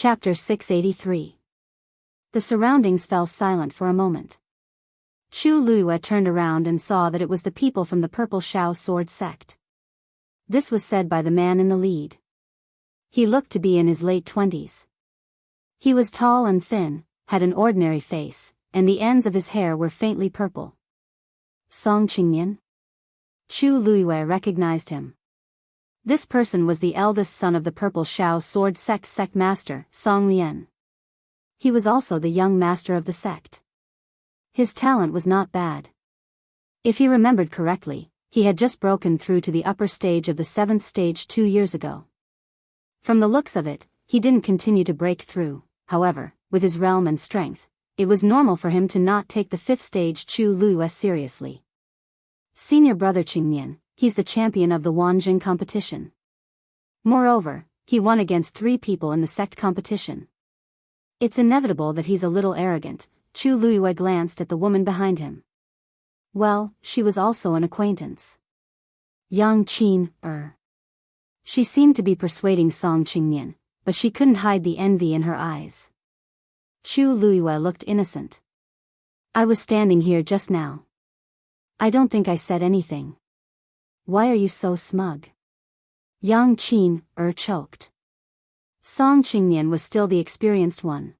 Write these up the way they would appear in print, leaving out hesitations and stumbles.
Chapter 683. The surroundings fell silent for a moment. Chu Luiyue turned around and saw that it was the people from the Purple Shao Sword sect. This was said by the man in the lead. He looked to be in his late 20s. He was tall and thin, had an ordinary face, and the ends of his hair were faintly purple. Song Qingnian? Chu Luiyue recognized him. This person was the eldest son of the Purple Shao Sword sect master, Song Lian. He was also the young master of the sect. His talent was not bad. If he remembered correctly, he had just broken through to the upper stage of the 7th stage 2 years ago. From the looks of it, he didn't continue to break through. However, with his realm and strength, it was normal for him to not take the 5th stage Chu Luiyue seriously. Senior brother Qingnian, he's the champion of the Wanjing competition. Moreover, he won against 3 people in the sect competition. It's inevitable that he's a little arrogant. Chu Luiyue glanced at the woman behind him. Well, she was also an acquaintance. Yang Qin. She seemed to be persuading Song Qingnian, but she couldn't hide the envy in her eyes. Chu Luiyue looked innocent. I was standing here just now. I don't think I said anything. Why are you so smug? Yang Qin choked. Song Qingnian was still the experienced one.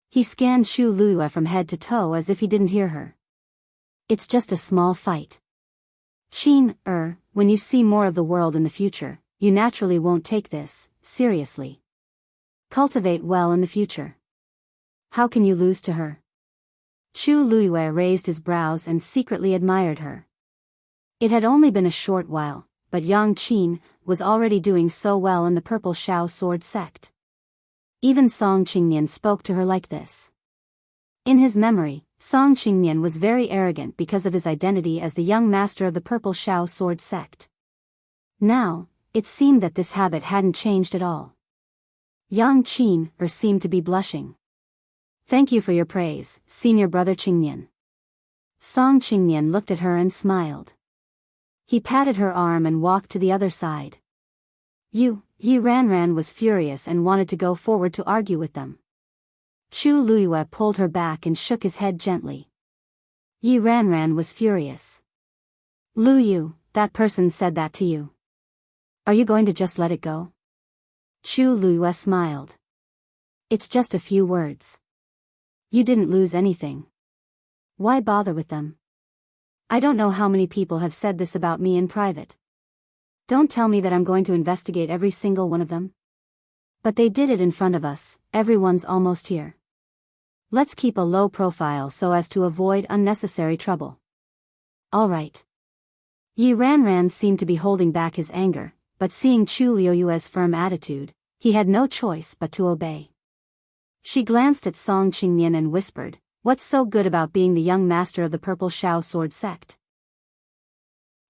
He scanned Chu Luiyue from head to toe as if he didn't hear her. It's just a small fight. Qin, when you see more of the world in the future, you naturally won't take this seriously. Cultivate well in the future. How can you lose to her? Chu Luiyue raised his brows and secretly admired her. It had only been a short while, but Yang Qin was already doing so well in the Purple Shao Sword sect. Even Song Qingnian spoke to her like this. In his memory, Song Qingnian was very arrogant because of his identity as the young master of the Purple Shao Sword sect. Now, it seemed that this habit hadn't changed at all. Yang Qin seemed to be blushing. Thank you for your praise, senior brother Qingnian. Song Qingnian looked at her and smiled. He patted her arm and walked to the other side. Yi Ranran was furious and wanted to go forward to argue with them. Chu Luiyue pulled her back and shook his head gently. Yi Ranran was furious. Lu Yu, that person said that to you. Are you going to just let it go? Chu Luiyue smiled. It's just a few words. You didn't lose anything. Why bother with them? I don't know how many people have said this about me in private. Don't tell me that I'm going to investigate every single one of them. But they did it in front of us, everyone's almost here. Let's keep a low profile so as to avoid unnecessary trouble. All right. Yi Ranran seemed to be holding back his anger, but seeing Chu Luiyue's firm attitude, he had no choice but to obey. She glanced at Song Qingnian and whispered, What's so good about being the young master of the Purple Shao Sword sect?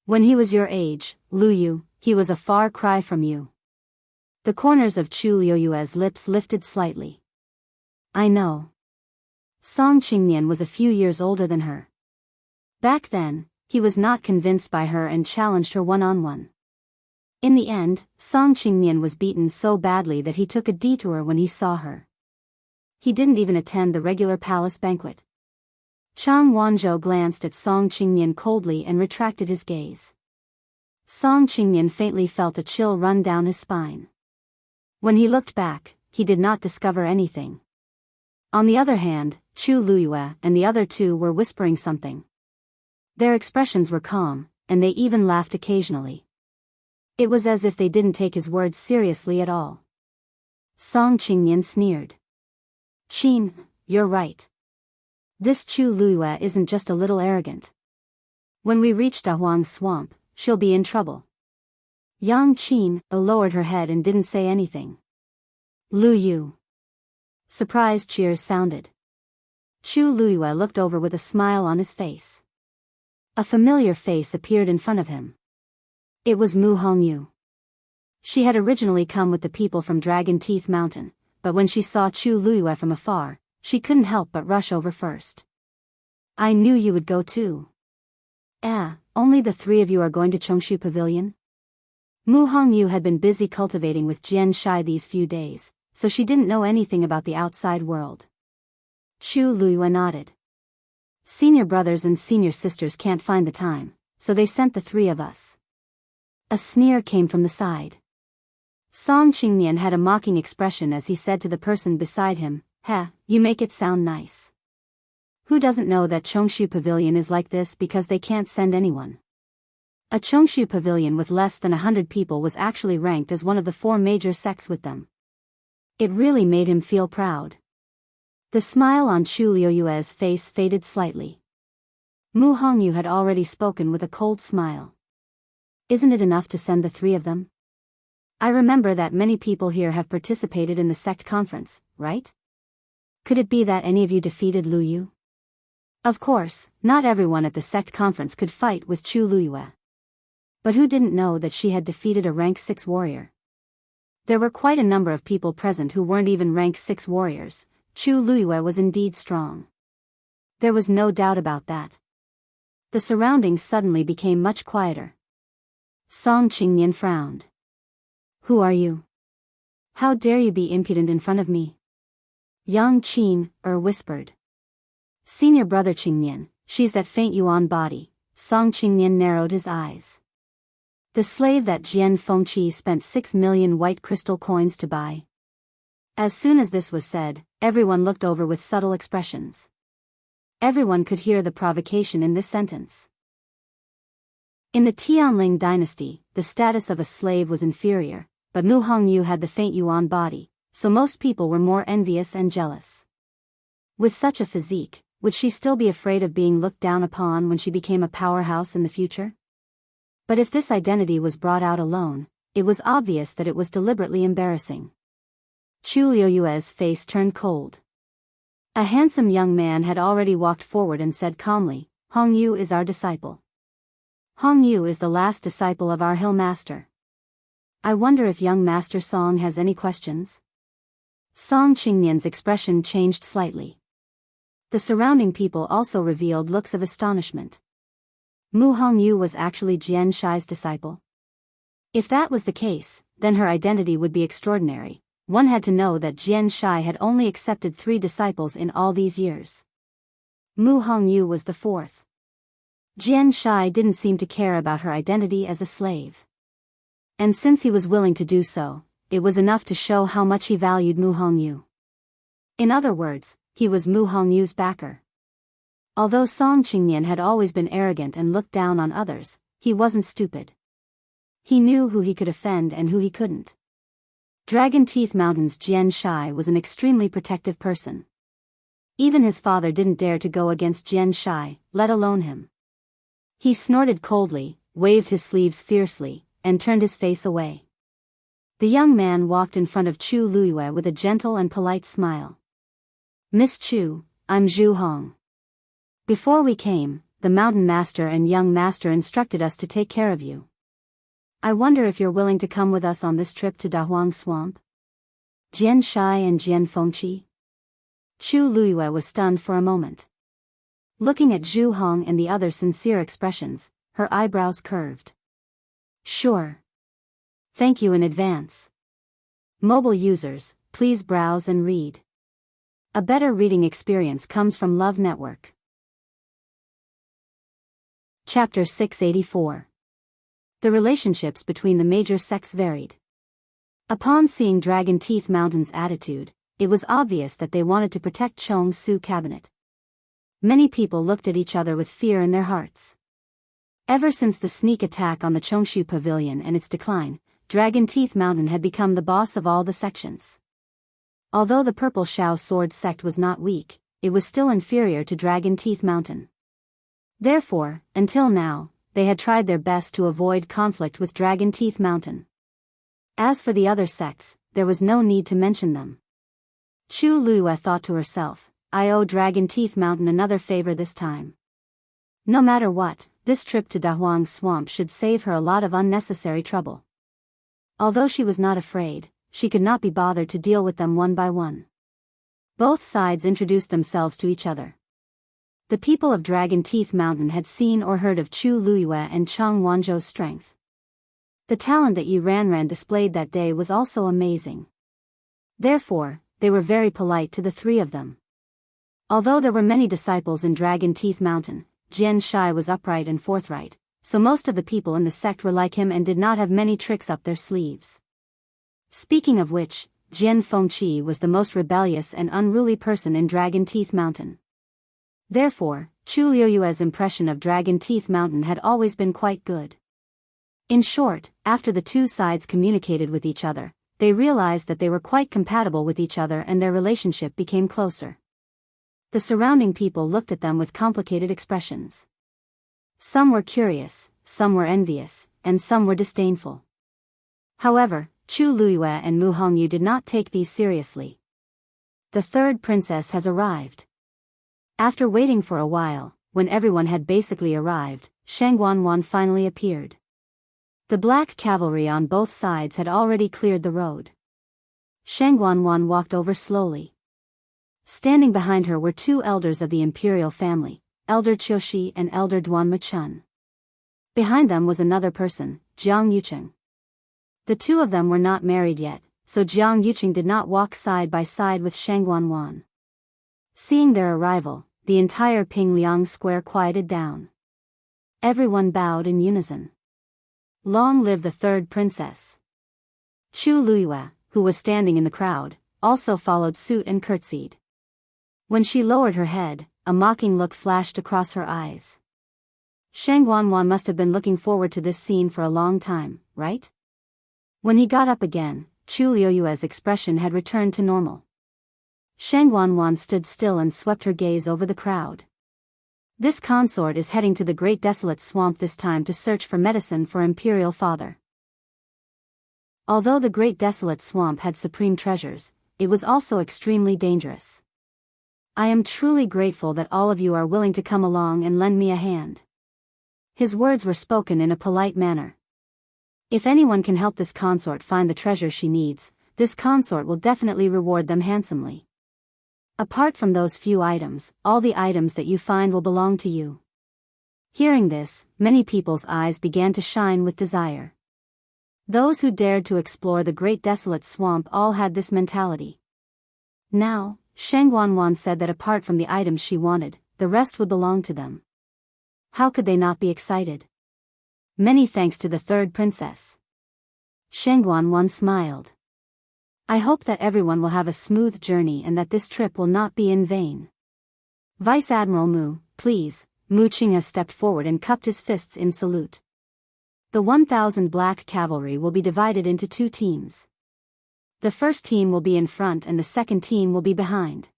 When he was your age, Lu Yu, he was a far cry from you. The corners of Chu Luiyue's lips lifted slightly. I know. Song Qingnian was a few years older than her. Back then, he was not convinced by her and challenged her one-on-one. In the end, Song Qingnian was beaten so badly that he took a detour when he saw her. He didn't even attend the regular palace banquet. Chang Wanzhou glanced at Song Qingnian coldly and retracted his gaze. Song Qingnian faintly felt a chill run down his spine. When he looked back, he did not discover anything. On the other hand, Chu Luiyue and the other 2 were whispering something. Their expressions were calm, and they even laughed occasionally. It was as if they didn't take his words seriously at all. Song Qingnian sneered. Qin, you're right. This Chu Luiyue isn't just a little arrogant. When we reach Dahuang Swamp, she'll be in trouble. Yang Qin lowered her head and didn't say anything. Lu Yu. Surprised cheers sounded. Chu Luiyue looked over with a smile on his face. A familiar face appeared in front of him. It was Mu Hongyu. She had originally come with the people from Dragon Teeth Mountain, but when she saw Chu Luiyue from afar, she couldn't help but rush over first. I knew you would go too. Only the 3 of you are going to Chongshu Pavilion? Mu Hongyu had been busy cultivating with Jian Shai these few days, so she didn't know anything about the outside world. Chu Luiyue nodded. Senior brothers and senior sisters can't find the time, so they sent the three of us. A sneer came from the side. Song Qingnian had a mocking expression as he said to the person beside him, "Heh, you make it sound nice. Who doesn't know that Chongshu Pavilion is like this because they can't send anyone?" A Chongshu Pavilion with less than 100 people was actually ranked as one of the 4 major sects with them. It really made him feel proud. The smile on Chu Luiyue's face faded slightly. Mu Hongyu had already spoken with a cold smile. "Isn't it enough to send the 3 of them? I remember that many people here have participated in the sect conference, right? Could it be that any of you defeated Lu Yu?" Of course, not everyone at the sect conference could fight with Chu Luiyue. But who didn't know that she had defeated a rank 6 warrior? There were quite a number of people present who weren't even rank 6 warriors. Chu Luiyue was indeed strong. There was no doubt about that. The surroundings suddenly became much quieter. Song Qingnian frowned. "Who are you? How dare you be impudent in front of me?" Yang Qin whispered. "Senior brother Qingnian, she's that faint yuan body." Song Qingnian narrowed his eyes. "The slave that Jian Fengqi spent 6 million white crystal coins to buy." As soon as this was said, everyone looked over with subtle expressions. Everyone could hear the provocation in this sentence. In the Tianling dynasty, the status of a slave was inferior, but Mu Hongyu had the faint yuan body, so most people were more envious and jealous. With such a physique, would she still be afraid of being looked down upon when she became a powerhouse in the future? But if this identity was brought out alone, it was obvious that it was deliberately embarrassing. Chu Luiyue's face turned cold. A handsome young man had already walked forward and said calmly, "Hongyu is our disciple. Hongyu is the last disciple of our hill master. I wonder if young Master Song has any questions?" Song Qingnian's expression changed slightly. The surrounding people also revealed looks of astonishment. Mu Hongyu was actually Jian Shai's disciple. If that was the case, then her identity would be extraordinary. One had to know that Jian Shai had only accepted 3 disciples in all these years. Mu Hongyu was the 4th. Jian Shai didn't seem to care about her identity as a slave. And since he was willing to do so, it was enough to show how much he valued Mu Hongyu. In other words, he was Mu Hongyu's backer. Although Song Qingnian had always been arrogant and looked down on others, he wasn't stupid. He knew who he could offend and who he couldn't. Dragon Teeth Mountain's Jian Shai was an extremely protective person. Even his father didn't dare to go against Jian Shai, let alone him. He snorted coldly, waved his sleeves fiercely, and turned his face away. The young man walked in front of Chu Luiyue with a gentle and polite smile. "Miss Chu, I'm Zhu Hong. Before we came, the mountain master and young master instructed us to take care of you. I wonder if you're willing to come with us on this trip to Dahuang Swamp?" Jian Shai and Jian Fengqi? Chu Luiyue was stunned for a moment. Looking at Zhu Hong and the other sincere expressions, her eyebrows curved. "Sure. Thank you in advance. Mobile users, please browse and read. A better reading experience comes from Love Network." Chapter 684. The relationships between the major sects varied. Upon seeing Dragon Teeth Mountain's attitude, it was obvious that they wanted to protect Chong Su Cabinet. Many people looked at each other with fear in their hearts. Ever since the sneak attack on the Chongshu Pavilion and its decline, Dragon Teeth Mountain had become the boss of all the sections. Although the Purple Shao Sword sect was not weak, it was still inferior to Dragon Teeth Mountain. Therefore, until now, they had tried their best to avoid conflict with Dragon Teeth Mountain. As for the other sects, there was no need to mention them. Chu Luiyue thought to herself, "I owe Dragon Teeth Mountain another favor this time." No matter what, this trip to Dahuang Swamp should save her a lot of unnecessary trouble. Although she was not afraid, she could not be bothered to deal with them one by one. Both sides introduced themselves to each other. The people of Dragon Teeth Mountain had seen or heard of Chu Luiyue and Chang Wanzhou's strength. The talent that Yi Ranran displayed that day was also amazing. Therefore, they were very polite to the three of them. Although there were many disciples in Dragon Teeth Mountain, Jian Shai was upright and forthright, so most of the people in the sect were like him and did not have many tricks up their sleeves. Speaking of which, Jian Fengqi was the most rebellious and unruly person in Dragon Teeth Mountain. Therefore, Chu Liuyue's impression of Dragon Teeth Mountain had always been quite good. In short, after the two sides communicated with each other, they realized that they were quite compatible with each other and their relationship became closer. The surrounding people looked at them with complicated expressions. Some were curious, some were envious, and some were disdainful. However, Chu Luyue and Mu Hongyu did not take these seriously. The third princess has arrived. After waiting for a while, when everyone had basically arrived, Shang Guanwan finally appeared. The black cavalry on both sides had already cleared the road. Shang Guanwan walked over slowly. Standing behind her were two elders of the imperial family, Elder Qiushi and Elder Duan Machun. Behind them was another person, Jiang Yucheng. The two of them were not married yet, so Jiang Yucheng did not walk side by side with Shang Guanwan. Seeing their arrival, the entire Pingliang square quieted down. Everyone bowed in unison. Long live the third princess. Chu Luyue, who was standing in the crowd, also followed suit and curtsied. When she lowered her head, a mocking look flashed across her eyes. Shang Guanwan must have been looking forward to this scene for a long time, right? When he got up again, Chu Liuyue's expression had returned to normal. Shang Guanwan stood still and swept her gaze over the crowd. This consort is heading to the Great Desolate Swamp this time to search for medicine for Imperial Father. Although the Great Desolate Swamp had supreme treasures, it was also extremely dangerous. I am truly grateful that all of you are willing to come along and lend me a hand. His words were spoken in a polite manner. If anyone can help this consort find the treasure she needs, this consort will definitely reward them handsomely. Apart from those few items, all the items that you find will belong to you. Hearing this, many people's eyes began to shine with desire. Those who dared to explore the Great Desolate Swamp all had this mentality. Now, Shang Guanwan said that apart from the items she wanted, the rest would belong to them. How could they not be excited? Many thanks to the third princess. Shang Guanwan smiled. I hope that everyone will have a smooth journey and that this trip will not be in vain. Vice Admiral Mu, please. Mu Qinghe stepped forward and cupped his fists in salute. The 1,000 black cavalry will be divided into two teams. The first team will be in front and the second team will be behind.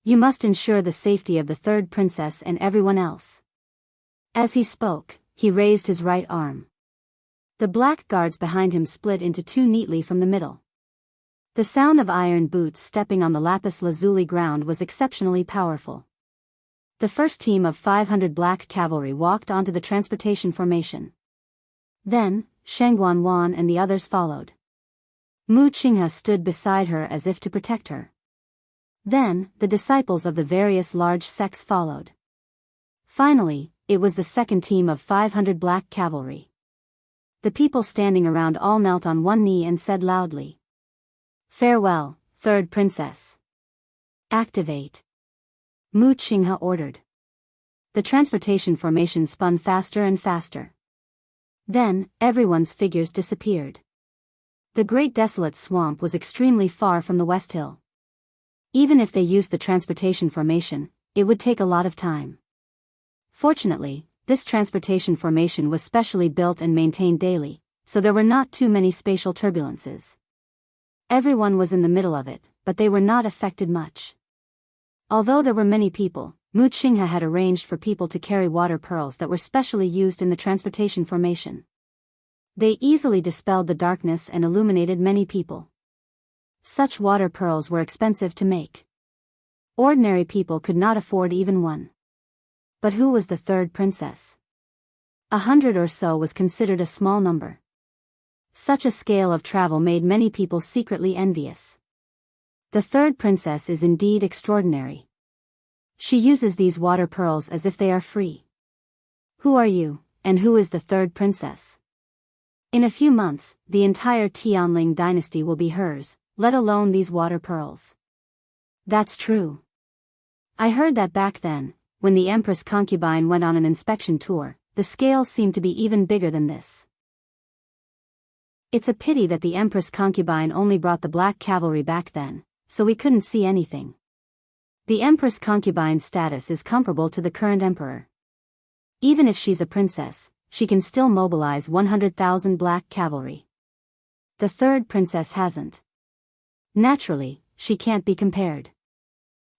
You must ensure the safety of the third princess and everyone else. As he spoke, he raised his right arm. The black guards behind him split into two neatly from the middle. The sound of iron boots stepping on the lapis lazuli ground was exceptionally powerful. The first team of 500 black cavalry walked onto the transportation formation. Then, Shang Guanwan and the others followed. Mu Qinghe stood beside her as if to protect her. Then, the disciples of the various large sects followed. Finally, it was the second team of 500 black cavalry. The people standing around all knelt on one knee and said loudly, "Farewell, third princess. Activate." Mu Qinghe ordered. The transportation formation spun faster and faster. Then, everyone's figures disappeared. The Great Desolate Swamp was extremely far from the West Hill. Even if they used the transportation formation, it would take a lot of time. Fortunately, this transportation formation was specially built and maintained daily, so there were not too many spatial turbulences. Everyone was in the middle of it, but they were not affected much. Although there were many people, Mu Qinghe had arranged for people to carry water pearls that were specially used in the transportation formation. They easily dispelled the darkness and illuminated many people. Such water pearls were expensive to make. Ordinary people could not afford even one. But who was the third princess? 100 or so was considered a small number. Such a scale of travel made many people secretly envious. The third princess is indeed extraordinary. She uses these water pearls as if they are free. Who are you, and who is the third princess? In a few months, the entire Tianling dynasty will be hers, let alone these water pearls. That's true. I heard that back then, when the Empress concubine went on an inspection tour, the scale seemed to be even bigger than this. It's a pity that the Empress concubine only brought the black cavalry back then, so we couldn't see anything. The Empress concubine's status is comparable to the current emperor. Even if she's a princess, she can still mobilize 100,000 black cavalry. The third princess hasn't. Naturally, she can't be compared.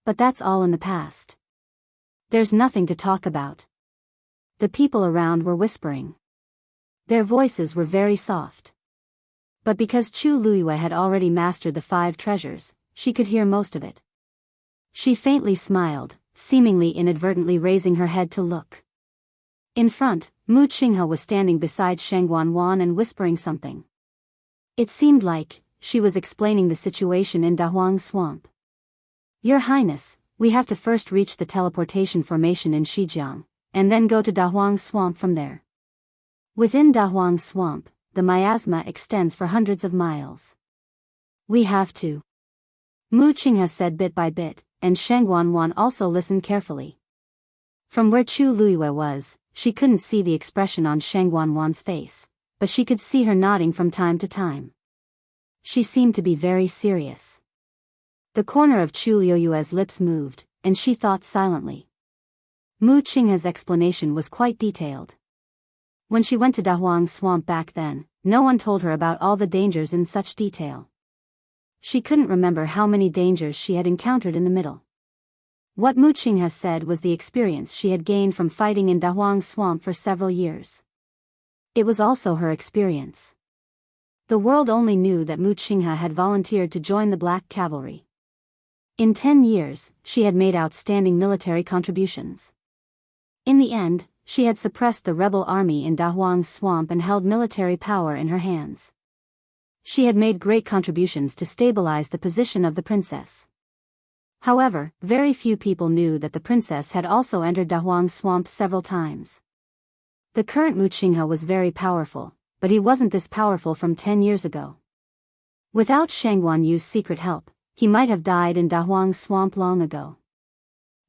But that's all in the past. There's nothing to talk about. The people around were whispering. Their voices were very soft. But because Chu Luiyue had already mastered the 5 treasures, she could hear most of it. She faintly smiled, seemingly inadvertently raising her head to look. In front, Mu Qinghe was standing beside Sheng Wanwan and whispering something. It seemed like she was explaining the situation in Dahuang Swamp. Your Highness, we have to first reach the teleportation formation in Shijiang, and then go to Dahuang Swamp from there. Within Dahuang Swamp, the miasma extends for hundreds of miles. We have to. Mu Qinghe said bit by bit, and Sheng Wanwan also listened carefully. From where Chu Luiyue was, she couldn't see the expression on Sheng Wanwan's face, but she could see her nodding from time to time. She seemed to be very serious. The corner of Chu Luiyue's lips moved, and she thought silently. Mu Qinghe's explanation was quite detailed. When she went to Dahuang Swamp back then, no one told her about all the dangers in such detail. She couldn't remember how many dangers she had encountered in the middle. What Mu Qinghe said was the experience she had gained from fighting in Dahuang Swamp for several years. It was also her experience. The world only knew that Mu Qinghe had volunteered to join the Black Cavalry. In 10 years, she had made outstanding military contributions. In the end, she had suppressed the rebel army in Dahuang Swamp and held military power in her hands. She had made great contributions to stabilize the position of the princess. However, very few people knew that the princess had also entered Dahuang Swamp several times. The current Mu Qinghe was very powerful, but he wasn't this powerful from 10 years ago. Without Sheng Guanyu's secret help, he might have died in Dahuang Swamp long ago.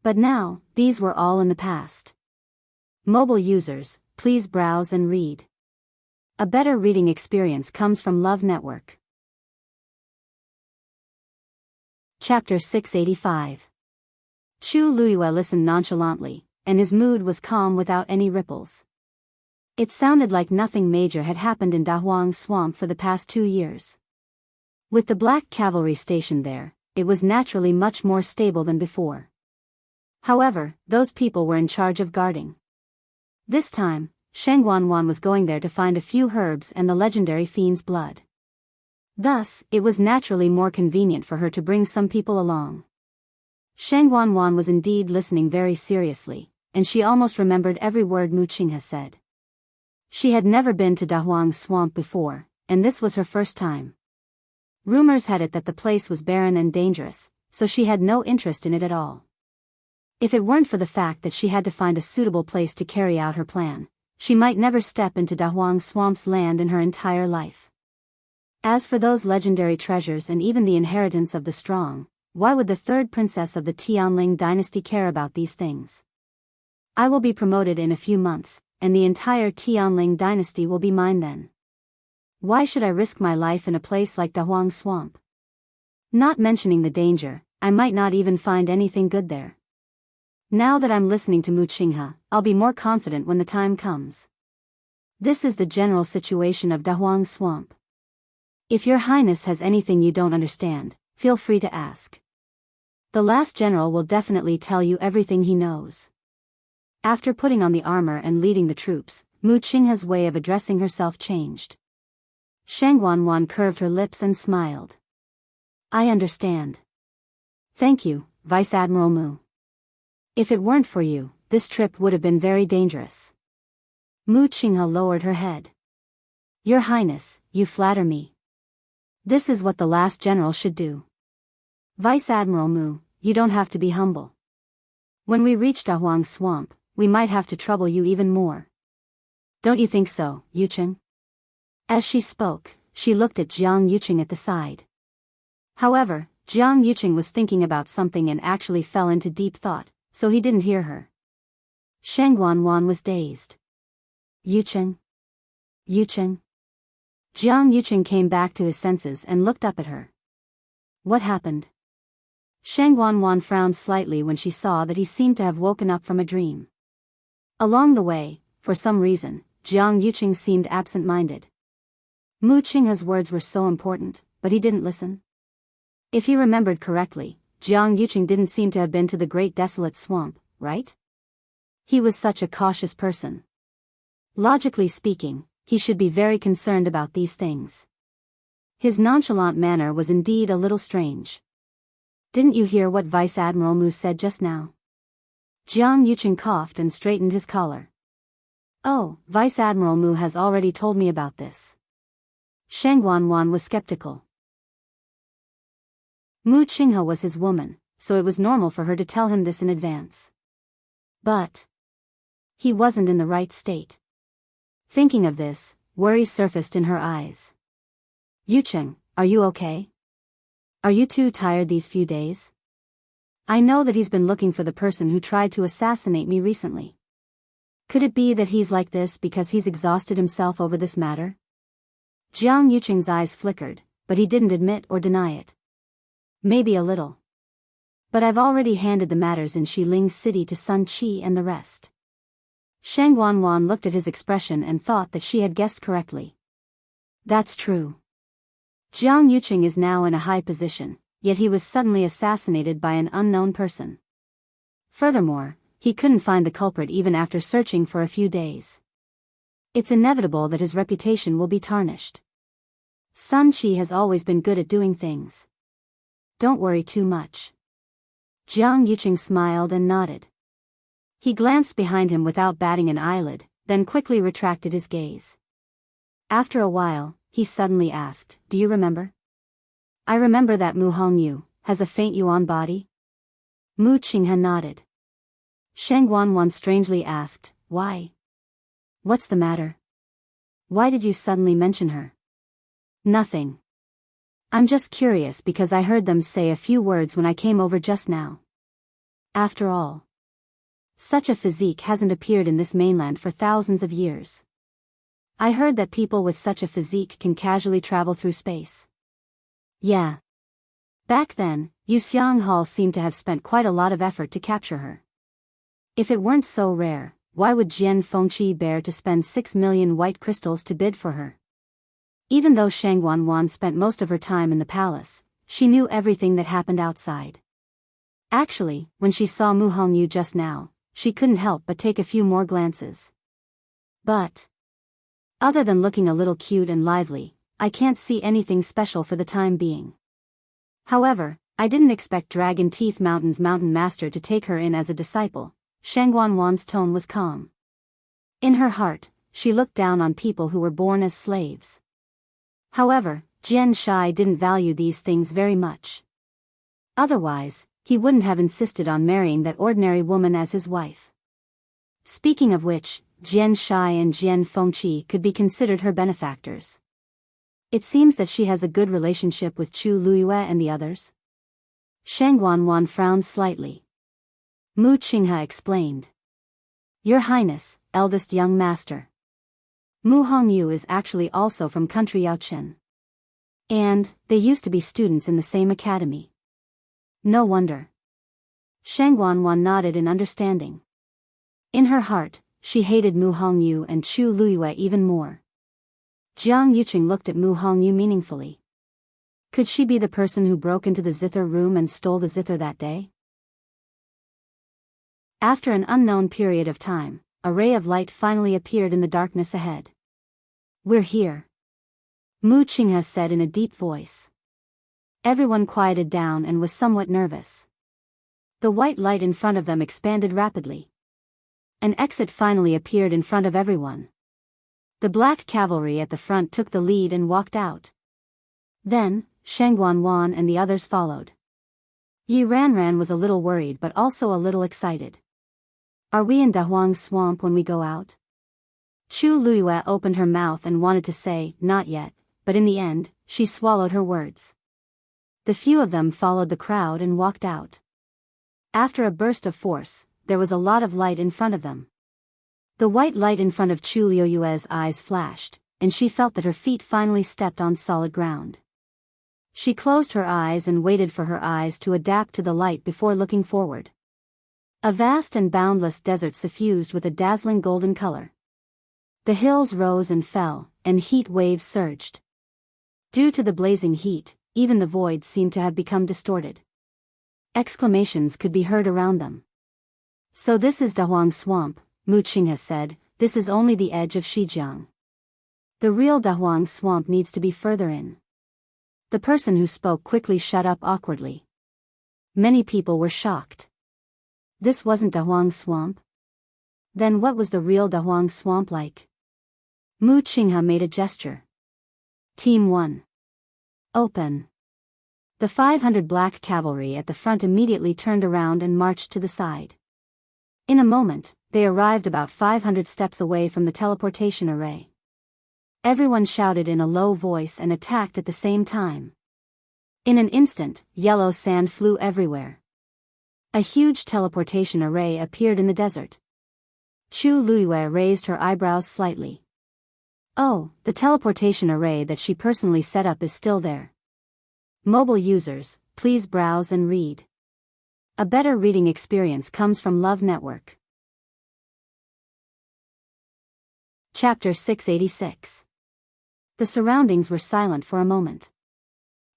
But now, these were all in the past. Mobile users, please browse and read. A better reading experience comes from Love Network. Chapter 685. Chu Luiyue listened nonchalantly, and his mood was calm without any ripples. It sounded like nothing major had happened in Dahuang Swamp for the past 2 years. With the Black Cavalry stationed there, it was naturally much more stable than before. However, those people were in charge of guarding. This time, Sheng Wanwan was going there to find a few herbs and the legendary fiend's blood. Thus, it was naturally more convenient for her to bring some people along. Sheng Wanwan was indeed listening very seriously, and she almost remembered every word Mu Qinghe said. She had never been to Dahuang Swamp before, and this was her first time. Rumors had it that the place was barren and dangerous, so she had no interest in it at all. If it weren't for the fact that she had to find a suitable place to carry out her plan, she might never step into Dahuang Swamp's land in her entire life. As for those legendary treasures and even the inheritance of the strong, why would the third princess of the Tianling dynasty care about these things? I will be promoted in a few months, and the entire Tianling dynasty will be mine then. Why should I risk my life in a place like Dahuang Swamp? Not mentioning the danger, I might not even find anything good there. Now that I'm listening to Mu Qinghe, I'll be more confident when the time comes. This is the general situation of Dahuang Swamp. If your highness has anything you don't understand, feel free to ask. The last general will definitely tell you everything he knows. After putting on the armor and leading the troops, Mu Qinghe's way of addressing herself changed. Sheng Wanwan curved her lips and smiled. I understand. Thank you, Vice Admiral Mu. If it weren't for you, this trip would have been very dangerous. Mu Qinghe lowered her head. Your Highness, you flatter me. This is what the last general should do. Vice Admiral Mu, you don't have to be humble. When we reach Dahuang Swamp, we might have to trouble you even more. Don't you think so, Yucheng? As she spoke, she looked at Jiang Yucheng at the side. However, Jiang Yuqing was thinking about something and actually fell into deep thought, so he didn't hear her. Shang Wanwan was dazed. Yuqing? Yuqing? Jiang Yuqing came back to his senses and looked up at her. What happened? Shang Wanwan frowned slightly when she saw that he seemed to have woken up from a dream. Along the way, for some reason, Jiang Yuqing seemed absent-minded. Mu Qinghe's words were so important, but he didn't listen. If he remembered correctly, Jiang Yuqing didn't seem to have been to the Great Desolate Swamp, right? He was such a cautious person. Logically speaking, he should be very concerned about these things. His nonchalant manner was indeed a little strange. Didn't you hear what Vice Admiral Mu said just now? Jiang Yuqing coughed and straightened his collar. Oh, Vice Admiral Mu has already told me about this. Shang Wanwan was skeptical. Mu Qinghe was his woman, so it was normal for her to tell him this in advance. But he wasn't in the right state. Thinking of this, worry surfaced in her eyes. Yuqing, are you okay? Are you too tired these few days? I know that he's been looking for the person who tried to assassinate me recently. Could it be that he's like this because he's exhausted himself over this matter? Jiang Yuqing's eyes flickered, but he didn't admit or deny it. Maybe a little. But I've already handed the matters in Xiling City to Sun Qi and the rest. Shang Wanwan looked at his expression and thought that she had guessed correctly. That's true. Jiang Yuqing is now in a high position, yet he was suddenly assassinated by an unknown person. Furthermore, he couldn't find the culprit even after searching for a few days. It's inevitable that his reputation will be tarnished. Sun Qi has always been good at doing things. Don't worry too much. Jiang Yuqing smiled and nodded. He glanced behind him without batting an eyelid, then quickly retracted his gaze. After a while, he suddenly asked, Do you remember? I remember that Mu Hongyu has a faint yuan body. Mu Qinghe nodded. Shang Wanwan strangely asked, Why? What's the matter? Why did you suddenly mention her? Nothing. I'm just curious because I heard them say a few words when I came over just now. After all, such a physique hasn't appeared in this mainland for thousands of years. I heard that people with such a physique can casually travel through space. Yeah. Back then, Yuxiang Hall seemed to have spent quite a lot of effort to capture her. If it weren't so rare, why would Jian Fengqi bear to spend 6 million white crystals to bid for her? Even though Shang Wanwan spent most of her time in the palace, she knew everything that happened outside. Actually, when she saw Mu Hongyu just now, she couldn't help but take a few more glances. But other than looking a little cute and lively, I can't see anything special for the time being. However, I didn't expect Dragon Teeth Mountain's mountain master to take her in as a disciple. Shang Wanwan's tone was calm. In her heart, she looked down on people who were born as slaves. However, Jian Shai didn't value these things very much. Otherwise, he wouldn't have insisted on marrying that ordinary woman as his wife. Speaking of which, Jian Shai and Jian Fengqi could be considered her benefactors. It seems that she has a good relationship with Chu Luiyue and the others. Shang Wanwan frowned slightly. Mu Qinghe explained. Your Highness, eldest young master. Mu Hongyu is actually also from country Yaochen. And they used to be students in the same academy. No wonder. Shang Wanwan nodded in understanding. In her heart, she hated Mu Hongyu and Chu Luiyue even more. Jiang Yuqing looked at Mu Hongyu meaningfully. Could she be the person who broke into the zither room and stole the zither that day? After an unknown period of time, a ray of light finally appeared in the darkness ahead. We're here. Mu Qinghe said in a deep voice. Everyone quieted down and was somewhat nervous. The white light in front of them expanded rapidly. An exit finally appeared in front of everyone. The black cavalry at the front took the lead and walked out. Then, Shang Wanwan and the others followed. Yi Ranran was a little worried but also a little excited. Are we in Dahuang Swamp when we go out? Chu Luiyue opened her mouth and wanted to say, not yet, but in the end, she swallowed her words. The few of them followed the crowd and walked out. After a burst of force, there was a lot of light in front of them. The white light in front of Chu Liuyue's eyes flashed, and she felt that her feet finally stepped on solid ground. She closed her eyes and waited for her eyes to adapt to the light before looking forward. A vast and boundless desert suffused with a dazzling golden color. The hills rose and fell, and heat waves surged. Due to the blazing heat, even the void seemed to have become distorted. Exclamations could be heard around them. "So this is Dahuang Swamp," Mu Qinghe said. "This is only the edge of Xizang. The real Dahuang Swamp needs to be further in." The person who spoke quickly shut up awkwardly. Many people were shocked. This wasn't Dahuang Swamp? Then what was the real Dahuang Swamp like? Mu Qinghe made a gesture. Team 1. Open. The 500 black cavalry at the front immediately turned around and marched to the side. In a moment, they arrived about 500 steps away from the teleportation array. Everyone shouted in a low voice and attacked at the same time. In an instant, yellow sand flew everywhere. A huge teleportation array appeared in the desert. Chu Luiyue raised her eyebrows slightly. Oh, the teleportation array that she personally set up is still there. Mobile users, please browse and read. A better reading experience comes from Love Network. Chapter 686. The surroundings were silent for a moment.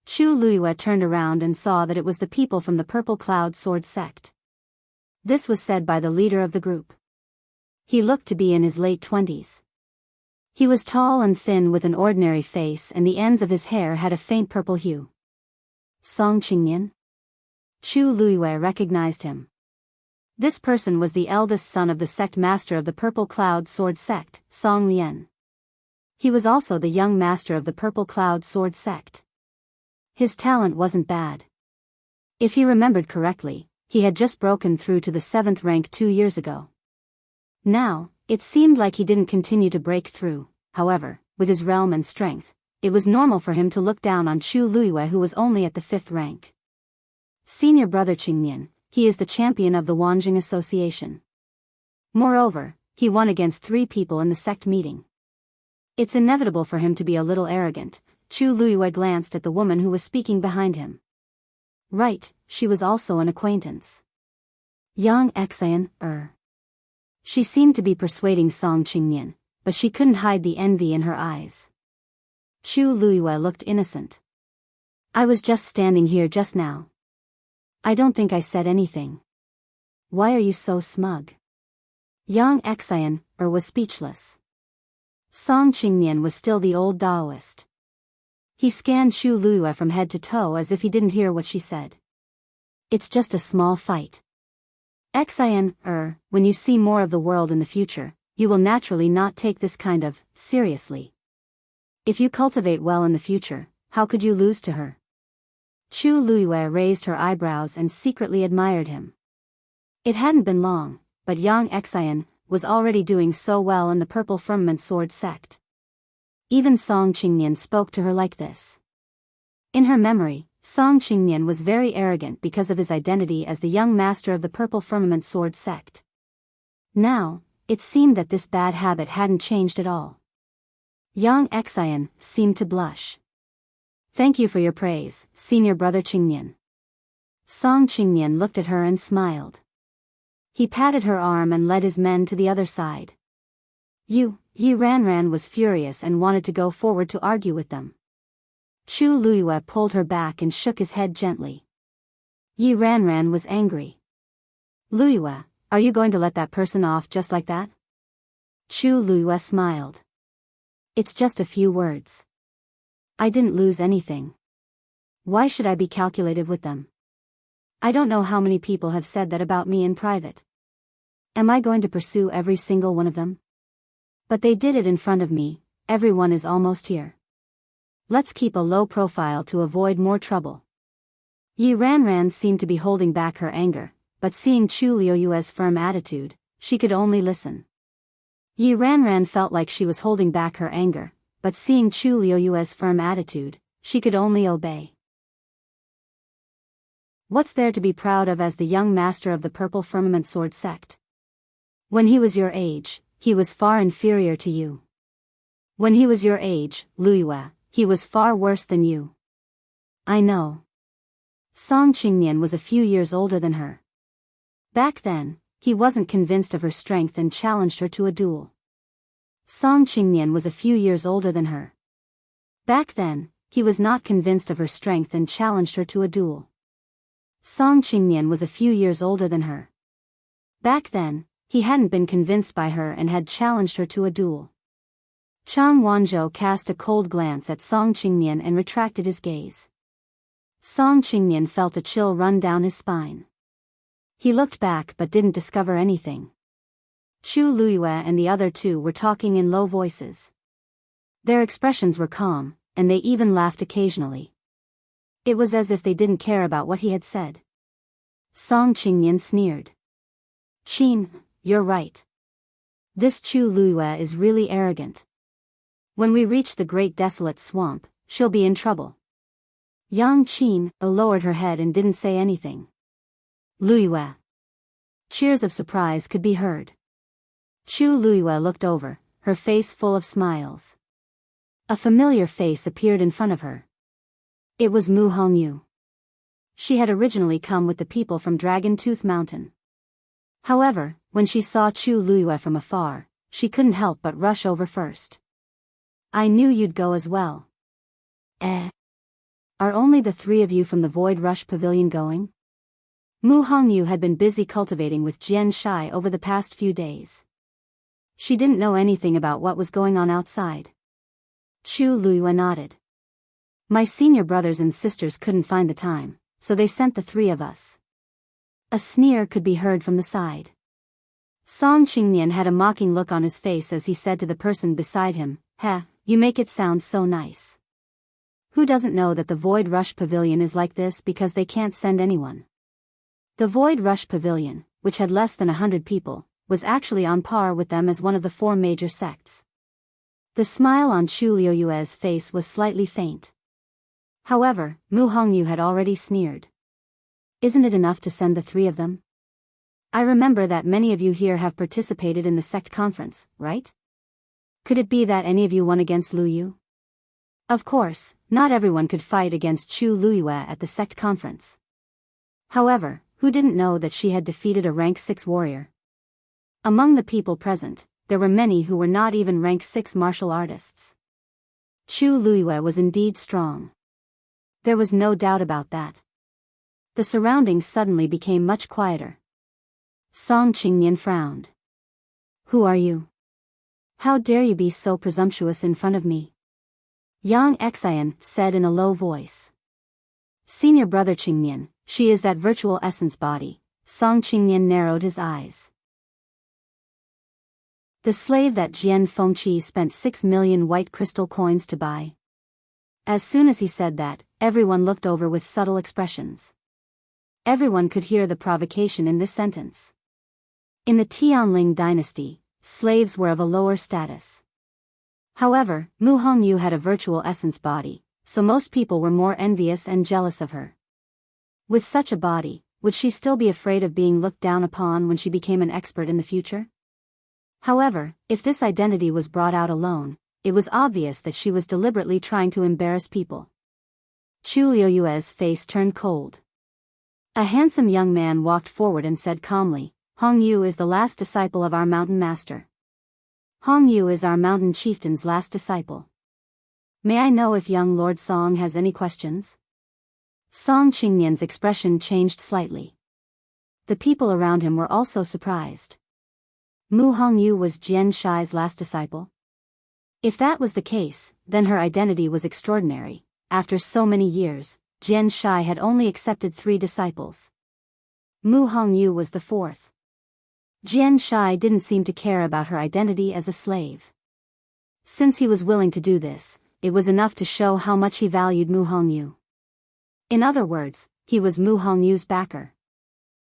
Chu Luiyue turned around and saw that it was the people from the Purple Cloud Sword sect. This was said by the leader of the group. He looked to be in his late 20s. He was tall and thin with an ordinary face, and the ends of his hair had a faint purple hue. Song Qingnian? Chu Luiyue recognized him. This person was the eldest son of the sect master of the Purple Cloud Sword sect, Song Lian. He was also the young master of the Purple Cloud Sword sect. His talent wasn't bad. If he remembered correctly, he had just broken through to the 7th rank 2 years ago. Now, it seemed like he didn't continue to break through. However, with his realm and strength, it was normal for him to look down on Chu Luiyue, who was only at the 5th rank. Senior brother Qingnian, he is the champion of the Wanjing Association. Moreover, he won against 3 people in the sect meeting. It's inevitable for him to be a little arrogant. Chu Luiyue glanced at the woman who was speaking behind him. Right, she was also an acquaintance. Yang Xian, She seemed to be persuading Song Qingnian, but she couldn't hide the envy in her eyes. Chu Luiyue looked innocent. I was just standing here just now. I don't think I said anything. Why are you so smug? Yang Xian, was speechless. Song Qingnian was still the old Taoist. He scanned Chu Luiyue from head to toe as if he didn't hear what she said. It's just a small fight. Xian, when you see more of the world in the future, you will naturally not take this kind of seriously. If you cultivate well in the future, how could you lose to her? Chu Luiyue raised her eyebrows and secretly admired him. It hadn't been long, but Yang Xian was already doing so well in the Purple Firmament Sword sect. Even Song Qingnian spoke to her like this. In her memory, Song Qingnian was very arrogant because of his identity as the young master of the Purple Firmament Sword sect. Now, it seemed that this bad habit hadn't changed at all. Yang Xian seemed to blush. Thank you for your praise, senior brother Qingnian. Song Qingnian looked at her and smiled. He patted her arm and led his men to the other side. Yi Ranran was furious and wanted to go forward to argue with them. Chu Luiyue pulled her back and shook his head gently. Yi Ranran was angry. Luiyue, are you going to let that person off just like that? Chu Luiyue smiled. It's just a few words. I didn't lose anything. Why should I be calculative with them? I don't know how many people have said that about me in private. Am I going to pursue every single one of them? But they did it in front of me. Everyone is almost here. Let's keep a low profile to avoid more trouble. Yi Ranran seemed to be holding back her anger, but seeing Chu Liuyue's firm attitude, she could only listen. Yi Ranran felt like she was holding back her anger, but seeing Chu Liuyue's firm attitude, she could only obey. What's there to be proud of as the young master of the Purple Firmament Sword sect? When he was your age, he was far inferior to you. When he was your age, Luyue, he was far worse than you. I know. Song Qingnian was a few years older than her. Back then, he wasn't convinced of her strength and challenged her to a duel. Song Qingnian was a few years older than her. Back then, he was not convinced of her strength and challenged her to a duel. Song Qingnian was a few years older than her. Back then, he hadn't been convinced by her and had challenged her to a duel. Chang Wanzhou cast a cold glance at Song Qingnian and retracted his gaze. Song Qingnian felt a chill run down his spine. He looked back but didn't discover anything. Chu Luyue and the other two were talking in low voices. Their expressions were calm, and they even laughed occasionally. It was as if they didn't care about what he had said. Song Qingnian sneered. Qin, you're right. This Chu Luyue is really arrogant. When we reach the Great Desolate Swamp, she'll be in trouble. Yang Qin lowered her head and didn't say anything. Luyue. Cheers of surprise could be heard. Chu Luyue looked over, her face full of smiles. A familiar face appeared in front of her. It was Mu Hongyu. She had originally come with the people from Dragon Tooth Mountain. However, when she saw Chu Luyue from afar, she couldn't help but rush over first. I knew you'd go as well. Are only the three of you from the Void Rush Pavilion going? Mu Hongyu had been busy cultivating with Jian Shai over the past few days. She didn't know anything about what was going on outside. Chu Luyue nodded. My senior brothers and sisters couldn't find the time, so they sent the three of us. A sneer could be heard from the side. Song Qingnian had a mocking look on his face as he said to the person beside him, you make it sound so nice. Who doesn't know that the Void Rush Pavilion is like this because they can't send anyone? The Void Rush Pavilion, which had less than 100 people, was actually on par with them as one of the four major sects. The smile on Chu Luyue's face was slightly faint. However, Mu Hongyu had already sneered. Isn't it enough to send the three of them? I remember that many of you here have participated in the sect conference, right? Could it be that any of you won against Lu Yu? Of course, not everyone could fight against Chu Luyue at the sect conference. However, who didn't know that she had defeated a rank 6 warrior? Among the people present, there were many who were not even rank 6 martial artists. Chu Luyue was indeed strong. There was no doubt about that. The surroundings suddenly became much quieter. Song Qingnian frowned. Who are you? How dare you be so presumptuous in front of me? Yang Xian said in a low voice. Senior brother Qingnian, she is that virtual essence body. Song Qingnian narrowed his eyes. The slave that Jian Fengqi spent 6 million white crystal coins to buy. As soon as he said that, everyone looked over with subtle expressions. Everyone could hear the provocation in this sentence. In the Tianling dynasty, slaves were of a lower status. However, Mu Hongyu had a virtual essence body, so most people were more envious and jealous of her. With such a body, would she still be afraid of being looked down upon when she became an expert in the future? However, if this identity was brought out alone, it was obvious that she was deliberately trying to embarrass people. Chu Luyue's face turned cold. A handsome young man walked forward and said calmly, Hongyu is the last disciple of our mountain master. Hongyu is our mountain chieftain's last disciple. May I know if young Lord Song has any questions? Song Qingnian's expression changed slightly. The people around him were also surprised. Mu Hongyu was Jian Shai's last disciple? If that was the case, then her identity was extraordinary. After so many years, Jian Shai had only accepted 3 disciples. Mu Hongyu was the 4th. Jian Shai didn't seem to care about her identity as a slave. Since he was willing to do this, it was enough to show how much he valued Mu Hongyu. In other words, he was Mu Hongyu's backer.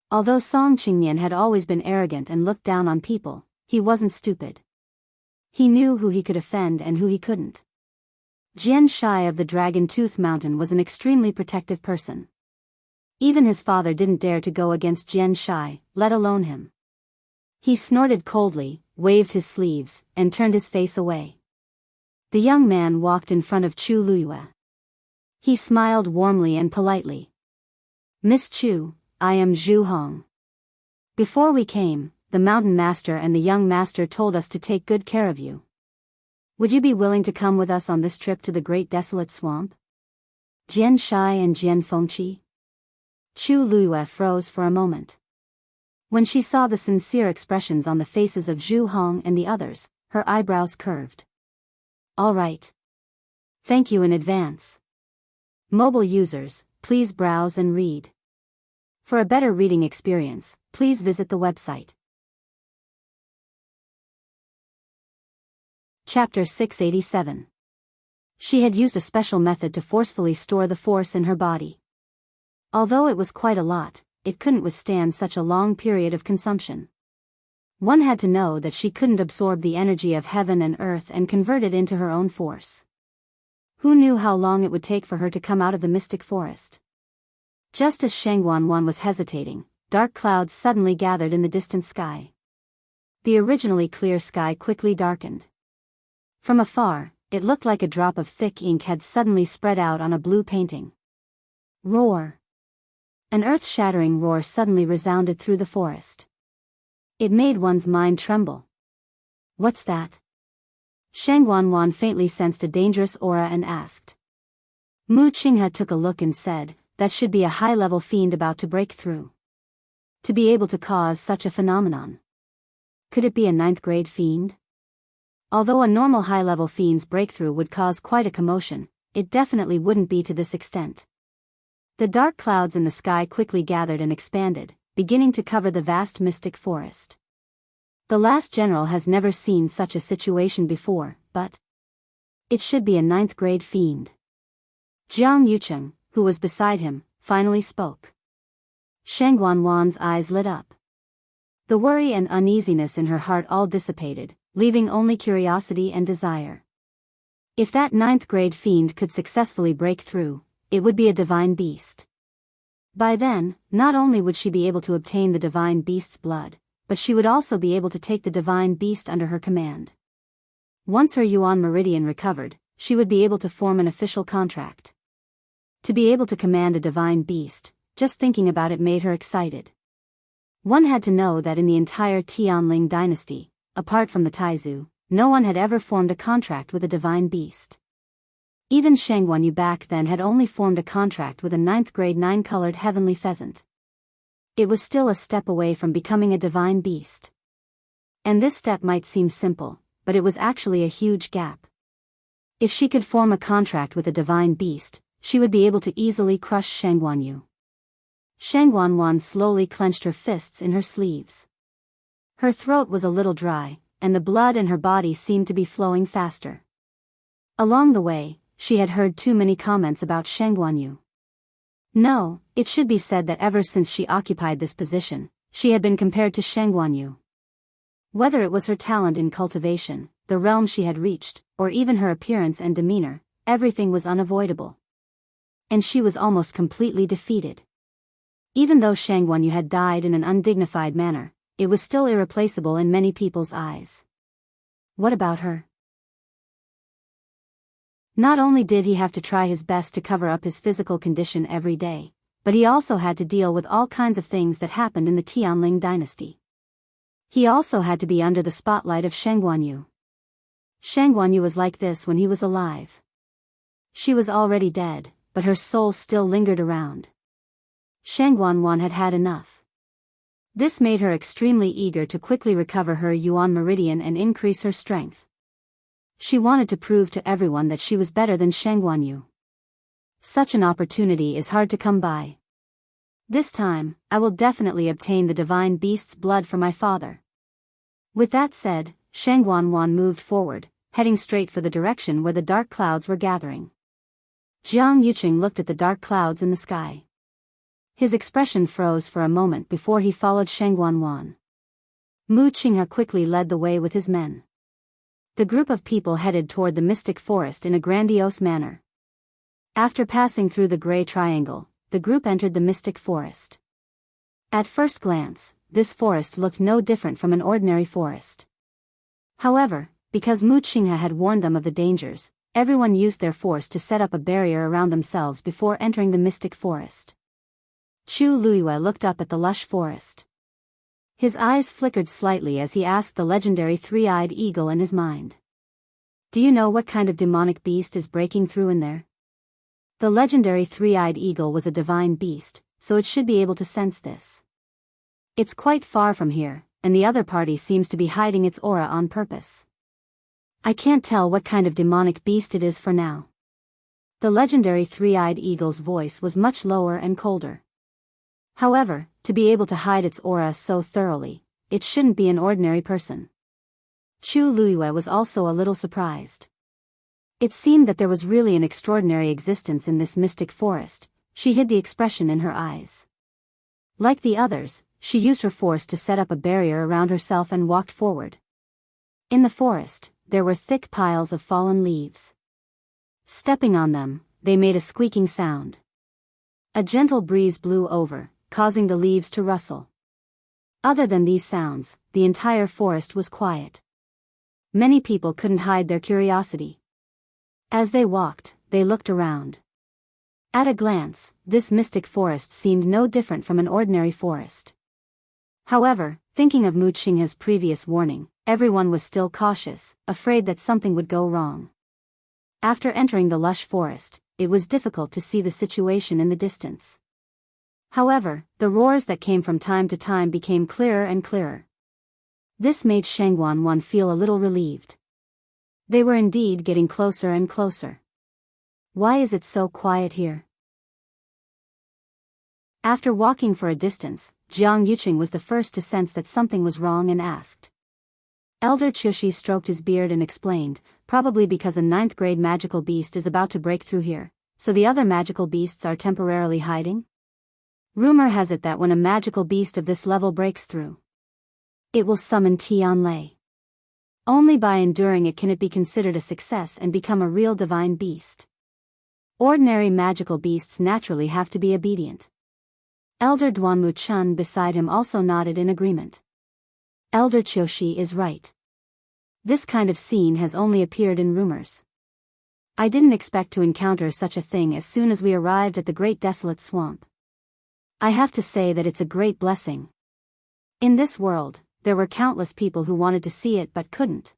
Although Song Qingnian had always been arrogant and looked down on people, he wasn't stupid. He knew who he could offend and who he couldn't. Jian Shai of the Dragon Tooth Mountain was an extremely protective person. Even his father didn't dare to go against Jian Shai, let alone him. He snorted coldly, waved his sleeves, and turned his face away. The young man walked in front of Chu Luyue. He smiled warmly and politely. "Miss Chu, I am Zhu Hong. Before we came, the mountain master and the young master told us to take good care of you. Would you be willing to come with us on this trip to the great desolate swamp?" Jian Shai and Jian Fengqi. Chu Luyue froze for a moment. When she saw the sincere expressions on the faces of Zhu Hong and the others, her eyebrows curved. "All right. Thank you in advance. Mobile users, please browse and read. For a better reading experience, please visit the website." Chapter 687. She had used a special method to forcefully store the force in her body. Although it was quite a lot, it couldn't withstand such a long period of consumption. One had to know that she couldn't absorb the energy of heaven and earth and convert it into her own force. Who knew how long it would take for her to come out of the mystic forest? Just as Shang Wanwan was hesitating, dark clouds suddenly gathered in the distant sky. The originally clear sky quickly darkened. From afar, it looked like a drop of thick ink had suddenly spread out on a blue painting. Roar! An earth-shattering roar suddenly resounded through the forest. It made one's mind tremble. "What's that?" Shang Wanwan faintly sensed a dangerous aura and asked. Mu Qinghe took a look and said, "That should be a high-level fiend about to break through. To be able to cause such a phenomenon. Could it be a 9th-grade fiend?" Although a normal high-level fiend's breakthrough would cause quite a commotion, it definitely wouldn't be to this extent. The dark clouds in the sky quickly gathered and expanded, beginning to cover the vast mystic forest. The last general has never seen such a situation before, but it should be a 9th-grade fiend. Jiang Yucheng, who was beside him, finally spoke. Shang Wanwan's eyes lit up. The worry and uneasiness in her heart all dissipated, leaving only curiosity and desire. If that 9th-grade fiend could successfully break through, it would be a divine beast. By then, not only would she be able to obtain the divine beast's blood, but she would also be able to take the divine beast under her command. Once her Yuan meridian recovered, she would be able to form an official contract. To be able to command a divine beast, just thinking about it made her excited. One had to know that in the entire Tianling dynasty, apart from the Taizu, no one had ever formed a contract with a divine beast. Even Shang Wanyu back then had only formed a contract with a 9th-grade 9-colored heavenly pheasant. It was still a step away from becoming a divine beast. And this step might seem simple, but it was actually a huge gap. If she could form a contract with a divine beast, she would be able to easily crush Shang Wanyu. Shang Wanwan slowly clenched her fists in her sleeves. Her throat was a little dry, and the blood in her body seemed to be flowing faster. Along the way, she had heard too many comments about Shang Wanyu. No, it should be said that ever since she occupied this position, she had been compared to Shang Wanyu. Whether it was her talent in cultivation, the realm she had reached, or even her appearance and demeanor, everything was unavoidable. And she was almost completely defeated. Even though Shang Wanyu had died in an undignified manner, it was still irreplaceable in many people's eyes. What about her? Not only did he have to try his best to cover up his physical condition every day, but he also had to deal with all kinds of things that happened in the Tianling dynasty. He also had to be under the spotlight of Shang Wanyu. Shang Wanyu was like this when he was alive. She was already dead, but her soul still lingered around. Shang Wanwan had had enough. This made her extremely eager to quickly recover her Yuan meridian and increase her strength. She wanted to prove to everyone that she was better than Shang Wanyu. Such an opportunity is hard to come by. This time, I will definitely obtain the divine beast's blood for my father. With that said, Shang Wanwan moved forward, heading straight for the direction where the dark clouds were gathering. Jiang Yucheng looked at the dark clouds in the sky. His expression froze for a moment before he followed Shang Wanwan. Mu Qinghe quickly led the way with his men. The group of people headed toward the mystic forest in a grandiose manner. After passing through the gray triangle, the group entered the mystic forest. At first glance, this forest looked no different from an ordinary forest. However, because Mu Qinghe had warned them of the dangers, everyone used their force to set up a barrier around themselves before entering the mystic forest. Chu Luiyue looked up at the lush forest. His eyes flickered slightly as he asked the legendary three-eyed eagle in his mind. "Do you know what kind of demonic beast is breaking through in there?" The legendary three-eyed eagle was a divine beast, so it should be able to sense this. "It's quite far from here, and the other party seems to be hiding its aura on purpose. I can't tell what kind of demonic beast it is for now." The legendary three-eyed eagle's voice was much lower and colder. However, to be able to hide its aura so thoroughly, it shouldn't be an ordinary person. Chu Luiyue was also a little surprised. It seemed that there was really an extraordinary existence in this mystic forest. She hid the expression in her eyes. Like the others, she used her force to set up a barrier around herself and walked forward. In the forest, there were thick piles of fallen leaves. Stepping on them, they made a squeaking sound. A gentle breeze blew over, causing the leaves to rustle. Other than these sounds, the entire forest was quiet. Many people couldn't hide their curiosity. As they walked, they looked around. At a glance, this mystic forest seemed no different from an ordinary forest. However, thinking of Mu Qinghe's previous warning, everyone was still cautious, afraid that something would go wrong. After entering the lush forest, it was difficult to see the situation in the distance. However, the roars that came from time to time became clearer and clearer. This made Sheng Wanwan feel a little relieved. They were indeed getting closer and closer. Why is it so quiet here? After walking for a distance, Jiang Yuqing was the first to sense that something was wrong and asked. Elder Qiushi stroked his beard and explained, "Probably because a 9th grade magical beast is about to break through here, so the other magical beasts are temporarily hiding? Rumor has it that when a magical beast of this level breaks through, it will summon Tianlei. Only by enduring it can it be considered a success and become a real divine beast. Ordinary magical beasts naturally have to be obedient." Elder Duanmu Chun beside him also nodded in agreement. Elder Qiushi is right. This kind of scene has only appeared in rumors. I didn't expect to encounter such a thing as soon as we arrived at the Great Desolate Swamp. I have to say that it's a great blessing. In this world, there were countless people who wanted to see it but couldn't.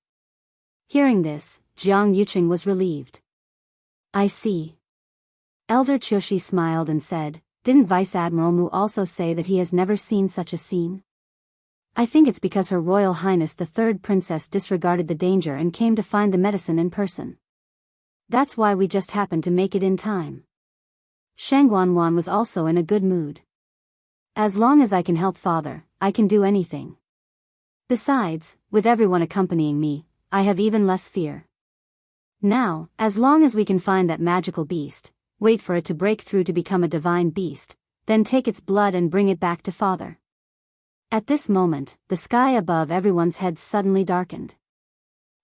Hearing this, Jiang Yuqing was relieved. "I see." Elder Qiushi smiled and said, "Didn't Vice Admiral Mu also say that he has never seen such a scene? I think it's because Her Royal Highness the Third Princess disregarded the danger and came to find the medicine in person. That's why we just happened to make it in time." Sheng Wanwan was also in a good mood. "As long as I can help Father, I can do anything. Besides, with everyone accompanying me, I have even less fear. Now, as long as we can find that magical beast, wait for it to break through to become a divine beast, then take its blood and bring it back to Father." At this moment, the sky above everyone's heads suddenly darkened.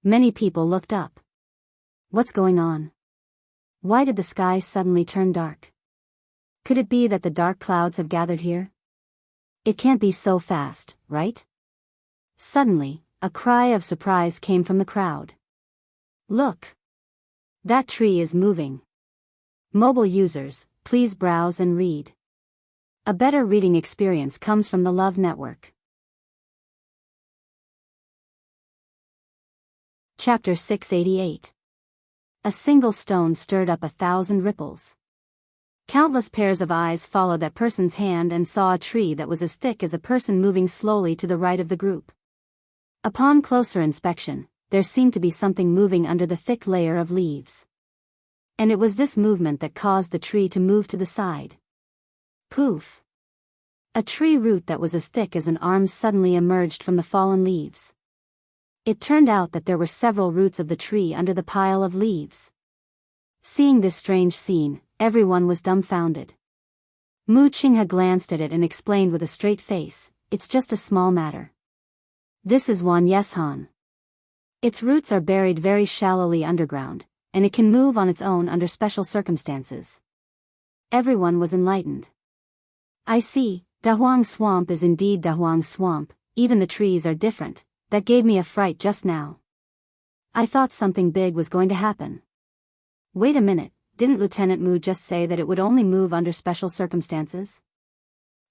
Many people looked up. What's going on? Why did the sky suddenly turn dark? Could it be that the dark clouds have gathered here? It can't be so fast, right? Suddenly, a cry of surprise came from the crowd. "Look! That tree is moving." Mobile users, please browse and read. A better reading experience comes from the Love Network. Chapter 688. A single stone stirred up 1,000 ripples. Countless pairs of eyes followed that person's hand and saw a tree that was as thick as a person moving slowly to the right of the group. Upon closer inspection, there seemed to be something moving under the thick layer of leaves. And it was this movement that caused the tree to move to the side. Poof! A tree root that was as thick as an arm suddenly emerged from the fallen leaves. It turned out that there were several roots of the tree under the pile of leaves. Seeing this strange scene, everyone was dumbfounded. Mu Qinghe glanced at it and explained with a straight face, "It's just a small matter. This is Wan Yeshan. Its roots are buried very shallowly underground, and it can move on its own under special circumstances. Everyone was enlightened. I see, Dahuang Swamp is indeed Dahuang Swamp, even the trees are different. That gave me a fright just now. I thought something big was going to happen. Wait a minute, didn't Lieutenant Mu just say that it would only move under special circumstances?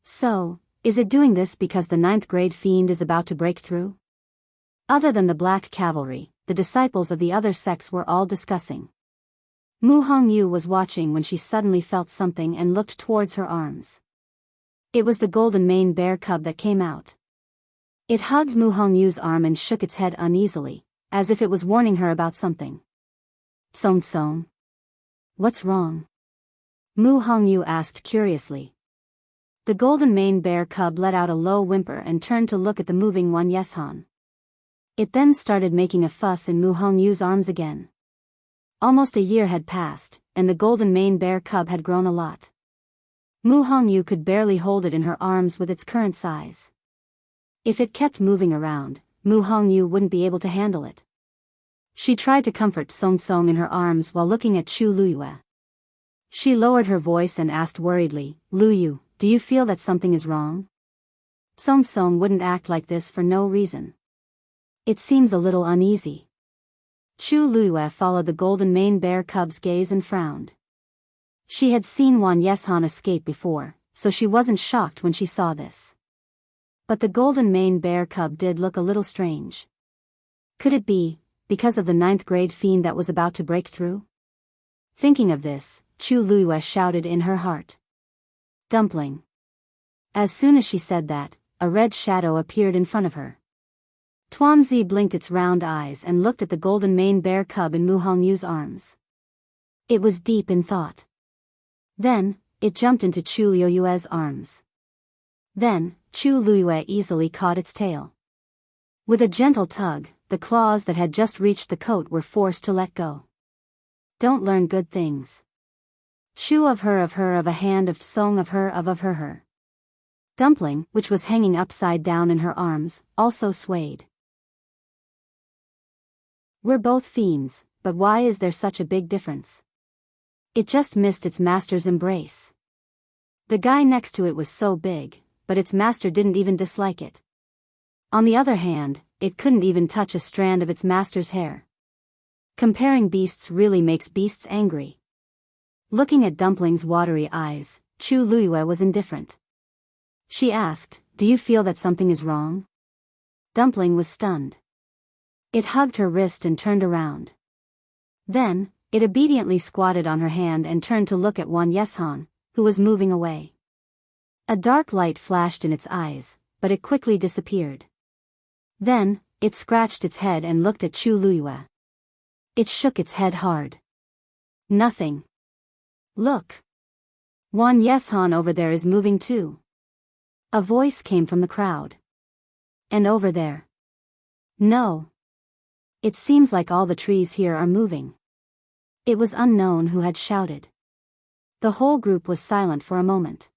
So, is it doing this because the 9th grade fiend is about to break through? Other than the Black Cavalry, the disciples of the other sects were all discussing. Mu Hongyu was watching when she suddenly felt something and looked towards her arms. It was the golden mane bear cub that came out. It hugged Mu Hongyu's arm and shook its head uneasily, as if it was warning her about something. Song Song. What's wrong? Mu Hongyu asked curiously. The golden mane bear cub let out a low whimper and turned to look at the moving Wan Yeshan. It then started making a fuss in Mu Hongyu's arms again. Almost a year had passed, and the golden mane bear cub had grown a lot. Mu Hongyu could barely hold it in her arms with its current size. If it kept moving around, Mu Hongyu wouldn't be able to handle it. She tried to comfort Song Song in her arms while looking at Chu Luyue. She lowered her voice and asked worriedly, Luyu, do you feel that something is wrong? Song Song wouldn't act like this for no reason. It seems a little uneasy. Chu Luyue followed the golden mane bear cub's gaze and frowned. She had seen Wan Yeshan escape before, so she wasn't shocked when she saw this. But the golden mane bear cub did look a little strange. Could it be, because of the 9th grade fiend that was about to break through? Thinking of this, Chu Luyue shouted in her heart. Dumpling. As soon as she said that, a red shadow appeared in front of her. Tuanzi blinked its round eyes and looked at the golden mane bear cub in Mu Hongyu's arms. It was deep in thought. Then, it jumped into Chu Luyue's arms. Then, Chu Luyue easily caught its tail. With a gentle tug, the claws that had just reached the coat were forced to let go. Don't learn good things. Chu of her of a hand of song of her. Dumpling, which was hanging upside down in her arms, also swayed. We're both fiends, but why is there such a big difference? It just missed its master's embrace. The guy next to it was so big, but its master didn't even dislike it. On the other hand, it couldn't even touch a strand of its master's hair. Comparing beasts really makes beasts angry. Looking at Dumpling's watery eyes, Chu Luyue was indifferent. She asked, do you feel that something is wrong? Dumpling was stunned. It hugged her wrist and turned around. Then, it obediently squatted on her hand and turned to look at Wan Yeshan, who was moving away. A dark light flashed in its eyes, but it quickly disappeared. Then, it scratched its head and looked at Chu Luyue. It shook its head hard. Nothing. Look. Wan Yeshan over there is moving too. A voice came from the crowd. And over there. No. It seems like all the trees here are moving. It was unknown who had shouted. The whole group was silent for a moment.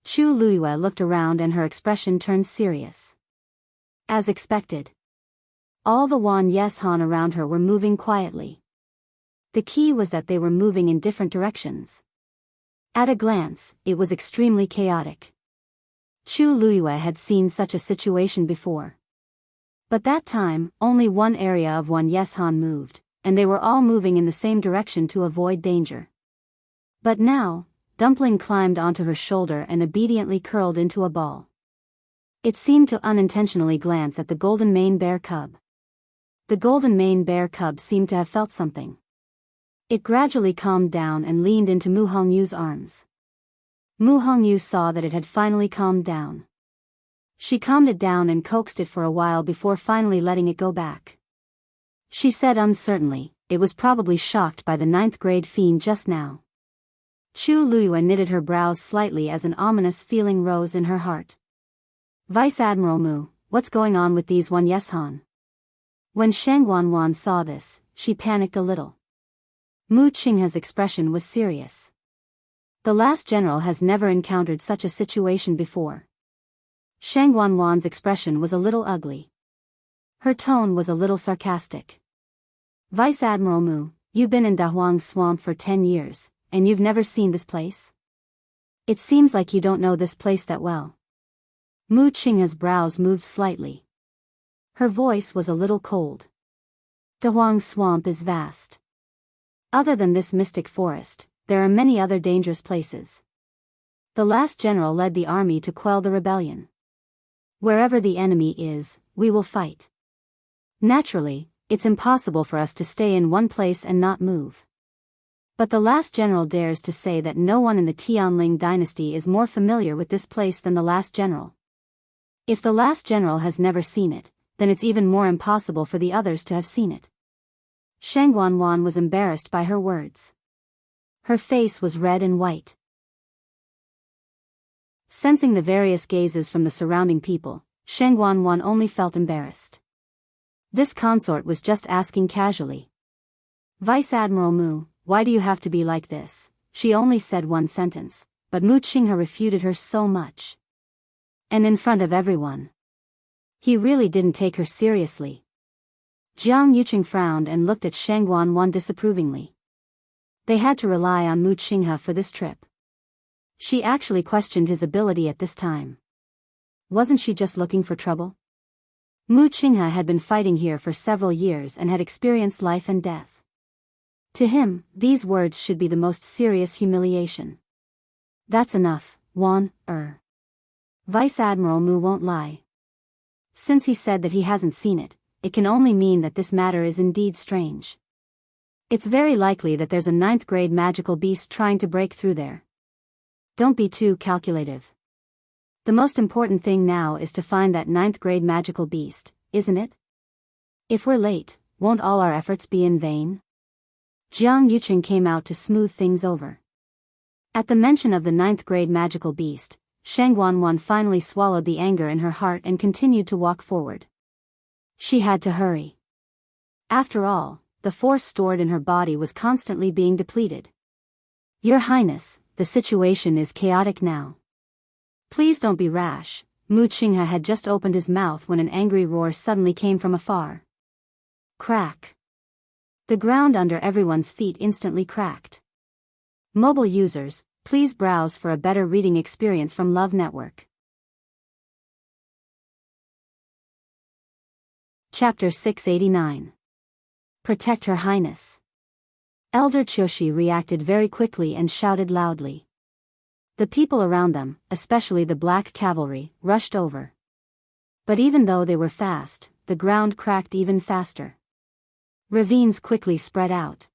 Chu Luyue looked around and her expression turned serious. As expected. All the Wan Yeshan around her were moving quietly. The key was that they were moving in different directions. At a glance, it was extremely chaotic. Chu Luyue had seen such a situation before. But that time, only one area of Wan Yeshan moved, and they were all moving in the same direction to avoid danger. But now, Dumpling climbed onto her shoulder and obediently curled into a ball. It seemed to unintentionally glance at the golden mane bear cub. The golden mane bear cub seemed to have felt something. It gradually calmed down and leaned into Mu Hongyu's arms. Mu Hongyu saw that it had finally calmed down. She calmed it down and coaxed it for a while before finally letting it go back. She said uncertainly, it was probably shocked by the 9th grade fiend just now. Chu Luyue knitted her brows slightly as an ominous feeling rose in her heart. Vice Admiral Mu, what's going on with these Wan Yeshan? When Shang Wanwan saw this, she panicked a little. Mu Qinghe's expression was serious. The last general has never encountered such a situation before. Shang Wanwan's expression was a little ugly. Her tone was a little sarcastic. Vice Admiral Mu, you've been in Dahuang Swamp for 10 years, and you've never seen this place? It seems like you don't know this place that well. Mu Qinghe's brows moved slightly. Her voice was a little cold. Dahuang Swamp is vast. Other than this mystic forest, there are many other dangerous places. The last general led the army to quell the rebellion. Wherever the enemy is, we will fight. Naturally, it's impossible for us to stay in one place and not move. But the last general dares to say that no one in the Tianling dynasty is more familiar with this place than the last general. If the last general has never seen it, then it's even more impossible for the others to have seen it. Shang Wanwan was embarrassed by her words. Her face was red and white. Sensing the various gazes from the surrounding people, Shang Wanwan only felt embarrassed. This consort was just asking casually. Vice Admiral Mu, why do you have to be like this? She only said one sentence, but Mu Qinghe refuted her so much. And in front of everyone. He really didn't take her seriously. Jiang Yuqing frowned and looked at Shang Wanwan disapprovingly. They had to rely on Mu Qinghe for this trip. She actually questioned his ability at this time. Wasn't she just looking for trouble? Mu Qinghe had been fighting here for several years and had experienced life and death. To him, these words should be the most serious humiliation. That's enough, Vice Admiral Mu won't lie. Since he said that he hasn't seen it, it can only mean that this matter is indeed strange. It's very likely that there's a 9th grade magical beast trying to break through there. Don't be too calculative. The most important thing now is to find that 9th grade magical beast, isn't it? If we're late, won't all our efforts be in vain? Jiang Yuqing came out to smooth things over. At the mention of the 9th grade magical beast, Shang Wanwan finally swallowed the anger in her heart and continued to walk forward. She had to hurry. After all, the force stored in her body was constantly being depleted. Your Highness, the situation is chaotic now. Please don't be rash. Mu Qinghe had just opened his mouth when an angry roar suddenly came from afar. Crack. The ground under everyone's feet instantly cracked. Mobile users, please browse for a better reading experience from Love Network. Chapter 689. Protect Her Highness. Elder Qiushi reacted very quickly and shouted loudly. The people around them, especially the black cavalry, rushed over. But even though they were fast, the ground cracked even faster. Ravines quickly spread out.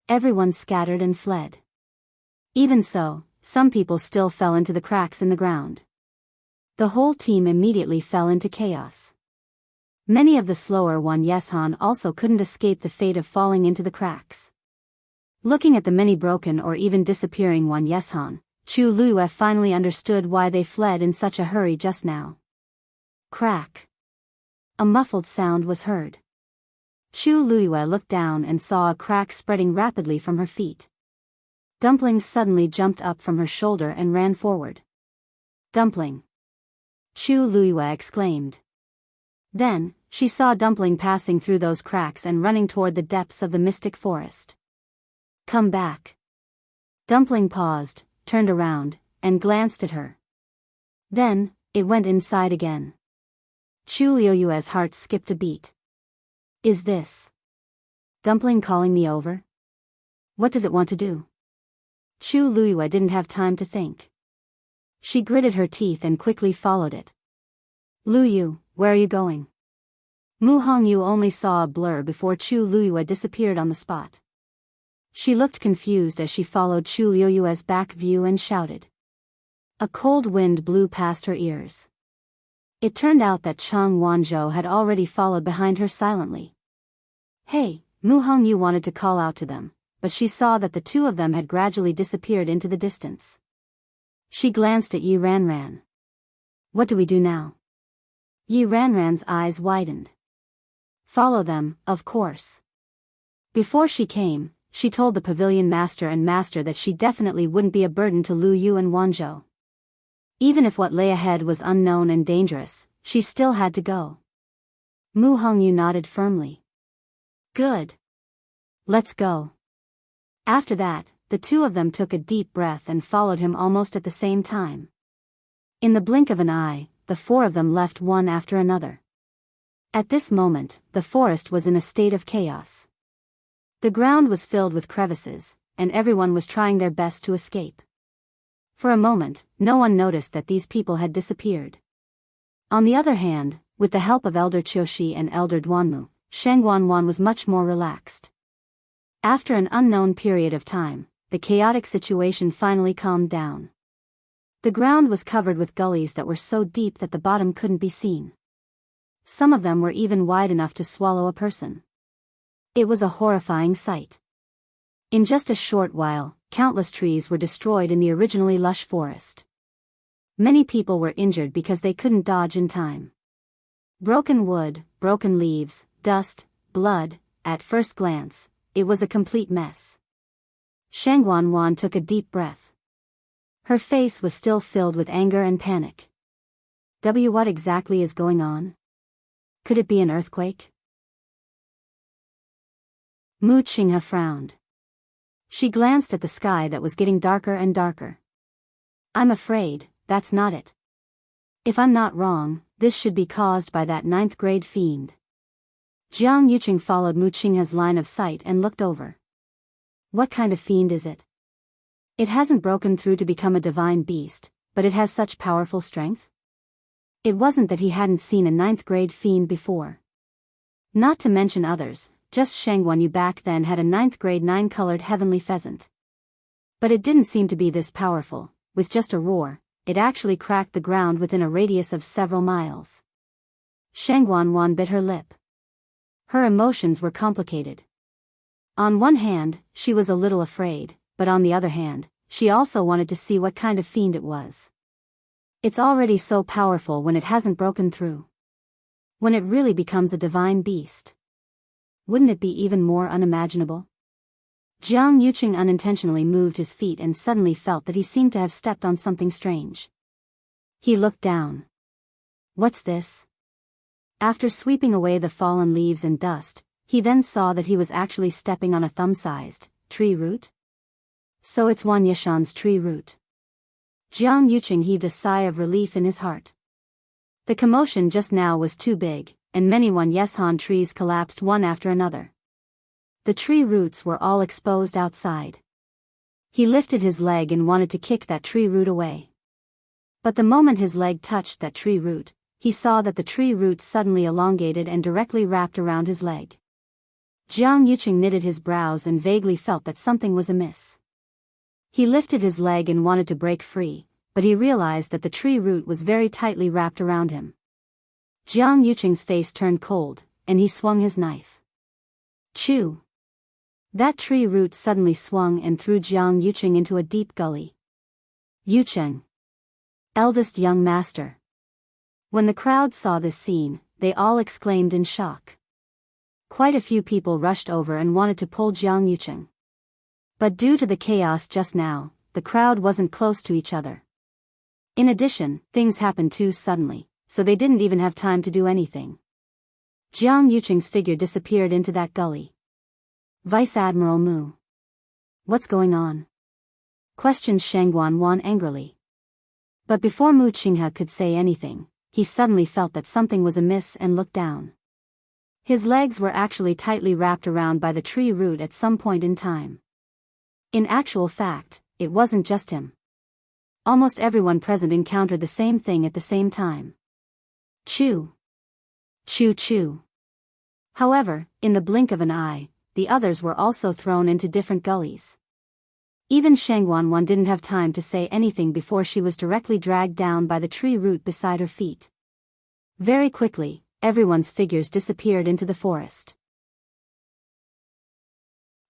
Everyone scattered and fled. Even so, some people still fell into the cracks in the ground. The whole team immediately fell into chaos. Many of the slower Wan Yeshan also couldn't escape the fate of falling into the cracks. Looking at the many broken or even disappearing Wan Yeshan, Chu Lue finally understood why they fled in such a hurry just now. Crack. A muffled sound was heard. Chu Lue looked down and saw a crack spreading rapidly from her feet. Dumpling suddenly jumped up from her shoulder and ran forward. Dumpling! Chu Lue exclaimed. Then, she saw Dumpling passing through those cracks and running toward the depths of the mystic forest. Come back. Dumpling paused, turned around, and glanced at her. Then, it went inside again. Chu Liuyue's heart skipped a beat. Is this Dumpling calling me over? What does it want to do? Chu Luyue didn't have time to think. She gritted her teeth and quickly followed it. Luyu, where are you going? Mu Hongyu only saw a blur before Chu Luyue disappeared on the spot. She looked confused as she followed Chu Liuyue's back view and shouted. A cold wind blew past her ears. It turned out that Chang Wanzhou had already followed behind her silently. Hey, Mu Hongyu wanted to call out to them, but she saw that the two of them had gradually disappeared into the distance. She glanced at Yi Ranran. What do we do now? Yi Ranran's eyes widened. Follow them, of course. Before she came, she told the pavilion master and master that she definitely wouldn't be a burden to Lu Yu and Wanzhou. Even if what lay ahead was unknown and dangerous, she still had to go. Mu Hongyu nodded firmly. Good. Let's go. After that, the two of them took a deep breath and followed him almost at the same time. In the blink of an eye, the four of them left one after another. At this moment, the forest was in a state of chaos. The ground was filled with crevices, and everyone was trying their best to escape. For a moment, no one noticed that these people had disappeared. On the other hand, with the help of Elder Qiushi and Elder Duanmu, Sheng Wanwan was much more relaxed. After an unknown period of time, the chaotic situation finally calmed down. The ground was covered with gullies that were so deep that the bottom couldn't be seen. Some of them were even wide enough to swallow a person. It was a horrifying sight. In just a short while, countless trees were destroyed in the originally lush forest. Many people were injured because they couldn't dodge in time. Broken wood, broken leaves, dust, blood. At first glance, it was a complete mess. Sheng Wanwan took a deep breath. Her face was still filled with anger and panic. What exactly is going on? Could it be an earthquake? Mu Qinghe frowned. She glanced at the sky that was getting darker and darker. I'm afraid, that's not it. If I'm not wrong, this should be caused by that 9th grade fiend. Jiang Yuqing followed Mu Qinghe's line of sight and looked over. What kind of fiend is it? It hasn't broken through to become a divine beast, but it has such powerful strength? It wasn't that he hadn't seen a 9th grade fiend before. Not to mention others, just Sheng Wanyu back then had a 9th grade 9-colored heavenly pheasant. But it didn't seem to be this powerful. With just a roar, it actually cracked the ground within a radius of several miles. Sheng Wanwan bit her lip. Her emotions were complicated. On one hand, she was a little afraid, but on the other hand, she also wanted to see what kind of fiend it was. It's already so powerful when it hasn't broken through. When it really becomes a divine beast. Wouldn't it be even more unimaginable? Jiang Yuqing unintentionally moved his feet and suddenly felt that he seemed to have stepped on something strange. He looked down. What's this? After sweeping away the fallen leaves and dust, he then saw that he was actually stepping on a thumb-sized tree root. So it's Wan Yishan's tree root. Jiang Yuqing heaved a sigh of relief in his heart. The commotion just now was too big, and many Wan Yishan trees collapsed one after another. The tree roots were all exposed outside. He lifted his leg and wanted to kick that tree root away. But the moment his leg touched that tree root, he saw that the tree root suddenly elongated and directly wrapped around his leg. Jiang Yuqing knitted his brows and vaguely felt that something was amiss. He lifted his leg and wanted to break free, but he realized that the tree root was very tightly wrapped around him. Jiang Yuqing's face turned cold, and he swung his knife. Chew! That tree root suddenly swung and threw Jiang Yuqing into a deep gully. Yuqing! Eldest young master! When the crowd saw this scene, they all exclaimed in shock. Quite a few people rushed over and wanted to pull Jiang Yuqing. But due to the chaos just now, the crowd wasn't close to each other. In addition, things happened too suddenly, so they didn't even have time to do anything. Jiang Yuqing's figure disappeared into that gully. Vice Admiral Mu. What's going on? Questioned Sheng Wanwan angrily. But before Mu Qinghe could say anything, he suddenly felt that something was amiss and looked down. His legs were actually tightly wrapped around by the tree root at some point in time. In actual fact, it wasn't just him. Almost everyone present encountered the same thing at the same time. Chew! Chew chew! However, in the blink of an eye, the others were also thrown into different gullies. Even Sheng Wanwan didn't have time to say anything before she was directly dragged down by the tree root beside her feet. Very quickly, everyone's figures disappeared into the forest.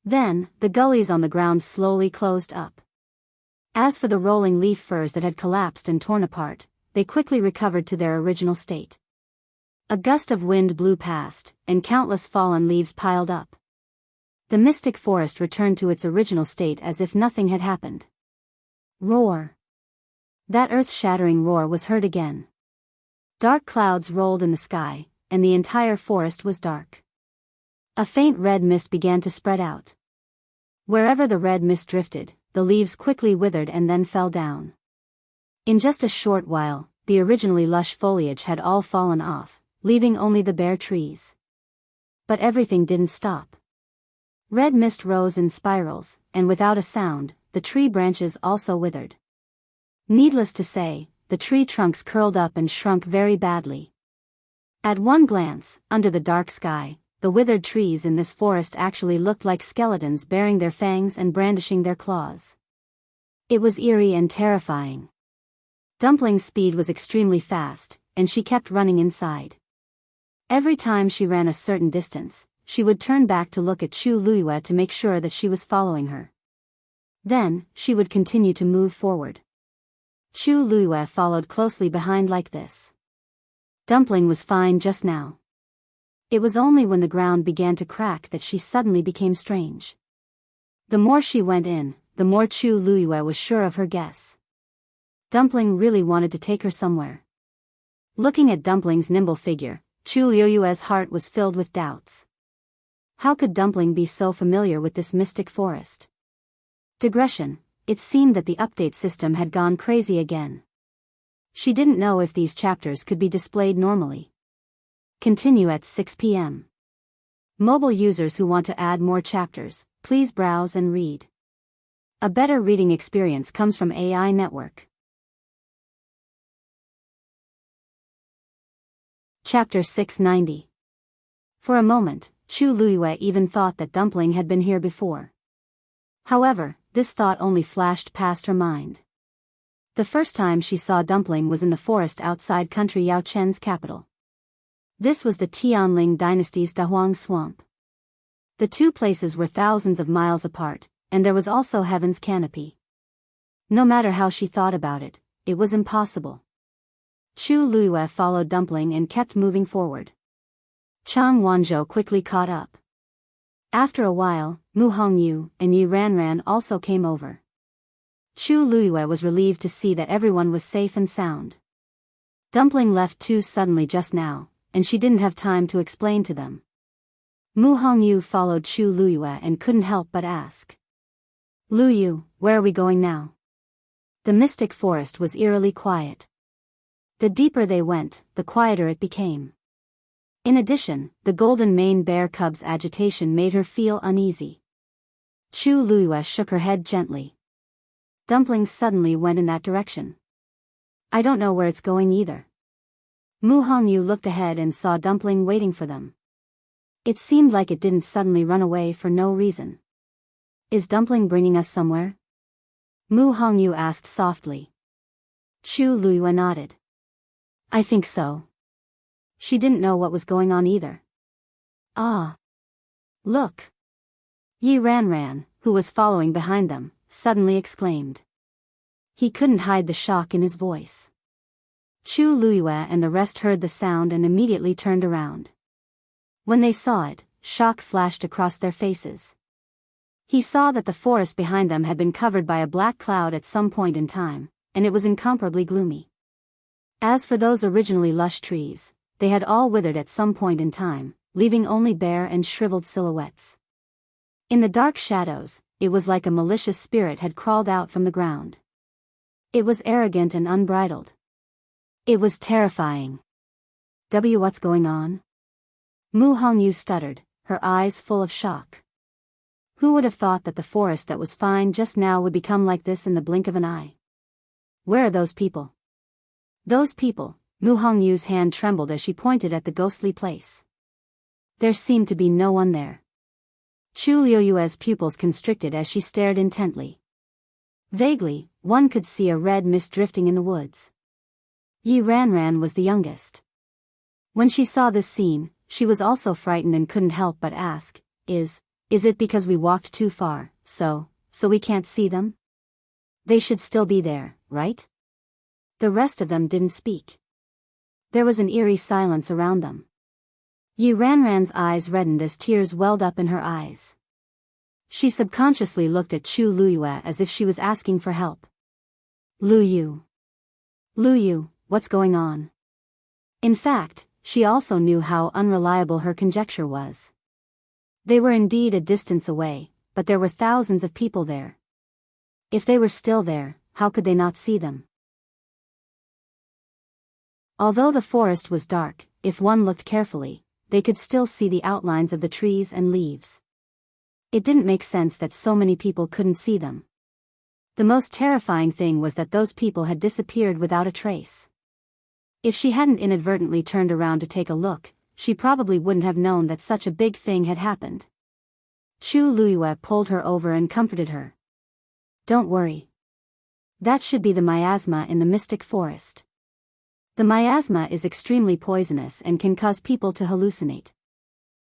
Then, the gullies on the ground slowly closed up. As for the rolling leaf firs that had collapsed and torn apart, they quickly recovered to their original state. A gust of wind blew past, and countless fallen leaves piled up. The mystic forest returned to its original state as if nothing had happened. Roar! That earth-shattering roar was heard again. Dark clouds rolled in the sky, and the entire forest was dark. A faint red mist began to spread out. Wherever the red mist drifted, the leaves quickly withered and then fell down. In just a short while, the originally lush foliage had all fallen off, leaving only the bare trees. But everything didn't stop. Red mist rose in spirals, and without a sound, the tree branches also withered. Needless to say, the tree trunks curled up and shrunk very badly. At one glance, under the dark sky, the withered trees in this forest actually looked like skeletons baring their fangs and brandishing their claws. It was eerie and terrifying. Dumpling's speed was extremely fast, and she kept running inside. Every time she ran a certain distance, she would turn back to look at Chu Luiyue to make sure that she was following her. Then, she would continue to move forward. Chu Luiyue followed closely behind like this. Dumpling was fine just now. It was only when the ground began to crack that she suddenly became strange. The more she went in, the more Chu Luiyue was sure of her guess. Dumpling really wanted to take her somewhere. Looking at Dumpling's nimble figure, Chu Luiyue's heart was filled with doubts. How could Dumpling be so familiar with this mystic forest? Digression, it seemed that the update system had gone crazy again. She didn't know if these chapters could be displayed normally. Continue at 6 p.m. Mobile users who want to add more chapters, please browse and read. A better reading experience comes from AI Network. Chapter 690. For a moment, Chu Luiyue even thought that Dumpling had been here before. However, this thought only flashed past her mind. The first time she saw Dumpling was in the forest outside country Yao Chen's capital. This was the Tianling dynasty's Dahuang swamp. The two places were thousands of miles apart, and there was also Heaven's Canopy. No matter how she thought about it, it was impossible. Chu Luiyue followed Dumpling and kept moving forward. Chang Wanzhou quickly caught up. After a while, Mu Hongyu and Yi Ranran also came over. Chu Luiyue was relieved to see that everyone was safe and sound. Dumpling left too suddenly just now, and she didn't have time to explain to them. Mu Hongyu followed Chu Luiyue and couldn't help but ask. Luyu, where are we going now? The mystic forest was eerily quiet. The deeper they went, the quieter it became. In addition, the golden mane bear cub's agitation made her feel uneasy. Chu Luiyue shook her head gently. Dumpling suddenly went in that direction. I don't know where it's going either. Mu Hongyu looked ahead and saw Dumpling waiting for them. It seemed like it didn't suddenly run away for no reason. Is Dumpling bringing us somewhere? Mu Hongyu asked softly. Chu Luiyue nodded. I think so. She didn't know what was going on either. Ah! Look! Yi Ranran, who was following behind them, suddenly exclaimed. He couldn't hide the shock in his voice. Chu Luiyue and the rest heard the sound and immediately turned around. When they saw it, shock flashed across their faces. He saw that the forest behind them had been covered by a black cloud at some point in time, and it was incomparably gloomy. As for those originally lush trees, they had all withered at some point in time, leaving only bare and shriveled silhouettes. In the dark shadows, it was like a malicious spirit had crawled out from the ground. It was arrogant and unbridled. It was terrifying. What's going on? Mu Hongyu stuttered, her eyes full of shock. Who would have thought that the forest that was fine just now would become like this in the blink of an eye? Where are those people? Those people, Mu Hongyu's hand trembled as she pointed at the ghostly place. There seemed to be no one there. Chu Luiyue's pupils constricted as she stared intently. Vaguely, one could see a red mist drifting in the woods. Yi Ranran was the youngest. When she saw this scene, she was also frightened and couldn't help but ask, Is it because we walked too far, so we can't see them? They should still be there, right? The rest of them didn't speak. There was an eerie silence around them. Yi Ranran's eyes reddened as tears welled up in her eyes. She subconsciously looked at Chu Luiyue as if she was asking for help. Luyu, what's going on? In fact, she also knew how unreliable her conjecture was. They were indeed a distance away, but there were thousands of people there. If they were still there, how could they not see them? Although the forest was dark, if one looked carefully, they could still see the outlines of the trees and leaves. It didn't make sense that so many people couldn't see them. The most terrifying thing was that those people had disappeared without a trace. If she hadn't inadvertently turned around to take a look, she probably wouldn't have known that such a big thing had happened. Chu Luiyue pulled her over and comforted her. Don't worry. That should be the miasma in the mystic forest. The miasma is extremely poisonous and can cause people to hallucinate.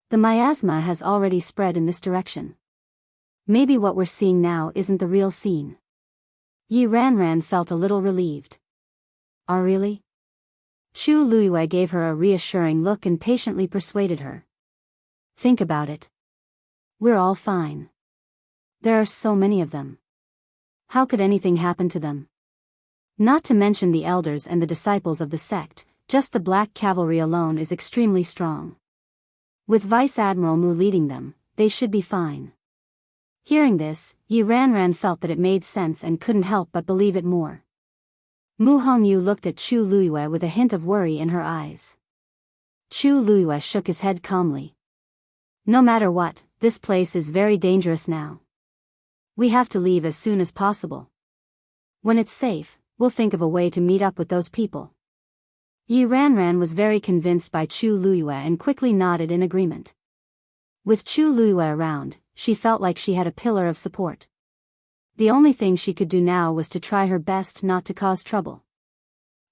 The miasma has already spread in this direction. Maybe what we're seeing now isn't the real scene. Yi Ranran felt a little relieved. Oh really? Chu Luiyue gave her a reassuring look and patiently persuaded her. Think about it. We're all fine. There are so many of them. How could anything happen to them? Not to mention the elders and the disciples of the sect, just the black cavalry alone is extremely strong. With Vice Admiral Mu leading them, they should be fine. Hearing this, Yi Ranran felt that it made sense and couldn't help but believe it more. Mu Hongyu looked at Chu Luiyue with a hint of worry in her eyes. Chu Luiyue shook his head calmly. No matter what, this place is very dangerous now. We have to leave as soon as possible. When it's safe, we'll think of a way to meet up with those people. Yi Ranran was very convinced by Chu Luiyue and quickly nodded in agreement. With Chu Luiyue around, she felt like she had a pillar of support. The only thing she could do now was to try her best not to cause trouble.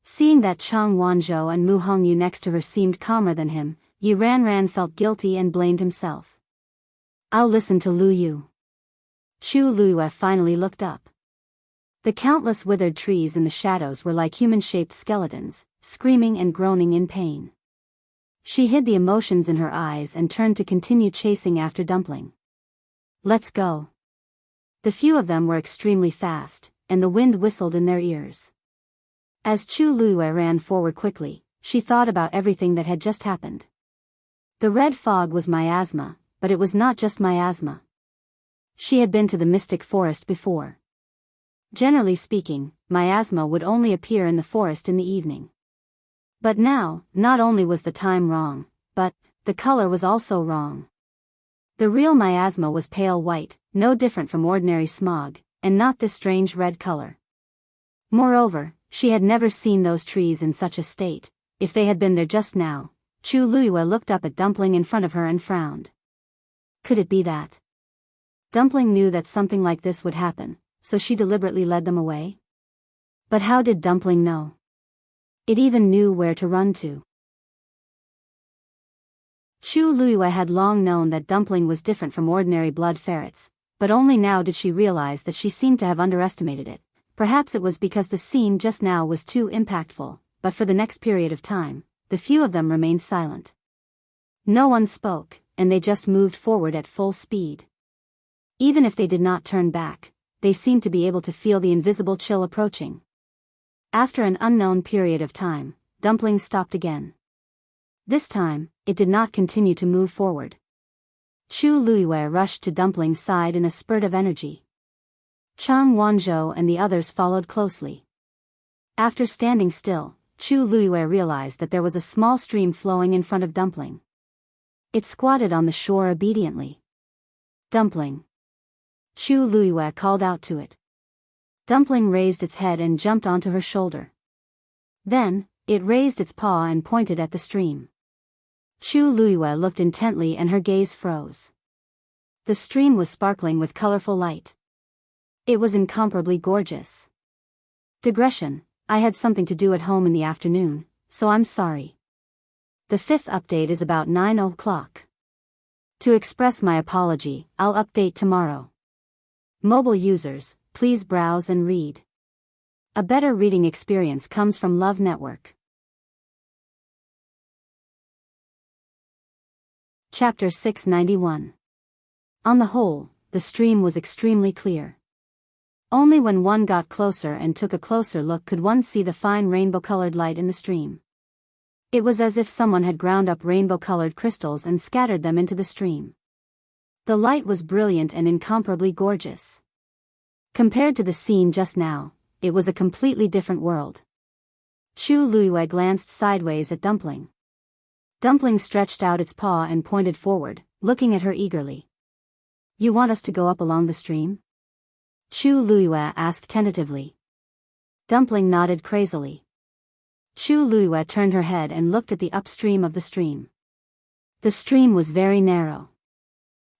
Seeing that Chang Wanzhou and Mu Hongyu next to her seemed calmer than him, Yi Ranran felt guilty and blamed himself. I'll listen to Lu Yu. Chu Luiyue finally looked up. The countless withered trees in the shadows were like human-shaped skeletons, screaming and groaning in pain. She hid the emotions in her eyes and turned to continue chasing after Dumpling. Let's go. The few of them were extremely fast, and the wind whistled in their ears. As Chu Luiyue ran forward quickly, she thought about everything that had just happened. The red fog was miasma, but it was not just miasma. She had been to the mystic forest before. Generally speaking, miasma would only appear in the forest in the evening. But now, not only was the time wrong, but the color was also wrong. The real miasma was pale white, no different from ordinary smog, and not this strange red color. Moreover, she had never seen those trees in such a state. If they had been there just now. Chu Luiyue looked up at Dumpling in front of her and frowned. Could it be that? Dumpling knew that something like this would happen, so she deliberately led them away? But how did Dumpling know? It even knew where to run to. Chu Luiyue had long known that Dumpling was different from ordinary blood ferrets, but only now did she realize that she seemed to have underestimated it. Perhaps it was because the scene just now was too impactful, but for the next period of time, the few of them remained silent. No one spoke, and they just moved forward at full speed. Even if they did not turn back, they seemed to be able to feel the invisible chill approaching. After an unknown period of time, Dumpling stopped again. This time, it did not continue to move forward. Chu Luiyue rushed to Dumpling's side in a spurt of energy. Chang Wanzhou and the others followed closely. After standing still, Chu Luiyue realized that there was a small stream flowing in front of Dumpling. It squatted on the shore obediently. Dumpling. Chu Luiyue called out to it. Dumpling raised its head and jumped onto her shoulder. Then, it raised its paw and pointed at the stream. Chu Luiyue looked intently and her gaze froze. The stream was sparkling with colorful light. It was incomparably gorgeous. Digression, I had something to do at home in the afternoon, so I'm sorry. The 5th update is about 9 o'clock. To express my apology, I'll update tomorrow. Mobile users, please browse and read. A better reading experience comes from Love Network. Chapter 691. On the whole, the stream was extremely clear. Only when one got closer and took a closer look could one see the fine rainbow-colored light in the stream. It was as if someone had ground up rainbow-colored crystals and scattered them into the stream. The light was brilliant and incomparably gorgeous. Compared to the scene just now, it was a completely different world. Chu Luiyue glanced sideways at Dumpling. Dumpling stretched out its paw and pointed forward, looking at her eagerly. You want us to go up along the stream? Chu Luiyue asked tentatively. Dumpling nodded crazily. Chu Luiyue turned her head and looked at the upstream of the stream. The stream was very narrow.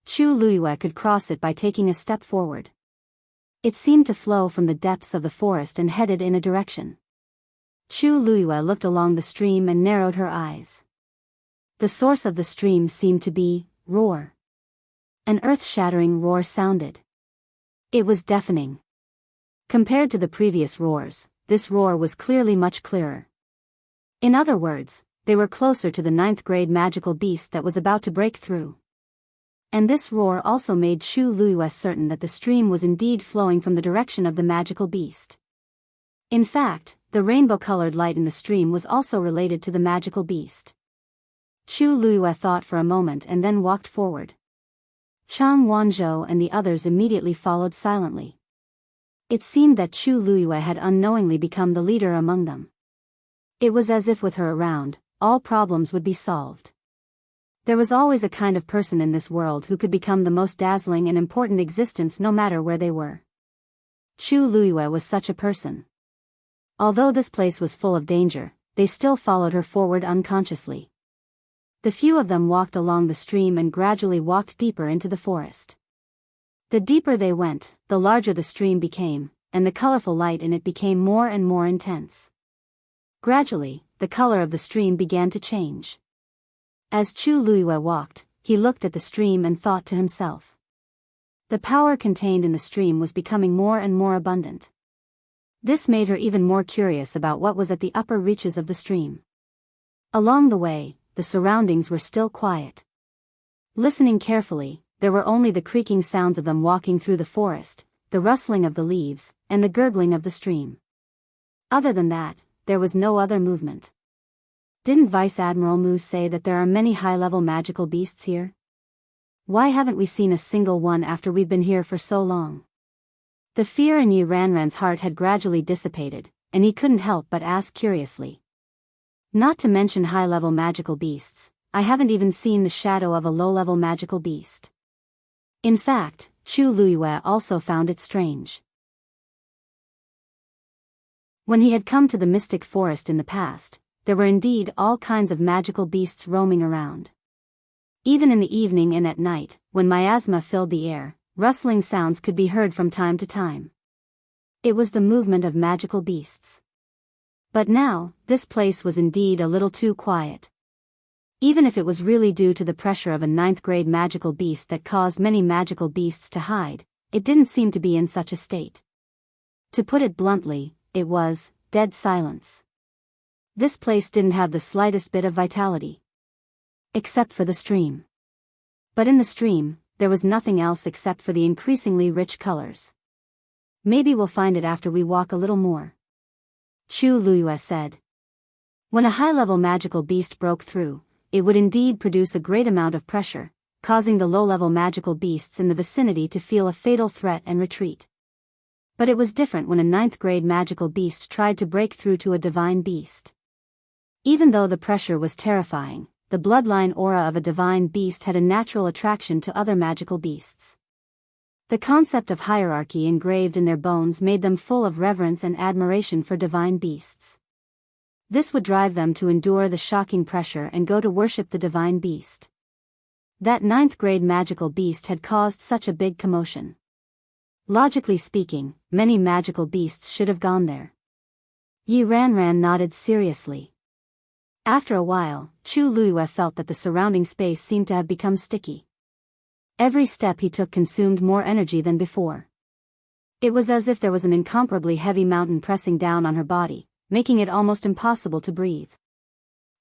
Chu Luiyue could cross it by taking a step forward. It seemed to flow from the depths of the forest and headed in a direction. Chu Luiyue looked along the stream and narrowed her eyes. The source of the stream seemed to be roar. An earth-shattering roar sounded. It was deafening. Compared to the previous roars, this roar was clearly much clearer. In other words, they were closer to the 9th grade magical beast that was about to break through. And this roar also made Chu Luiyue certain that the stream was indeed flowing from the direction of the magical beast. In fact, the rainbow-colored light in the stream was also related to the magical beast. Chu Luiyue thought for a moment and then walked forward. Chang Wanzhou and the others immediately followed silently. It seemed that Chu Luiyue had unknowingly become the leader among them. It was as if with her around, all problems would be solved. There was always a kind of person in this world who could become the most dazzling and important existence no matter where they were. Chu Luiyue was such a person. Although this place was full of danger, they still followed her forward unconsciously. The few of them walked along the stream and gradually walked deeper into the forest. The deeper they went, the larger the stream became, and the colorful light in it became more and more intense. Gradually, the color of the stream began to change. As Chu Luiyue walked, he looked at the stream and thought to himself. The power contained in the stream was becoming more and more abundant. This made her even more curious about what was at the upper reaches of the stream. Along the way, the surroundings were still quiet. Listening carefully, there were only the creaking sounds of them walking through the forest, the rustling of the leaves, and the gurgling of the stream. Other than that, there was no other movement. Didn't Vice Admiral Mu say that there are many high-level magical beasts here? Why haven't we seen a single one after we've been here for so long? The fear in Yi Ranran's heart had gradually dissipated, and he couldn't help but ask curiously. Not to mention high-level magical beasts, I haven't even seen the shadow of a low-level magical beast. In fact, Chu Luiyue also found it strange. When he had come to the mystic forest in the past, there were indeed all kinds of magical beasts roaming around. Even in the evening and at night, when miasma filled the air, rustling sounds could be heard from time to time. It was the movement of magical beasts. But now, this place was indeed a little too quiet. Even if it was really due to the pressure of a 9th grade magical beast that caused many magical beasts to hide, it didn't seem to be in such a state. To put it bluntly, it was dead silence. This place didn't have the slightest bit of vitality. Except for the stream. But in the stream, there was nothing else except for the increasingly rich colors. Maybe we'll find it after we walk a little more. Chu Luiyue said. When a high-level magical beast broke through, it would indeed produce a great amount of pressure, causing the low-level magical beasts in the vicinity to feel a fatal threat and retreat. But it was different when a 9th grade magical beast tried to break through to a divine beast. Even though the pressure was terrifying, the bloodline aura of a divine beast had a natural attraction to other magical beasts. The concept of hierarchy engraved in their bones made them full of reverence and admiration for divine beasts. This would drive them to endure the shocking pressure and go to worship the divine beast. That 9th grade magical beast had caused such a big commotion. Logically speaking, many magical beasts should have gone there. Yi Ranran nodded seriously. After a while, Chu Luiyue felt that the surrounding space seemed to have become sticky. Every step he took consumed more energy than before. It was as if there was an incomparably heavy mountain pressing down on her body, making it almost impossible to breathe.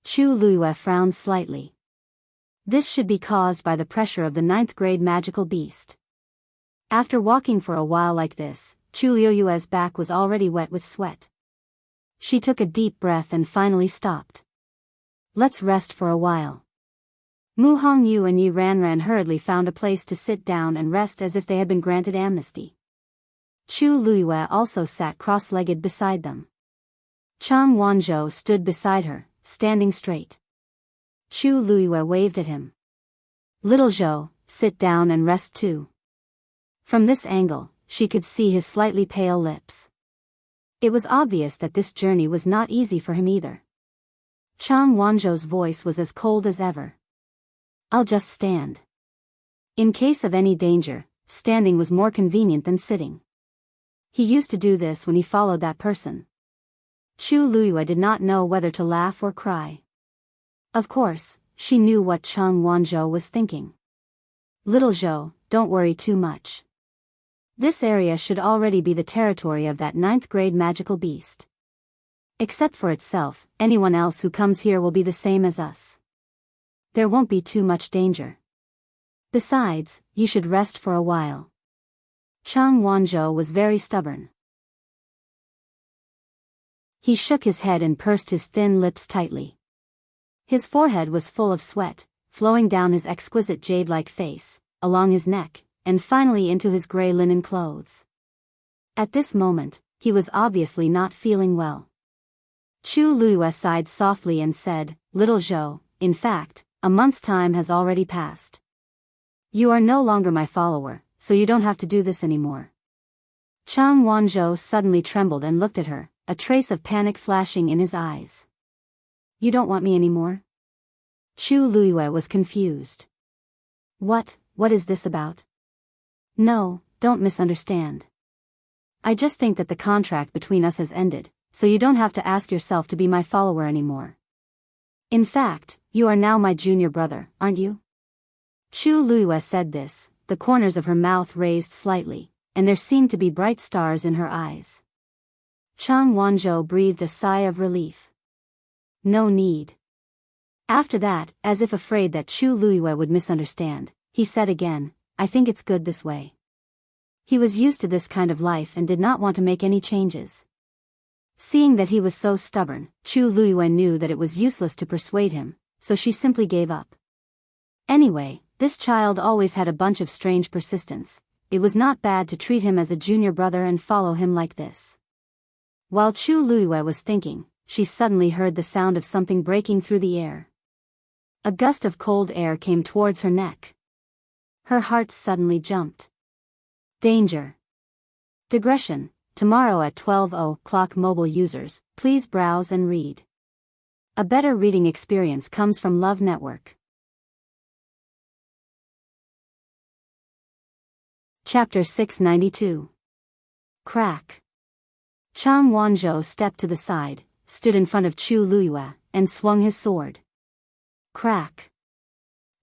Chu Luiyue frowned slightly. This should be caused by the pressure of the 9th grade magical beast. After walking for a while like this, Chu Luiyue's back was already wet with sweat. She took a deep breath and finally stopped. Let's rest for a while. Mu Hongyu and Yi Ranran hurriedly found a place to sit down and rest as if they had been granted amnesty. Chu Luiyue also sat cross-legged beside them. Chang Wanzhou stood beside her, standing straight. Chu Luiyue waved at him. Little Zhou, sit down and rest too. From this angle, she could see his slightly pale lips. It was obvious that this journey was not easy for him either. Chang Wanzhou's voice was as cold as ever. I'll just stand. In case of any danger, standing was more convenient than sitting. He used to do this when he followed that person. Chu Luiyue did not know whether to laugh or cry. Of course, she knew what Chang Wanzhou was thinking. Little Zhou, don't worry too much. This area should already be the territory of that 9th grade magical beast. Except for itself, anyone else who comes here will be the same as us. There won't be too much danger. Besides, you should rest for a while. Chang Wanzhou was very stubborn. He shook his head and pursed his thin lips tightly. His forehead was full of sweat, flowing down his exquisite jade-like face, along his neck, and finally into his gray linen clothes. At this moment, he was obviously not feeling well. Chu Luiyue sighed softly and said, Little Zhou, in fact, a month's time has already passed. You are no longer my follower, so you don't have to do this anymore. Chang Wanzhou suddenly trembled and looked at her, a trace of panic flashing in his eyes. You don't want me anymore? Chu Luiyue was confused. What is this about? No, don't misunderstand. I just think that the contract between us has ended, so you don't have to ask yourself to be my follower anymore. In fact, you are now my junior brother, aren't you? Chu Luiyue said this, the corners of her mouth raised slightly, and there seemed to be bright stars in her eyes. Chang Wanzhou breathed a sigh of relief. No need. After that, as if afraid that Chu Luiyue would misunderstand, he said again, I think it's good this way. He was used to this kind of life and did not want to make any changes. Seeing that he was so stubborn, Chu Luiyue knew that it was useless to persuade him, so she simply gave up. Anyway, this child always had a bunch of strange persistence. It was not bad to treat him as a junior brother and follow him like this. While Chu Luiyue was thinking, she suddenly heard the sound of something breaking through the air. A gust of cold air came towards her neck. Her heart suddenly jumped. Danger. Digression. Tomorrow at 12:00 mobile users, please browse and read. A better reading experience comes from Love Network. Chapter 692. Crack. Chang Wanzhou stepped to the side, stood in front of Chu Luiyue, and swung his sword. Crack.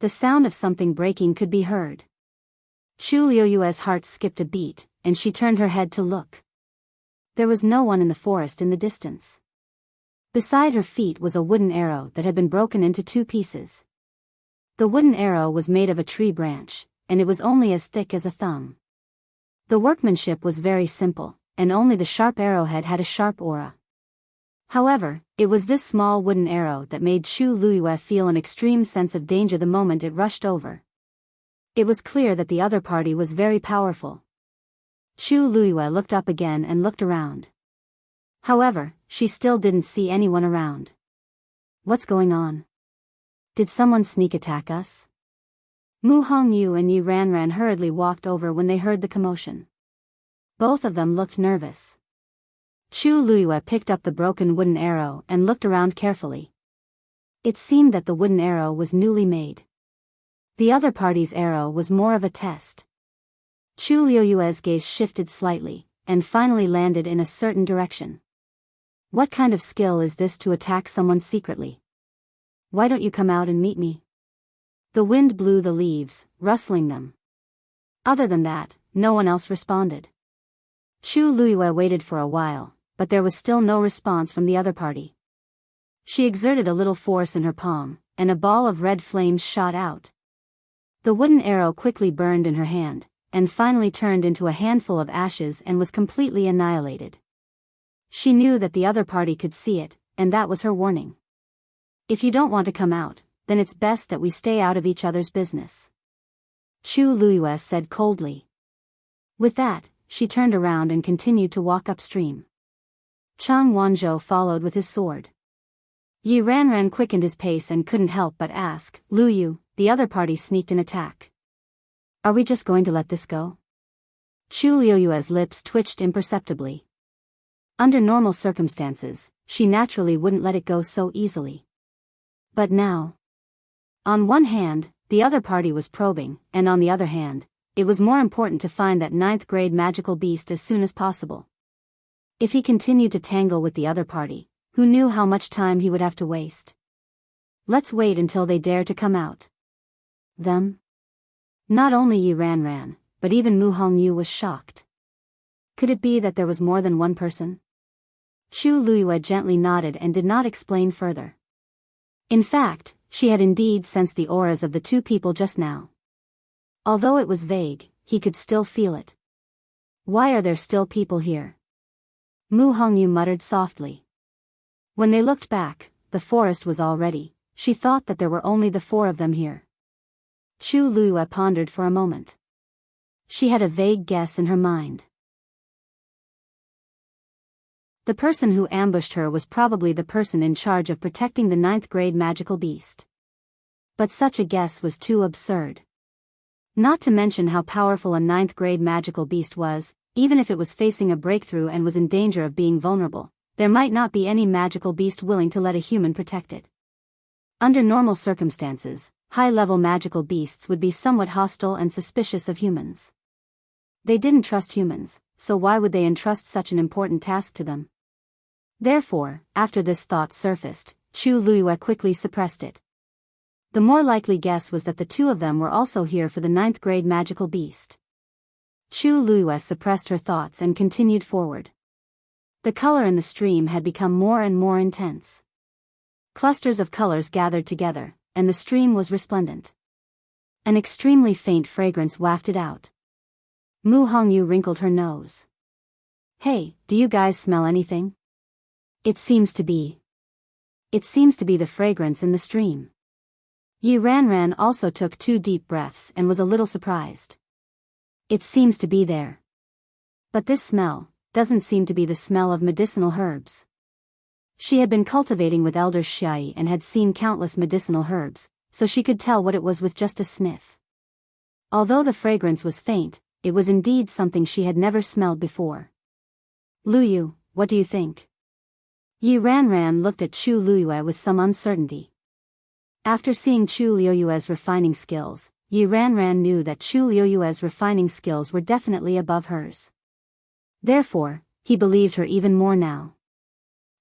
The sound of something breaking could be heard. Chu Luiyue's heart skipped a beat, and she turned her head to look. There was no one in the forest in the distance. Beside her feet was a wooden arrow that had been broken into 2 pieces. The wooden arrow was made of a tree branch, and it was only as thick as a thumb. The workmanship was very simple, and only the sharp arrowhead had a sharp aura. However, it was this small wooden arrow that made Chu Luiyue feel an extreme sense of danger the moment it rushed over. It was clear that the other party was very powerful. Chu Luiyue looked up again and looked around. However, she still didn't see anyone around. What's going on? Did someone sneak attack us? Mu Hongyu and Yi Ranran hurriedly walked over when they heard the commotion. Both of them looked nervous. Chu Luiyue picked up the broken wooden arrow and looked around carefully. It seemed that the wooden arrow was newly made. The other party's arrow was more of a test. Chu Luiyue's gaze shifted slightly, and finally landed in a certain direction. What kind of skill is this to attack someone secretly? Why don't you come out and meet me? The wind blew the leaves, rustling them. Other than that, no one else responded. Chu Luiyue waited for a while, but there was still no response from the other party. She exerted a little force in her palm, and a ball of red flames shot out. The wooden arrow quickly burned in her hand, and finally turned into a handful of ashes and was completely annihilated. She knew that the other party could see it, and that was her warning. If you don't want to come out, then it's best that we stay out of each other's business," Chu Luiyue said coldly. With that, she turned around and continued to walk upstream. Chang Wanzhou followed with his sword. Yi Ranran quickened his pace and couldn't help but ask, "Lu Yu, the other party sneaked an attack. Are we just going to let this go?" Chu Luiyue's lips twitched imperceptibly. Under normal circumstances, she naturally wouldn't let it go so easily. But now, on one hand, the other party was probing, and on the other hand, it was more important to find that 9th grade magical beast as soon as possible. If he continued to tangle with the other party, who knew how much time he would have to waste? Let's wait until they dare to come out. Them? Not only Yi Ranran, but even Mu Hongyu was shocked. Could it be that there was more than one person? Chu Luiyue gently nodded and did not explain further. In fact, she had indeed sensed the auras of the two people just now. Although it was vague, he could still feel it. Why are there still people here? Mu Hongyu muttered softly. When they looked back, the forest was all ready. She thought that there were only the four of them here. Chu Luiyue pondered for a moment. She had a vague guess in her mind. The person who ambushed her was probably the person in charge of protecting the 9th grade magical beast. But such a guess was too absurd. Not to mention how powerful a 9th grade magical beast was, even if it was facing a breakthrough and was in danger of being vulnerable, there might not be any magical beast willing to let a human protect it. Under normal circumstances, high-level magical beasts would be somewhat hostile and suspicious of humans. They didn't trust humans, so why would they entrust such an important task to them? Therefore, after this thought surfaced, Chu Luiyue quickly suppressed it. The more likely guess was that the two of them were also here for the 9th grade magical beast. Chu Luiyue suppressed her thoughts and continued forward. The color in the stream had become more and more intense. Clusters of colors gathered together, and the stream was resplendent. An extremely faint fragrance wafted out. Mu Hongyu wrinkled her nose. "Hey, do you guys smell anything?" It seems to be the fragrance in the stream." Yi Ranran also took 2 deep breaths and was a little surprised. It seems to be there. But this smell doesn't seem to be the smell of medicinal herbs. She had been cultivating with Elder Xiai and had seen countless medicinal herbs, so she could tell what it was with just a sniff. Although the fragrance was faint, it was indeed something she had never smelled before. "Lu Yu, what do you think?" Yi Ranran looked at Chu Luiyue with some uncertainty. After seeing Chu Luiyue's refining skills, Yi Ranran knew that Chu Luiyue's refining skills were definitely above hers. Therefore, he believed her even more now.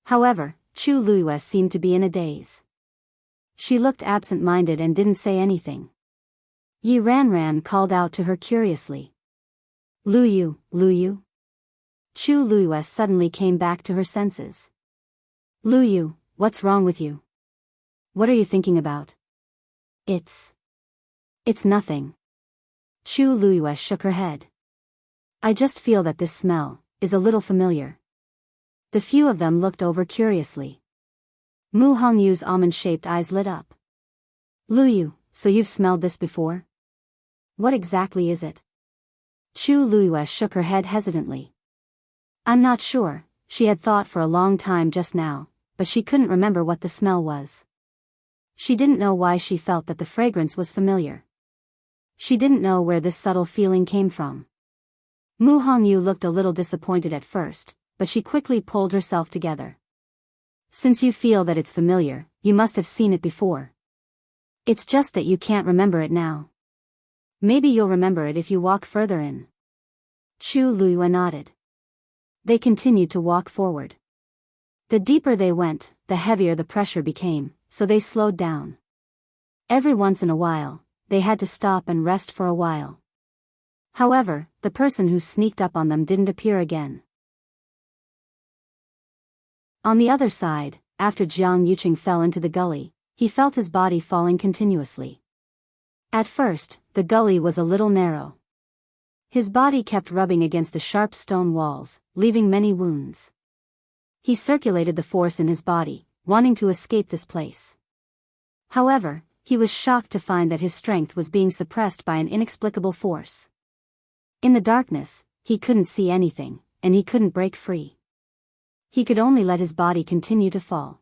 However, Chu Luiyue seemed to be in a daze. She looked absent-minded and didn't say anything. Yi Ranran called out to her curiously. Lu Yu, Lu Yu?" Chu Luiyue suddenly came back to her senses. "Lu Yu, what's wrong with you? What are you thinking about?" It's nothing." Chu Luiyue shook her head. "I just feel that this smell is a little familiar." The few of them looked over curiously. Mu Hongyu's almond-shaped eyes lit up. "Lu Yu, so you've smelled this before? What exactly is it?" Chu Luiyue shook her head hesitantly. "I'm not sure," she had thought for a long time just now, but she couldn't remember what the smell was. She didn't know why she felt that the fragrance was familiar. She didn't know where this subtle feeling came from. Mu Hongyu looked a little disappointed at first, but she quickly pulled herself together. "Since you feel that it's familiar, you must have seen it before. It's just that you can't remember it now. Maybe you'll remember it if you walk further in." Chu Luiyue nodded. They continued to walk forward. The deeper they went, the heavier the pressure became, so they slowed down. Every once in a while, they had to stop and rest for a while. However, the person who sneaked up on them didn't appear again. On the other side, after Jiang Yuqing fell into the gully, he felt his body falling continuously. At first, the gully was a little narrow. His body kept rubbing against the sharp stone walls, leaving many wounds. He circulated the force in his body, wanting to escape this place. However, He was shocked to find that his strength was being suppressed by an inexplicable force. In the darkness, he couldn't see anything, and he couldn't break free. He could only let his body continue to fall.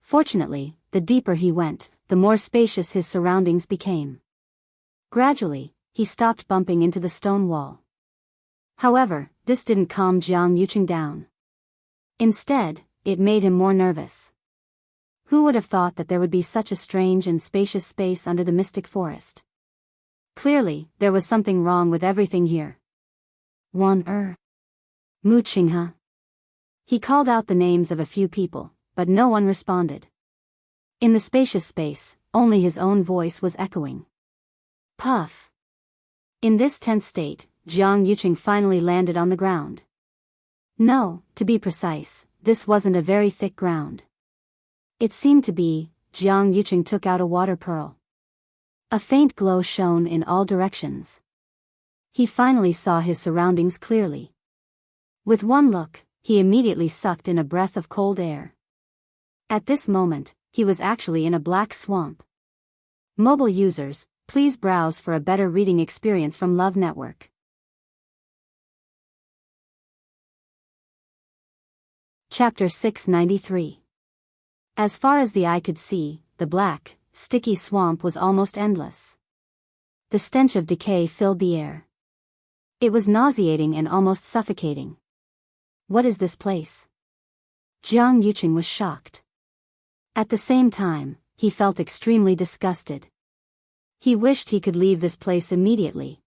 Fortunately, the deeper he went, the more spacious his surroundings became. Gradually, he stopped bumping into the stone wall. However, this didn't calm Jiang Yuqing down. Instead, it made him more nervous. Who would have thought that there would be such a strange and spacious space under the mystic forest? Clearly, there was something wrong with everything here. Mu Qinghe. He called out the names of a few people, but no one responded. In the spacious space, only his own voice was echoing. Puff. In this tense state, Jiang Yuqing finally landed on the ground. No, to be precise, this wasn't a very thick ground. It seemed to be. Jiang Yuqing took out a water pearl. A faint glow shone in all directions. He finally saw his surroundings clearly. With one look, he immediately sucked in a breath of cold air. At this moment, he was actually in a black swamp. Mobile users, please browse for a better reading experience from Love Network. Chapter 693. As far as the eye could see, the black, sticky swamp was almost endless. The stench of decay filled the air. It was nauseating and almost suffocating. What is this place? Jiang Yuqing was shocked. At the same time, he felt extremely disgusted. He wished he could leave this place immediately.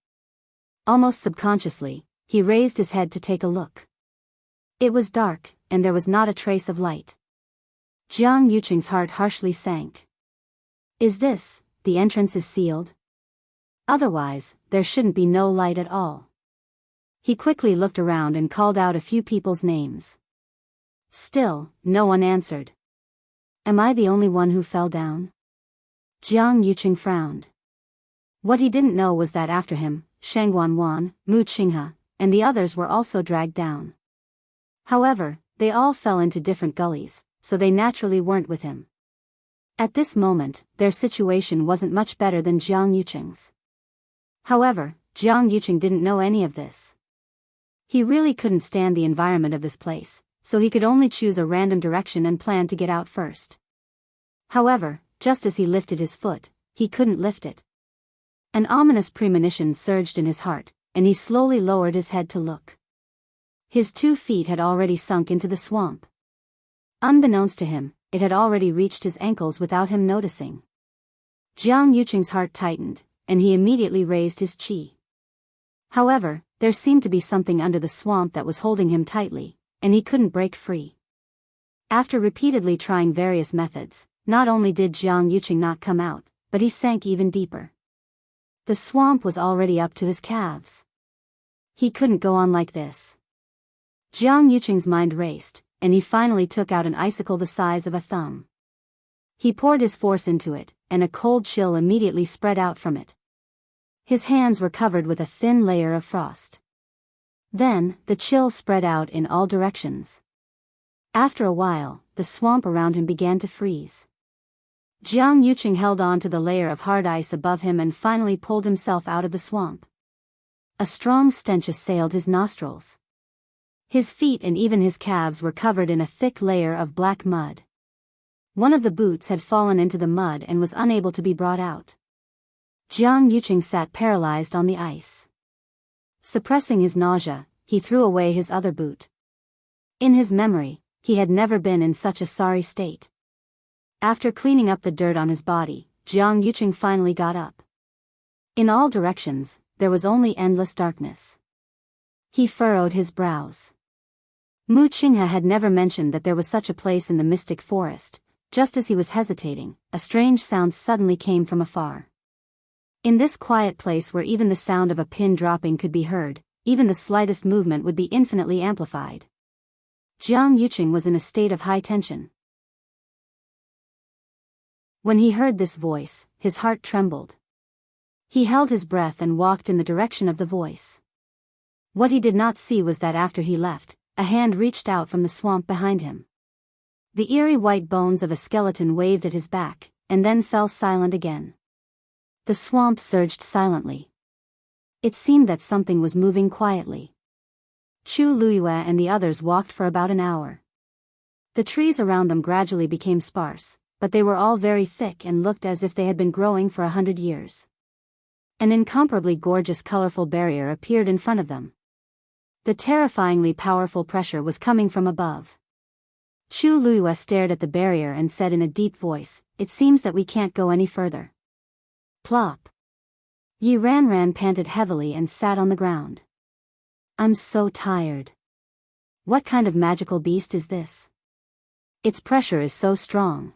Almost subconsciously, he raised his head to take a look. It was dark, and there was not a trace of light. Jiang Yuqing's heart harshly sank. Is this, the entrance is sealed? Otherwise, there shouldn't be no light at all. He quickly looked around and called out a few people's names. Still, no one answered. Am I the only one who fell down? Jiang Yuqing frowned. What he didn't know was that after him, Shangguanwan, Mu Qinghe, and the others were also dragged down. However, they all fell into different gullies, so they naturally weren't with him. At this moment, their situation wasn't much better than Jiang Yuqing's. However, Jiang Yuqing didn't know any of this. He really couldn't stand the environment of this place, so he could only choose a random direction and plan to get out first. However, just as he lifted his foot, he couldn't lift it. An ominous premonition surged in his heart, and he slowly lowered his head to look. His 2 feet had already sunk into the swamp. Unbeknownst to him, it had already reached his ankles without him noticing. Jiang Yuqing's heart tightened, and he immediately raised his qi. However, there seemed to be something under the swamp that was holding him tightly, and he couldn't break free. After repeatedly trying various methods, not only did Jiang Yuqing not come out, but he sank even deeper. The swamp was already up to his calves. He couldn't go on like this. Jiang Yuqing's mind raced, and he finally took out an icicle the size of a thumb. He poured his force into it, and a cold chill immediately spread out from it. His hands were covered with a thin layer of frost. Then, the chill spread out in all directions. After a while, the swamp around him began to freeze. Jiang Yuqing held on to the layer of hard ice above him and finally pulled himself out of the swamp. A strong stench assailed his nostrils. His feet and even his calves were covered in a thick layer of black mud. One of the boots had fallen into the mud and was unable to be brought out. Jiang Yuqing sat paralyzed on the ice. Suppressing his nausea, he threw away his other boot. In his memory, he had never been in such a sorry state. After cleaning up the dirt on his body, Jiang Yuqing finally got up. In all directions, there was only endless darkness. He furrowed his brows. Mu Qinghe had never mentioned that there was such a place in the mystic forest. Just as he was hesitating, a strange sound suddenly came from afar. In this quiet place where even the sound of a pin dropping could be heard, even the slightest movement would be infinitely amplified. Jiang Yuqing was in a state of high tension. When he heard this voice, his heart trembled. He held his breath and walked in the direction of the voice. What he did not see was that after he left, a hand reached out from the swamp behind him. The eerie white bones of a skeleton waved at his back, and then fell silent again. The swamp surged silently. It seemed that something was moving quietly. Chu Luiyue and the others walked for about an hour. The trees around them gradually became sparse, but they were all very thick and looked as if they had been growing for 100 years. An incomparably gorgeous colorful barrier appeared in front of them. The terrifyingly powerful pressure was coming from above. Chu Luiyue stared at the barrier and said in a deep voice, "It seems that we can't go any further." Plop. Yi Ranran panted heavily and sat on the ground. "I'm so tired. What kind of magical beast is this? Its pressure is so strong."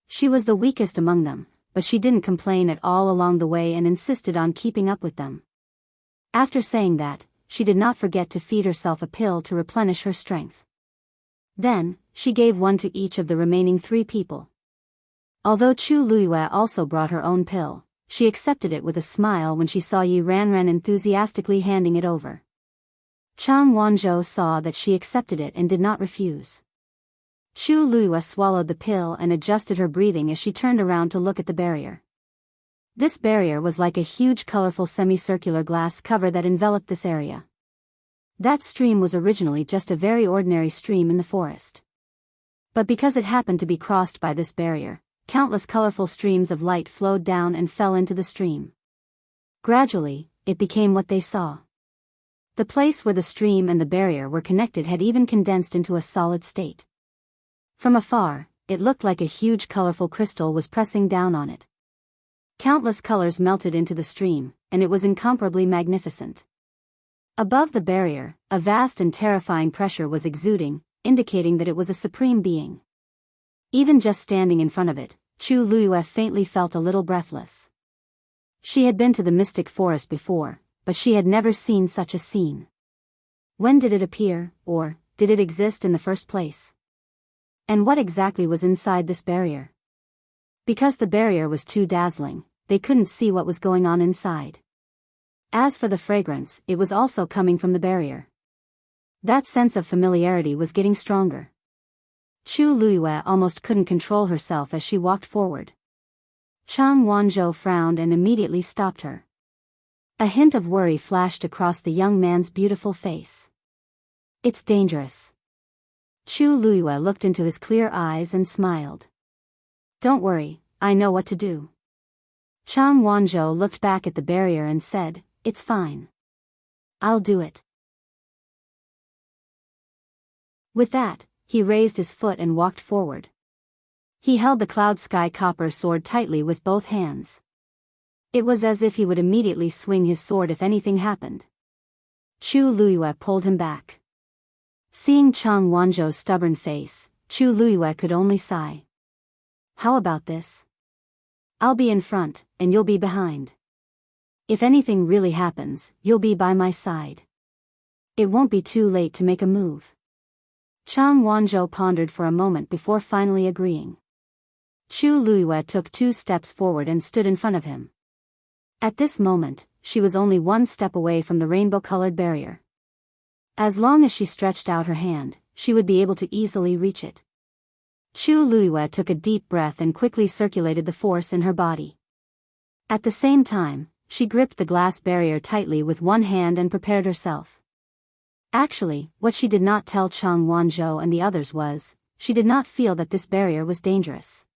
She was the weakest among them, but she didn't complain at all along the way and insisted on keeping up with them. After saying that, she did not forget to feed herself a pill to replenish her strength. Then, she gave one to each of the remaining 3 people. Although Chu Luiyue also brought her own pill, she accepted it with a smile when she saw Yi Ranran enthusiastically handing it over. Chang Wanzhou saw that she accepted it and did not refuse. Chu Luiyue swallowed the pill and adjusted her breathing as she turned around to look at the barrier. This barrier was like a huge colorful semicircular glass cover that enveloped this area. That stream was originally just a very ordinary stream in the forest. But because it happened to be crossed by this barrier, countless colorful streams of light flowed down and fell into the stream. Gradually, it became what they saw. The place where the stream and the barrier were connected had even condensed into a solid state. From afar, it looked like a huge colorful crystal was pressing down on it. Countless colors melted into the stream, and it was incomparably magnificent. Above the barrier, a vast and terrifying pressure was exuding, indicating that it was a supreme being. Even just standing in front of it, Chu Luiyue faintly felt a little breathless. She had been to the mystic forest before, but she had never seen such a scene. When did it appear, or did it exist in the first place? And what exactly was inside this barrier? Because the barrier was too dazzling, they couldn't see what was going on inside. As for the fragrance, it was also coming from the barrier. That sense of familiarity was getting stronger. Chu Luiyue almost couldn't control herself as she walked forward. Chang Wanzhou frowned and immediately stopped her. A hint of worry flashed across the young man's beautiful face. "It's dangerous." Chu Luiyue looked into his clear eyes and smiled. "Don't worry, I know what to do." Chang Wanzhou looked back at the barrier and said, "It's fine. I'll do it." With that, he raised his foot and walked forward. He held the cloud sky copper sword tightly with both hands. It was as if he would immediately swing his sword if anything happened. Chu Luiyue pulled him back. Seeing Chang Wanzhou's stubborn face, Chu Luiyue could only sigh. "How about this? I'll be in front, and you'll be behind. If anything really happens, you'll be by my side. It won't be too late to make a move." Chang Wanzhou pondered for a moment before finally agreeing. Chu Luiyue took 2 steps forward and stood in front of him. At this moment, she was only 1 step away from the rainbow-colored barrier. As long as she stretched out her hand, she would be able to easily reach it. Chu Luiyue took a deep breath and quickly circulated the force in her body. At the same time, she gripped the glass barrier tightly with one hand and prepared herself. Actually, what she did not tell Chang Wanzhou and the others was, she did not feel that this barrier was dangerous.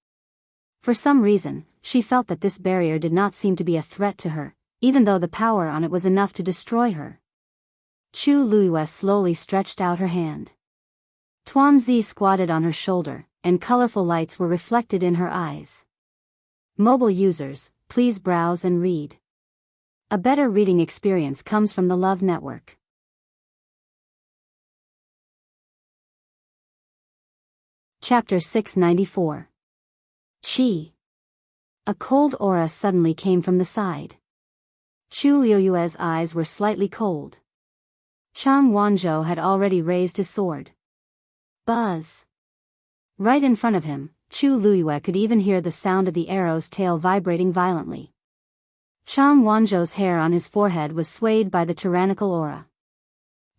For some reason, she felt that this barrier did not seem to be a threat to her, even though the power on it was enough to destroy her. Chu Luiyue slowly stretched out her hand. Tuanzi squatted on her shoulder, and colorful lights were reflected in her eyes. Mobile users, please browse and read. A better reading experience comes from the Love Network. Chapter 694. Qi. A cold aura suddenly came from the side. Chu Luiyue's eyes were slightly cold. Chang Wanzhou had already raised his sword. Buzz. Right in front of him, Chu Luiyue could even hear the sound of the arrow's tail vibrating violently. Chang Wanzhou's hair on his forehead was swayed by the tyrannical aura.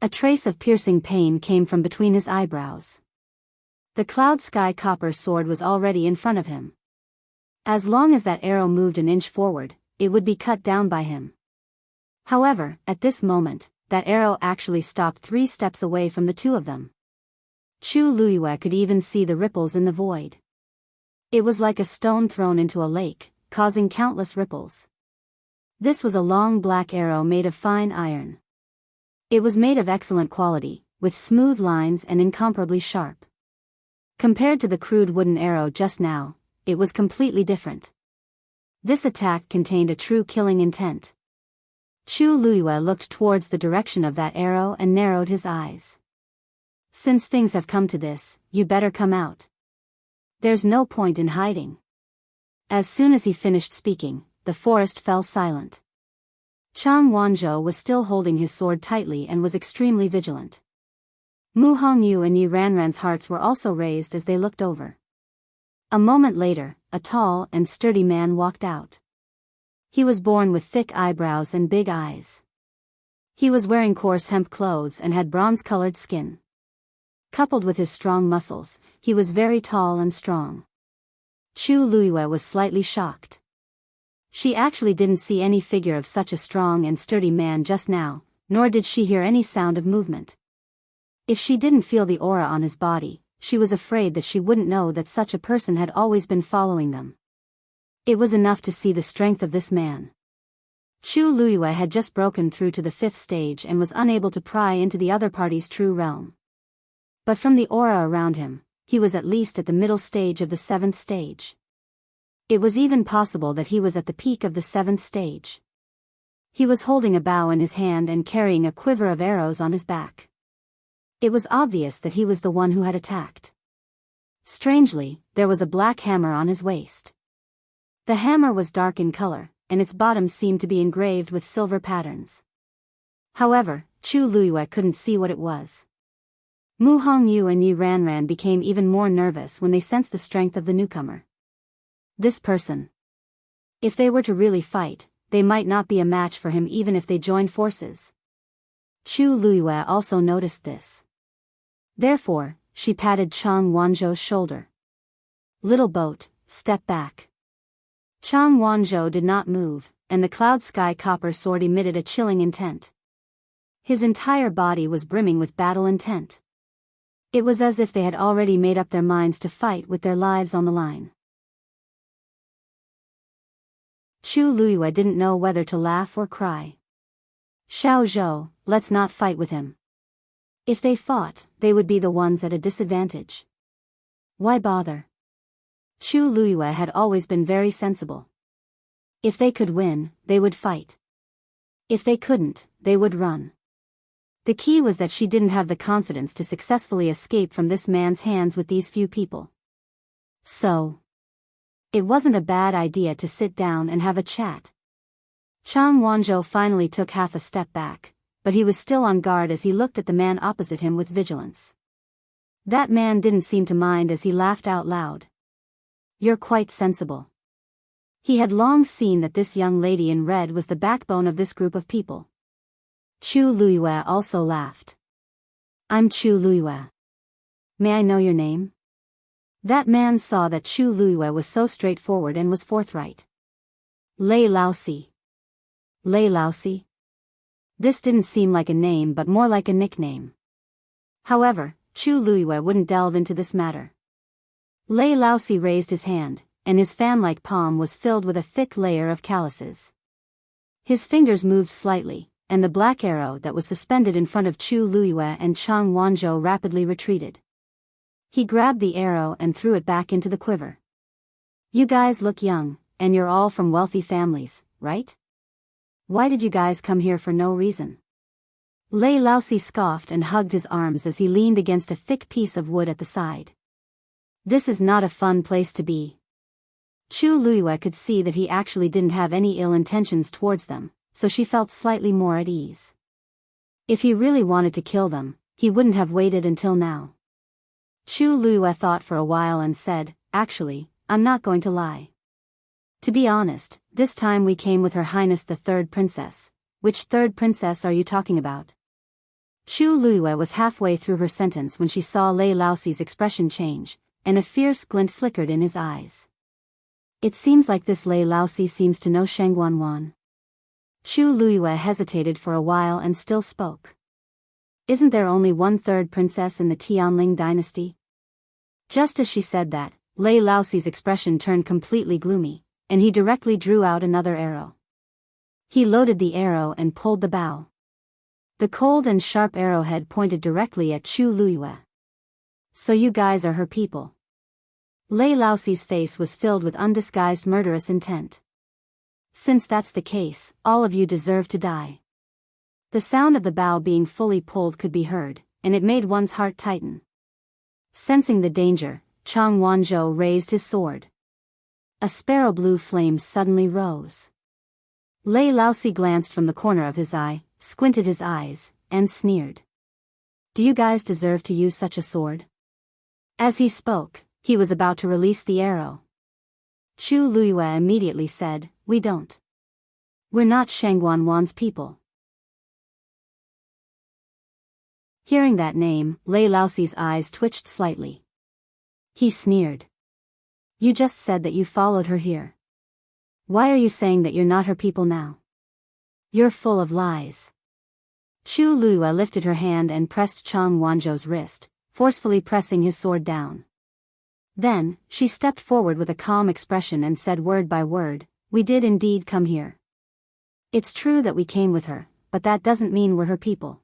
A trace of piercing pain came from between his eyebrows. The cloud sky copper sword was already in front of him. As long as that arrow moved an inch forward, it would be cut down by him. However, at this moment, that arrow actually stopped 3 steps away from the two of them. Chu Luiyue could even see the ripples in the void. It was like a stone thrown into a lake, causing countless ripples. This was a long black arrow made of fine iron. It was made of excellent quality, with smooth lines and incomparably sharp. Compared to the crude wooden arrow just now, it was completely different. This attack contained a true killing intent. Chu Luiyue looked towards the direction of that arrow and narrowed his eyes. Since things have come to this, you better come out. There's no point in hiding. As soon as he finished speaking, the forest fell silent. Chang Wanzhou was still holding his sword tightly and was extremely vigilant. Mu Hongyu and Yi Ranran's hearts were also raised as they looked over. A moment later, a tall and sturdy man walked out. He was born with thick eyebrows and big eyes. He was wearing coarse hemp clothes and had bronze-colored skin. Coupled with his strong muscles, he was very tall and strong. Chu Luiyue was slightly shocked. She actually didn't see any figure of such a strong and sturdy man just now, nor did she hear any sound of movement. If she didn't feel the aura on his body, she was afraid that she wouldn't know that such a person had always been following them. It was enough to see the strength of this man. Chu Luiyue had just broken through to the 5th stage and was unable to pry into the other party's true realm. But from the aura around him, he was at least at the middle stage of the 7th stage. It was even possible that he was at the peak of the 7th stage. He was holding a bow in his hand and carrying a quiver of arrows on his back. It was obvious that he was the one who had attacked. Strangely, there was a black hammer on his waist. The hammer was dark in color, and its bottom seemed to be engraved with silver patterns. However, Chu Luiyue couldn't see what it was. Mu Hongyu and Yi Ranran became even more nervous when they sensed the strength of the newcomer. This person. If they were to really fight, they might not be a match for him even if they joined forces. Chu Luiyue also noticed this. Therefore, she patted Chang Wanzhou's shoulder. "Little boat, step back." Chang Wanzhou did not move, and the cloud sky copper sword emitted a chilling intent. His entire body was brimming with battle intent. It was as if they had already made up their minds to fight with their lives on the line. Chu Luiyue didn't know whether to laugh or cry. "Xiao Zhou, let's not fight with him. If they fought, they would be the ones at a disadvantage. Why bother?" Chu Luiyue had always been very sensible. If they could win, they would fight. If they couldn't, they would run. The key was that she didn't have the confidence to successfully escape from this man's hands with these few people. So, it wasn't a bad idea to sit down and have a chat. Chang Wanzhou finally took half a step back, but he was still on guard as he looked at the man opposite him with vigilance. That man didn't seem to mind as he laughed out loud. "You're quite sensible." He had long seen that this young lady in red was the backbone of this group of people. Chu Luiyue also laughed. "I'm Chu Luiyue. May I know your name?" That man saw that Chu Luiyue was so straightforward and was forthright. "Lei Laosi." Lei Laosi? This didn't seem like a name but more like a nickname. However, Chu Luiyue wouldn't delve into this matter. Lei Laosi raised his hand, and his fan-like palm was filled with a thick layer of calluses. His fingers moved slightly, and the black arrow that was suspended in front of Chu Luiyue and Chang Wanzhou rapidly retreated. He grabbed the arrow and threw it back into the quiver. "You guys look young, and you're all from wealthy families, right? Why did you guys come here for no reason?" Lei Laosi scoffed and hugged his arms as he leaned against a thick piece of wood at the side. "This is not a fun place to be." Chu Luiyue could see that he actually didn't have any ill intentions towards them, so she felt slightly more at ease. If he really wanted to kill them, he wouldn't have waited until now. Chu Luiyue thought for a while and said, "Actually, I'm not going to lie. To be honest, this time we came with Her Highness the Third Princess." "Which third princess are you talking about?" Chu Luiyue was halfway through her sentence when she saw Lei Laosi's expression change, and a fierce glint flickered in his eyes. It seems like this Lei Laosi seems to know Shangguanwan. Chu Luiyue hesitated for a while and still spoke. Isn't there only 1/3 princess in the Tianling dynasty? Just as she said that, Lei Laosi's expression turned completely gloomy, and he directly drew out another arrow. He loaded the arrow and pulled the bow. The cold and sharp arrowhead pointed directly at Chu Luiyue. So you guys are her people. Lei Laosi's face was filled with undisguised murderous intent. Since that's the case, all of you deserve to die. The sound of the bow being fully pulled could be heard, and it made one's heart tighten. Sensing the danger, Chang Wanzhou raised his sword. A sparrow blue flame suddenly rose. Lei Laosi glanced from the corner of his eye, squinted his eyes, and sneered. Do you guys deserve to use such a sword? As he spoke, he was about to release the arrow. Chu Luiyue immediately said, We don't. We're not Shangguanwan's people. Hearing that name, Lei Laosi's eyes twitched slightly. He sneered. You just said that you followed her here. Why are you saying that you're not her people now? You're full of lies. Chu Luiyue lifted her hand and pressed Chang Wanzhou's wrist, forcefully pressing his sword down. Then, she stepped forward with a calm expression and said word by word, We did indeed come here. It's true that we came with her, but that doesn't mean we're her people.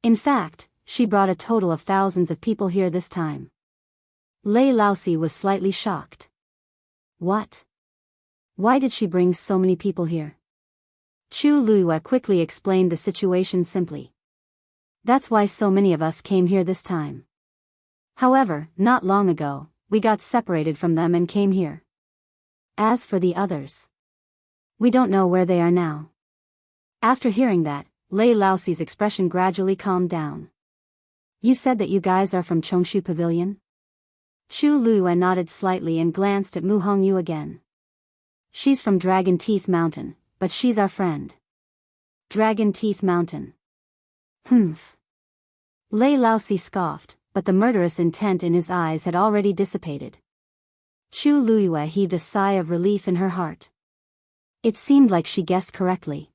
In fact, she brought a total of thousands of people here this time. Lei Laosi was slightly shocked. What? Why did she bring so many people here? Chu Luiyue quickly explained the situation simply. That's why so many of us came here this time. However, not long ago, we got separated from them and came here. As for the others, we don't know where they are now. After hearing that, Lei Laosi's expression gradually calmed down. You said that you guys are from Chongshu Pavilion? Chu Luiyue nodded slightly and glanced at Mu Hongyu again. She's from Dragon Teeth Mountain, but she's our friend. Dragon Teeth Mountain. Humph. Lei Laosi scoffed, but the murderous intent in his eyes had already dissipated. Chu Luiyue heaved a sigh of relief in her heart. It seemed like she guessed correctly.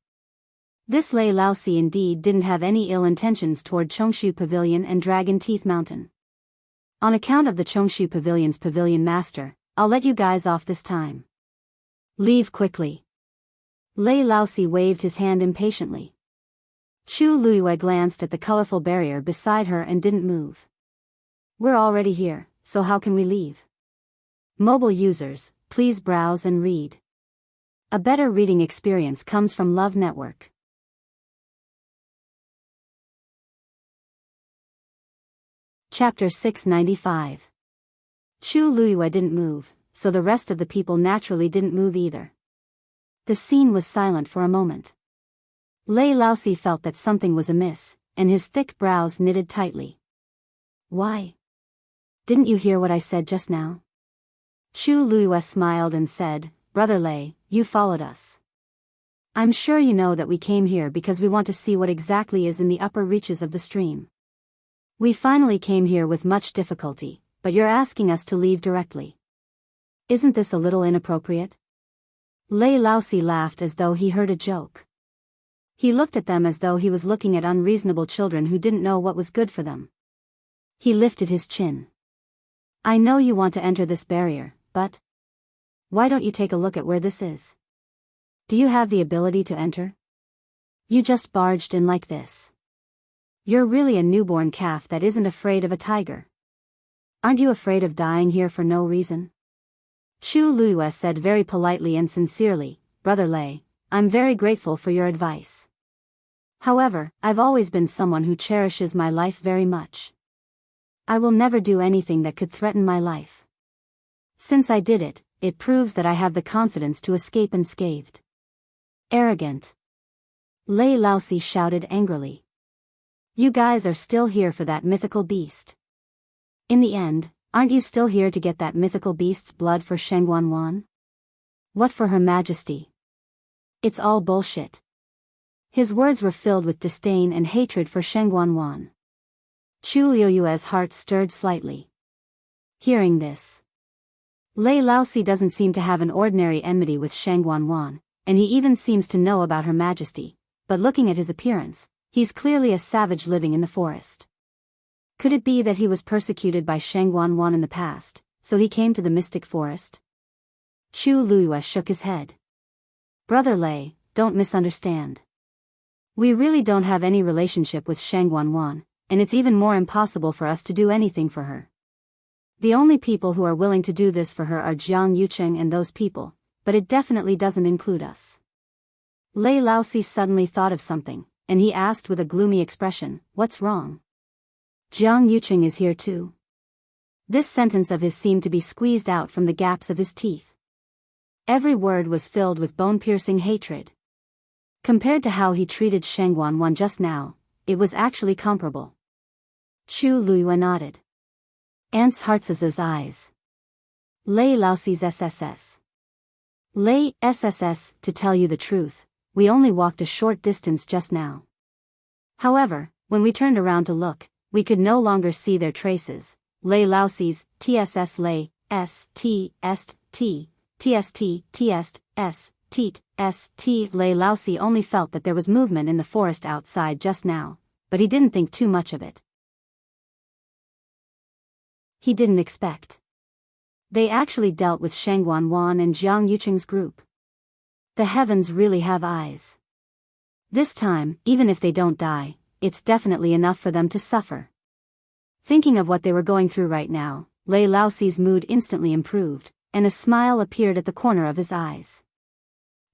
This Lei Laosi indeed didn't have any ill intentions toward Chongshu Pavilion and Dragon Teeth Mountain. On account of the Chongshu Pavilion's pavilion master, I'll let you guys off this time. Leave quickly. Lei Laosi waved his hand impatiently. Chu Luiyue glanced at the colorful barrier beside her and didn't move. We're already here, so how can we leave? Mobile users, please browse and read. A better reading experience comes from Love Network. Chapter 695. Chu Luiyue didn't move, so the rest of the people naturally didn't move either. The scene was silent for a moment. Lei Laosi felt that something was amiss, and his thick brows knitted tightly. Why? Didn't you hear what I said just now? Chu Luiyue smiled and said, Brother Lei, you followed us. I'm sure you know that we came here because we want to see what exactly is in the upper reaches of the stream. We finally came here with much difficulty, but you're asking us to leave directly. Isn't this a little inappropriate? Lei Laosi laughed as though he heard a joke. He looked at them as though he was looking at unreasonable children who didn't know what was good for them. He lifted his chin. I know you want to enter this barrier, but why don't you take a look at where this is? Do you have the ability to enter? You just barged in like this. You're really a newborn calf that isn't afraid of a tiger. Aren't you afraid of dying here for no reason? Chu Luiyue said very politely and sincerely, Brother Lei, I'm very grateful for your advice. However, I've always been someone who cherishes my life very much. I will never do anything that could threaten my life. Since I did it, it proves that I have the confidence to escape unscathed. Arrogant. Lei Laosi shouted angrily. You guys are still here for that mythical beast. In the end, aren't you still here to get that mythical beast's blood for Shangguanwan? What for Her Majesty? It's all bullshit. His words were filled with disdain and hatred for Shangguanwan. Chu Luiyue's heart stirred slightly. Hearing this, Lei Laosi doesn't seem to have an ordinary enmity with Shang Wanwan, and he even seems to know about Her Majesty, but looking at his appearance, he's clearly a savage living in the forest. Could it be that he was persecuted by Shang Wanwan in the past, so he came to the mystic forest? Chu Luiyue shook his head. Brother Lei, don't misunderstand. We really don't have any relationship with Shang Wanwan, and it's even more impossible for us to do anything for her. The only people who are willing to do this for her are Jiang Yucheng and those people, but it definitely doesn't include us. Lei Laosi suddenly thought of something, and he asked with a gloomy expression, what's wrong? Jiang Yucheng is here too. This sentence of his seemed to be squeezed out from the gaps of his teeth. Every word was filled with bone-piercing hatred. Compared to how he treated Shang Wanwan just now, it was actually comparable. Chu Luiyue nodded. Ants Hartz's eyes. Lei Laosi's SSS. Lei SSS, to tell you the truth, we only walked a short distance just now. However, when we turned around to look, we could no longer see their traces. Lei Laosi's TSS Lei S T S T TST TST S Teat St. Lei Laosi only felt that there was movement in the forest outside just now, but he didn't think too much of it. He didn't expect. They actually dealt with Shang Wanwan and Jiang Yucheng's group. The heavens really have eyes. This time, even if they don't die, it's definitely enough for them to suffer. Thinking of what they were going through right now, Lei Laosi's mood instantly improved, and a smile appeared at the corner of his eyes.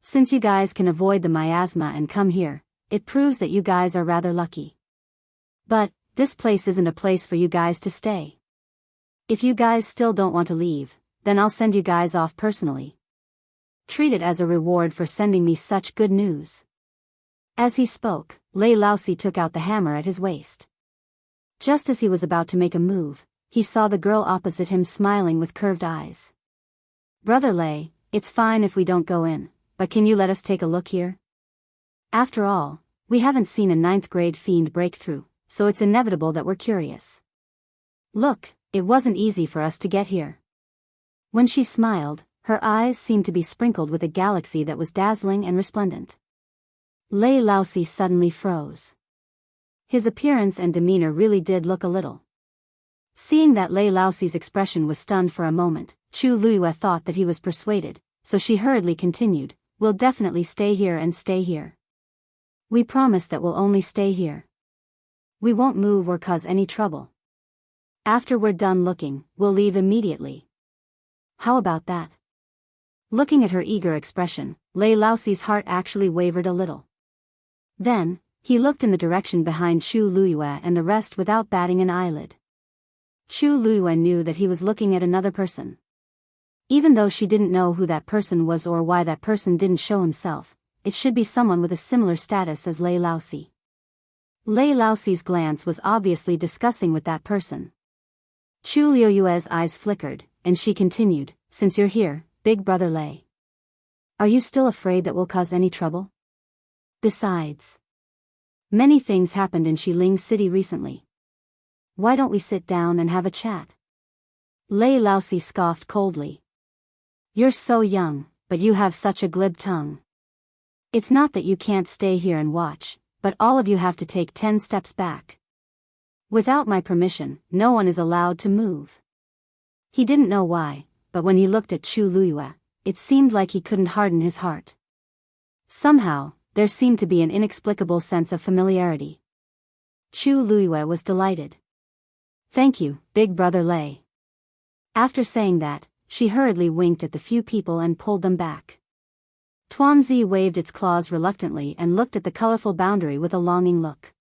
Since you guys can avoid the miasma and come here, it proves that you guys are rather lucky. But, this place isn't a place for you guys to stay. If you guys still don't want to leave, then I'll send you guys off personally. Treat it as a reward for sending me such good news. As he spoke, Lei Laosi took out the hammer at his waist. Just as he was about to make a move, he saw the girl opposite him smiling with curved eyes. Brother Lei, it's fine if we don't go in, but can you let us take a look here? After all, we haven't seen a 9th grade fiend break through, so it's inevitable that we're curious. Look, it wasn't easy for us to get here. When she smiled, her eyes seemed to be sprinkled with a galaxy that was dazzling and resplendent. Lei Laosi suddenly froze. His appearance and demeanor really did look a little. Seeing that Lei Laosi's expression was stunned for a moment, Chu Luiyue thought that he was persuaded, so she hurriedly continued, "We'll definitely stay here and stay here. We promise that we'll only stay here. We won't move or cause any trouble. After we're done looking, we'll leave immediately. How about that?" Looking at her eager expression, Lei Laosi's heart actually wavered a little. Then, he looked in the direction behind Chu Luiyue and the rest without batting an eyelid. Chu Luiyue knew that he was looking at another person. Even though she didn't know who that person was or why that person didn't show himself, it should be someone with a similar status as Lei Laosi. Lei Laosi's glance was obviously discussing with that person. Chu Luiyue's eyes flickered, and she continued, "Since you're here, big brother Lei. Are you still afraid that we'll cause any trouble? Besides, many things happened in Xiling City recently. Why don't we sit down and have a chat?" Lei Laosi scoffed coldly. "You're so young, but you have such a glib tongue. It's not that you can't stay here and watch, but all of you have to take 10 steps back. Without my permission, no one is allowed to move." He didn't know why, but when he looked at Chu Luiyue, it seemed like he couldn't harden his heart. Somehow, there seemed to be an inexplicable sense of familiarity. Chu Luiyue was delighted. "Thank you, big brother Lei." After saying that, she hurriedly winked at the few people and pulled them back. Tuanzi waved its claws reluctantly and looked at the colorful boundary with a longing look.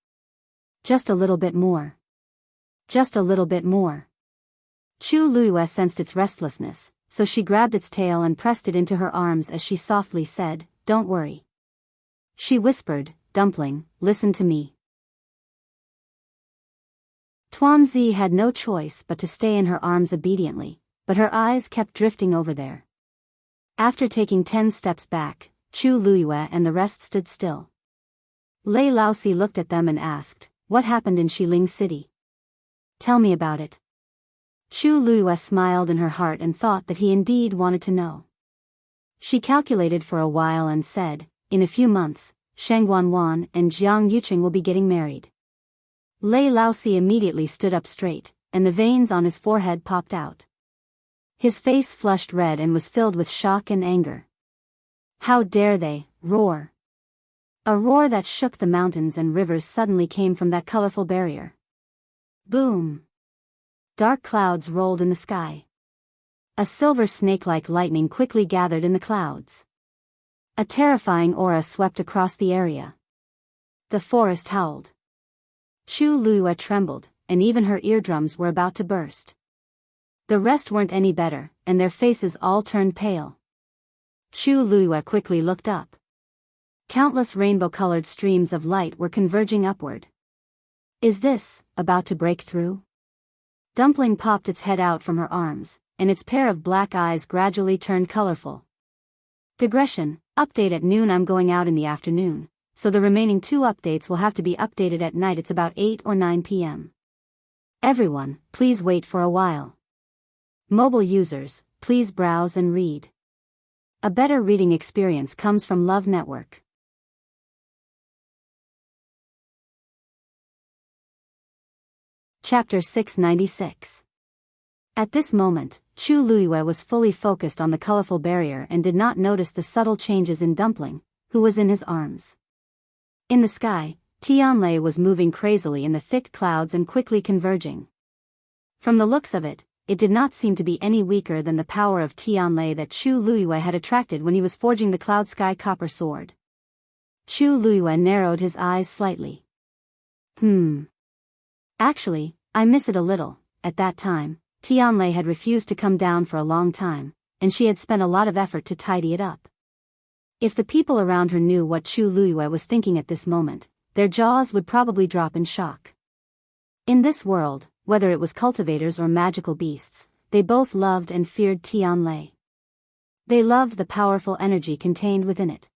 Just a little bit more. Just a little bit more. Chu Luiyue sensed its restlessness, so she grabbed its tail and pressed it into her arms as she softly said, "Don't worry." She whispered, "Dumpling, listen to me." Tuanzi had no choice but to stay in her arms obediently, but her eyes kept drifting over there. After taking 10 steps back, Chu Luiyue and the rest stood still. Lei Laosi looked at them and asked, "What happened in Xiling City? Tell me about it." Chu Luiyue smiled in her heart and thought that he indeed wanted to know. She calculated for a while and said, "In a few months, Sheng Wanwan and Jiang Yuqing will be getting married." Lei Laosi immediately stood up straight, and the veins on his forehead popped out. His face flushed red and was filled with shock and anger. "How dare they!" roar. A roar that shook the mountains and rivers suddenly came from that colorful barrier. Boom! Dark clouds rolled in the sky. A silver snake-like lightning quickly gathered in the clouds. A terrifying aura swept across the area. The forest howled. Chu Luiyue trembled, and even her eardrums were about to burst. The rest weren't any better, and their faces all turned pale. Chu Luiyue quickly looked up. Countless rainbow-colored streams of light were converging upward. Is this about to break through? Dumpling popped its head out from her arms, and its pair of black eyes gradually turned colorful. Digression, update at noon. I'm going out in the afternoon, so the remaining 2 updates will have to be updated at night. It's about 8 or 9 p.m. Everyone, please wait for a while. Mobile users, please browse and read. A better reading experience comes from Love Network. Chapter 696. At this moment, Chu Luiyue was fully focused on the colorful barrier and did not notice the subtle changes in Dumpling, who was in his arms. In the sky, Tianlei was moving crazily in the thick clouds and quickly converging. From the looks of it, it did not seem to be any weaker than the power of Tianlei that Chu Luiyue had attracted when he was forging the Cloud Sky Copper Sword. Chu Luiyue narrowed his eyes slightly. Actually, I miss it a little. At that time, Tianlei had refused to come down for a long time, and she had spent a lot of effort to tidy it up. If the people around her knew what Chu Luiyue was thinking at this moment, their jaws would probably drop in shock. In this world, whether it was cultivators or magical beasts, they both loved and feared Tianlei. They loved the powerful energy contained within it.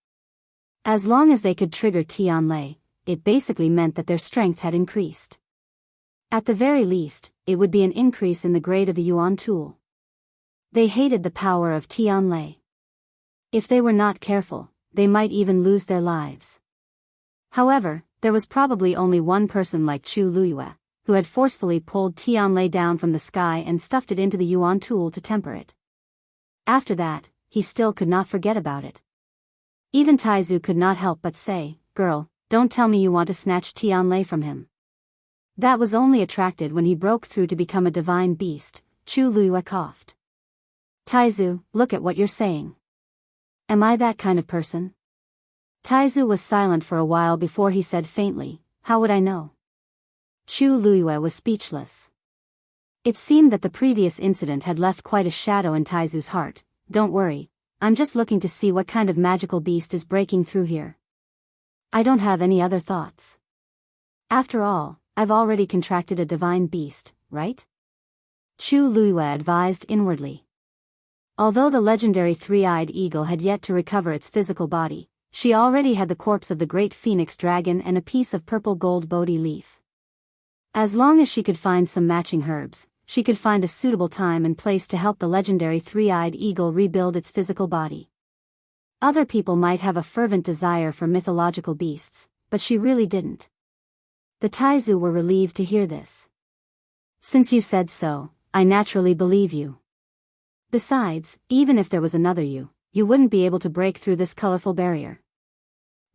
As long as they could trigger Tianlei, it basically meant that their strength had increased. At the very least, it would be an increase in the grade of the Yuan tool. They hated the power of Tianlei. If they were not careful, they might even lose their lives. However, there was probably only one person like Chu Luiyue, who had forcefully pulled Tianlei down from the sky and stuffed it into the Yuan tool to temper it. After that, he still could not forget about it. Even Taizu could not help but say, "Girl, don't tell me you want to snatch Tianlei from him." That was only attracted when he broke through to become a divine beast. Chu Luiyue coughed. "Taizu, look at what you're saying. Am I that kind of person?" Taizu was silent for a while before he said faintly, "How would I know?" Chu Luiyue was speechless. It seemed that the previous incident had left quite a shadow in Taizu's heart. "Don't worry, I'm just looking to see what kind of magical beast is breaking through here. I don't have any other thoughts. After all, I've already contracted a divine beast, right?" Chu Luiyue advised inwardly. Although the legendary three-eyed eagle had yet to recover its physical body, she already had the corpse of the great phoenix dragon and a piece of purple gold Bodhi leaf. As long as she could find some matching herbs, she could find a suitable time and place to help the legendary three-eyed eagle rebuild its physical body. Other people might have a fervent desire for mythological beasts, but she really didn't. The Taizu were relieved to hear this. "Since you said so, I naturally believe you. Besides, even if there was another you, you wouldn't be able to break through this colorful barrier.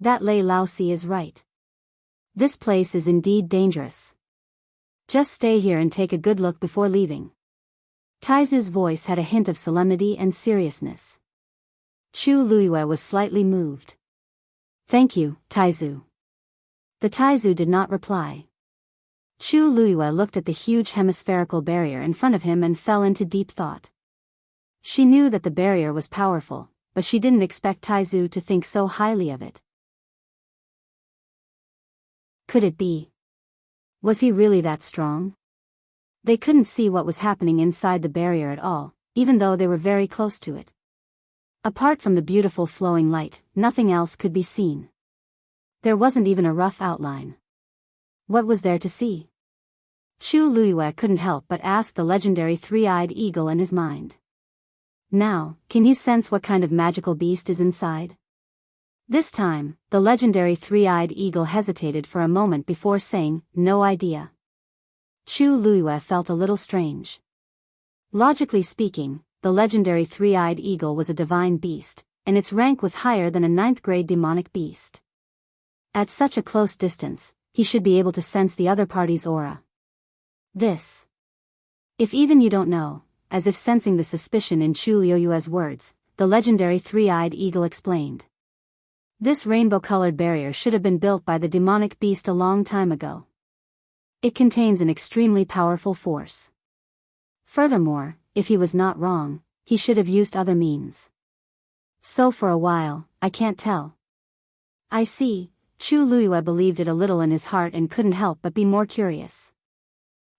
That Lei Laosi is right. This place is indeed dangerous. Just stay here and take a good look before leaving." Taizu's voice had a hint of solemnity and seriousness. Chu Luiyue was slightly moved. "Thank you, Taizu." The Taizu did not reply. Chu Luiyue looked at the huge hemispherical barrier in front of him and fell into deep thought. She knew that the barrier was powerful, but she didn't expect Taizu to think so highly of it. Could it be? Was he really that strong? They couldn't see what was happening inside the barrier at all, even though they were very close to it. Apart from the beautiful flowing light, nothing else could be seen. There wasn't even a rough outline. What was there to see? Chu Luiyue couldn't help but ask the legendary three-eyed eagle in his mind. Now, can you sense what kind of magical beast is inside? This time, the legendary three-eyed eagle hesitated for a moment before saying, no idea. Chu Luiyue felt a little strange. Logically speaking, the legendary three-eyed eagle was a divine beast, and its rank was higher than a 9th-grade demonic beast. At such a close distance, he should be able to sense the other party's aura. This. If even you don't know, as if sensing the suspicion in Chu Luiyue's words, the legendary three-eyed eagle explained. This rainbow-colored barrier should have been built by the demonic beast a long time ago. It contains an extremely powerful force. Furthermore, if he was not wrong, he should have used other means. So for a while, I can't tell. I see. Chu Luiyue believed it a little in his heart and couldn't help but be more curious.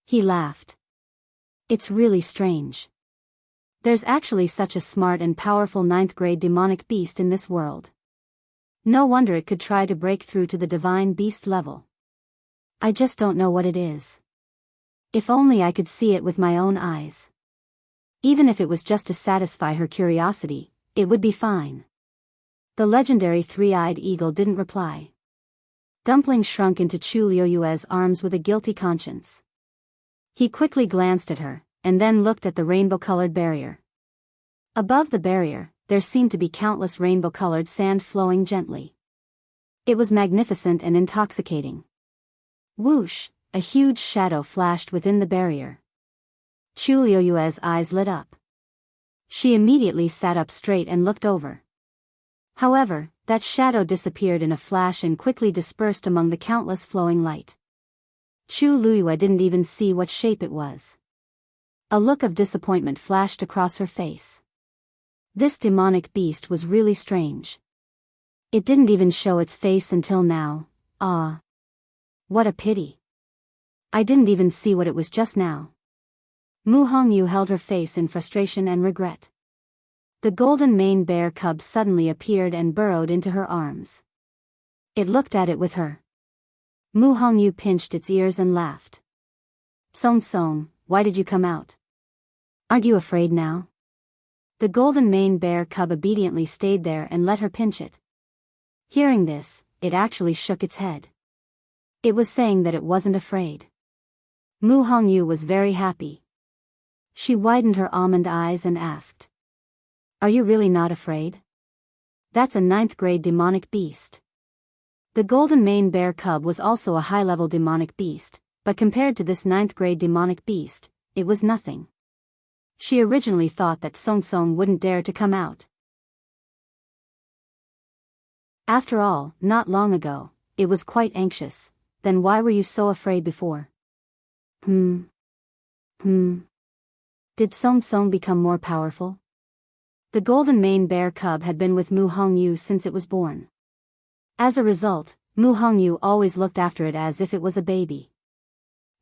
He laughed. It's really strange. There's actually such a smart and powerful 9th-grade demonic beast in this world. No wonder it could try to break through to the divine beast level. I just don't know what it is. If only I could see it with my own eyes. Even if it was just to satisfy her curiosity, it would be fine. The legendary three-eyed eagle didn't reply. Dumpling shrunk into Chu Luiyue's arms with a guilty conscience. He quickly glanced at her, and then looked at the rainbow-colored barrier. Above the barrier, there seemed to be countless rainbow-colored sand flowing gently. It was magnificent and intoxicating. Whoosh, a huge shadow flashed within the barrier. Chu Luiyue's eyes lit up. She immediately sat up straight and looked over. However, that shadow disappeared in a flash and quickly dispersed among the countless flowing light. Chu Luiyue didn't even see what shape it was. A look of disappointment flashed across her face. This demonic beast was really strange. It didn't even show its face until now. Ah. What a pity. I didn't even see what it was just now. Mu Hongyu held her face in frustration and regret. The golden mane bear cub suddenly appeared and burrowed into her arms. It looked at it with her. Mu Hongyu pinched its ears and laughed. Song Song, why did you come out? Aren't you afraid now? The golden mane bear cub obediently stayed there and let her pinch it. Hearing this, it actually shook its head. It was saying that it wasn't afraid. Mu Hongyu was very happy. She widened her almond eyes and asked. Are you really not afraid? That's a 9th-grade demonic beast. The golden mane bear cub was also a high-level demonic beast, but compared to this 9th-grade demonic beast, it was nothing. She originally thought that Song Song wouldn't dare to come out. After all, not long ago, it was quite anxious. Then why were you so afraid before? Did Song Song become more powerful? The golden mane bear cub had been with Mu Hongyu since it was born. As a result, Mu Hongyu always looked after it as if it was a baby.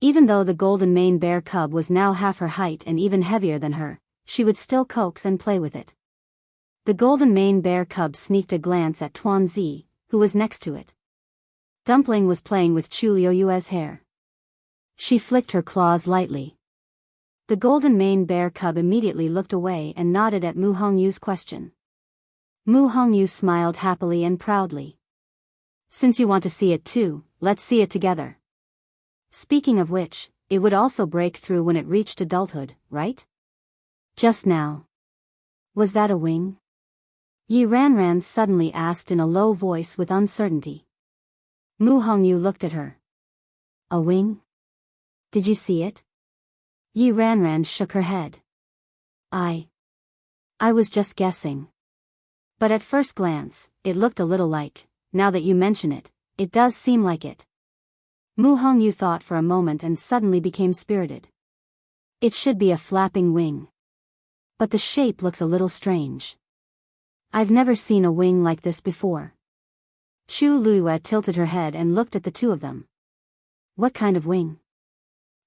Even though the golden mane bear cub was now half her height and even heavier than her, she would still coax and play with it. The golden mane bear cub sneaked a glance at Tuanzi, who was next to it. Dumpling was playing with Chu Luiyue's hair. She flicked her claws lightly. The golden mane bear cub immediately looked away and nodded at Mu Hongyu's question. Mu Hongyu smiled happily and proudly. Since you want to see it too, let's see it together. Speaking of which, it would also break through when it reached adulthood, right? Just now. Was that a wing? Yi Ranran suddenly asked in a low voice with uncertainty. Mu Hongyu looked at her. A wing? Did you see it? Yi Ranran shook her head. I was just guessing. But at first glance, it looked a little like, now that you mention it, it does seem like it. Mu Hongyu thought for a moment and suddenly became spirited. It should be a flapping wing. But the shape looks a little strange. I've never seen a wing like this before. Chu Luiyue tilted her head and looked at the two of them. What kind of wing?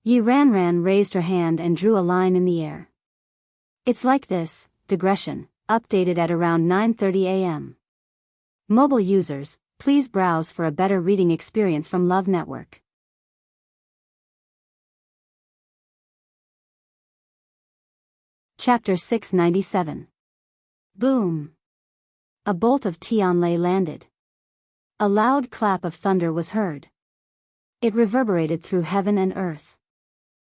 Yi Ranran raised her hand and drew a line in the air. It's like this, digression, updated at around 9:30 a.m. Mobile users, please browse for a better reading experience from Love Network. Chapter 697. Boom! A bolt of Tianlei landed. A loud clap of thunder was heard. It reverberated through heaven and earth.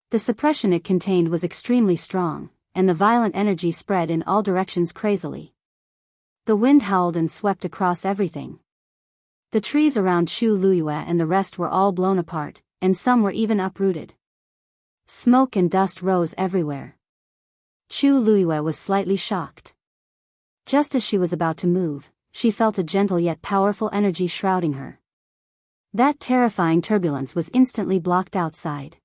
The suppression it contained was extremely strong, and the violent energy spread in all directions crazily. The wind howled and swept across everything. The trees around Chu Luyue and the rest were all blown apart, and some were even uprooted. Smoke and dust rose everywhere. Chu Luyue was slightly shocked. Just as she was about to move, she felt a gentle yet powerful energy shrouding her. That terrifying turbulence was instantly blocked outside.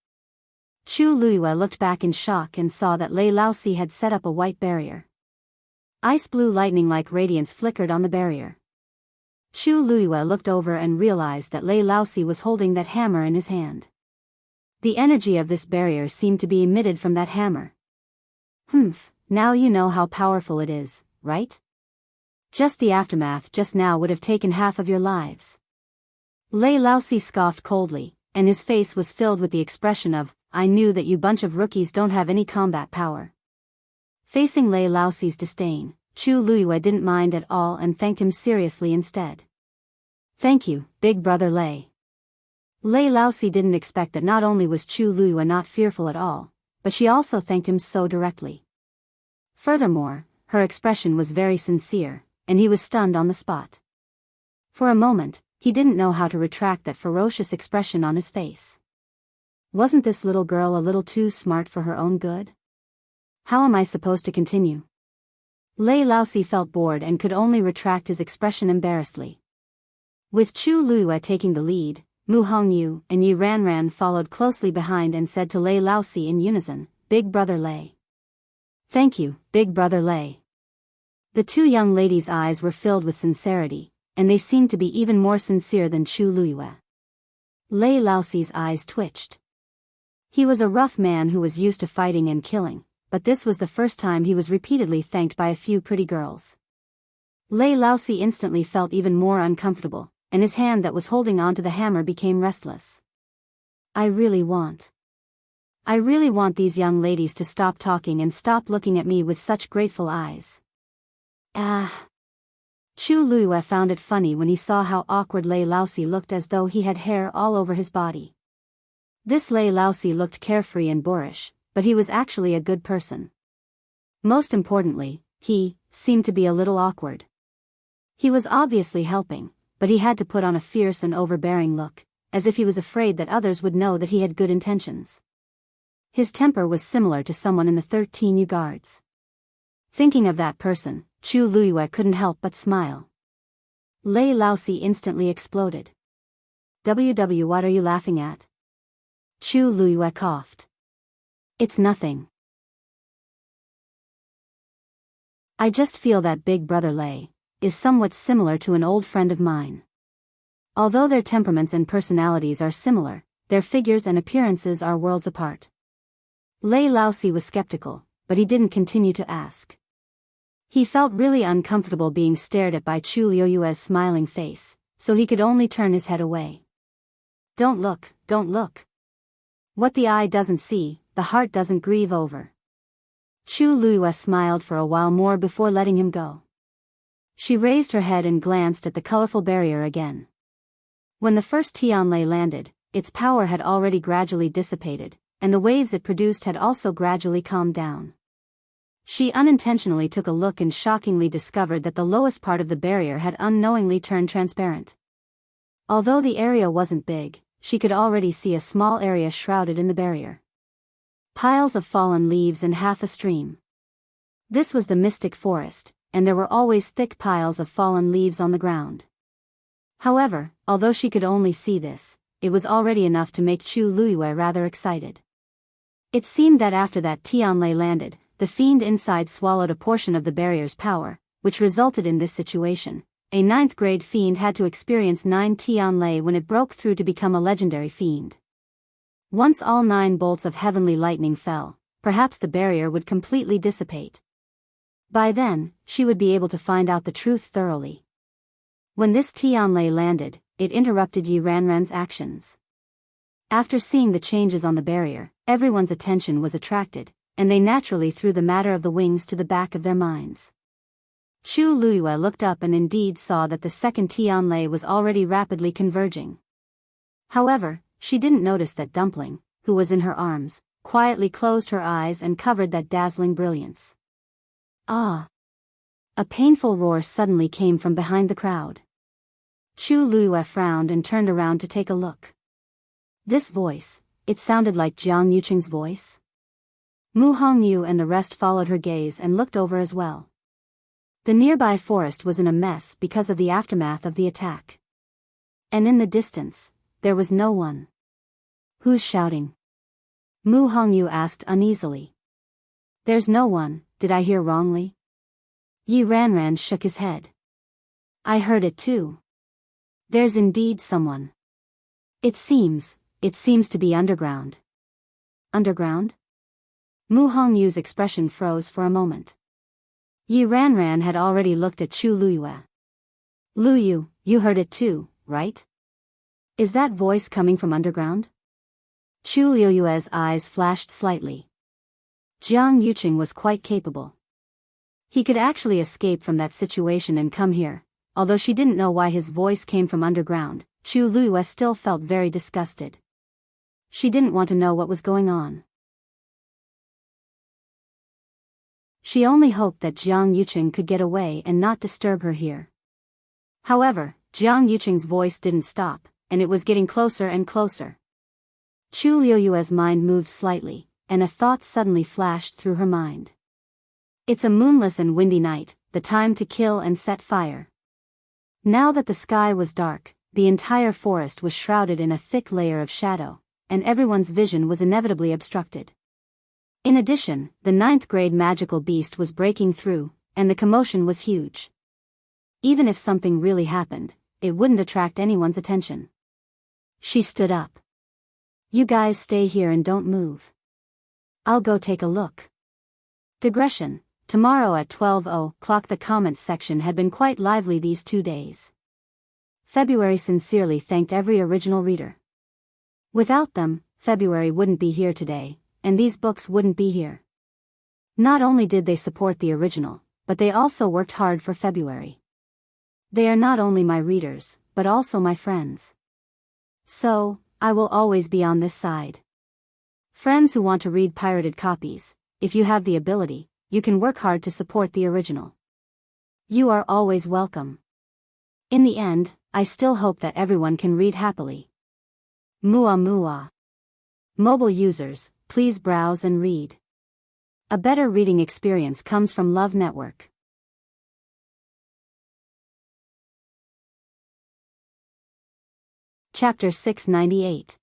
Chu Luyue looked back in shock and saw that Lei Laosi had set up a white barrier. Ice-blue lightning-like radiance flickered on the barrier. Chu Luyue looked over and realized that Lei Laosi was holding that hammer in his hand. The energy of this barrier seemed to be emitted from that hammer. Humph, now you know how powerful it is, right? Just the aftermath just now would have taken half of your lives. Lei Laosi scoffed coldly, and his face was filled with the expression of, I knew that you bunch of rookies don't have any combat power. Facing Lei Laosi's disdain, Chu Luyue didn't mind at all and thanked him seriously instead. Thank you, big brother Lei. Lei Laosi didn't expect that not only was Chu Luyue not fearful at all, but she also thanked him so directly. Furthermore, her expression was very sincere, and he was stunned on the spot. For a moment, he didn't know how to retract that ferocious expression on his face. Wasn't this little girl a little too smart for her own good? How am I supposed to continue? Lei Laosi felt bored and could only retract his expression embarrassedly. With Chu Luyue taking the lead, Mu Hongyu and Yi Ranran followed closely behind and said to Lei Laosi in unison, Big brother Lei. Thank you, big brother Lei. The two young ladies' eyes were filled with sincerity, and they seemed to be even more sincere than Chu Luyue. Lei Laosi's eyes twitched. He was a rough man who was used to fighting and killing, but this was the first time he was repeatedly thanked by a few pretty girls. Lei Laosi instantly felt even more uncomfortable, and his hand that was holding onto the hammer became restless. I really want these young ladies to stop talking and stop looking at me with such grateful eyes. Chu Luyue found it funny when he saw how awkward Lei Laosi looked, as though he had hair all over his body. This Lei Laosi looked carefree and boorish, but he was actually a good person. Most importantly, he seemed to be a little awkward. He was obviously helping, but he had to put on a fierce and overbearing look, as if he was afraid that others would know that he had good intentions. His temper was similar to someone in the 13 Guards. Thinking of that person, Chu Luyue couldn't help but smile. Lei Laosi instantly exploded. What are you laughing at? Chu Luyue coughed. It's nothing. I just feel that big brother Lei is somewhat similar to an old friend of mine. Although their temperaments and personalities are similar, their figures and appearances are worlds apart. Lei Laosi was skeptical, but he didn't continue to ask. He felt really uncomfortable being stared at by Chu Luyue's smiling face, so he could only turn his head away. Don't look, don't look. What the eye doesn't see, the heart doesn't grieve over. Chu Luyue smiled for a while more before letting him go. She raised her head and glanced at the colorful barrier again. When the first Tianlei landed, its power had already gradually dissipated, and the waves it produced had also gradually calmed down. She unintentionally took a look and shockingly discovered that the lowest part of the barrier had unknowingly turned transparent. Although the area wasn't big, she could already see a small area shrouded in the barrier. Piles of fallen leaves and half a stream. This was the mystic forest, and there were always thick piles of fallen leaves on the ground. However, although she could only see this, it was already enough to make Chu Luyue rather excited. It seemed that after that Tianlei landed, the fiend inside swallowed a portion of the barrier's power, which resulted in this situation. A 9th-grade fiend had to experience 9 Tianlei when it broke through to become a legendary fiend. Once all 9 bolts of heavenly lightning fell, perhaps the barrier would completely dissipate. By then, she would be able to find out the truth thoroughly. When this Tianlei landed, it interrupted Yi Ranran's actions. After seeing the changes on the barrier, everyone's attention was attracted, and they naturally threw the matter of the wings to the back of their minds. Chu Luiyue looked up and indeed saw that the second Tianlei was already rapidly converging. However, she didn't notice that Dumpling, who was in her arms, quietly closed her eyes and covered that dazzling brilliance. Ah! A painful roar suddenly came from behind the crowd. Chu Luiyue frowned and turned around to take a look. This voice, it sounded like Jiang Yuqing's voice. Mu Hongyu and the rest followed her gaze and looked over as well. The nearby forest was in a mess because of the aftermath of the attack. And in the distance, there was no one. Who's shouting? Mu Hongyu asked uneasily. There's no one, did I hear wrongly? Yi Ranran shook his head. I heard it too. There's indeed someone. It seems to be underground. Underground? Mu Hongyu's expression froze for a moment. Yi Ranran had already looked at Chu Luiyue. Luyu, you heard it too, right? Is that voice coming from underground? Chu Luiyue's eyes flashed slightly. Jiang Yuqing was quite capable. He could actually escape from that situation and come here. Although she didn't know why his voice came from underground, Chu Luiyue still felt very disgusted. She didn't want to know what was going on. She only hoped that Jiang Yuqing could get away and not disturb her here. However, Jiang Yuqing's voice didn't stop, and it was getting closer and closer. Chu Luiyue's mind moved slightly, and a thought suddenly flashed through her mind. It's a moonless and windy night, the time to kill and set fire. Now that the sky was dark, the entire forest was shrouded in a thick layer of shadow, and everyone's vision was inevitably obstructed. In addition, the 9th grade magical beast was breaking through, and the commotion was huge. Even if something really happened, it wouldn't attract anyone's attention. She stood up. You guys stay here and don't move. I'll go take a look. Digression. Tomorrow at 12:00 the comments section had been quite lively these 2 days. February sincerely thanked every original reader. Without them, February wouldn't be here today, and these books wouldn't be here. Not only did they support the original, but they also worked hard for February. They are not only my readers, but also my friends. So, I will always be on this side. Friends who want to read pirated copies, if you have the ability, you can work hard to support the original. You are always welcome. In the end, I still hope that everyone can read happily. Mua mua. Mobile users, please browse and read. A better reading experience comes from Love Network. Chapter 698.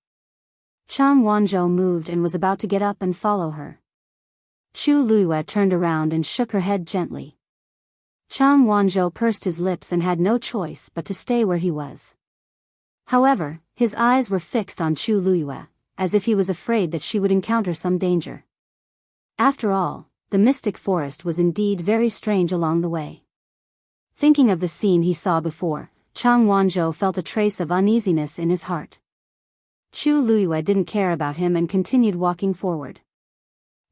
Chang Wanzhou moved and was about to get up and follow her. Chu Luiyue turned around and shook her head gently. Chang Wanzhou pursed his lips and had no choice but to stay where he was. However, his eyes were fixed on Chu Luiyue, as if he was afraid that she would encounter some danger. After all, the mystic forest was indeed very strange along the way. Thinking of the scene he saw before, Chang Wanzhou felt a trace of uneasiness in his heart. Chu Luiyue didn't care about him and continued walking forward.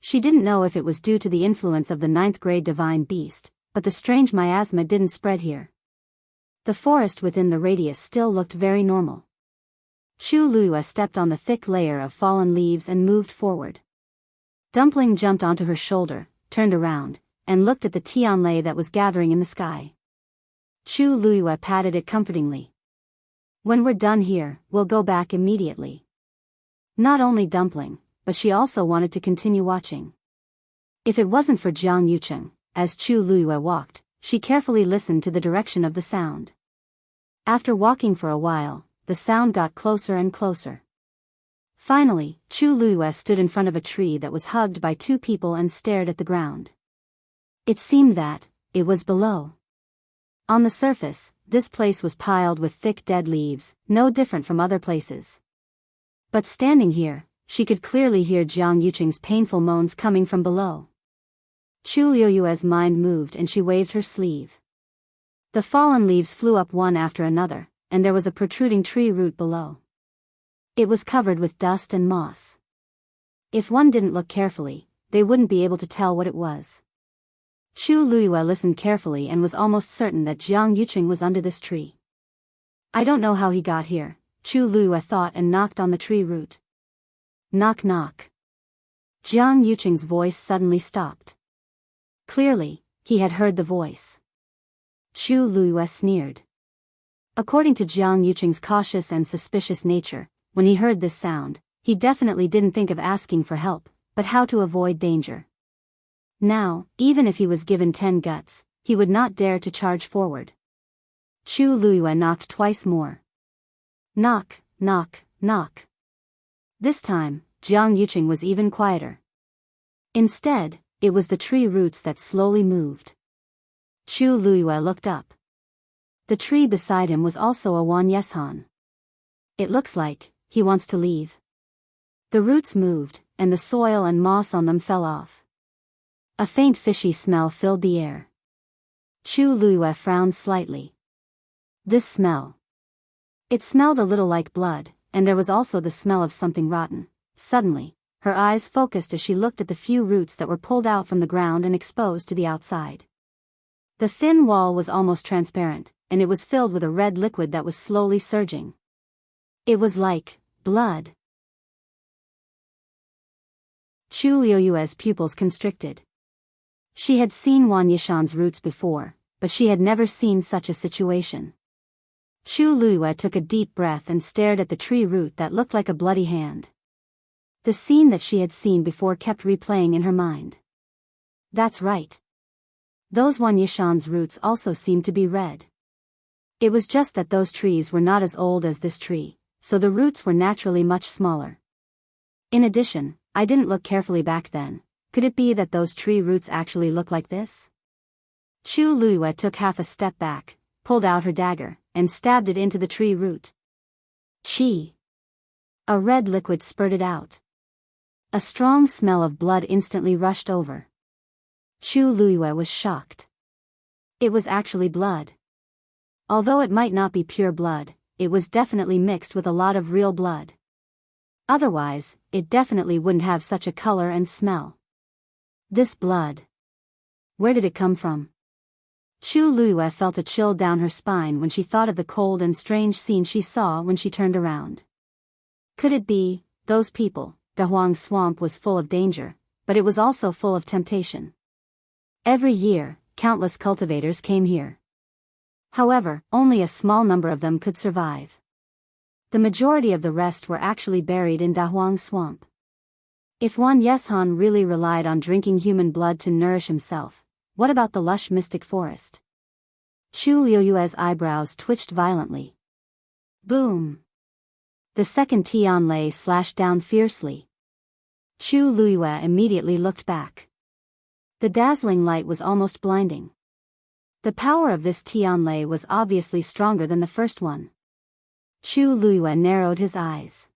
She didn't know if it was due to the influence of the 9th grade divine beast, but the strange miasma didn't spread here. The forest within the radius still looked very normal. Chu Luiyue stepped on the thick layer of fallen leaves and moved forward. Dumpling jumped onto her shoulder, turned around, and looked at the Tianlei that was gathering in the sky. Chu Luiyue patted it comfortingly. When we're done here, we'll go back immediately. Not only Dumpling, but she also wanted to continue watching. If it wasn't for Jiang Yuqing, as Chu Luiyue walked, she carefully listened to the direction of the sound. After walking for a while, the sound got closer and closer. Finally, Chu Luiyue stood in front of a tree that was hugged by 2 people and stared at the ground. It seemed that it was below. On the surface, this place was piled with thick dead leaves, no different from other places. But standing here, she could clearly hear Jiang Yuqing's painful moans coming from below. Chu Luiyue's mind moved and she waved her sleeve. The fallen leaves flew up one after another, and there was a protruding tree root below. It was covered with dust and moss. If one didn't look carefully, they wouldn't be able to tell what it was. Chu Luiyue listened carefully and was almost certain that Jiang Yuqing was under this tree. I don't know how he got here, Chu Luiyue thought and knocked on the tree root. Knock knock. Jiang Yuqing's voice suddenly stopped. Clearly, he had heard the voice. Chu Luiyue sneered. According to Jiang Yuqing's cautious and suspicious nature, when he heard this sound, he definitely didn't think of asking for help, but how to avoid danger. Now, even if he was given 10 guts, he would not dare to charge forward. Chu Luiyue knocked twice more. Knock, knock, knock. This time, Jiang Yuqing was even quieter. Instead, it was the tree roots that slowly moved. Chu Luiyue looked up. The tree beside him was also a Wan Yeshan. It looks like he wants to leave. The roots moved, and the soil and moss on them fell off. A faint fishy smell filled the air. Chu Luiyue frowned slightly. This smell. It smelled a little like blood, and there was also the smell of something rotten. Suddenly, her eyes focused as she looked at the few roots that were pulled out from the ground and exposed to the outside. The thin wall was almost transparent, and it was filled with a red liquid that was slowly surging. It was like blood. Chu Luiyue's pupils constricted. She had seen Wan Yishan's roots before, but she had never seen such a situation. Chu Luiyue took a deep breath and stared at the tree root that looked like a bloody hand. The scene that she had seen before kept replaying in her mind. That's right. Those Wan Yishan's roots also seemed to be red. It was just that those trees were not as old as this tree, so the roots were naturally much smaller. In addition, I didn't look carefully back then. Could it be that those tree roots actually look like this? Chu Luiyue took half a step back, pulled out her dagger, and stabbed it into the tree root. Chi! A red liquid spurted out. A strong smell of blood instantly rushed over. Chu Luiyue was shocked. It was actually blood. Although it might not be pure blood, it was definitely mixed with a lot of real blood. Otherwise, it definitely wouldn't have such a color and smell. This blood. Where did it come from? Chu Luiyue felt a chill down her spine when she thought of the cold and strange scene she saw when she turned around. Could it be, those people? Dahuang Swamp was full of danger, but it was also full of temptation. Every year, countless cultivators came here. However, only a small number of them could survive. The majority of the rest were actually buried in Dahuang Swamp. If Wan Yeshan really relied on drinking human blood to nourish himself, what about the lush mystic forest? Chu Luiyue's eyebrows twitched violently. Boom! The second Tianlei slashed down fiercely. Chu Luiyue immediately looked back. The dazzling light was almost blinding. The power of this Tianlei was obviously stronger than the first one. Chu Luiyue narrowed his eyes.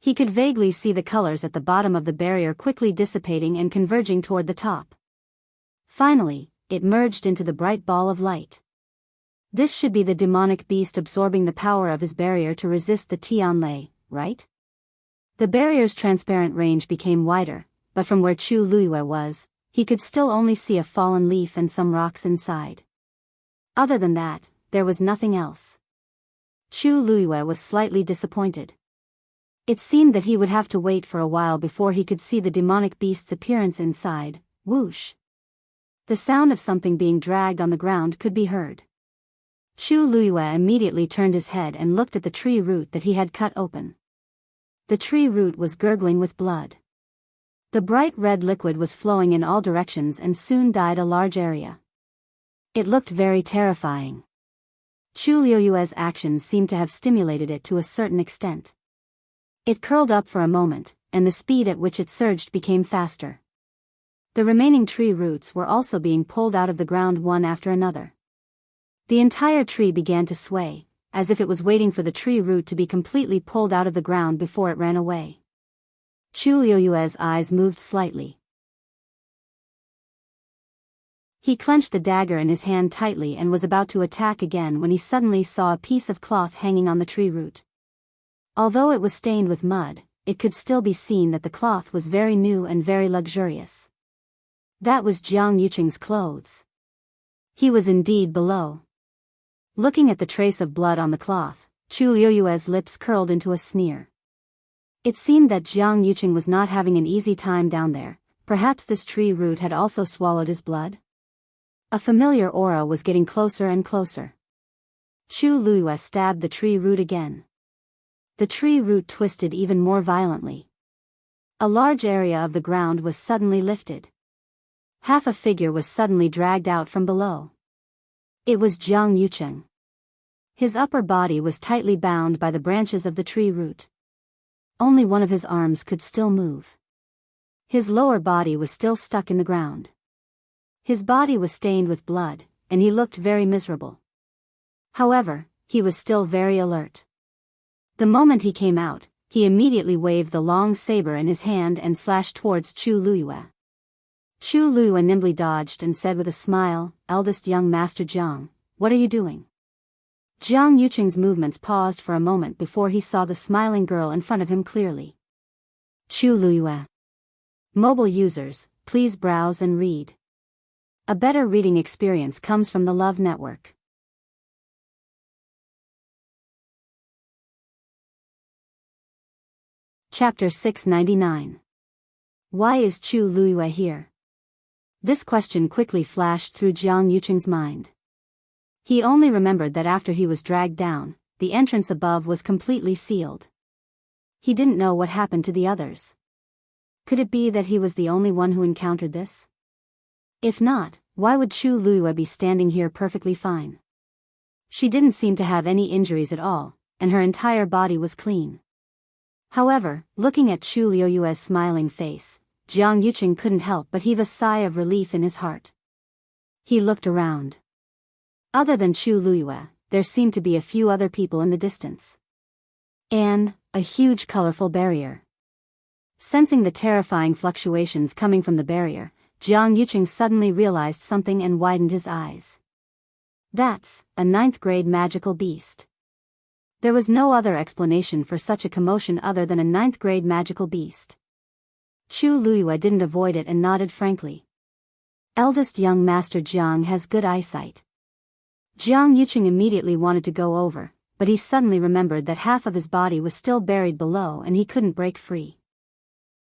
He could vaguely see the colors at the bottom of the barrier quickly dissipating and converging toward the top. Finally, it merged into the bright ball of light. This should be the demonic beast absorbing the power of his barrier to resist the Tianlei, right? The barrier's transparent range became wider, but from where Chu Luiyue was, he could still only see a fallen leaf and some rocks inside. Other than that, there was nothing else. Chu Luiyue was slightly disappointed. It seemed that he would have to wait for a while before he could see the demonic beast's appearance inside. Whoosh! The sound of something being dragged on the ground could be heard. Chu Luiyue immediately turned his head and looked at the tree root that he had cut open. The tree root was gurgling with blood. The bright red liquid was flowing in all directions and soon dyed a large area. It looked very terrifying. Chu Luiyue's actions seemed to have stimulated it to a certain extent. It curled up for a moment, and the speed at which it surged became faster. The remaining tree roots were also being pulled out of the ground one after another. The entire tree began to sway, as if it was waiting for the tree root to be completely pulled out of the ground before it ran away. Chu Luiyue's eyes moved slightly. He clenched the dagger in his hand tightly and was about to attack again when he suddenly saw a piece of cloth hanging on the tree root. Although it was stained with mud, it could still be seen that the cloth was very new and very luxurious. That was Jiang Yuqing's clothes. He was indeed below. Looking at the trace of blood on the cloth, Chu Liuyue's lips curled into a sneer. It seemed that Jiang Yuqing was not having an easy time down there. Perhaps this tree root had also swallowed his blood? A familiar aura was getting closer and closer. Chu Liyue stabbed the tree root again. The tree root twisted even more violently. A large area of the ground was suddenly lifted. Half a figure was suddenly dragged out from below. It was Jiang Yuqing. His upper body was tightly bound by the branches of the tree root. Only one of his arms could still move. His lower body was still stuck in the ground. His body was stained with blood, and he looked very miserable. However, he was still very alert. The moment he came out, he immediately waved the long saber in his hand and slashed towards Chu Liyue. Chu Liyue nimbly dodged and said with a smile, "Eldest young Master Jiang, what are you doing?" Jiang Yuqing's movements paused for a moment before he saw the smiling girl in front of him clearly. Chu Liyue. Mobile users, please browse and read. A better reading experience comes from the Love Network. Chapter 699. Why is Chu Liyue here? This question quickly flashed through Jiang Yuqing's mind. He only remembered that after he was dragged down, the entrance above was completely sealed. He didn't know what happened to the others. Could it be that he was the only one who encountered this? If not, why would Chu Liyue be standing here perfectly fine? She didn't seem to have any injuries at all, and her entire body was clean. However, looking at Chu Liyue's smiling face, Jiang Yuqing couldn't help but heave a sigh of relief in his heart. He looked around. Other than Chu Liyue, there seemed to be a few other people in the distance. And a huge colorful barrier. Sensing the terrifying fluctuations coming from the barrier, Jiang Yuqing suddenly realized something and widened his eyes. That's a 9th grade magical beast. There was no other explanation for such a commotion other than a 9th grade magical beast. Chu Liyue didn't avoid it and nodded frankly. Eldest young Master Jiang has good eyesight. Jiang Yuqing immediately wanted to go over, but he suddenly remembered that half of his body was still buried below and he couldn't break free.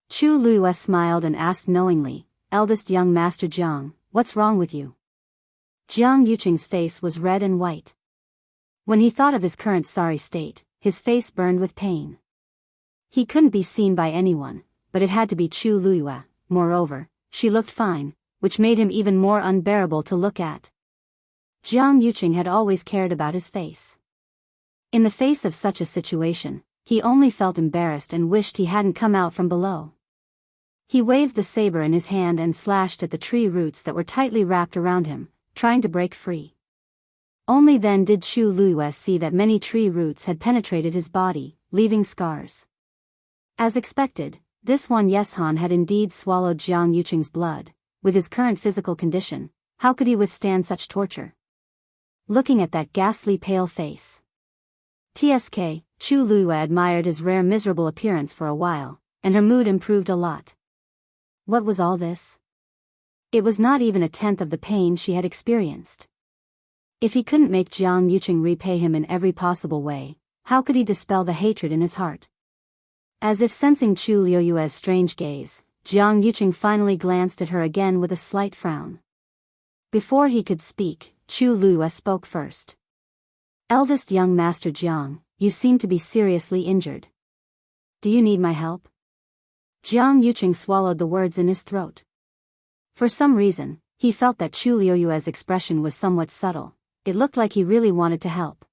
Chu Liyue smiled and asked knowingly, "Eldest young Master Jiang, what's wrong with you?" Jiang Yuqing's face was red and white. When he thought of his current sorry state, his face burned with pain. He couldn't be seen by anyone, but it had to be Chu Liyue. Moreover, she looked fine, which made him even more unbearable to look at. Jiang Yuqing had always cared about his face. In the face of such a situation, he only felt embarrassed and wished he hadn't come out from below. He waved the saber in his hand and slashed at the tree roots that were tightly wrapped around him, trying to break free. Only then did Chu Liyue see that many tree roots had penetrated his body, leaving scars. As expected, this one Yeshan had indeed swallowed Jiang Yuqing's blood. With his current physical condition, how could he withstand such torture? Looking at that ghastly pale face. TSK, Chu Liyue admired his rare miserable appearance for a while, and her mood improved a lot. What was all this? It was not even a tenth of the pain she had experienced. If he couldn't make Jiang Yuqing repay him in every possible way, how could he dispel the hatred in his heart? As if sensing Chu Liyue's strange gaze, Jiang Yuqing finally glanced at her again with a slight frown. Before he could speak, Chu Liyue spoke first. Eldest young Master Jiang, you seem to be seriously injured. Do you need my help? Jiang Yuqing swallowed the words in his throat. For some reason, he felt that Chu Liyue's expression was somewhat subtle. It looked like he really wanted to help.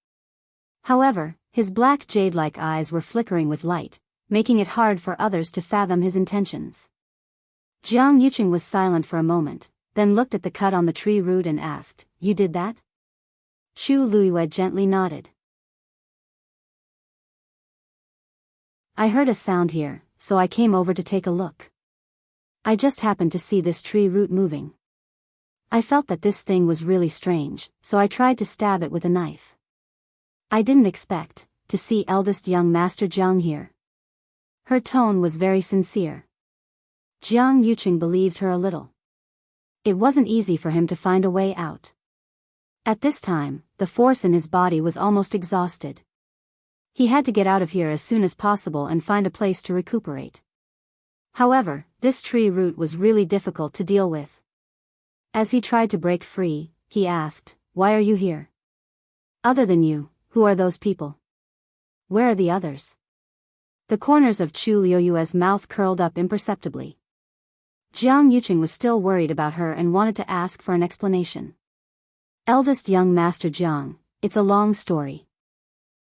However, his black jade-like eyes were flickering with light, making it hard for others to fathom his intentions. Jiang Yuqing was silent for a moment, then looked at the cut on the tree root and asked, "You did that?" Chu Liyue gently nodded. "I heard a sound here, so I came over to take a look. I just happened to see this tree root moving. I felt that this thing was really strange, so I tried to stab it with a knife. I didn't expect to see eldest young Master Jiang here." Her tone was very sincere. Jiang Yuqing believed her a little. It wasn't easy for him to find a way out. At this time, the force in his body was almost exhausted. He had to get out of here as soon as possible and find a place to recuperate. However, this tree root was really difficult to deal with. As he tried to break free, he asked, "Why are you here? Other than you, who are those people? Where are the others?" The corners of Chu Liuyue's mouth curled up imperceptibly. Jiang Yuqing was still worried about her and wanted to ask for an explanation. "Eldest young Master Jiang, it's a long story.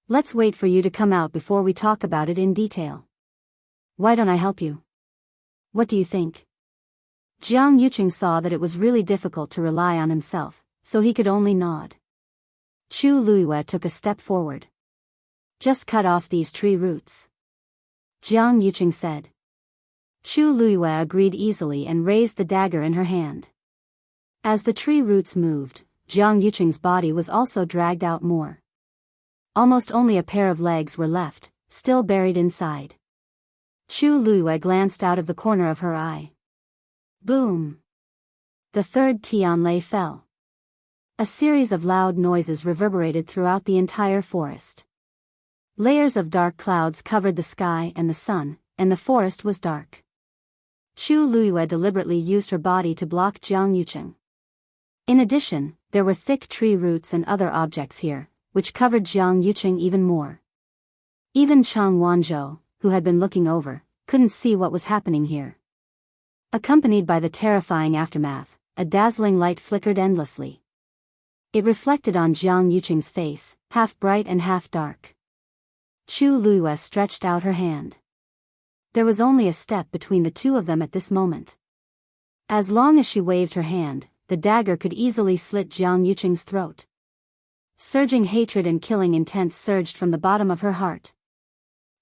Let's wait for you to come out before we talk about it in detail. Why don't I help you? What do you think?" Jiang Yuqing saw that it was really difficult to rely on himself, so he could only nod. Chu Luyue took a step forward. "Just cut off these tree roots," Jiang Yuqing said. Chu Luyue agreed easily and raised the dagger in her hand. As the tree roots moved, Jiang Yuqing's body was also dragged out more. Almost only a pair of legs were left, still buried inside. Chu Luyue glanced out of the corner of her eye. Boom! The third Tianlei fell. A series of loud noises reverberated throughout the entire forest. Layers of dark clouds covered the sky and the sun, and the forest was dark. Chu Luyue deliberately used her body to block Jiang Yuqing. In addition, there were thick tree roots and other objects here, which covered Jiang Yuqing even more. Even Chang Wanzhou, who had been looking over, couldn't see what was happening here. Accompanied by the terrifying aftermath, a dazzling light flickered endlessly. It reflected on Jiang Yuqing's face, half bright and half dark. Chu Luyue stretched out her hand. There was only a step between the two of them at this moment. As long as she waved her hand, the dagger could easily slit Jiang Yuqing's throat. Surging hatred and killing intent surged from the bottom of her heart.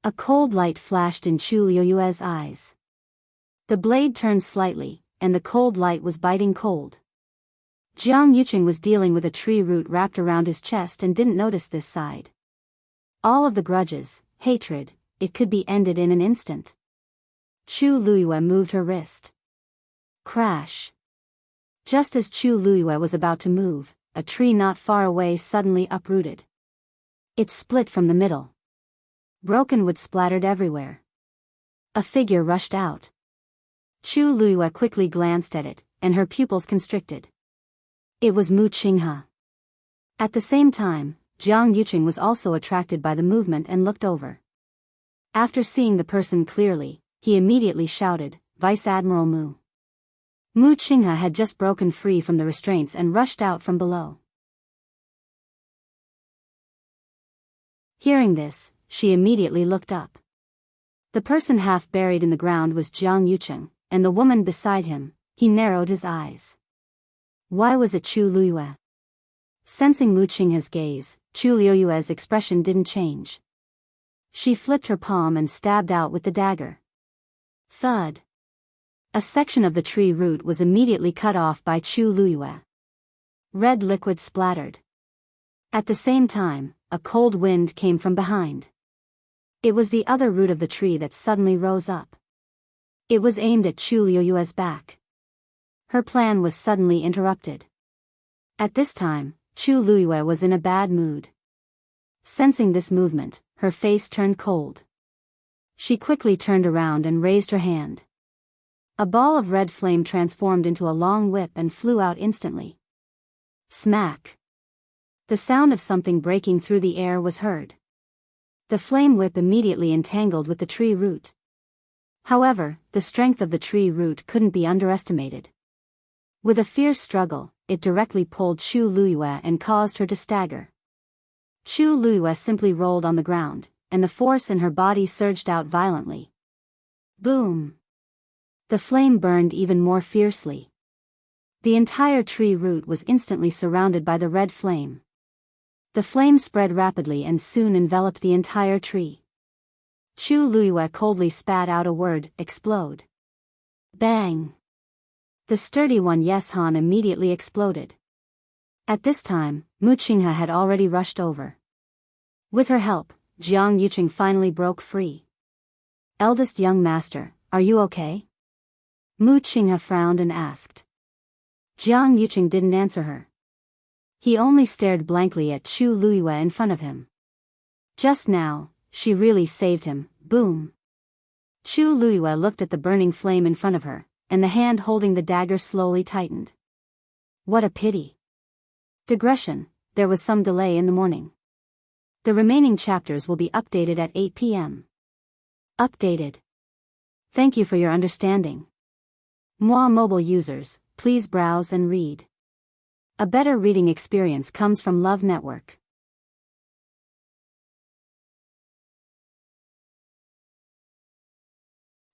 A cold light flashed in Chu Luyue's eyes. The blade turned slightly, and the cold light was biting cold. Jiang Yuqing was dealing with a tree root wrapped around his chest and didn't notice this side. All of the grudges, hatred, it could be ended in an instant. Chu Luyue moved her wrist. Crash! Just as Chu Luyue was about to move, a tree not far away suddenly uprooted. It split from the middle. Broken wood splattered everywhere. A figure rushed out. Chu Luyue quickly glanced at it, and her pupils constricted. It was Mu Qinghe. At the same time, Jiang Yuqing was also attracted by the movement and looked over. After seeing the person clearly, he immediately shouted, "Vice Admiral Mu." Mu Qinghe had just broken free from the restraints and rushed out from below. Hearing this, she immediately looked up. The person half buried in the ground was Jiang Yuqing, and the woman beside him. He narrowed his eyes. Why was it Chu Luyue? Sensing Mu Qinghe's gaze, Chu Luyue's expression didn't change. She flipped her palm and stabbed out with the dagger. Thud! A section of the tree root was immediately cut off by Chu Luyue. Red liquid splattered. At the same time, a cold wind came from behind. It was the other root of the tree that suddenly rose up. It was aimed at Chu Luyue's back. Her plan was suddenly interrupted. At this time, Chu Luyue was in a bad mood. Sensing this movement, her face turned cold. She quickly turned around and raised her hand. A ball of red flame transformed into a long whip and flew out instantly. Smack! The sound of something breaking through the air was heard. The flame whip immediately entangled with the tree root. However, the strength of the tree root couldn't be underestimated. With a fierce struggle, it directly pulled Chu Luyue and caused her to stagger. Chu Luyue simply rolled on the ground, and the force in her body surged out violently. Boom! The flame burned even more fiercely. The entire tree root was instantly surrounded by the red flame. The flame spread rapidly and soon enveloped the entire tree. Chu Luyue coldly spat out a word, "Explode." Bang! The sturdy one Yes Han immediately exploded. At this time, Mu Qinghe had already rushed over. With her help, Jiang Yuqing finally broke free. Eldest young master, are you okay? Mu Qinghe frowned and asked. Jiang Yuqing didn't answer her. He only stared blankly at Chu Luiyue in front of him. Just now, she really saved him, boom. Chu Luiyue looked at the burning flame in front of her, and the hand holding the dagger slowly tightened. What a pity. Digression, there was some delay in the morning. The remaining chapters will be updated at 8 p.m. Updated. Thank you for your understanding. Moi mobile users, please browse and read. A better reading experience comes from Love Network.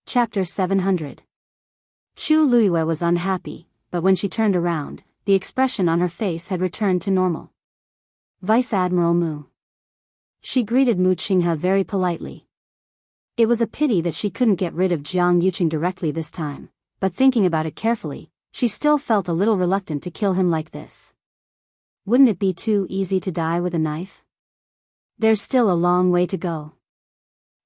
Chapter 700. Chu Luiyue was unhappy, but when she turned around, the expression on her face had returned to normal. Vice Admiral Mu. She greeted Mu Qinghe very politely. It was a pity that she couldn't get rid of Jiang Yuqing directly this time, but thinking about it carefully, she still felt a little reluctant to kill him like this. Wouldn't it be too easy to die with a knife? There's still a long way to go.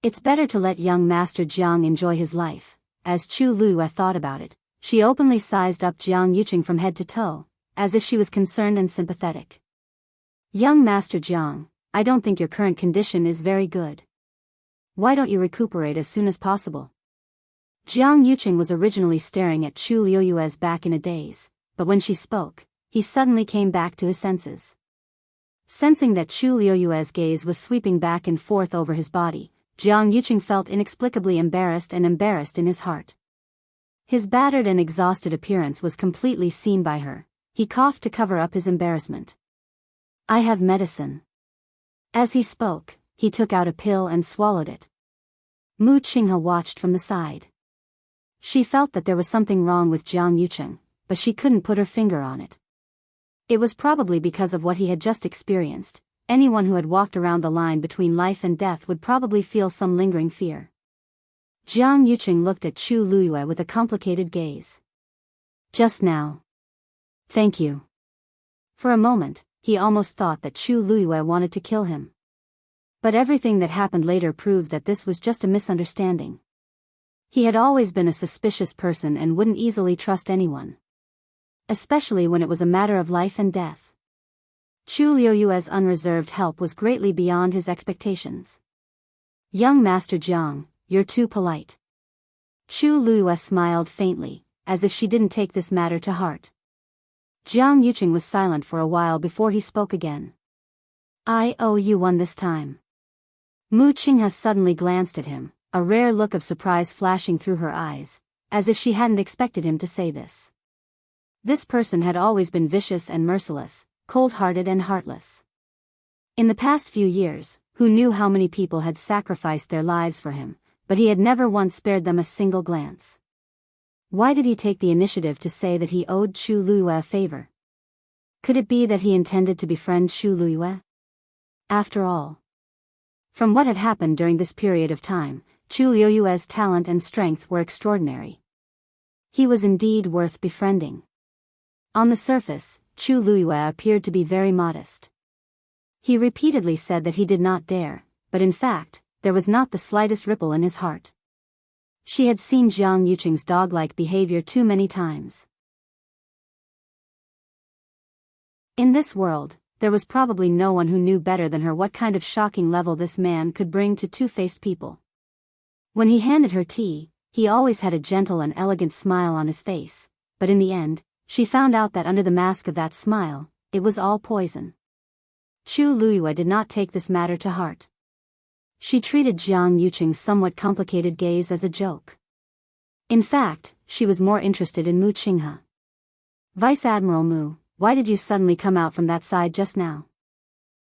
It's better to let young Master Jiang enjoy his life. As Chu Luiyue thought about it, she openly sized up Jiang Yuqing from head to toe, as if she was concerned and sympathetic. Young Master Jiang, I don't think your current condition is very good. Why don't you recuperate as soon as possible? Jiang Yuqing was originally staring at Chu Luiyue's back in a daze, but when she spoke, he suddenly came back to his senses. Sensing that Chu Luiyue's gaze was sweeping back and forth over his body, Jiang Yuqing felt inexplicably embarrassed in his heart. His battered and exhausted appearance was completely seen by her. He coughed to cover up his embarrassment. I have medicine. As he spoke, he took out a pill and swallowed it. Mu Qinghe watched from the side. She felt that there was something wrong with Jiang Yuqing, but she couldn't put her finger on it. It was probably because of what he had just experienced. Anyone who had walked around the line between life and death would probably feel some lingering fear. Jiang Yuqing looked at Chu Luiyue with a complicated gaze. Just now. Thank you. For a moment, he almost thought that Chu Luiyue wanted to kill him. But everything that happened later proved that this was just a misunderstanding. He had always been a suspicious person and wouldn't easily trust anyone. Especially when it was a matter of life and death. Chu Luiyue's unreserved help was greatly beyond his expectations. Young Master Jiang, you're too polite. Chu Luiyue smiled faintly, as if she didn't take this matter to heart. Jiang Yuqing was silent for a while before he spoke again. I owe you one this time. Mu Qinghe suddenly glanced at him, a rare look of surprise flashing through her eyes, as if she hadn't expected him to say this. This person had always been vicious and merciless, cold-hearted and heartless. In the past few years, who knew how many people had sacrificed their lives for him, but he had never once spared them a single glance. Why did he take the initiative to say that he owed Chu Luiyue a favor? Could it be that he intended to befriend Chu Luiyue? After all, from what had happened during this period of time, Chu Luiyue's talent and strength were extraordinary. He was indeed worth befriending. On the surface, Chu Luiyue appeared to be very modest. He repeatedly said that he did not dare, but in fact, there was not the slightest ripple in his heart. She had seen Jiang Yuqing's dog-like behavior too many times. In this world, there was probably no one who knew better than her what kind of shocking level this man could bring to two-faced people. When he handed her tea, he always had a gentle and elegant smile on his face, but in the end, she found out that under the mask of that smile, it was all poison. Chu Luiyue did not take this matter to heart. She treated Jiang Yuqing's somewhat complicated gaze as a joke. In fact, she was more interested in Mu Qinghe. Vice Admiral Mu, why did you suddenly come out from that side just now?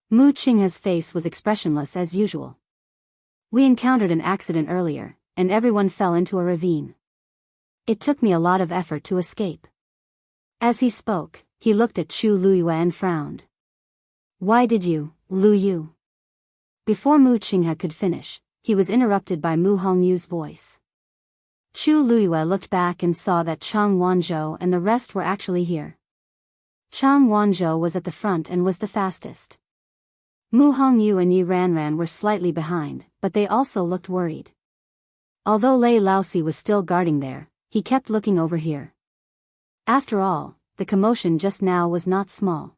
Mu Qinghe's face was expressionless as usual. We encountered an accident earlier, and everyone fell into a ravine. It took me a lot of effort to escape. As he spoke, he looked at Chu Luiyue and frowned. Why did you, Lu Yu? Before Mu Qinghe could finish, he was interrupted by Mu Hongyu's voice. Chu Luiyue looked back and saw that Chang Wanzhou and the rest were actually here. Chang Wanzhou was at the front and was the fastest. Mu Hongyu and Yi Ranran were slightly behind, but they also looked worried. Although Lei Laosi was still guarding there, he kept looking over here. After all, the commotion just now was not small.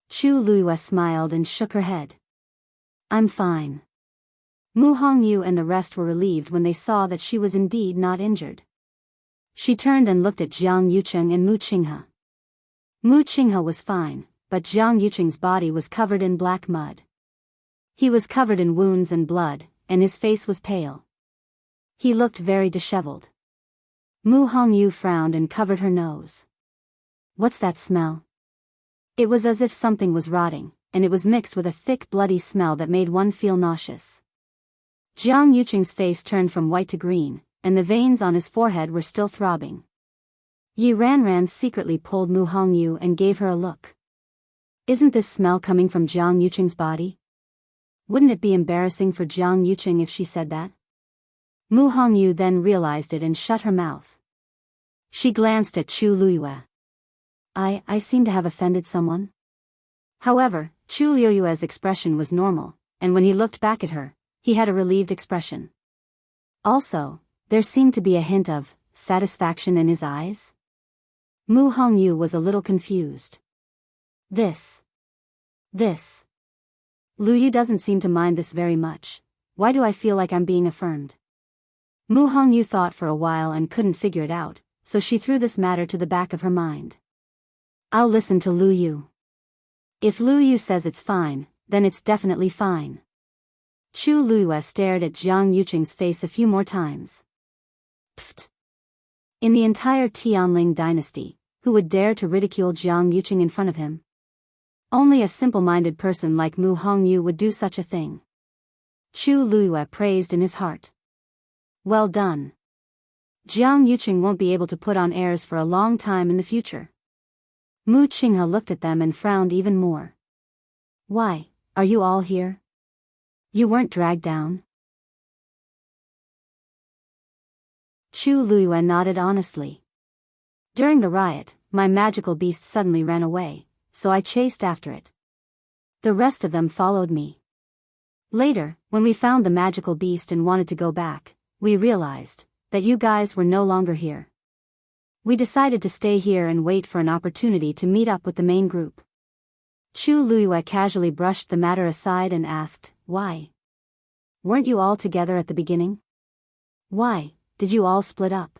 Chu Luiyue smiled and shook her head. I'm fine. Mu Hongyu and the rest were relieved when they saw that she was indeed not injured. She turned and looked at Jiang Yucheng and Mu Qinghe. Mu Qinghe was fine, but Jiang Yucheng's body was covered in black mud. He was covered in wounds and blood, and his face was pale. He looked very disheveled. Mu Hongyu frowned and covered her nose. What's that smell? It was as if something was rotting, and it was mixed with a thick bloody smell that made one feel nauseous. Jiang Yucheng's face turned from white to green, and the veins on his forehead were still throbbing. Yi Ranran secretly pulled Mu Hongyu and gave her a look. Isn't this smell coming from Jiang Yucheng's body? Wouldn't it be embarrassing for Jiang Yucheng if she said that? Mu Hongyu then realized it and shut her mouth. She glanced at Chu Luiyue. I seem to have offended someone? However, Chu Luiyue's expression was normal, and when he looked back at her, he had a relieved expression. Also, there seemed to be a hint of satisfaction in his eyes. Mu Hongyu was a little confused. This. Luyu doesn't seem to mind this very much. Why do I feel like I'm being affirmed? Mu Hongyu thought for a while and couldn't figure it out, so she threw this matter to the back of her mind. I'll listen to Luyu. If Luyu says it's fine, then it's definitely fine. Chu Luiyue stared at Jiang Yucheng's face a few more times. Pfft. In the entire Tianling dynasty, who would dare to ridicule Jiang Yucheng in front of him? Only a simple-minded person like Mu Hongyu would do such a thing. Chu Luiyue praised in his heart. Well done. Jiang Yucheng won't be able to put on airs for a long time in the future. Mu Qinghe looked at them and frowned even more. Why, are you all here? You weren't dragged down? Chu Luiyue nodded honestly. During the riot, my magical beast suddenly ran away, so I chased after it. The rest of them followed me. Later, when we found the magical beast and wanted to go back, we realized that you guys were no longer here. We decided to stay here and wait for an opportunity to meet up with the main group. Chu Luiyue casually brushed the matter aside and asked, why? Weren't you all together at the beginning? Why did you all split up?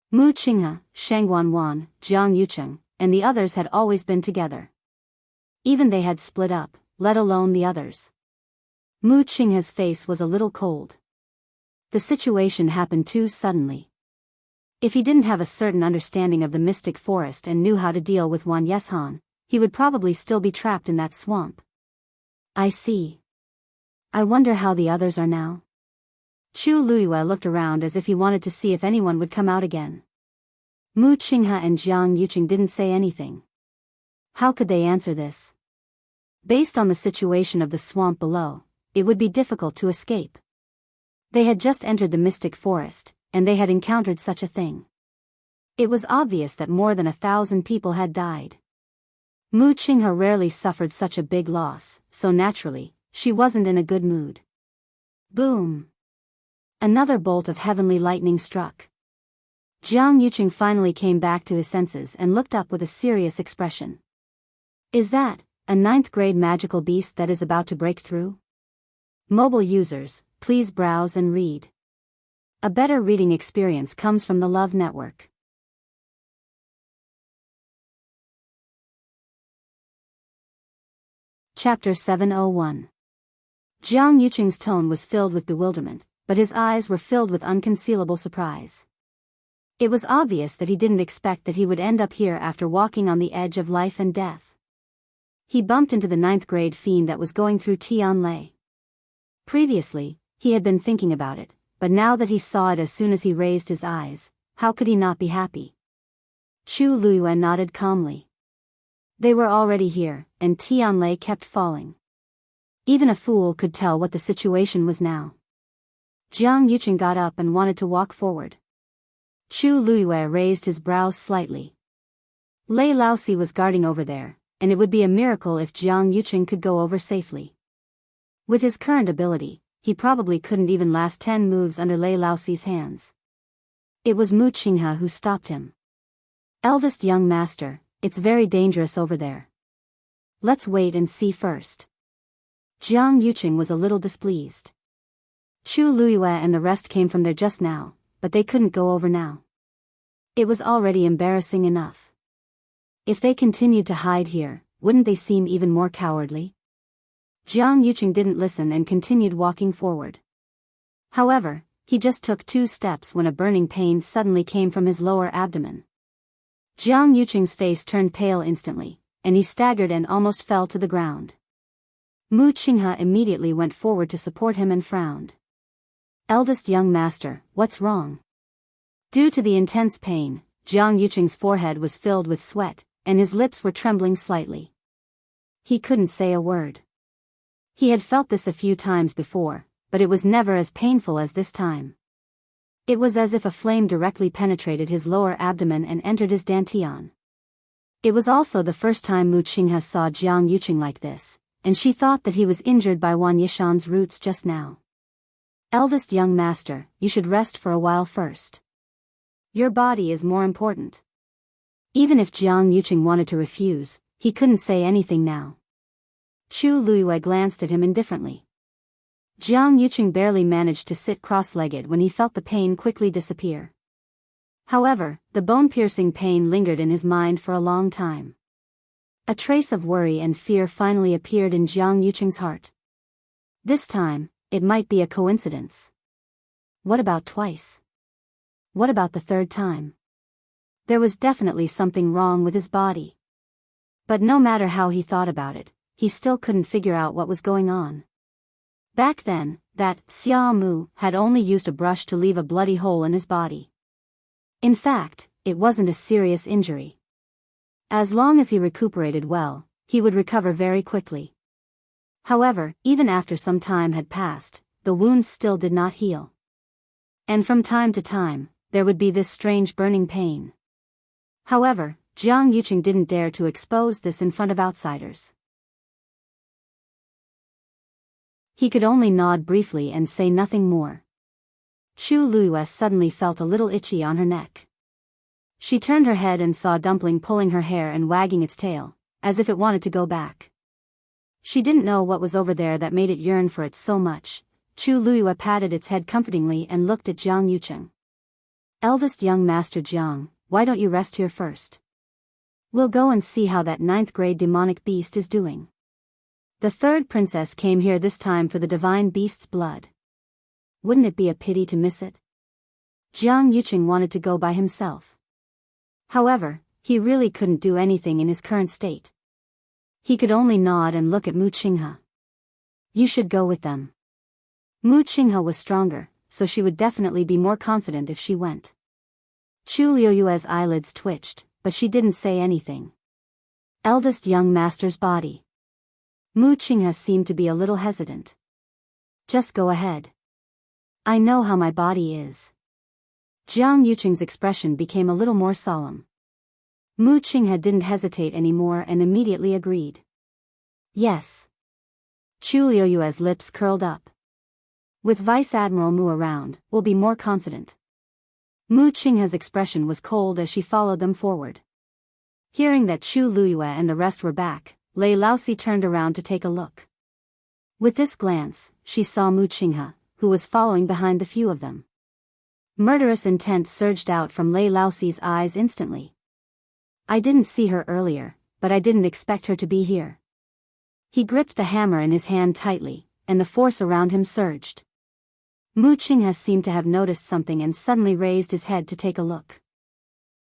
Mu Qinghe, Sheng Wanwan, Jiang Yucheng, and the others had always been together. Even they had split up, let alone the others. Mu Qinghe's face was a little cold. The situation happened too suddenly. If he didn't have a certain understanding of the mystic forest and knew how to deal with Wan Yeshan, he would probably still be trapped in that swamp. I see. I wonder how the others are now. Chu Luiyue looked around as if he wanted to see if anyone would come out again. Mu Qinghe and Jiang Yucheng didn't say anything. How could they answer this? Based on the situation of the swamp below, it would be difficult to escape. They had just entered the mystic forest, and they had encountered such a thing. It was obvious that more than 1,000 people had died. Mu Qinghe rarely suffered such a big loss, so naturally, she wasn't in a good mood. Boom! Another bolt of heavenly lightning struck. Jiang Yucheng finally came back to his senses and looked up with a serious expression. Is that a 9th grade magical beast that is about to break through? Mobile users, please browse and read. A better reading experience comes from the Love Network. Chapter 701. Jiang Yucheng's tone was filled with bewilderment, but his eyes were filled with unconcealable surprise. It was obvious that he didn't expect that he would end up here after walking on the edge of life and death. He bumped into the 9th grade fiend that was going through Tianlei. Previously, he had been thinking about it, but now that he saw it as soon as he raised his eyes, how could he not be happy? Chu Luiyue nodded calmly. They were already here, and Tianlei kept falling. Even a fool could tell what the situation was now. Jiang Yucheng got up and wanted to walk forward. Chu Luiyue raised his brows slightly. Lei Laosi was guarding over there, and it would be a miracle if Jiang Yucheng could go over safely. With his current ability, he probably couldn't even last 10 moves under Lei Laoxi's hands. It was Mu Qinghe who stopped him. "Eldest young master, it's very dangerous over there. Let's wait and see first." Jiang Yuqing was a little displeased. Chu Luiyue and the rest came from there just now, but they couldn't go over now. It was already embarrassing enough. If they continued to hide here, wouldn't they seem even more cowardly? Jiang Yuqing didn't listen and continued walking forward. However, he just took 2 steps when a burning pain suddenly came from his lower abdomen. Jiang Yuqing's face turned pale instantly, and he staggered and almost fell to the ground. Mu Qinghe immediately went forward to support him and frowned. "Eldest young master, what's wrong?" Due to the intense pain, Jiang Yuqing's forehead was filled with sweat, and his lips were trembling slightly. He couldn't say a word. He had felt this a few times before, but it was never as painful as this time. It was as if a flame directly penetrated his lower abdomen and entered his dantian. It was also the first time Mu Qinghe saw Jiang Yuqing like this, and she thought that he was injured by Wan Yishan's roots just now. "Eldest young master, you should rest for a while first. Your body is more important." Even if Jiang Yuqing wanted to refuse, he couldn't say anything now. Chu Luiyue glanced at him indifferently. Jiang Yuqing barely managed to sit cross-legged when he felt the pain quickly disappear. However, the bone-piercing pain lingered in his mind for a long time. A trace of worry and fear finally appeared in Jiang Yuqing's heart. This time, it might be a coincidence. What about twice? What about the 3rd time? There was definitely something wrong with his body. But no matter how he thought about it, he still couldn't figure out what was going on. Back then, that Xia Mu had only used a brush to leave a bloody hole in his body. In fact, it wasn't a serious injury. As long as he recuperated well, he would recover very quickly. However, even after some time had passed, the wounds still did not heal. And from time to time, there would be this strange burning pain. However, Jiang Yuqing didn't dare to expose this in front of outsiders. He could only nod briefly and say nothing more. Chu Luiyue suddenly felt a little itchy on her neck. She turned her head and saw Dumpling pulling her hair and wagging its tail, as if it wanted to go back. She didn't know what was over there that made it yearn for it so much. Chu Luiyue patted its head comfortingly and looked at Jiang Yuqing. "Eldest young master Jiang, why don't you rest here first? We'll go and see how that 9th-grade demonic beast is doing. The 3rd princess came here this time for the divine beast's blood. Wouldn't it be a pity to miss it?" Jiang Yuqing wanted to go by himself. However, he really couldn't do anything in his current state. He could only nod and look at Mu Qinghe. "You should go with them." Mu Qinghe was stronger, so she would definitely be more confident if she went. Chu Luiyue's eyelids twitched, but she didn't say anything. "Eldest young master's body." Mu Qinghe seemed to be a little hesitant. "Just go ahead. I know how my body is." Jiang Yuqing's expression became a little more solemn. Mu Qinghe didn't hesitate anymore and immediately agreed. "Yes." Chu Luiyue's lips curled up. With Vice Admiral Mu around, we'll be more confident. Mu Qinghe's expression was cold as she followed them forward. Hearing that Chu Luiyue and the rest were back, Lei Laoxi turned around to take a look. With this glance, she saw Mu Qinghe, who was following behind the few of them. Murderous intent surged out from Lei Laoxi's eyes instantly. "I didn't see her earlier, but I didn't expect her to be here." He gripped the hammer in his hand tightly, and the force around him surged. Mu Qinghe seemed to have noticed something and suddenly raised his head to take a look.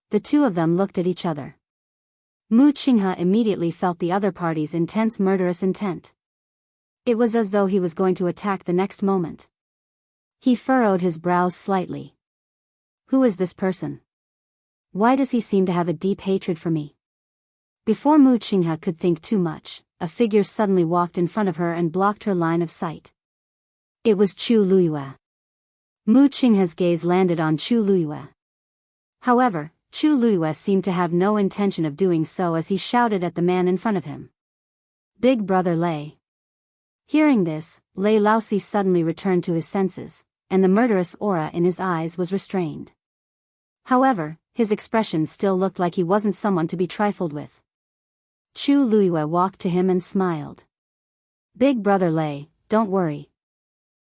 The two of them looked at each other. Mu Qinghe immediately felt the other party's intense murderous intent. It was as though he was going to attack the next moment. He furrowed his brows slightly. Who is this person? Why does he seem to have a deep hatred for me? Before Mu Qinghe could think too much, a figure suddenly walked in front of her and blocked her line of sight. It was Chu Luiyue. Mu Qinghe's gaze landed on Chu Luiyue. However, Chu Luiyue seemed to have no intention of doing so as he shouted at the man in front of him. "Big Brother Lei." Hearing this, Lei Laosi suddenly returned to his senses, and the murderous aura in his eyes was restrained. However, his expression still looked like he wasn't someone to be trifled with. Chu Luiyue walked to him and smiled. "Big brother Lei, don't worry.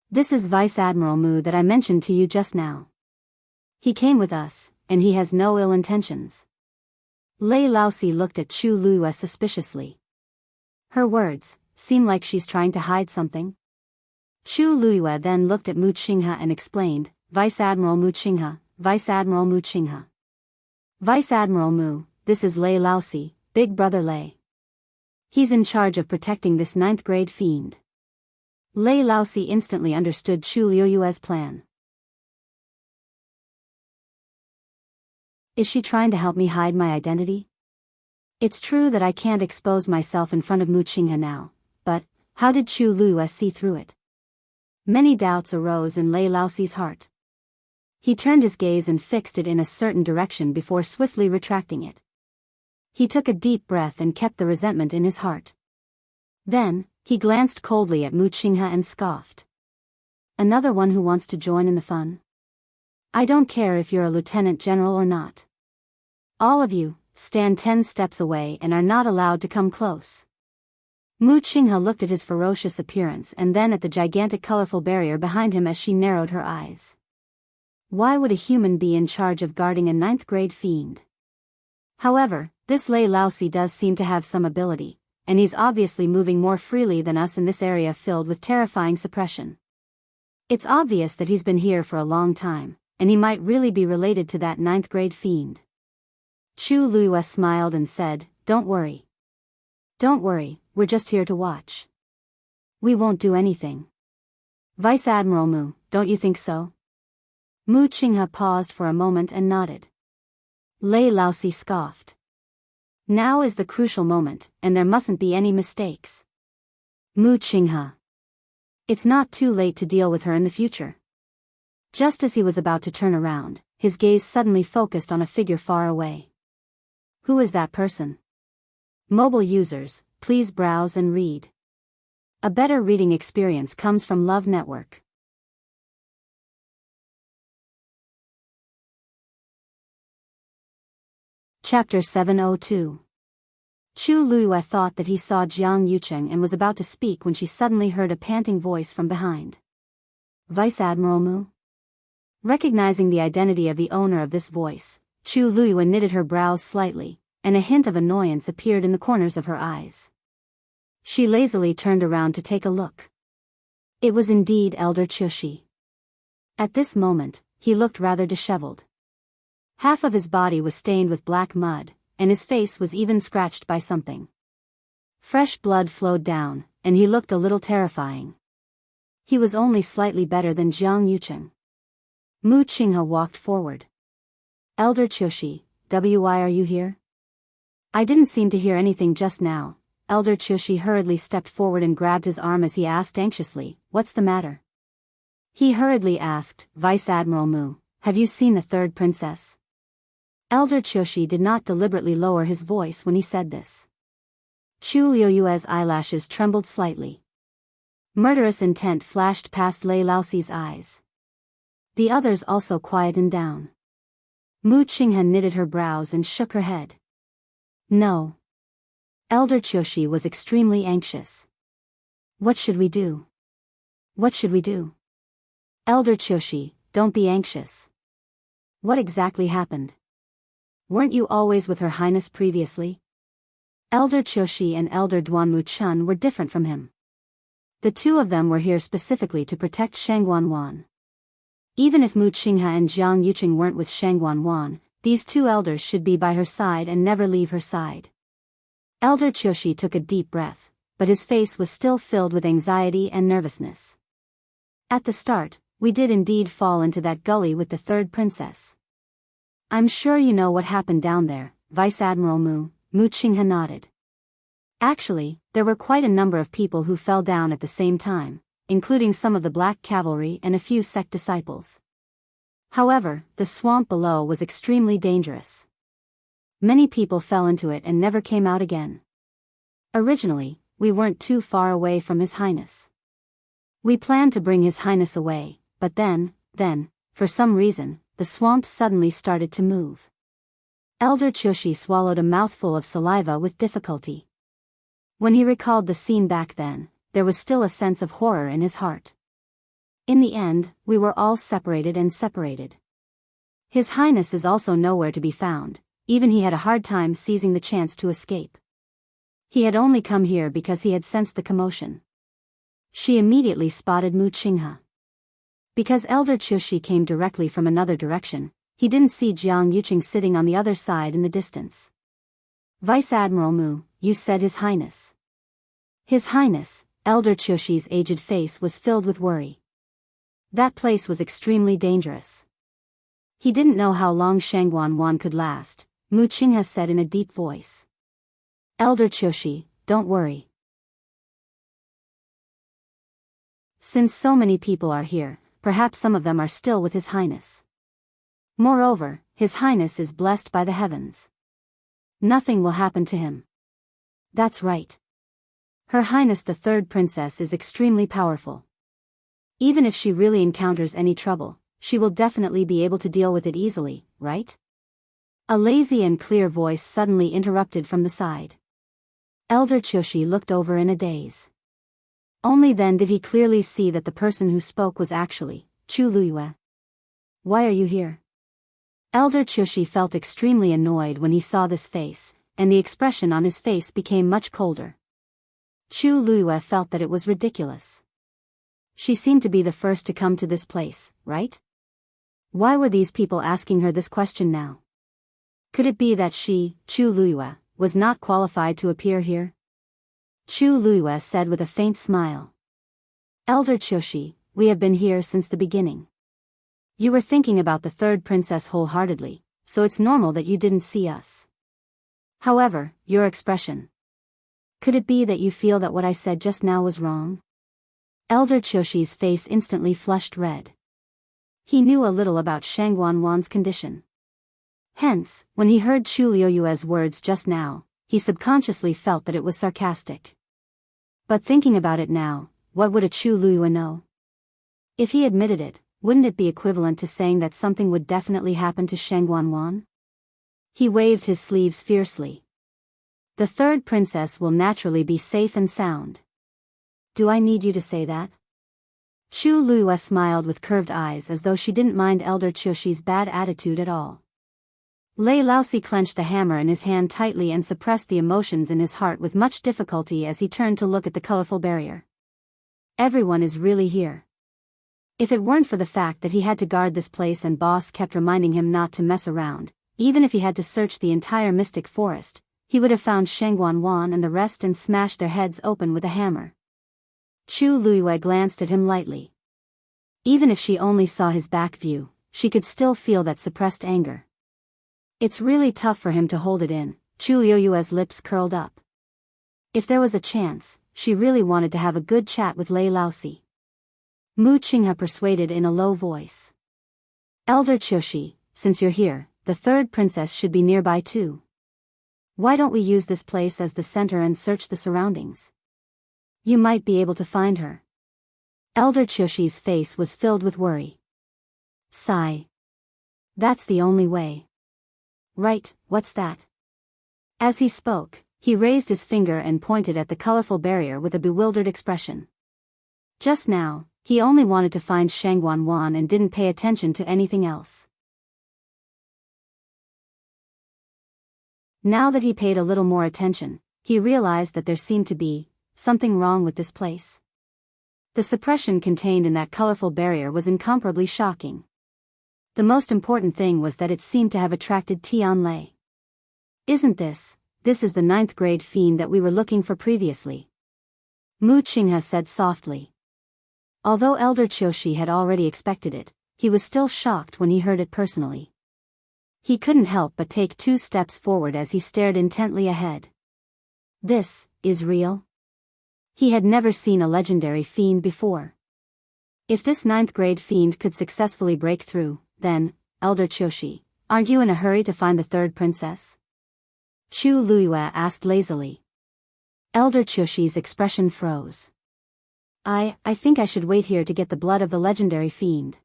This is Vice Admiral Mu that I mentioned to you just now. He came with us, and he has no ill intentions." Lei Laosi looked at Chu Luiyue suspiciously. Her words seem like she's trying to hide something. Chu Luiyue then looked at Mu Qinghe and explained, "Vice Admiral Mu Qinghe, Vice Admiral Mu Qinghe. Vice Admiral Mu, this is Lei Laosi, Big brother Lei. He's in charge of protecting this 9th grade fiend." Lei Laosi instantly understood Chu Luiyue's plan. Is she trying to help me hide my identity? It's true that I can't expose myself in front of Mu Qinghe now, but how did Chu Luiyue see through it? Many doubts arose in Lei Laosi's heart. He turned his gaze and fixed it in a certain direction before swiftly retracting it. He took a deep breath and kept the resentment in his heart. Then, he glanced coldly at Mu Qinghe and scoffed. "Another one who wants to join in the fun? I don't care if you're a lieutenant general or not. All of you, stand 10 steps away and are not allowed to come close." Mu Qinghe looked at his ferocious appearance and then at the gigantic colorful barrier behind him as she narrowed her eyes. Why would a human be in charge of guarding a 9th grade fiend? However, this Lei Laosi does seem to have some ability, and he's obviously moving more freely than us in this area filled with terrifying suppression. It's obvious that he's been here for a long time, and he might really be related to that 9th grade fiend. Chu Luiyue smiled and said, "Don't worry. Don't worry, we're just here to watch. We won't do anything. Vice Admiral Mu, don't you think so?" Mu Qinghe paused for a moment and nodded. Lei Laosi scoffed. Now is the crucial moment, and there mustn't be any mistakes. Mu Qinghe. It's not too late to deal with her in the future. Just as he was about to turn around, his gaze suddenly focused on a figure far away. Who is that person? Mobile users, please browse and read. A better reading experience comes from Love Network. Chapter 702. Chu Luiyue thought that he saw Jiang Yucheng and was about to speak when she suddenly heard a panting voice from behind. "Vice Admiral Mu?" Recognizing the identity of the owner of this voice, Chu Luiyue knitted her brows slightly, and a hint of annoyance appeared in the corners of her eyes. She lazily turned around to take a look. It was indeed Elder Chushi. At this moment, he looked rather disheveled. Half of his body was stained with black mud, and his face was even scratched by something. Fresh blood flowed down, and he looked a little terrifying. He was only slightly better than Jiang Yucheng. Mu Qinghe walked forward. "Elder Chushi, why are you here?" "I didn't seem to hear anything just now." Elder Chushi hurriedly stepped forward and grabbed his arm as he asked anxiously, "What's the matter?" He hurriedly asked, "Vice Admiral Mu, have you seen the 3rd princess?" Elder Chushi did not deliberately lower his voice when he said this. Chu Luiyue's eyelashes trembled slightly. Murderous intent flashed past Lei Laosi's eyes. The others also quietened down. Mu Qinghe knitted her brows and shook her head. "No." Elder Chushi was extremely anxious. "What should we do? What should we do?" "Elder Chushi, don't be anxious. What exactly happened? Weren't you always with Her Highness previously?" Elder Chushi and Elder Duanmu Chun were different from him. The two of them were here specifically to protect Shangguanwan. Even if Mu Qinghe and Jiang Yucheng weren't with Shangguanwan, these two elders should be by her side and never leave her side. Elder Chushi took a deep breath, but his face was still filled with anxiety and nervousness. "At the start, we did indeed fall into that gully with the 3rd princess. I'm sure you know what happened down there, Vice Admiral Mu." Mu Qinghe nodded. Actually, there were quite a number of people who fell down at the same time, including some of the Black Cavalry and a few sect disciples. However, the swamp below was extremely dangerous. Many people fell into it and never came out again. Originally, we weren't too far away from His Highness. We planned to bring His Highness away, but then, for some reason, the swamps suddenly started to move. Elder Chushi swallowed a mouthful of saliva with difficulty. When he recalled the scene back then, there was still a sense of horror in his heart. In the end, we were all separated. His Highness is also nowhere to be found, even he had a hard time seizing the chance to escape. He had only come here because he had sensed the commotion. She immediately spotted Mu Qinghe. Because Elder Chushi came directly from another direction, he didn't see Jiang Yuqing sitting on the other side in the distance. Vice Admiral Mu, you said His Highness. His Highness, Elder Chushi's aged face was filled with worry. That place was extremely dangerous. He didn't know how long Shangguan could last, Mu Qinghe said in a deep voice. Elder Chushi, don't worry. Since so many people are here, perhaps some of them are still with His Highness. Moreover, His Highness is blessed by the heavens. Nothing will happen to him. That's right. Her Highness the Third Princess is extremely powerful. Even if she really encounters any trouble, she will definitely be able to deal with it easily, right? A lazy and clear voice suddenly interrupted from the side. Elder Chushi looked over in a daze. Only then did he clearly see that the person who spoke was actually Chu Luyue. Why are you here? Elder Chushi felt extremely annoyed when he saw this face, and the expression on his face became much colder. Chu Luyue felt that it was ridiculous. She seemed to be the first to come to this place, right? Why were these people asking her this question now? Could it be that she, Chu Luyue, was not qualified to appear here? Chu Luyue said with a faint smile. Elder Chushi, we have been here since the beginning. You were thinking about the third princess wholeheartedly, so it's normal that you didn't see us. However, your expression. Could it be that you feel that what I said just now was wrong? Elder Chushi's face instantly flushed red. He knew a little about Shangguan's condition. Hence, when he heard Chu Luyue's words just now, he subconsciously felt that it was sarcastic. But thinking about it now, what would a Chu Luyue know? If he admitted it, wouldn't it be equivalent to saying that something would definitely happen to Shangguan? He waved his sleeves fiercely. The third princess will naturally be safe and sound. Do I need you to say that? Chu Luyue smiled with curved eyes as though she didn't mind Elder Chushi's bad attitude at all. Lei Laosi clenched the hammer in his hand tightly and suppressed the emotions in his heart with much difficulty as he turned to look at the colorful barrier. Everyone is really here. If it weren't for the fact that he had to guard this place and boss kept reminding him not to mess around, even if he had to search the entire mystic forest, he would have found Shangguan and the rest and smashed their heads open with a hammer. Chu Luyue glanced at him lightly. Even if she only saw his back view, she could still feel that suppressed anger. It's really tough for him to hold it in, Chu Luyue's lips curled up. If there was a chance, she really wanted to have a good chat with Lei Laosi. Mu Qinghe persuaded in a low voice. Elder Chushi, since you're here, the third princess should be nearby too. Why don't we use this place as the center and search the surroundings? You might be able to find her. Elder Chushi's face was filled with worry. Sigh. That's the only way. Right, what's that? As he spoke, he raised his finger and pointed at the colorful barrier with a bewildered expression. Just now, he only wanted to find Shangguan and didn't pay attention to anything else. Now that he paid a little more attention, he realized that there seemed to be something wrong with this place. The suppression contained in that colorful barrier was incomparably shocking. The most important thing was that it seemed to have attracted Tianlei. Isn't this is the 9th grade fiend that we were looking for previously? Mu Qinghe said softly. Although Elder Chushi had already expected it, he was still shocked when he heard it personally. He couldn't help but take 2 steps forward as he stared intently ahead. This is real? He had never seen a legendary fiend before. If this 9th grade fiend could successfully break through, then, Elder Chushi, aren't you in a hurry to find the third princess? Chu Luyue asked lazily. Elder Chushi's expression froze. I think I should wait here to get the blood of the legendary fiend.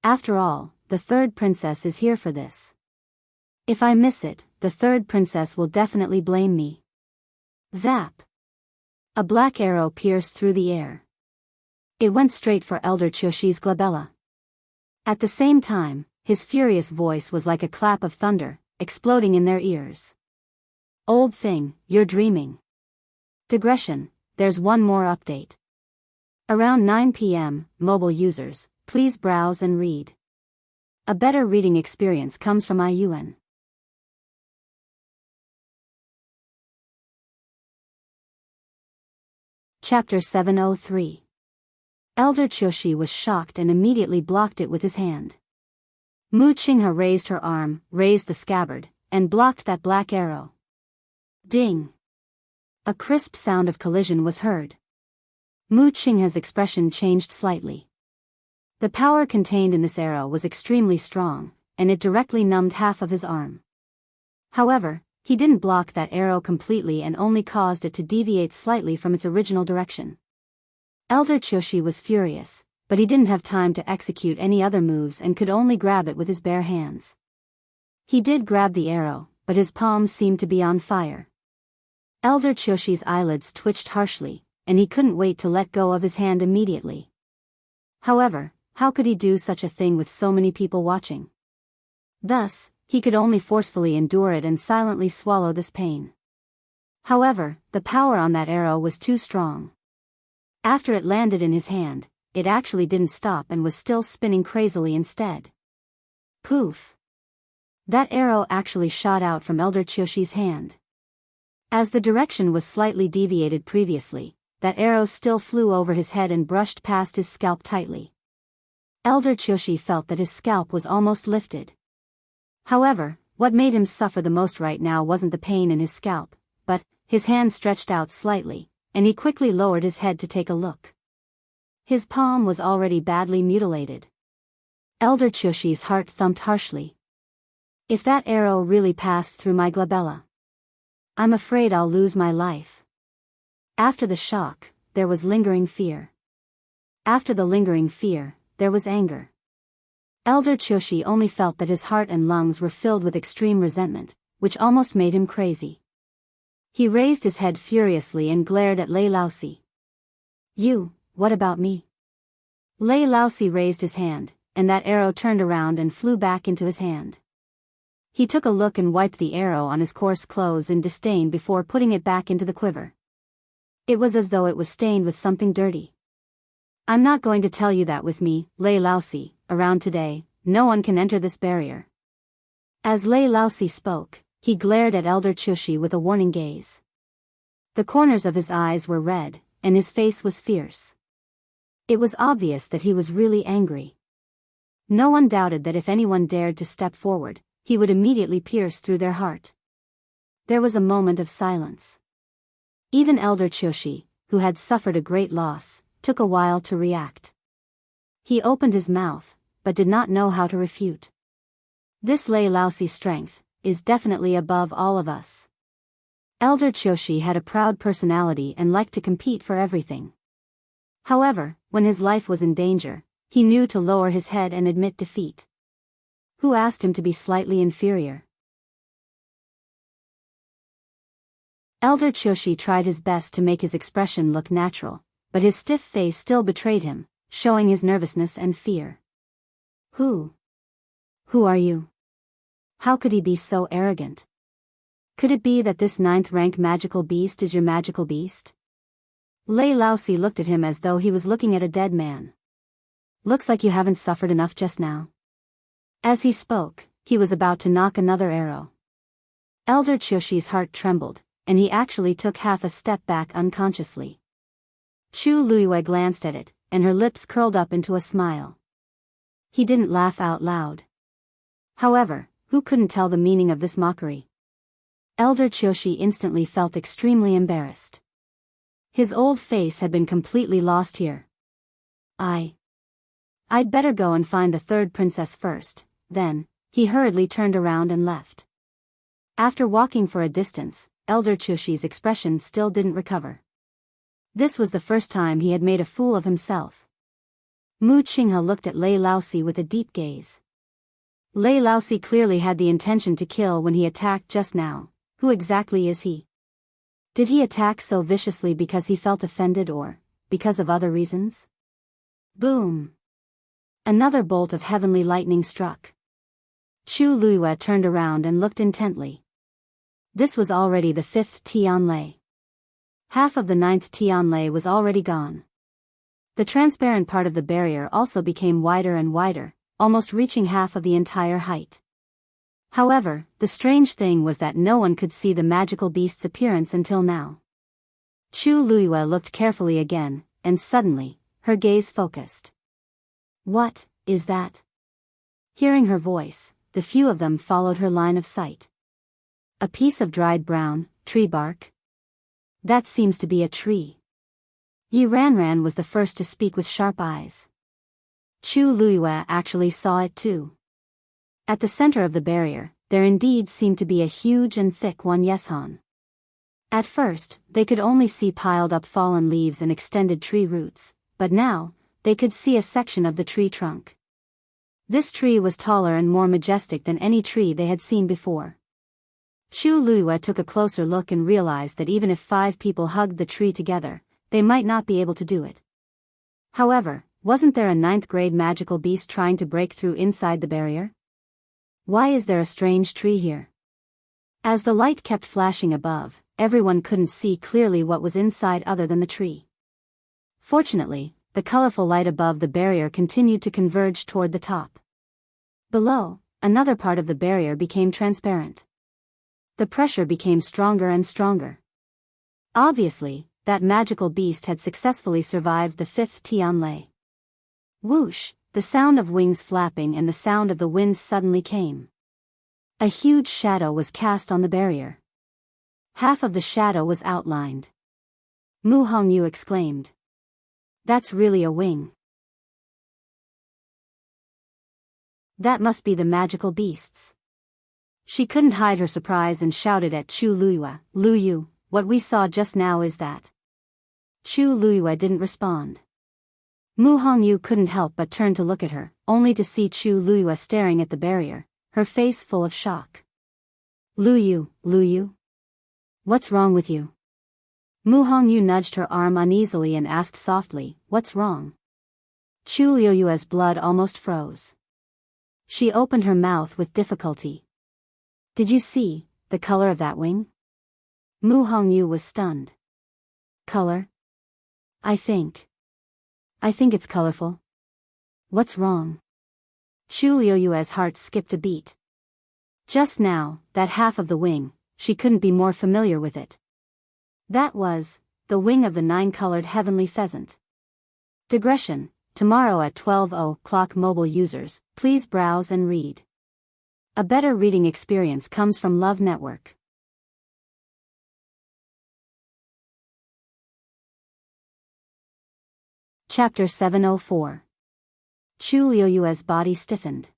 After all, the third princess is here for this. If I miss it, the third princess will definitely blame me. Zap! A black arrow pierced through the air. It went straight for Elder Chushi's glabella. At the same time, his furious voice was like a clap of thunder, exploding in their ears. Old thing, you're dreaming. Digression, there's one more update. Around 9 p.m., mobile users, please browse and read. A better reading experience comes from IUN. Chapter 703. Elder Chushi was shocked and immediately blocked it with his hand. Mu Qinghe raised her arm, raised the scabbard, and blocked that black arrow. Ding! A crisp sound of collision was heard. Mu Qinghe's expression changed slightly. The power contained in this arrow was extremely strong, and it directly numbed half of his arm. However, he didn't block that arrow completely and only caused it to deviate slightly from its original direction. Elder Chushi was furious, but he didn't have time to execute any other moves and could only grab it with his bare hands. He did grab the arrow, but his palms seemed to be on fire. Elder Chushi's eyelids twitched harshly, and he couldn't wait to let go of his hand immediately. However, how could he do such a thing with so many people watching? Thus, he could only forcefully endure it and silently swallow this pain. However, the power on that arrow was too strong. After it landed in his hand, it actually didn't stop and was still spinning crazily instead. Poof! That arrow actually shot out from Elder Chushi's hand. As the direction was slightly deviated previously, that arrow still flew over his head and brushed past his scalp tightly. Elder Chushi felt that his scalp was almost lifted. However, what made him suffer the most right now wasn't the pain in his scalp, but his hand stretched out slightly, and he quickly lowered his head to take a look. His palm was already badly mutilated. Elder Chushi's heart thumped harshly. If that arrow really passed through my glabella, I'm afraid I'll lose my life. After the shock, there was lingering fear. After the lingering fear, there was anger. Elder Chushi only felt that his heart and lungs were filled with extreme resentment, which almost made him crazy. He raised his head furiously and glared at Lei Laosi. You, what about me? Lei Laosi raised his hand, and that arrow turned around and flew back into his hand. He took a look and wiped the arrow on his coarse clothes in disdain before putting it back into the quiver. It was as though it was stained with something dirty. I'm not going to tell you that with me, Lei Laosi, around today, no one can enter this barrier. As Lei Laosi spoke, he glared at Elder Chushi with a warning gaze. The corners of his eyes were red, and his face was fierce. It was obvious that he was really angry. No one doubted that if anyone dared to step forward, he would immediately pierce through their heart. There was a moment of silence. Even Elder Chushi, who had suffered a great loss, took a while to react. He opened his mouth, but did not know how to refute. This Lei Laosi strength is definitely above all of us. Elder Chushi had a proud personality and liked to compete for everything. However, when his life was in danger, he knew to lower his head and admit defeat. Who asked him to be slightly inferior? Elder Chushi tried his best to make his expression look natural, but his stiff face still betrayed him, showing his nervousness and fear. Who are you? How could he be so arrogant? Could it be that this 9th-rank magical beast is your magical beast? Lei Laosi looked at him as though he was looking at a dead man. Looks like you haven't suffered enough just now. As he spoke, he was about to knock another arrow. Elder Chushi's heart trembled, and he actually took half a step back unconsciously. Chu Luiyue glanced at it, and her lips curled up into a smile. He didn't laugh out loud. However, who couldn't tell the meaning of this mockery? Elder Chushi instantly felt extremely embarrassed. His old face had been completely lost here. I'd better go and find the third princess first. Then, he hurriedly turned around and left. After walking for a distance, Elder Chushi's expression still didn't recover. This was the first time he had made a fool of himself. Mu Qinghe looked at Lei Laosi with a deep gaze. Lei Laosi clearly had the intention to kill when he attacked just now. Who exactly is he? Did he attack so viciously because he felt offended or because of other reasons? Boom! Another bolt of heavenly lightning struck. Chu Luiyue turned around and looked intently. This was already the 5th Tianlei. Half of the 9th Tianlei was already gone. The transparent part of the barrier also became wider and wider, almost reaching half of the entire height. However, the strange thing was that no one could see the magical beast's appearance until now. Chu Luiyue looked carefully again, and suddenly, her gaze focused. What is that? Hearing her voice, the few of them followed her line of sight. A piece of dried brown tree bark? That seems to be a tree. Yi Ranran was the first to speak with sharp eyes. Chu Luiyue actually saw it too. At the center of the barrier, there indeed seemed to be a huge and thick one yeshan. At first, they could only see piled up fallen leaves and extended tree roots, but now, they could see a section of the tree trunk. This tree was taller and more majestic than any tree they had seen before. Chu Luiyue took a closer look and realized that even if 5 people hugged the tree together, they might not be able to do it. However, wasn't there a 9th-grade magical beast trying to break through inside the barrier? Why is there a strange tree here? As the light kept flashing above, everyone couldn't see clearly what was inside other than the tree. Fortunately, the colorful light above the barrier continued to converge toward the top. Below, another part of the barrier became transparent. The pressure became stronger and stronger. Obviously, that magical beast had successfully survived the 5th Tianlei. Whoosh, the sound of wings flapping and the sound of the wind suddenly came. A huge shadow was cast on the barrier. Half of the shadow was outlined. Mu Hongyu exclaimed. That's really a wing. That must be the magical beasts. She couldn't hide her surprise and shouted at Chu Luiyue, Luyu, what we saw just now is that. Chu Luiyue didn't respond. Mu Hongyu couldn't help but turn to look at her, only to see Chu Luiyue staring at the barrier, her face full of shock. Luyu, what's wrong with you? Mu Hongyu nudged her arm uneasily and asked softly, what's wrong? Chu Luiyue's blood almost froze. She opened her mouth with difficulty. Did you see the color of that wing? Mu Hongyu was stunned. Color? I think it's colorful. What's wrong? Chu Luiyue's heart skipped a beat. Just now, that half of the wing, she couldn't be more familiar with it. That was the wing of the 9-colored heavenly pheasant. Digression. Tomorrow at 12:00 mobile users, please browse and read. A better reading experience comes from Love Network. Chapter 704. Chu Luiyue's body stiffened.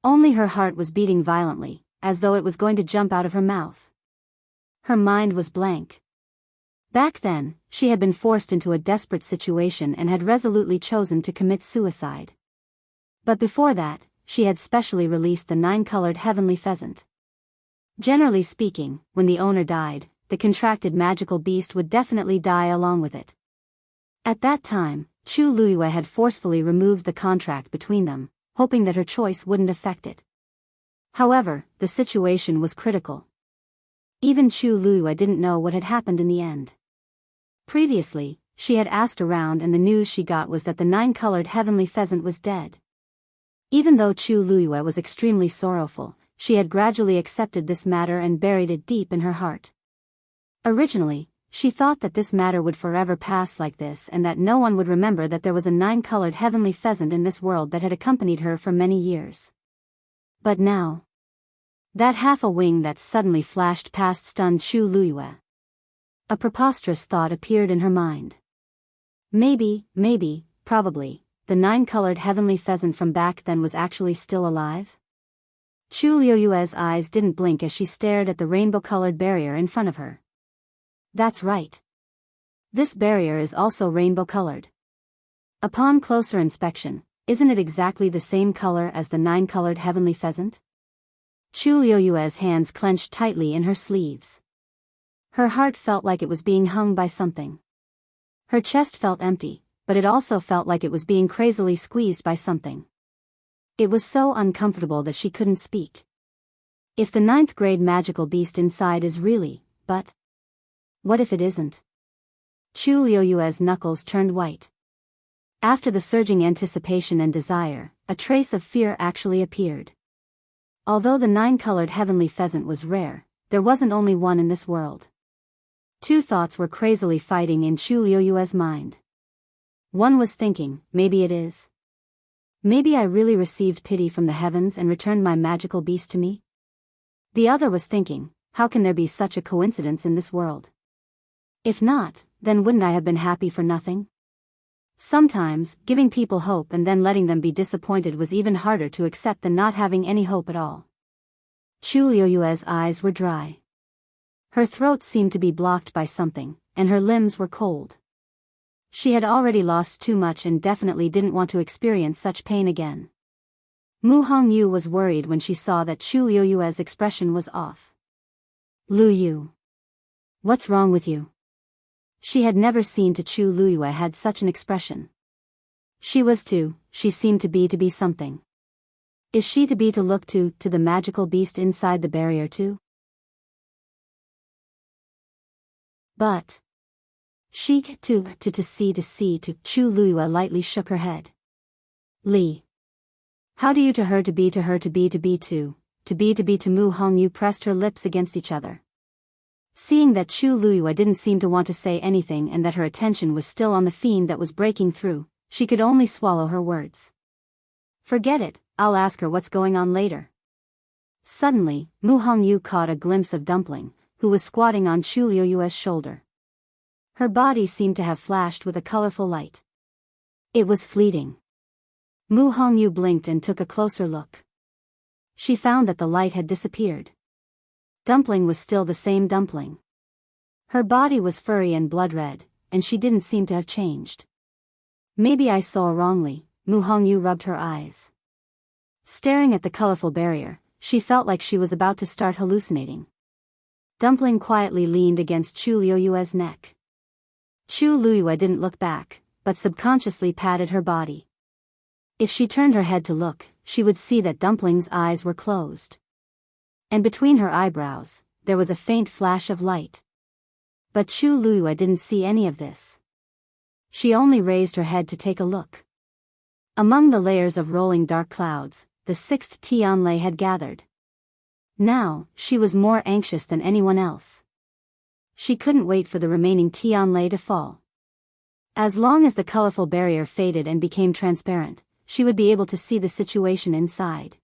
Only her heart was beating violently, as though it was going to jump out of her mouth. Her mind was blank. Back then, she had been forced into a desperate situation and had resolutely chosen to commit suicide. But before that, she had specially released the 9-colored heavenly pheasant. Generally speaking, when the owner died, the contracted magical beast would definitely die along with it. At that time, Chu Luiyue had forcefully removed the contract between them, hoping that her choice wouldn't affect it. However, the situation was critical. Even Chu Luiyue didn't know what had happened in the end. Previously, she had asked around and the news she got was that the 9-colored heavenly pheasant was dead. Even though Chu Luiyue was extremely sorrowful, she had gradually accepted this matter and buried it deep in her heart. Originally, she thought that this matter would forever pass like this and that no one would remember that there was a 9-colored heavenly pheasant in this world that had accompanied her for many years. But now, that half a wing that suddenly flashed past stunned Chu Luiyue. A preposterous thought appeared in her mind. Maybe, probably, the 9-colored heavenly pheasant from back then was actually still alive? Chu Liuyue's eyes didn't blink as she stared at the rainbow-colored barrier in front of her. That's right. This barrier is also rainbow-colored. Upon closer inspection, isn't it exactly the same color as the 9-colored heavenly pheasant? Chu Liuyue's hands clenched tightly in her sleeves. Her heart felt like it was being hung by something. Her chest felt empty, but it also felt like it was being crazily squeezed by something. It was so uncomfortable that she couldn't speak. If the 9th-grade magical beast inside is really, but what if it isn't? Chu Liuyue's knuckles turned white. After the surging anticipation and desire, a trace of fear actually appeared. Although the 9-colored heavenly pheasant was rare, there wasn't only one in this world. Two thoughts were crazily fighting in Chu Liuyue's mind. One was thinking, maybe it is. Maybe I really received pity from the heavens and returned my magical beast to me? The other was thinking, how can there be such a coincidence in this world? If not, then wouldn't I have been happy for nothing? Sometimes, giving people hope and then letting them be disappointed was even harder to accept than not having any hope at all. Chu Liuyue's eyes were dry. Her throat seemed to be blocked by something, and her limbs were cold. She had already lost too much and definitely didn't want to experience such pain again. Mu Hongyu was worried when she saw that Chu Liuyue's expression was off. Lu Yu. What's wrong with you? She had never seen Chu Liuyue had such an expression. She seemed to be something. Is she to look to the magical beast inside the barrier too? But she Chu Liuyue lightly shook her head. Li. How do you to her to be to Mu Hongyu pressed her lips against each other. Seeing that Chu Liuyue didn't seem to want to say anything and that her attention was still on the fiend that was breaking through, she could only swallow her words. Forget it, I'll ask her what's going on later. Suddenly, Mu Hongyu caught a glimpse of Dumpling, who was squatting on Chu Liuyue's shoulder. Her body seemed to have flashed with a colorful light. It was fleeting. Mu Hongyu blinked and took a closer look. She found that the light had disappeared. Dumpling was still the same Dumpling. Her body was furry and blood-red, and she didn't seem to have changed. Maybe I saw wrongly, Mu Hongyu rubbed her eyes. Staring at the colorful barrier, she felt like she was about to start hallucinating. Dumpling quietly leaned against Chu Liuyue's neck. Chu Liuyue didn't look back, but subconsciously patted her body. If she turned her head to look, she would see that Dumpling's eyes were closed. And between her eyebrows, there was a faint flash of light. But Chu Liuyue didn't see any of this. She only raised her head to take a look. Among the layers of rolling dark clouds, the 6th Tianlei had gathered. Now, she was more anxious than anyone else. She couldn't wait for the remaining Tianlei to fall. As long as the colorful barrier faded and became transparent, she would be able to see the situation inside.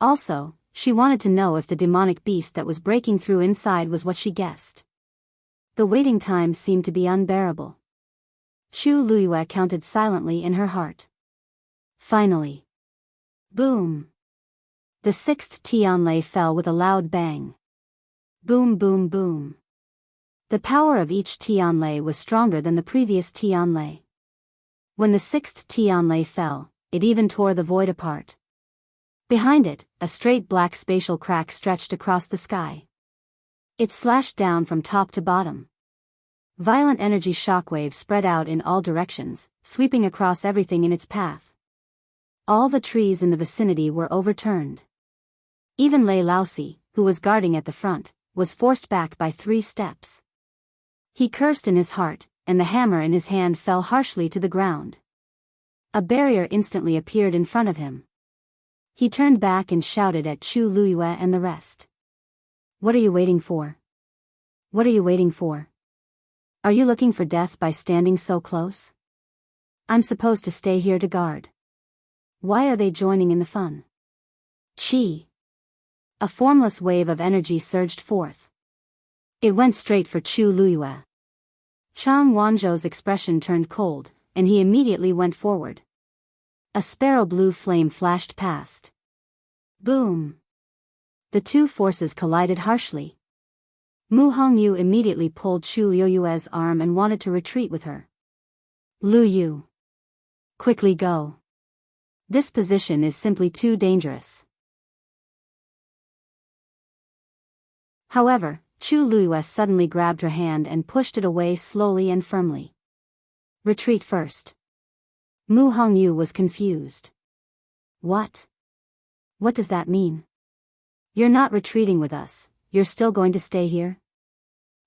Also, she wanted to know if the demonic beast that was breaking through inside was what she guessed. The waiting time seemed to be unbearable. Chu Liuyue counted silently in her heart. Finally. Boom. The 6th Tianlei fell with a loud bang. Boom boom boom. The power of each Tianlei was stronger than the previous Tianlei. When the 6th Tianlei fell, it even tore the void apart. Behind it, a straight black spatial crack stretched across the sky. It slashed down from top to bottom. Violent energy shockwaves spread out in all directions, sweeping across everything in its path. All the trees in the vicinity were overturned. Even Lei Laosi, who was guarding at the front, was forced back by 3 steps. He cursed in his heart, and the hammer in his hand fell harshly to the ground. A barrier instantly appeared in front of him. He turned back and shouted at Chu Liuyue and the rest. What are you waiting for? What are you waiting for? Are you looking for death by standing so close? I'm supposed to stay here to guard. Why are they joining in the fun? Chi. A formless wave of energy surged forth. It went straight for Chu Liuyue. Chang Wanzhou's expression turned cold, and he immediately went forward. A sparrow blue flame flashed past. Boom. The two forces collided harshly. Mu Hongyu immediately pulled Chu Liuyue's arm and wanted to retreat with her. Lu Yu. Quickly go. This position is simply too dangerous. However, Chu Liyue suddenly grabbed her hand and pushed it away slowly and firmly. Retreat first. Mu Hongyu was confused. What? What does that mean? You're not retreating with us, you're still going to stay here?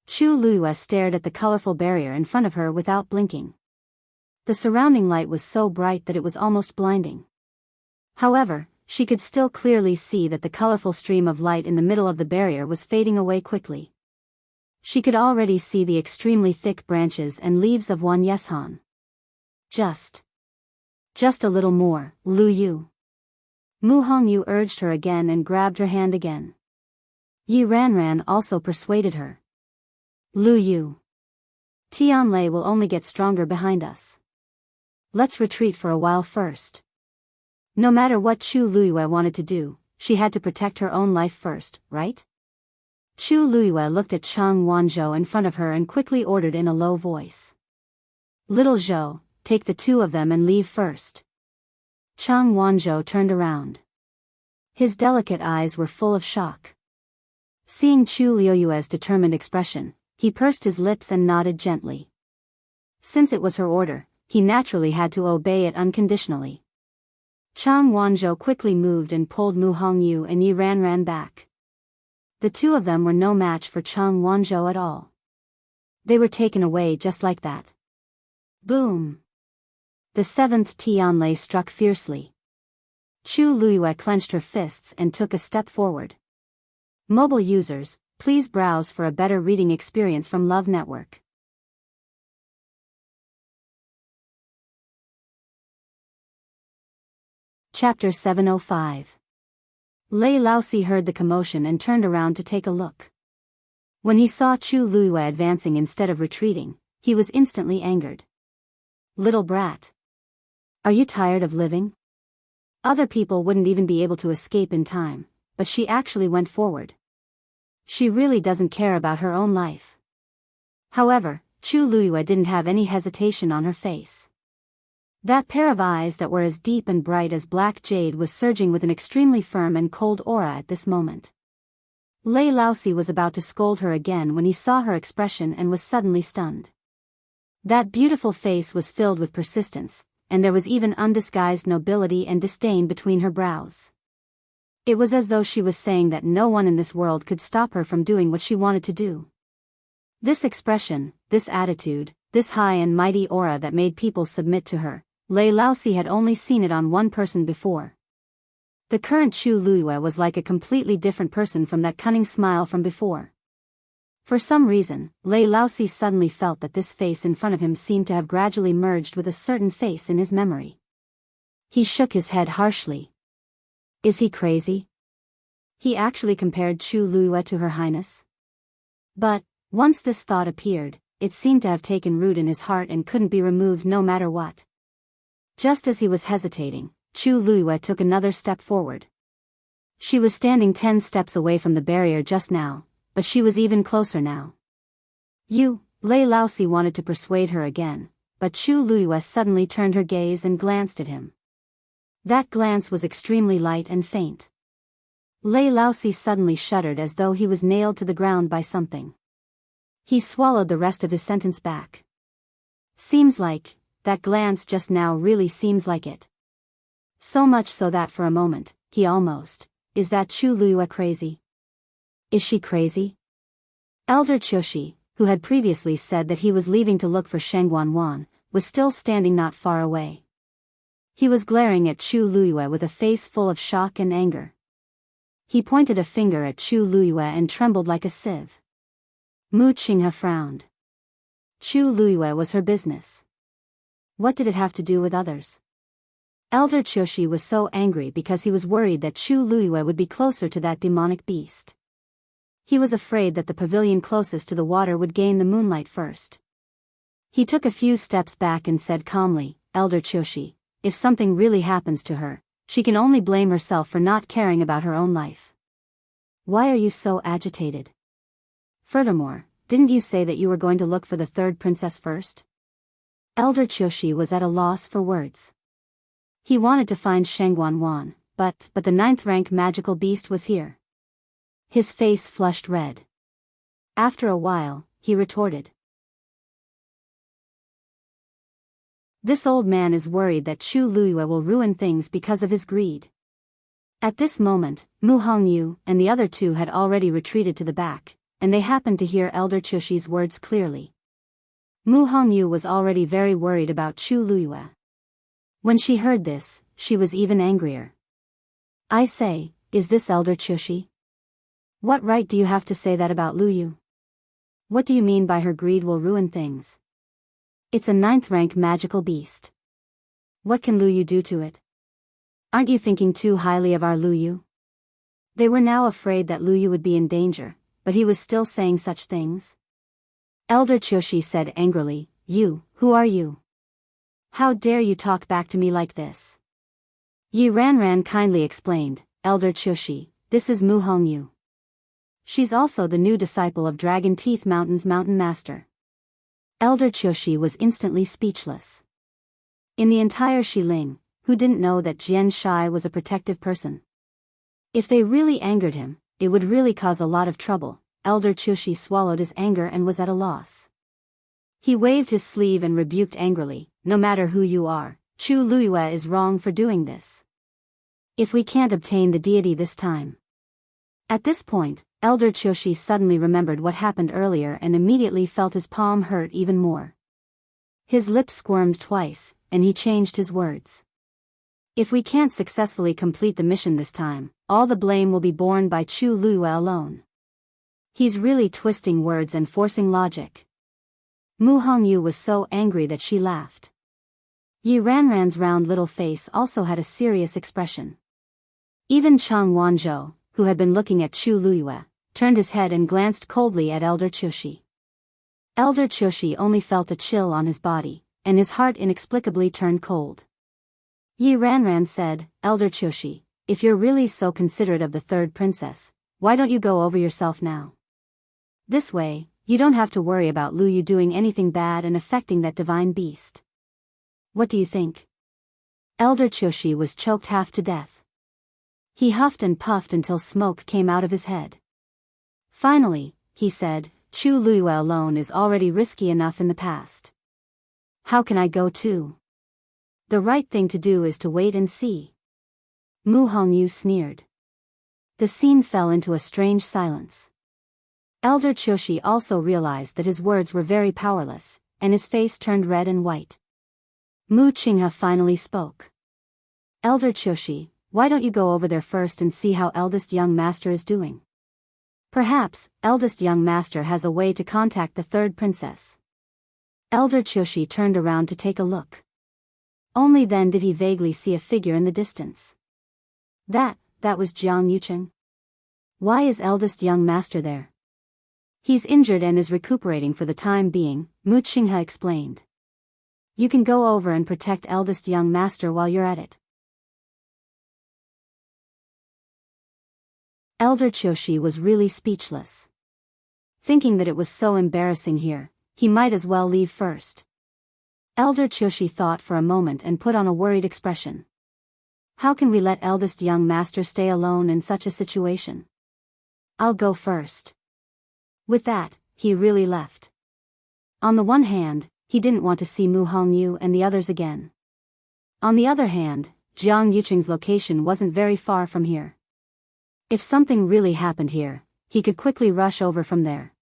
Chu Liyue stared at the colorful barrier in front of her without blinking. The surrounding light was so bright that it was almost blinding. However, she could still clearly see that the colorful stream of light in the middle of the barrier was fading away quickly. She could already see the extremely thick branches and leaves of Wan Yeshan. Just a little more, Lu Yu. Mu Hongyu urged her again and grabbed her hand again. Yi Ranran also persuaded her. Lu Yu. Tianlei will only get stronger behind us. Let's retreat for a while first. No matter what Chu Liyue wanted to do, she had to protect her own life first, right? Chu Liyue looked at Chang Wanzhou in front of her and quickly ordered in a low voice. Little Zhou, take the two of them and leave first. Chang Wanzhou turned around. His delicate eyes were full of shock. Seeing Chu Liuyue's determined expression, he pursed his lips and nodded gently. Since it was her order, he naturally had to obey it unconditionally. Chang Wanzhou quickly moved and pulled Mu Hongyu and Yi Ranran back. The two of them were no match for Chang Wanzhou at all. They were taken away just like that. Boom! The seventh Tianlei struck fiercely. Chu Liyue clenched her fists and took a step forward. Mobile users, please browse for a better reading experience from Love Network. Chapter 705. Lei Laosi heard the commotion and turned around to take a look. When he saw Chu Liyue advancing instead of retreating, he was instantly angered. Little brat. Are you tired of living? Other people wouldn't even be able to escape in time, but she actually went forward. She really doesn't care about her own life. However, Chu Liyue didn't have any hesitation on her face. That pair of eyes that were as deep and bright as black jade was surging with an extremely firm and cold aura at this moment. Lei Laosi was about to scold her again when he saw her expression and was suddenly stunned. That beautiful face was filled with persistence, and there was even undisguised nobility and disdain between her brows. It was as though she was saying that no one in this world could stop her from doing what she wanted to do. This expression, this attitude, this high and mighty aura that made people submit to her, Lei Laosi had only seen it on one person before. The current Chu Liyue was like a completely different person from that cunning smile from before. For some reason, Lei Laosi suddenly felt that this face in front of him seemed to have gradually merged with a certain face in his memory. He shook his head harshly. Is he crazy? He actually compared Chu Liyue to Her Highness? But, once this thought appeared, it seemed to have taken root in his heart and couldn't be removed no matter what. Just as he was hesitating, Chu Liyue took another step forward. She was standing 10 steps away from the barrier just now, but she was even closer now. You, Lei Laosi wanted to persuade her again, but Chu Liyue suddenly turned her gaze and glanced at him. That glance was extremely light and faint. Lei Laosi suddenly shuddered as though he was nailed to the ground by something. He swallowed the rest of his sentence back. Seems like, that glance just now really seems like it. So much so that for a moment, he almost, is that Chu Liyue crazy? Is she crazy? Elder Qiushi, who had previously said that he was leaving to look for Sheng Wanwan, was still standing not far away. He was glaring at Chu Liyue with a face full of shock and anger. He pointed a finger at Chu Liyue and trembled like a sieve. Mu Qinghe frowned. Chu Liyue was her business. What did it have to do with others? Elder Qiushi was so angry because he was worried that Chu Liyue would be closer to that demonic beast. He was afraid that the pavilion closest to the water would gain the moonlight first. He took a few steps back and said calmly, Elder Qiushi, if something really happens to her, she can only blame herself for not caring about her own life. Why are you so agitated? Furthermore, didn't you say that you were going to look for the third princess first? Elder Qiushi was at a loss for words. He wanted to find Shengguan, but the 9th rank magical beast was here. His face flushed red. After a while, he retorted. This old man is worried that Chu Luyue will ruin things because of his greed. At this moment, Mu Hongyu and the other two had already retreated to the back, and they happened to hear Elder Qiushi's words clearly. Mu Hongyu was already very worried about Chu Luyue. When she heard this, she was even angrier. I say, is this Elder Qiushi? What right do you have to say that about Luyu? What do you mean by her greed will ruin things? It's a 9th rank magical beast. What can Luyu do to it? Aren't you thinking too highly of our Luyu? They were now afraid that Luyu would be in danger, but he was still saying such things. Elder Qiushi said angrily, who are you? How dare you talk back to me like this? Yi Ranran kindly explained, Elder Qiushi, this is Mu Hongyu. She's also the new disciple of Dragon Teeth Mountain's Mountain Master. Elder Qiushi was instantly speechless. In the entire Xiling, who didn't know that Jian Shai was a protective person? If they really angered him, it would really cause a lot of trouble. Elder Qiushi swallowed his anger and was at a loss. He waved his sleeve and rebuked angrily, no matter who you are, Chu Luyue is wrong for doing this. If we can't obtain the deity this time. At this point, Elder Qiushi suddenly remembered what happened earlier and immediately felt his palm hurt even more. His lips squirmed twice, and he changed his words. If we can't successfully complete the mission this time, all the blame will be borne by Chu Luyue alone. He's really twisting words and forcing logic. Mu Hongyu was so angry that she laughed. Yi Ranran's round little face also had a serious expression. Even Chang Wanzhou, who had been looking at Chu Luyue, turned his head and glanced coldly at Elder Qiushi. Elder Qiushi only felt a chill on his body, and his heart inexplicably turned cold. Yi Ranran said, Elder Qiushi, if you're really so considerate of the third princess, why don't you go over yourself now? This way, you don't have to worry about Luyu doing anything bad and affecting that divine beast. What do you think? Elder Qiushi was choked half to death. He huffed and puffed until smoke came out of his head. Finally, he said, Chu Luyue alone is already risky enough in the past. How can I go too? The right thing to do is to wait and see. Mu Hongyu sneered. The scene fell into a strange silence. Elder Qiushi also realized that his words were very powerless, and his face turned red and white. Mu Qinghe finally spoke. Elder Qiushi, why don't you go over there first and see how eldest young master is doing? Perhaps, eldest young master has a way to contact the third princess. Elder Qiushi turned around to take a look. Only then did he vaguely see a figure in the distance. That was Jiang Yucheng. Why is eldest young master there? He's injured and is recuperating for the time being, Mu Qinghe explained. You can go over and protect eldest young master while you're at it. Elder Qiushi was really speechless. Thinking that it was so embarrassing here, he might as well leave first. Elder Qiushi thought for a moment and put on a worried expression. How can we let eldest young master stay alone in such a situation? I'll go first. With that, he really left. On the one hand, he didn't want to see Mu Hongyu and the others again. On the other hand, Jiang Yucheng's location wasn't very far from here. If something really happened here, he could quickly rush over from there.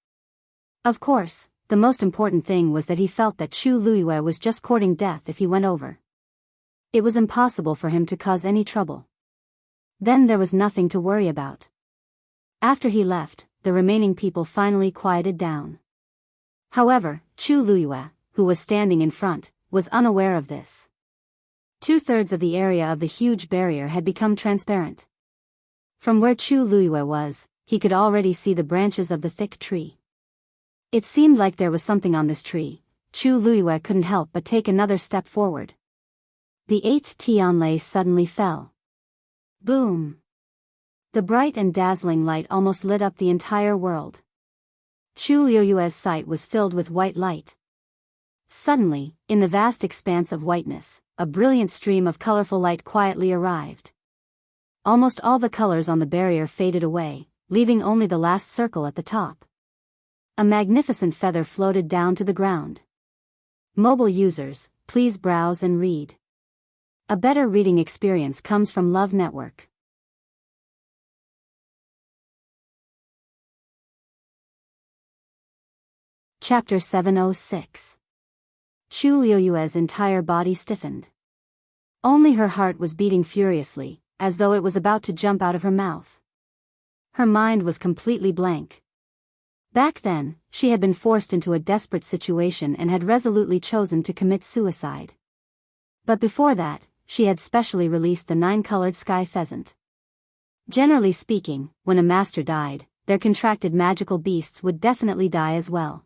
Of course, the most important thing was that he felt that Chu Luyue was just courting death if he went over. It was impossible for him to cause any trouble. Then there was nothing to worry about. After he left, the remaining people finally quieted down. However, Chu Luyue, who was standing in front, was unaware of this. 2/3 of the area of the huge barrier had become transparent. From where Chu Luyue was, he could already see the branches of the thick tree. It seemed like there was something on this tree. Chu Luyue couldn't help but take another step forward. The 8th Tianlei suddenly fell. Boom! The bright and dazzling light almost lit up the entire world. Chu Liuyue's sight was filled with white light. Suddenly, in the vast expanse of whiteness, a brilliant stream of colorful light quietly arrived. Almost all the colors on the barrier faded away, leaving only the last circle at the top. A magnificent feather floated down to the ground. Mobile users, please browse and read. A better reading experience comes from Love Network. Chapter 706. Chu Liuyue's entire body stiffened. Only her heart was beating furiously, as though it was about to jump out of her mouth. Her mind was completely blank. Back then, she had been forced into a desperate situation and had resolutely chosen to commit suicide. But before that, she had specially released the 9-colored sky pheasant. Generally speaking, when a master died, their contracted magical beasts would definitely die as well.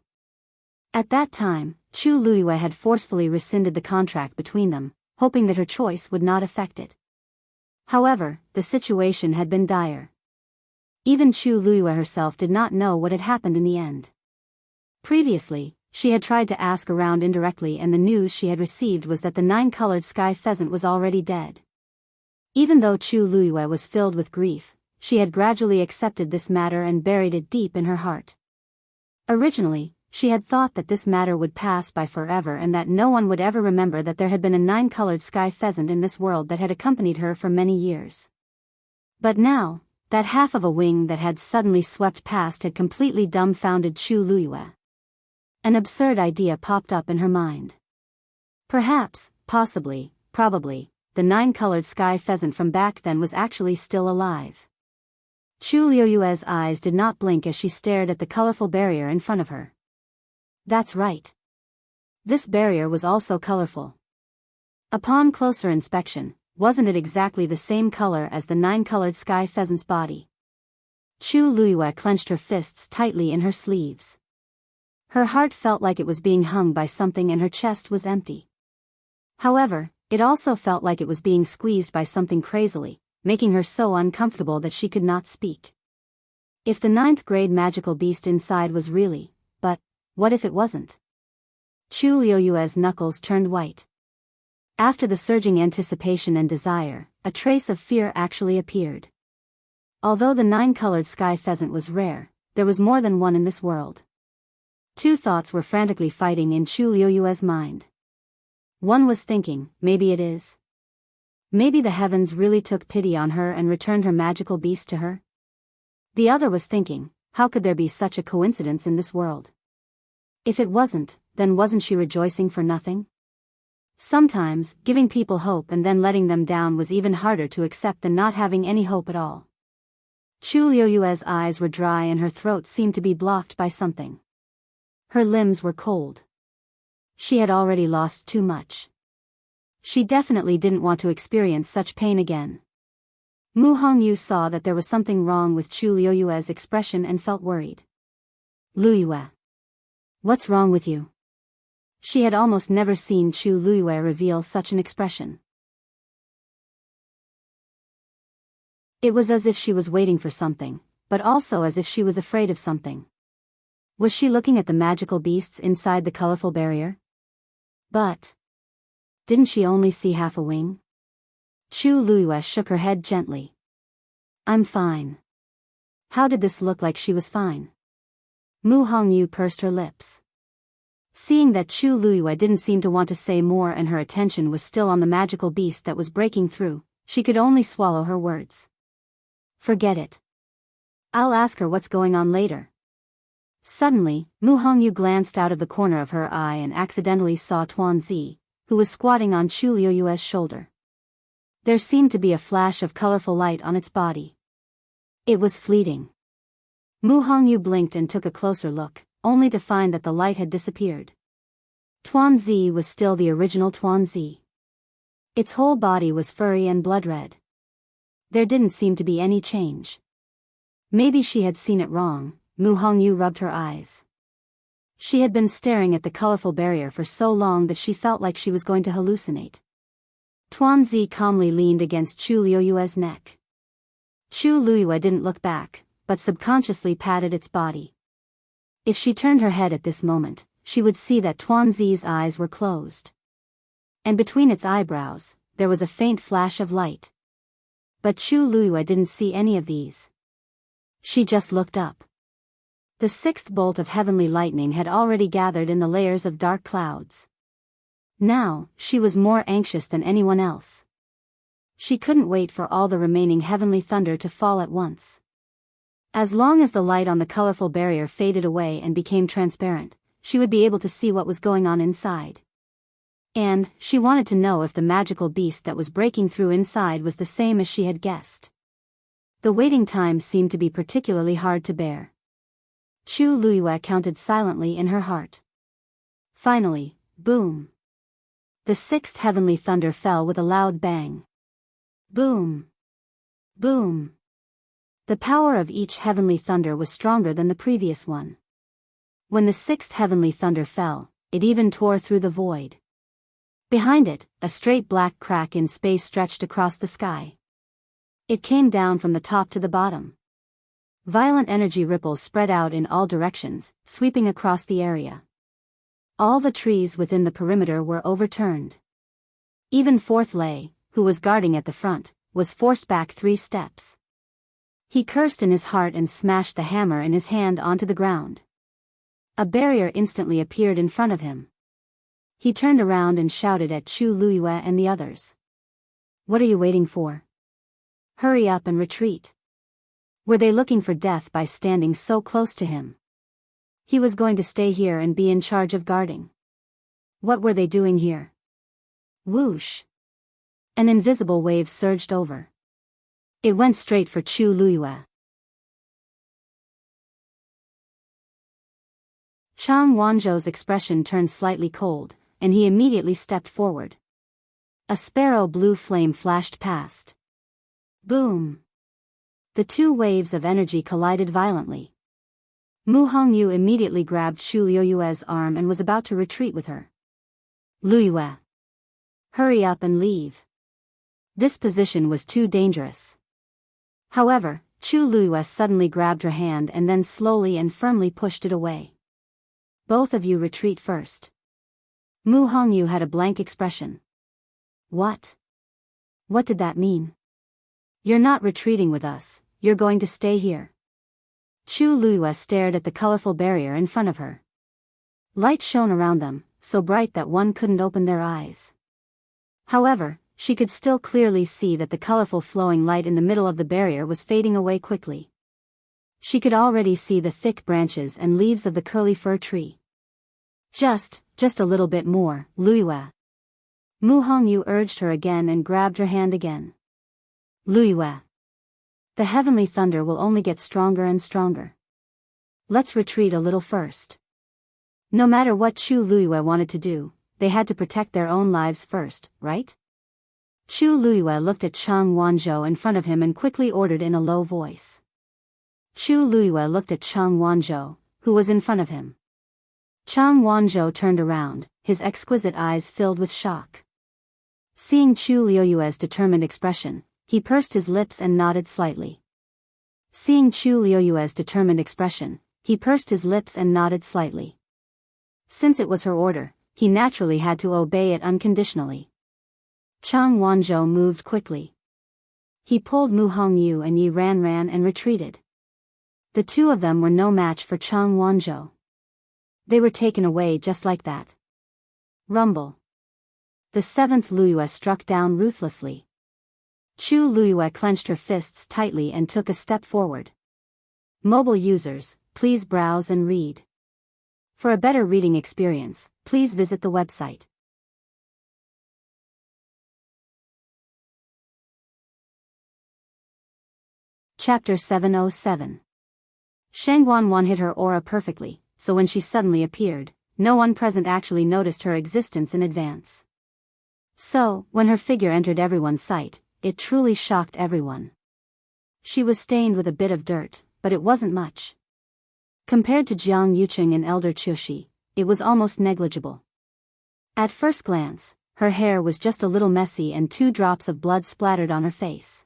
At that time, Chu Liyue had forcefully rescinded the contract between them, hoping that her choice would not affect it. However, the situation had been dire. Even Chu Liyue herself did not know what had happened in the end. Previously, she had tried to ask around indirectly, and the news she had received was that the 9-colored sky pheasant was already dead. Even though Chu Liyue was filled with grief, she had gradually accepted this matter and buried it deep in her heart. Originally, she had thought that this matter would pass by forever and that no one would ever remember that there had been a 9-colored sky pheasant in this world that had accompanied her for many years. But now, that half of a wing that had suddenly swept past had completely dumbfounded Chu Liyue. An absurd idea popped up in her mind. Perhaps, possibly, probably, the 9-colored sky pheasant from back then was actually still alive. Chu Liyue's eyes did not blink as she stared at the colorful barrier in front of her. That's right. This barrier was also colorful. Upon closer inspection, wasn't it exactly the same color as the 9-colored sky pheasant's body? Chu Liyue clenched her fists tightly in her sleeves. Her heart felt like it was being hung by something and her chest was empty. However, it also felt like it was being squeezed by something crazily, making her so uncomfortable that she could not speak. If the 9th-grade magical beast inside was really, but what if it wasn't? Chu Liyue's knuckles turned white. After the surging anticipation and desire, a trace of fear actually appeared. Although the 9-colored sky pheasant was rare, there was more than one in this world. Two thoughts were frantically fighting in Chu Liyue's mind. One was thinking, maybe it is. Maybe the heavens really took pity on her and returned her magical beast to her. The other was thinking, how could there be such a coincidence in this world? If it wasn't, then wasn't she rejoicing for nothing? Sometimes, giving people hope and then letting them down was even harder to accept than not having any hope at all. Chu Liyue's eyes were dry and her throat seemed to be blocked by something. Her limbs were cold. She had already lost too much. She definitely didn't want to experience such pain again. Mu Hongyu saw that there was something wrong with Chu Liyue's expression and felt worried. Liyue. What's wrong with you? She had almost never seen Chu Liyue reveal such an expression. It was as if she was waiting for something, but also as if she was afraid of something. Was she looking at the magical beasts inside the colorful barrier? But didn't she only see half a wing? Chu Liyue shook her head gently. I'm fine. How did this look like she was fine? Mu Hongyu pursed her lips. Seeing that Chu Liyue didn't seem to want to say more and her attention was still on the magical beast that was breaking through, she could only swallow her words. Forget it. I'll ask her what's going on later. Suddenly, Mu Hongyu glanced out of the corner of her eye and accidentally saw Tuanzi, who was squatting on Chu Liyue's shoulder. There seemed to be a flash of colorful light on its body. It was fleeting. Mu Hongyu blinked and took a closer look, only to find that the light had disappeared. Tuanzi was still the original Tuanzi. Its whole body was furry and blood-red. There didn't seem to be any change. Maybe she had seen it wrong. Mu Hongyu rubbed her eyes. She had been staring at the colorful barrier for so long that she felt like she was going to hallucinate. Tuanzi calmly leaned against Chu Liyue's neck. Chu Luiyue didn't look back, but subconsciously patted its body. If she turned her head at this moment, she would see that Tuanzi's eyes were closed. And between its eyebrows, there was a faint flash of light. But Chu Luiyue didn't see any of these. She just looked up. The sixth bolt of heavenly lightning had already gathered in the layers of dark clouds. Now, she was more anxious than anyone else. She couldn't wait for all the remaining heavenly thunder to fall at once. As long as the light on the colorful barrier faded away and became transparent, she would be able to see what was going on inside. And, she wanted to know if the magical beast that was breaking through inside was the same as she had guessed. The waiting time seemed to be particularly hard to bear. Chu Luiyue counted silently in her heart. Finally, boom! The sixth heavenly thunder fell with a loud bang. Boom! Boom! The power of each heavenly thunder was stronger than the previous one. When the sixth heavenly thunder fell, it even tore through the void. Behind it, a straight black crack in space stretched across the sky. It came down from the top to the bottom. Violent energy ripples spread out in all directions, sweeping across the area. All the trees within the perimeter were overturned. Even Fourth Lei, who was guarding at the front, was forced back 3 steps. He cursed in his heart and smashed the hammer in his hand onto the ground. A barrier instantly appeared in front of him. He turned around and shouted at Chu Luiyue and the others. "What are you waiting for? Hurry up and retreat." Were they looking for death by standing so close to him? He was going to stay here and be in charge of guarding. What were they doing here? Whoosh! An invisible wave surged over. It went straight for Chu Luiyue. Chang Wanzhou's expression turned slightly cold, and he immediately stepped forward. A sparrow blue flame flashed past. Boom! The 2 waves of energy collided violently. Mu Hongyu immediately grabbed Chu Luiyue's arm and was about to retreat with her. "Luiyue! Hurry up and leave. This position was too dangerous." However, Chu Luiyue suddenly grabbed her hand and then slowly and firmly pushed it away. "Both of you retreat first." Mu Hongyu had a blank expression. What? What did that mean? "You're not retreating with us, you're going to stay here." Chu Luiyue stared at the colorful barrier in front of her. Light shone around them, so bright that one couldn't open their eyes. However, she could still clearly see that the colorful flowing light in the middle of the barrier was fading away quickly. She could already see the thick branches and leaves of the curly fir tree. Just a little bit more, Luiyue." Mu Hongyu urged her again and grabbed her hand again. "Luiyue. The heavenly thunder will only get stronger and stronger. Let's retreat a little first." No matter what Chu Luiyue wanted to do, they had to protect their own lives first, right? Chu Luiyue looked at Chang Wanzhou in front of him and quickly ordered in a low voice. Chu Luiyue looked at Chang Wanzhou, who was in front of him. Chang Wanzhou turned around, his exquisite eyes filled with shock. Seeing Chu Luiyue's determined expression, he pursed his lips and nodded slightly. Seeing Chu Luiyue's determined expression, he pursed his lips and nodded slightly. Since it was her order, he naturally had to obey it unconditionally. Chang Wanzhou moved quickly. He pulled Mu Hongyu and Yi ran and retreated. The 2 of them were no match for Chang Wanzhou. They were taken away just like that. Rumble. The 7th Luiyue struck down ruthlessly. Chu Luiyue clenched her fists tightly and took a step forward. Mobile users, please browse and read. For a better reading experience, please visit the website. Chapter 707. Shang Wanwan hid her aura perfectly, so when she suddenly appeared, no one present actually noticed her existence in advance. So, when her figure entered everyone's sight, it truly shocked everyone. She was stained with a bit of dirt, but it wasn't much. Compared to Jiang Yucheng and Elder Chushi, it was almost negligible. At first glance, her hair was just a little messy and 2 drops of blood splattered on her face.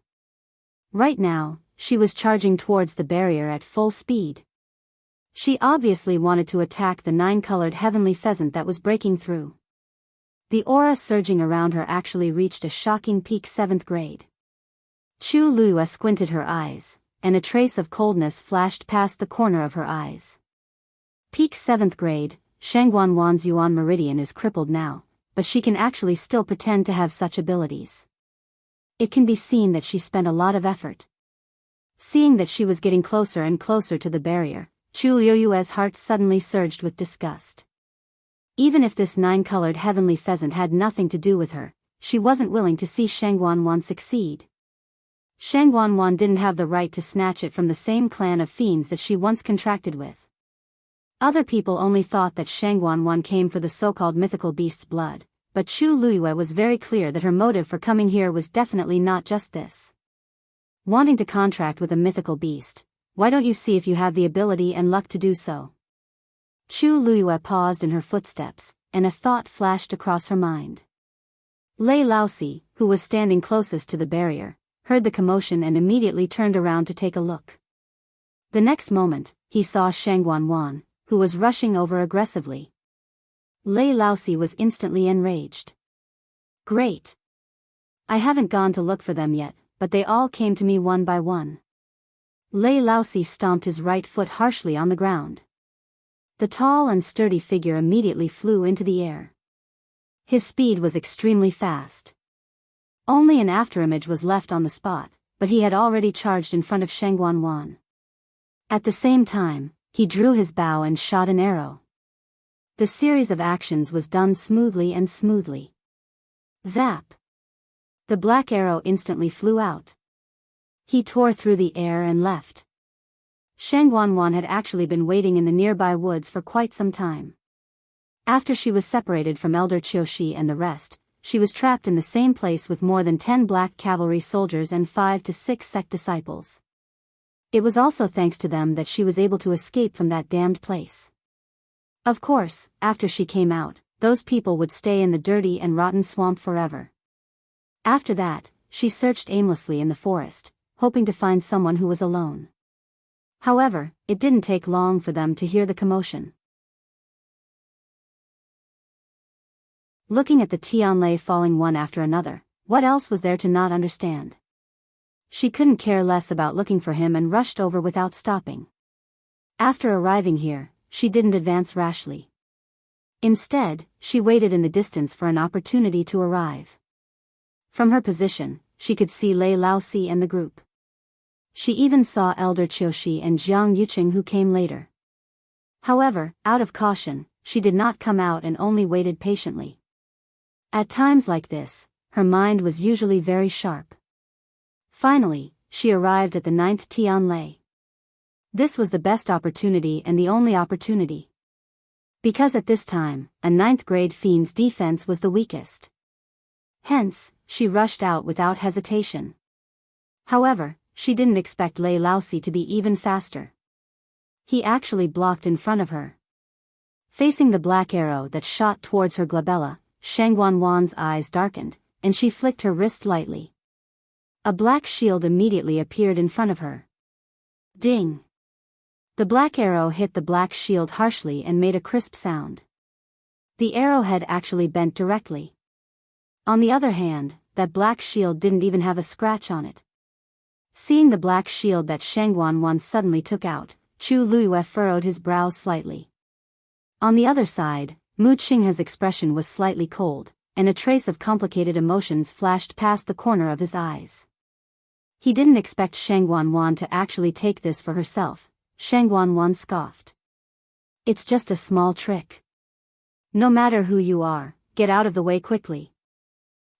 Right now, she was charging towards the barrier at full speed. She obviously wanted to attack the 9-colored heavenly pheasant that was breaking through. The aura surging around her actually reached a shocking peak 7th grade. Chu Lua squinted her eyes, and a trace of coldness flashed past the corner of her eyes. Peak 7th grade, Shangguan Wan's Yuan meridian is crippled now, but she can actually still pretend to have such abilities. It can be seen that she spent a lot of effort. Seeing that she was getting closer and closer to the barrier, Chu Liuyue's heart suddenly surged with disgust. Even if this 9-colored heavenly pheasant had nothing to do with her, she wasn't willing to see Shangguan Wan succeed. Shangguan Wan didn't have the right to snatch it from the same clan of fiends that she once contracted with. Other people only thought that Shangguan Wan came for the so-called mythical beast's blood, but Chu Luyue was very clear that her motive for coming here was definitely not just this. Wanting to contract with a mythical beast, why don't you see if you have the ability and luck to do so? Chu Luyue paused in her footsteps, and a thought flashed across her mind. Lei Laosi, who was standing closest to the barrier, heard the commotion and immediately turned around to take a look. The next moment, he saw Shangguan Wan, who was rushing over aggressively. Lei Laosi was instantly enraged. Great! I haven't gone to look for them yet, but they all came to me one by one. Lei Laosi stomped his right foot harshly on the ground. The tall and sturdy figure immediately flew into the air. His speed was extremely fast. Only an afterimage was left on the spot, but he had already charged in front of Shangguan Wan. At the same time, he drew his bow and shot an arrow. The series of actions was done smoothly and smoothly. Zap! The black arrow instantly flew out. He tore through the air and left. Shangguan Wan had actually been waiting in the nearby woods for quite some time. After she was separated from Elder Qiushi and the rest, she was trapped in the same place with more than 10 black cavalry soldiers and 5 to 6 sect disciples. It was also thanks to them that she was able to escape from that damned place. Of course, after she came out, those people would stay in the dirty and rotten swamp forever. After that, she searched aimlessly in the forest, hoping to find someone who was alone. However, it didn't take long for them to hear the commotion. Looking at the Tianlei falling one after another, what else was there to not understand? She couldn't care less about looking for him and rushed over without stopping. After arriving here, she didn't advance rashly. Instead, she waited in the distance for an opportunity to arrive. From her position, she could see Lei Laosi and the group. She even saw Elder Qiushi and Jiang Yuqing who came later. However, out of caution, she did not come out and only waited patiently. At times like this, her mind was usually very sharp. Finally, she arrived at the 9th Tianlei. This was the best opportunity and the only opportunity. Because at this time, a 9th grade fiend's defense was the weakest. Hence, she rushed out without hesitation. However, she didn't expect Lei Laosi to be even faster. He actually blocked in front of her. Facing the black arrow that shot towards her glabella, Shangguan Wan's eyes darkened, and she flicked her wrist lightly. A black shield immediately appeared in front of her. Ding! The black arrow hit the black shield harshly and made a crisp sound. The arrowhead actually bent directly. On the other hand, that black shield didn't even have a scratch on it. Seeing the black shield that Shangguan Wan suddenly took out, Chu Luyue furrowed his brows slightly. On the other side, Mu Qinghe's expression was slightly cold, and a trace of complicated emotions flashed past the corner of his eyes. He didn't expect Shangguan Wan to actually take this for herself. Shangguan Wan scoffed. It's just a small trick. No matter who you are, get out of the way quickly.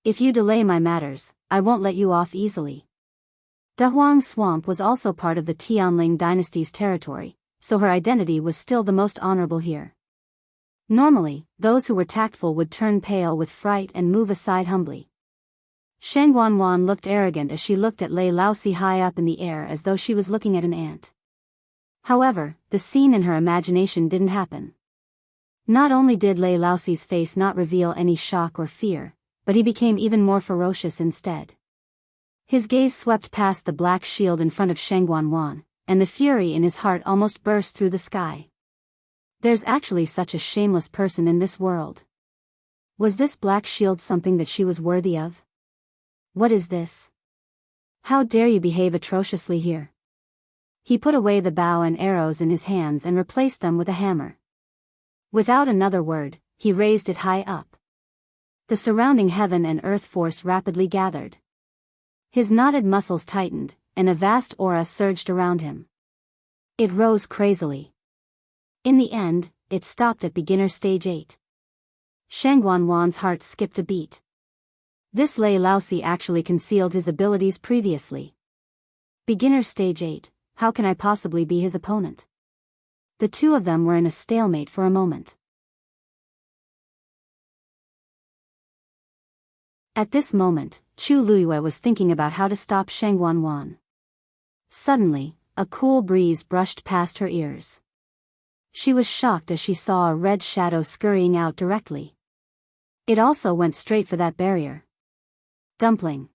If you delay my matters, I won't let you off easily. Dahuang Swamp was also part of the Tianling dynasty's territory, so her identity was still the most honorable here. Normally, those who were tactful would turn pale with fright and move aside humbly. Shangguan Wan looked arrogant as she looked at Lei Laosi high up in the air as though she was looking at an ant. However, the scene in her imagination didn't happen. Not only did Lei Laosi's face not reveal any shock or fear, but he became even more ferocious instead. His gaze swept past the black shield in front of Sheng Wanwan, and the fury in his heart almost burst through the sky. There's actually such a shameless person in this world. Was this black shield something that she was worthy of? What is this? How dare you behave atrociously here? He put away the bow and arrows in his hands and replaced them with a hammer. Without another word, he raised it high up. The surrounding heaven and earth force rapidly gathered. His knotted muscles tightened, and a vast aura surged around him. It rose crazily. In the end, it stopped at beginner stage 8. Sheng Wanwan's heart skipped a beat. This Lei Laosi actually concealed his abilities previously. Beginner stage 8, how can I possibly be his opponent? The two of them were in a stalemate for a moment. At this moment, Chu Luiyue was thinking about how to stop Sheng Wanwan. Suddenly, a cool breeze brushed past her ears. She was shocked as she saw a red shadow scurrying out directly. It also went straight for that barrier. Dumpling!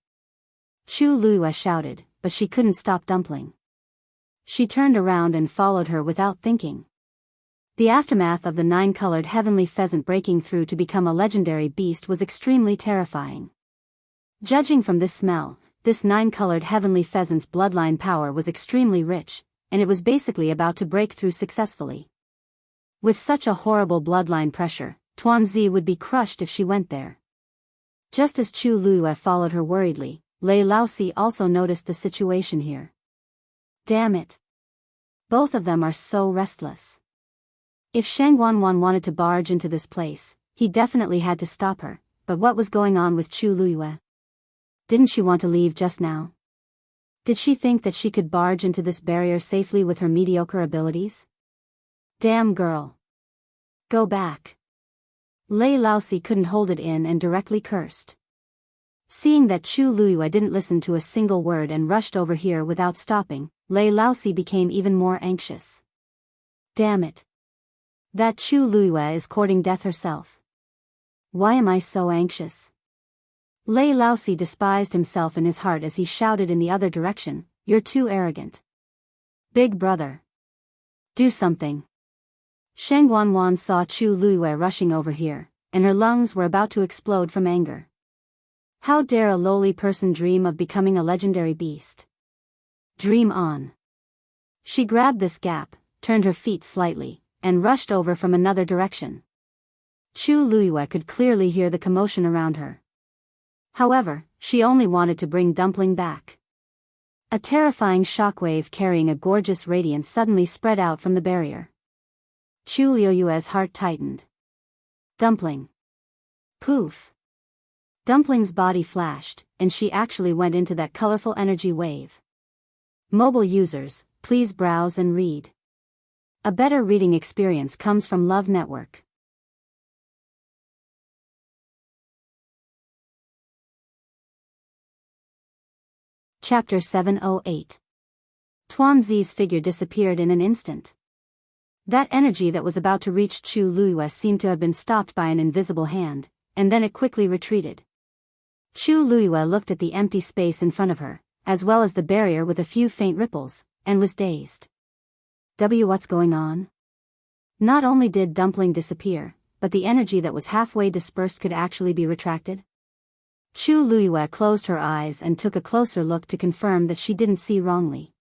Chu Luiyue shouted, but she couldn't stop Dumpling. She turned around and followed her without thinking. The aftermath of the 9-colored heavenly pheasant breaking through to become a legendary beast was extremely terrifying. Judging from this smell, this 9-colored heavenly pheasant's bloodline power was extremely rich, and it was basically about to break through successfully. With such a horrible bloodline pressure, Tuanzi would be crushed if she went there. Just as Chu Luiyue followed her worriedly, Lei Laosi also noticed the situation here. Damn it! Both of them are so restless. If Sheng Wanwan wanted to barge into this place, he definitely had to stop her, but what was going on with Chu Luiyue? Didn't she want to leave just now? Did she think that she could barge into this barrier safely with her mediocre abilities? Damn girl! Go back! Lei Laosi couldn't hold it in and directly cursed. Seeing that Chu Luiyue didn't listen to a single word and rushed over here without stopping, Lei Laosi became even more anxious. Damn it! That Chu Luiyue is courting death herself. Why am I so anxious? Lei Laosi despised himself in his heart as he shouted in the other direction, "You're too arrogant. Big brother. Do something." Sheng Wanwan saw Chu Luiyue rushing over here, and her lungs were about to explode from anger. How dare a lowly person dream of becoming a legendary beast? Dream on. She grabbed this gap, turned her feet slightly, and rushed over from another direction. Chu Luiyue could clearly hear the commotion around her. However, she only wanted to bring Dumpling back. A terrifying shockwave carrying a gorgeous radiance suddenly spread out from the barrier. Chu Luiyue's heart tightened. Dumpling. Poof. Dumpling's body flashed, and she actually went into that colorful energy wave. Mobile users, please browse and read. A better reading experience comes from Love Network. Chapter 708. Tuanzi's figure disappeared in an instant. That energy that was about to reach Chu Luiyue seemed to have been stopped by an invisible hand, and then it quickly retreated. Chu Luiyue looked at the empty space in front of her, as well as the barrier with a few faint ripples, and was dazed. What's going on? Not only did Dumpling disappear, but the energy that was halfway dispersed could actually be retracted. Chu Luiyue closed her eyes and took a closer look to confirm that she didn't see wrongly.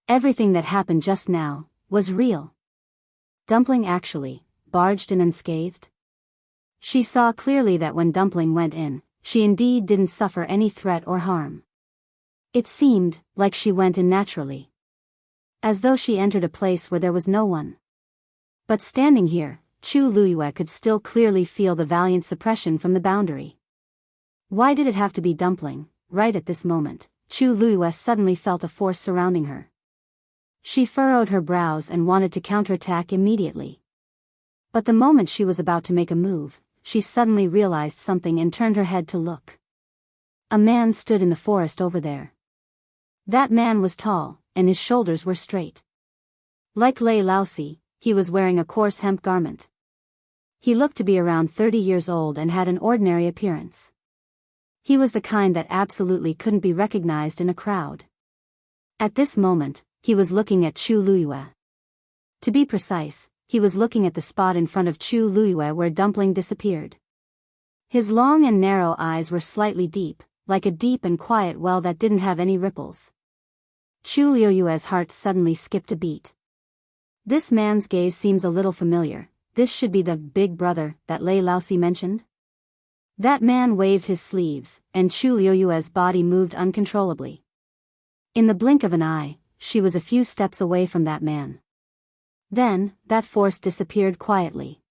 Everything that happened just now was real. Dumpling actually barged in unscathed. She saw clearly that when Dumpling went in, she indeed didn't suffer any threat or harm. It seemed like she went in naturally, as though she entered a place where there was no one. But standing here, Chu Luiyue could still clearly feel the valiant suppression from the boundary. Why did it have to be Dumpling? Right at this moment, Chu Luiyue suddenly felt a force surrounding her. She furrowed her brows and wanted to counterattack immediately. But the moment she was about to make a move, she suddenly realized something and turned her head to look. A man stood in the forest over there. That man was tall, and his shoulders were straight. Like Lei Laosi, he was wearing a coarse hemp garment. He looked to be around 30 years old and had an ordinary appearance. He was the kind that absolutely couldn't be recognized in a crowd. At this moment, he was looking at Chu Luiyue. To be precise, he was looking at the spot in front of Chu Luiyue where Dumpling disappeared. His long and narrow eyes were slightly deep, like a deep and quiet well that didn't have any ripples. Chu Luiyue's heart suddenly skipped a beat. This man's gaze seems a little familiar. This should be the big brother that Lei Laosi mentioned. That man waved his sleeves, and Chu Luiyue's body moved uncontrollably. In the blink of an eye, she was a few steps away from that man. Then, that force disappeared quietly.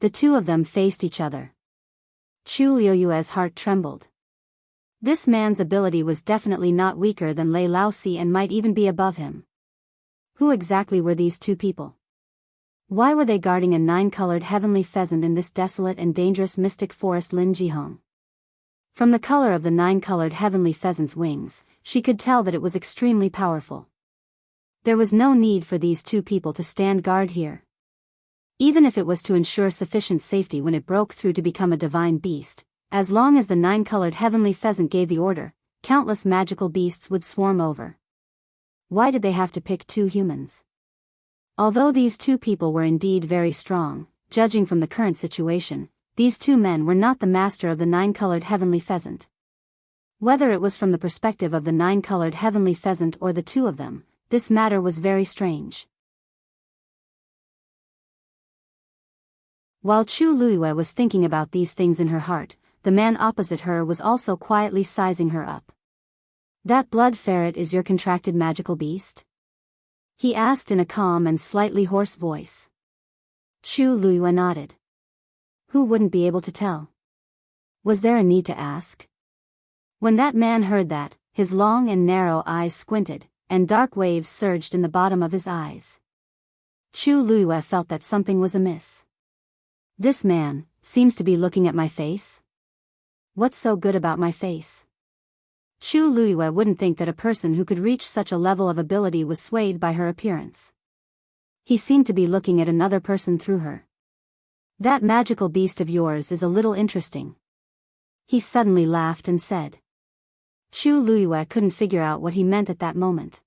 The two of them faced each other. Chu Luiyue's heart trembled. This man's ability was definitely not weaker than Lei Laosi and might even be above him. Who exactly were these two people? Why were they guarding a 9-colored heavenly pheasant in this desolate and dangerous mystic forest Lin Jihong? From the color of the 9-colored heavenly pheasant's wings, she could tell that it was extremely powerful. There was no need for these two people to stand guard here. Even if it was to ensure sufficient safety when it broke through to become a divine beast, as long as the 9-colored heavenly pheasant gave the order, countless magical beasts would swarm over. Why did they have to pick two humans? Although these two people were indeed very strong, judging from the current situation, these two men were not the master of the 9-colored heavenly pheasant. Whether it was from the perspective of the 9-colored heavenly pheasant or the two of them, this matter was very strange. While Chu Luiyue was thinking about these things in her heart, the man opposite her was also quietly sizing her up. That blood ferret is your contracted magical beast? He asked in a calm and slightly hoarse voice. Chu Luiyue nodded. Who wouldn't be able to tell? Was there a need to ask? When that man heard that, his long and narrow eyes squinted, and dark waves surged in the bottom of his eyes. Chu Luiyue felt that something was amiss. This man seems to be looking at my face? What's so good about my face? Chu Luiyue wouldn't think that a person who could reach such a level of ability was swayed by her appearance. He seemed to be looking at another person through her. That magical beast of yours is a little interesting. He suddenly laughed and said. Chu Luiyue couldn't figure out what he meant at that moment.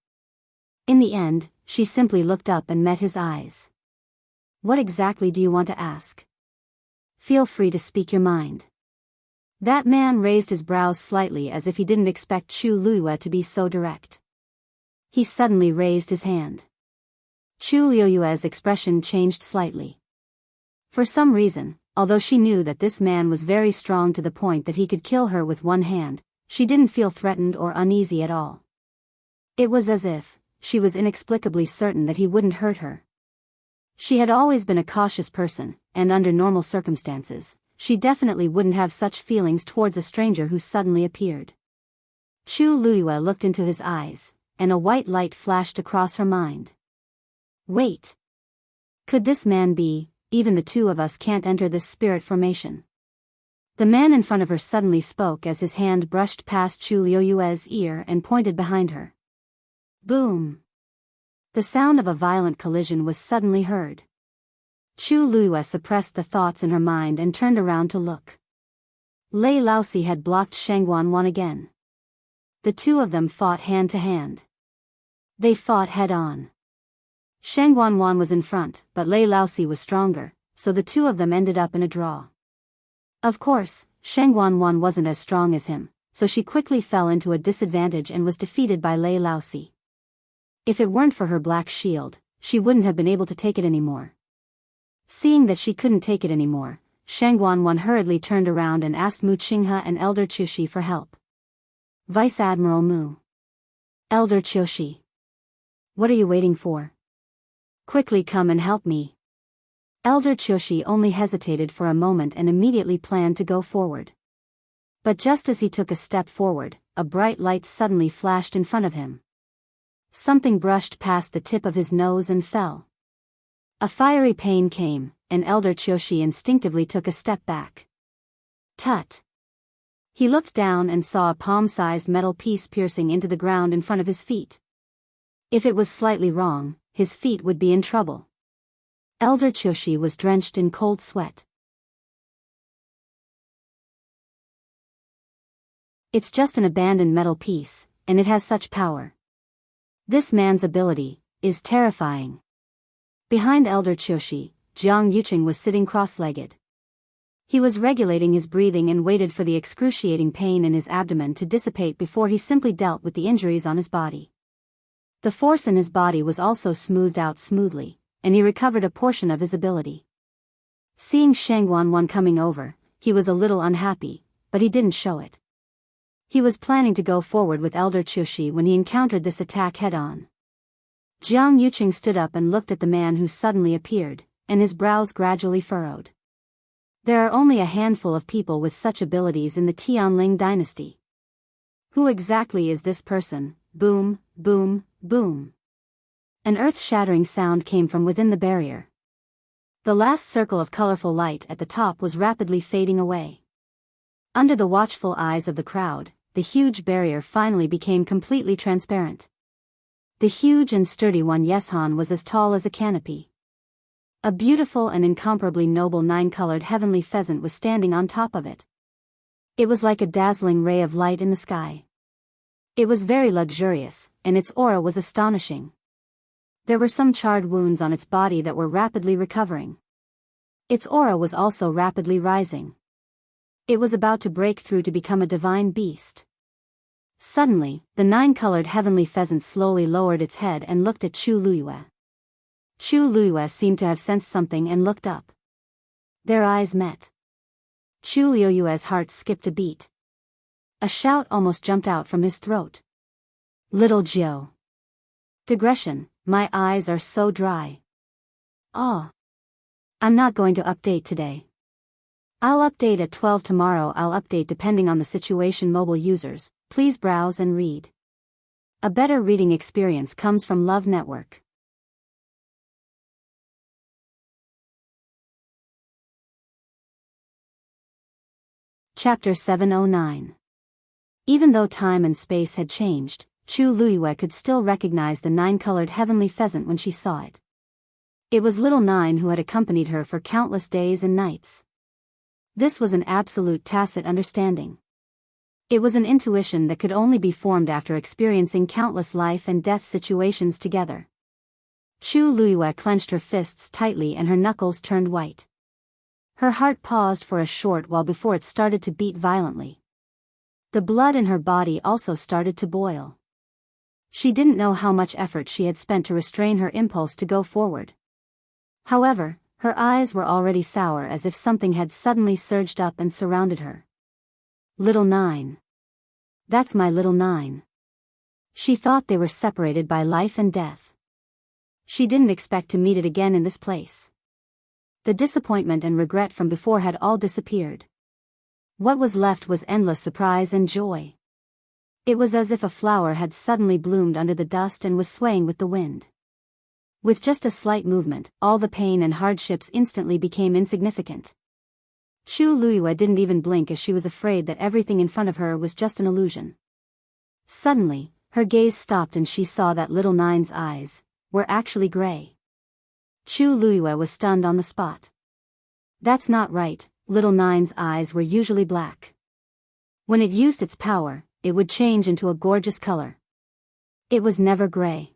In the end, she simply looked up and met his eyes. What exactly do you want to ask? Feel free to speak your mind. That man raised his brows slightly as if he didn't expect Chu Luiyue to be so direct. He suddenly raised his hand. Chu Luiyue's expression changed slightly. For some reason, although she knew that this man was very strong to the point that he could kill her with one hand, she didn't feel threatened or uneasy at all. It was as if she was inexplicably certain that he wouldn't hurt her. She had always been a cautious person, and under normal circumstances, she definitely wouldn't have such feelings towards a stranger who suddenly appeared. Chu Luiyue looked into his eyes, and a white light flashed across her mind. Wait. Could this man be, even the two of us can't enter this spirit formation? The man in front of her suddenly spoke as his hand brushed past Chu Luiyue's ear and pointed behind her. Boom. The sound of a violent collision was suddenly heard. Chu Luiyue suppressed the thoughts in her mind and turned around to look. Lei Laosi had blocked Sheng Wanwan again. The two of them fought hand to hand. They fought head-on. Sheng Wanwan was in front, but Lei Laosi was stronger, so the two of them ended up in a draw. Of course, Sheng Wanwan wasn't as strong as him, so she quickly fell into a disadvantage and was defeated by Lei Laosi. If it weren't for her black shield, she wouldn't have been able to take it anymore. Seeing that she couldn't take it anymore, Sheng Wanwan hurriedly turned around and asked Mu Qinghe and Elder Qiushi for help. Vice Admiral Mu. Elder Qiushi. What are you waiting for? Quickly come and help me. Elder Qiushi only hesitated for a moment and immediately planned to go forward. But just as he took a step forward, a bright light suddenly flashed in front of him. Something brushed past the tip of his nose and fell. A fiery pain came, and Elder Qiushi instinctively took a step back. Tut! He looked down and saw a palm-sized metal piece piercing into the ground in front of his feet. If it was slightly wrong, his feet would be in trouble. Elder Qiushi was drenched in cold sweat. It's just an abandoned metal piece, and it has such power. This man's ability is terrifying. Behind Elder Qiushi, Jiang Yuqing was sitting cross-legged. He was regulating his breathing and waited for the excruciating pain in his abdomen to dissipate before he simply dealt with the injuries on his body. The force in his body was also smoothed out smoothly, and he recovered a portion of his ability. Seeing Shang Wanwan coming over, he was a little unhappy, but he didn't show it. He was planning to go forward with Elder Qiushi when he encountered this attack head-on. Jiang Yuqing stood up and looked at the man who suddenly appeared, and his brows gradually furrowed. There are only a handful of people with such abilities in the Tianling dynasty. Who exactly is this person? Boom, boom, boom. An earth-shattering sound came from within the barrier. The last circle of colorful light at the top was rapidly fading away. Under the watchful eyes of the crowd, the huge barrier finally became completely transparent. The huge and sturdy one Yeshan was as tall as a canopy. A beautiful and incomparably noble nine-colored heavenly pheasant was standing on top of it. It was like a dazzling ray of light in the sky. It was very luxurious, and its aura was astonishing. There were some charred wounds on its body that were rapidly recovering. Its aura was also rapidly rising. It was about to break through to become a divine beast. Suddenly, the nine-colored heavenly pheasant slowly lowered its head and looked at Chu Luyue. Chu Luyue seemed to have sensed something and looked up. Their eyes met. Chu Luyue's heart skipped a beat. A shout almost jumped out from his throat. Little Jiao. Digression, my eyes are so dry. Oh. I'm not going to update today. I'll update at 12 tomorrow. I'll update depending on the situation. Mobile users, please browse and read. A better reading experience comes from Love Network. Chapter 709. Even though time and space had changed, Chu Luyue could still recognize the nine-colored heavenly pheasant when she saw it. It was little Nine who had accompanied her for countless days and nights. This was an absolute tacit understanding. It was an intuition that could only be formed after experiencing countless life and death situations together. Chu Luyue clenched her fists tightly and her knuckles turned white. Her heart paused for a short while before it started to beat violently. The blood in her body also started to boil. She didn't know how much effort she had spent to restrain her impulse to go forward. However, her eyes were already sour as if something had suddenly surged up and surrounded her. Little Nine. That's my little Nine. She thought they were separated by life and death. She didn't expect to meet it again in this place. The disappointment and regret from before had all disappeared. What was left was endless surprise and joy. It was as if a flower had suddenly bloomed under the dust and was swaying with the wind. With just a slight movement, all the pain and hardships instantly became insignificant. Chu Luyue didn't even blink as she was afraid that everything in front of her was just an illusion. Suddenly, her gaze stopped and she saw that little Nine's eyes were actually gray. Chu Luyue was stunned on the spot. That's not right, little Nine's eyes were usually black. When it used its power, it would change into a gorgeous color. It was never gray.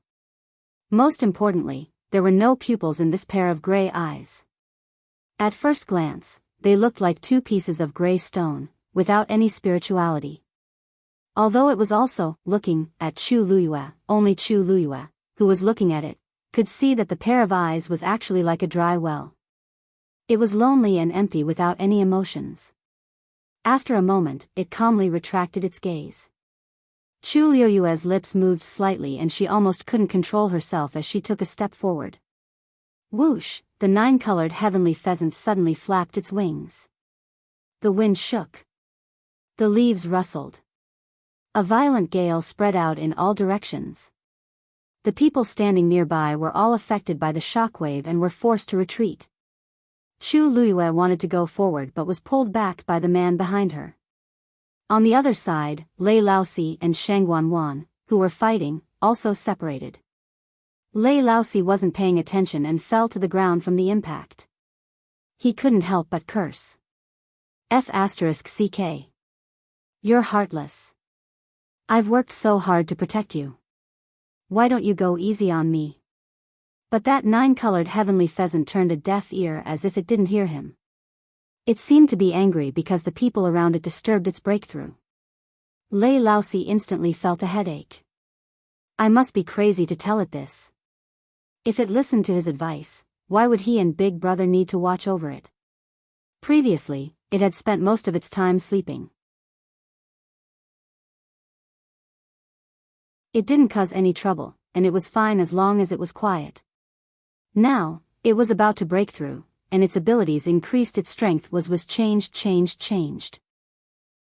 Most importantly, there were no pupils in this pair of gray eyes. At first glance, they looked like two pieces of gray stone, without any spirituality. Although it was also looking at Chu Luyue, only Chu Luyue, who was looking at it, could see that the pair of eyes was actually like a dry well. It was lonely and empty without any emotions. After a moment, it calmly retracted its gaze. Chu Luyue's lips moved slightly and she almost couldn't control herself as she took a step forward. Whoosh, the nine-colored heavenly pheasant suddenly flapped its wings. The wind shook. The leaves rustled. A violent gale spread out in all directions. The people standing nearby were all affected by the shockwave and were forced to retreat. Chu Luyue wanted to go forward but was pulled back by the man behind her. On the other side, Lei Laosi and Shang Wanwan, who were fighting, also separated. Lei Laosi wasn't paying attention and fell to the ground from the impact. He couldn't help but curse. F***ck. You're heartless. I've worked so hard to protect you. Why don't you go easy on me? But that nine-colored heavenly pheasant turned a deaf ear as if it didn't hear him. It seemed to be angry because the people around it disturbed its breakthrough. Lei Laosi instantly felt a headache. I must be crazy to tell it this. If it listened to his advice, why would he and Big Brother need to watch over it? Previously, it had spent most of its time sleeping. It didn't cause any trouble, and it was fine as long as it was quiet. Now, it was about to break through, and its abilities increased. Its strength was changed.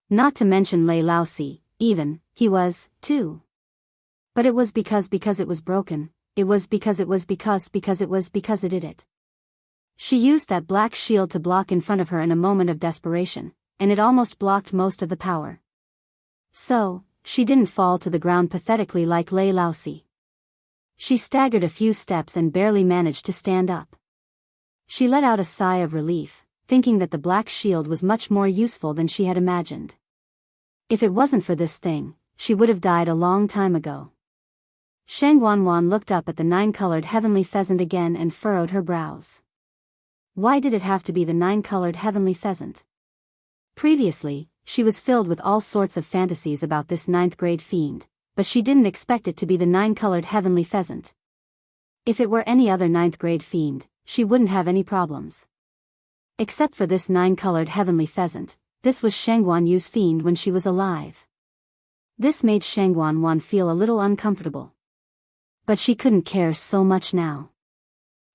Not to mention Lei Laosi, even, he was, too. But it was because it was broken, it was because it did it. She used that black shield to block in front of her in a moment of desperation, and it almost blocked most of the power. So, she didn't fall to the ground pathetically like Lei Laosi. She staggered a few steps and barely managed to stand up. She let out a sigh of relief, thinking that the black shield was much more useful than she had imagined. If it wasn't for this thing, she would have died a long time ago. Shang Wanwan looked up at the nine-colored heavenly pheasant again and furrowed her brows. Why did it have to be the nine-colored heavenly pheasant? Previously, she was filled with all sorts of fantasies about this ninth-grade fiend, but she didn't expect it to be the nine-colored heavenly pheasant. If it were any other ninth-grade fiend, she wouldn't have any problems. Except for this nine-colored heavenly pheasant, this was Shang Guanyu's fiend when she was alive. This made Shang Guanwan feel a little uncomfortable. But she couldn't care so much now.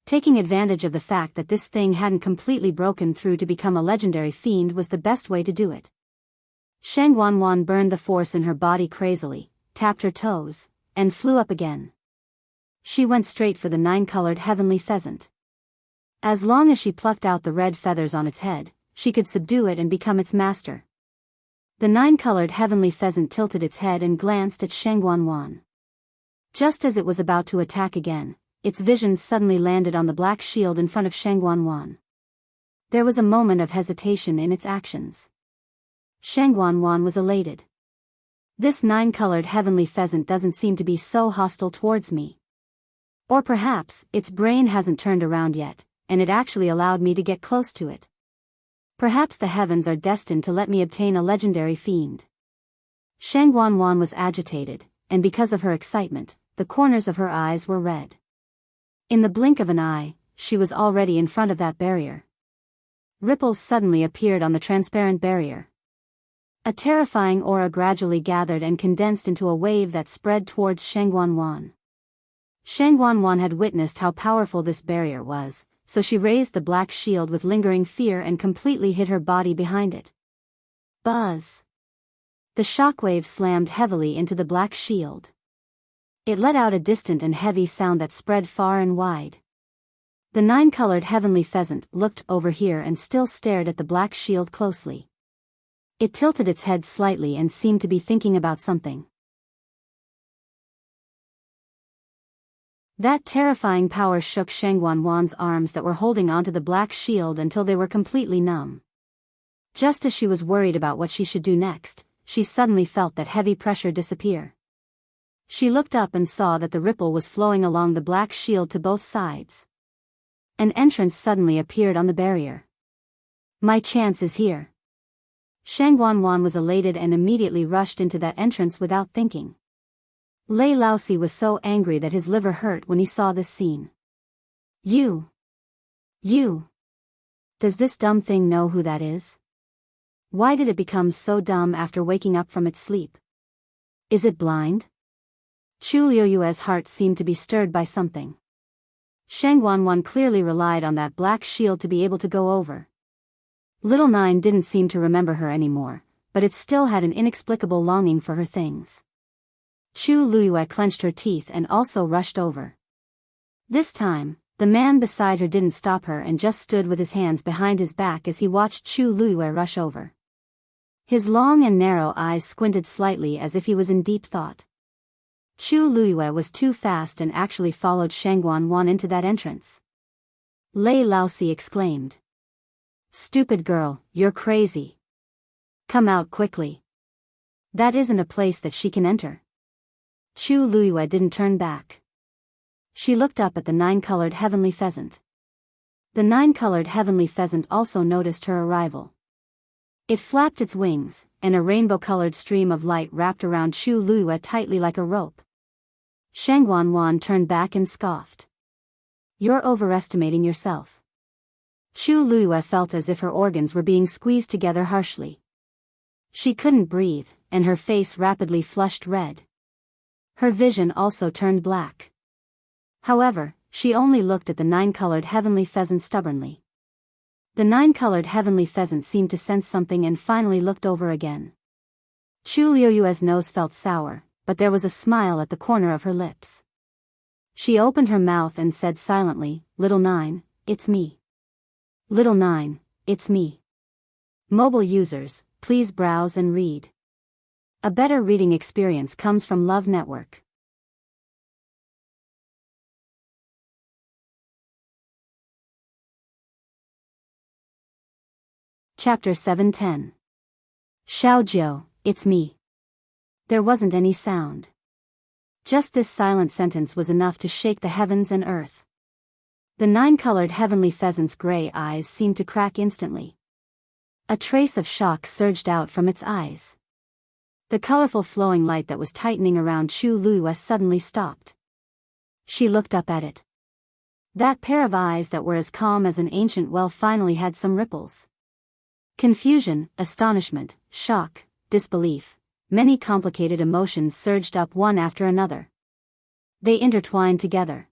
Taking advantage of the fact that this thing hadn't completely broken through to become a legendary fiend was the best way to do it. Shang Guanwan burned the force in her body crazily, tapped her toes, and flew up again. She went straight for the nine-colored heavenly pheasant. As long as she plucked out the red feathers on its head, she could subdue it and become its master. The nine-colored heavenly pheasant tilted its head and glanced at Shang Guanwan. Just as it was about to attack again, its vision suddenly landed on the black shield in front of Shang Guanwan. There was a moment of hesitation in its actions. Shang Guanwan was elated. This nine-colored heavenly pheasant doesn't seem to be so hostile towards me. Or perhaps, its brain hasn't turned around yet, and it actually allowed me to get close to it. Perhaps the heavens are destined to let me obtain a legendary fiend. Shang Guanwan was agitated, and because of her excitement, the corners of her eyes were red. In the blink of an eye, she was already in front of that barrier. Ripples suddenly appeared on the transparent barrier. A terrifying aura gradually gathered and condensed into a wave that spread towards Shang Guanwan. Shang Guanwan had witnessed how powerful this barrier was, so she raised the black shield with lingering fear and completely hid her body behind it. Buzz! The shockwave slammed heavily into the black shield. It let out a distant and heavy sound that spread far and wide. The nine-colored heavenly pheasant looked over here and still stared at the black shield closely. It tilted its head slightly and seemed to be thinking about something. That terrifying power shook Shang Guanwan's arms that were holding onto the black shield until they were completely numb. Just as she was worried about what she should do next, she suddenly felt that heavy pressure disappear. She looked up and saw that the ripple was flowing along the black shield to both sides. An entrance suddenly appeared on the barrier. My chance is here. Shang Guanwan was elated and immediately rushed into that entrance without thinking. Lei Laosi was so angry that his liver hurt when he saw this scene. You! Does this dumb thing know who that is? Why did it become so dumb after waking up from its sleep? Is it blind? Chu Liuyue's heart seemed to be stirred by something. Shang Guanwan clearly relied on that black shield to be able to go over. Little Nine didn't seem to remember her anymore, but it still had an inexplicable longing for her things. Chu Liyue clenched her teeth and also rushed over. This time, the man beside her didn't stop her and just stood with his hands behind his back as he watched Chu Liyue rush over. His long and narrow eyes squinted slightly as if he was in deep thought. Chu Liyue was too fast and actually followed Shang Guanwan into that entrance. Lei Laosi exclaimed. Stupid girl, you're crazy. Come out quickly. That isn't a place that she can enter. Chu Luiyue didn't turn back. She looked up at the 9-colored heavenly pheasant. The 9-colored heavenly pheasant also noticed her arrival. It flapped its wings, and a rainbow-colored stream of light wrapped around Chu Luiyue tightly like a rope. Shang Wanwan turned back and scoffed. You're overestimating yourself. Chu Luiyue felt as if her organs were being squeezed together harshly. She couldn't breathe, and her face rapidly flushed red. Her vision also turned black. However, she only looked at the 9-colored heavenly pheasant stubbornly. The 9-colored heavenly pheasant seemed to sense something and finally looked over again. Chu Luiyue's nose felt sour, but there was a smile at the corner of her lips. She opened her mouth and said silently, "Little 9, it's me. Little 9, it's me." Mobile users, please browse and read. A better reading experience comes from Love Network. Chapter 710. Xiaojiu, it's me. There wasn't any sound. Just this silent sentence was enough to shake the heavens and earth. The 9-colored heavenly pheasant's gray eyes seemed to crack instantly. A trace of shock surged out from its eyes. The colorful flowing light that was tightening around Chu Luiyue suddenly stopped. She looked up at it. That pair of eyes that were as calm as an ancient well finally had some ripples. Confusion, astonishment, shock, disbelief, many complicated emotions surged up one after another. They intertwined together.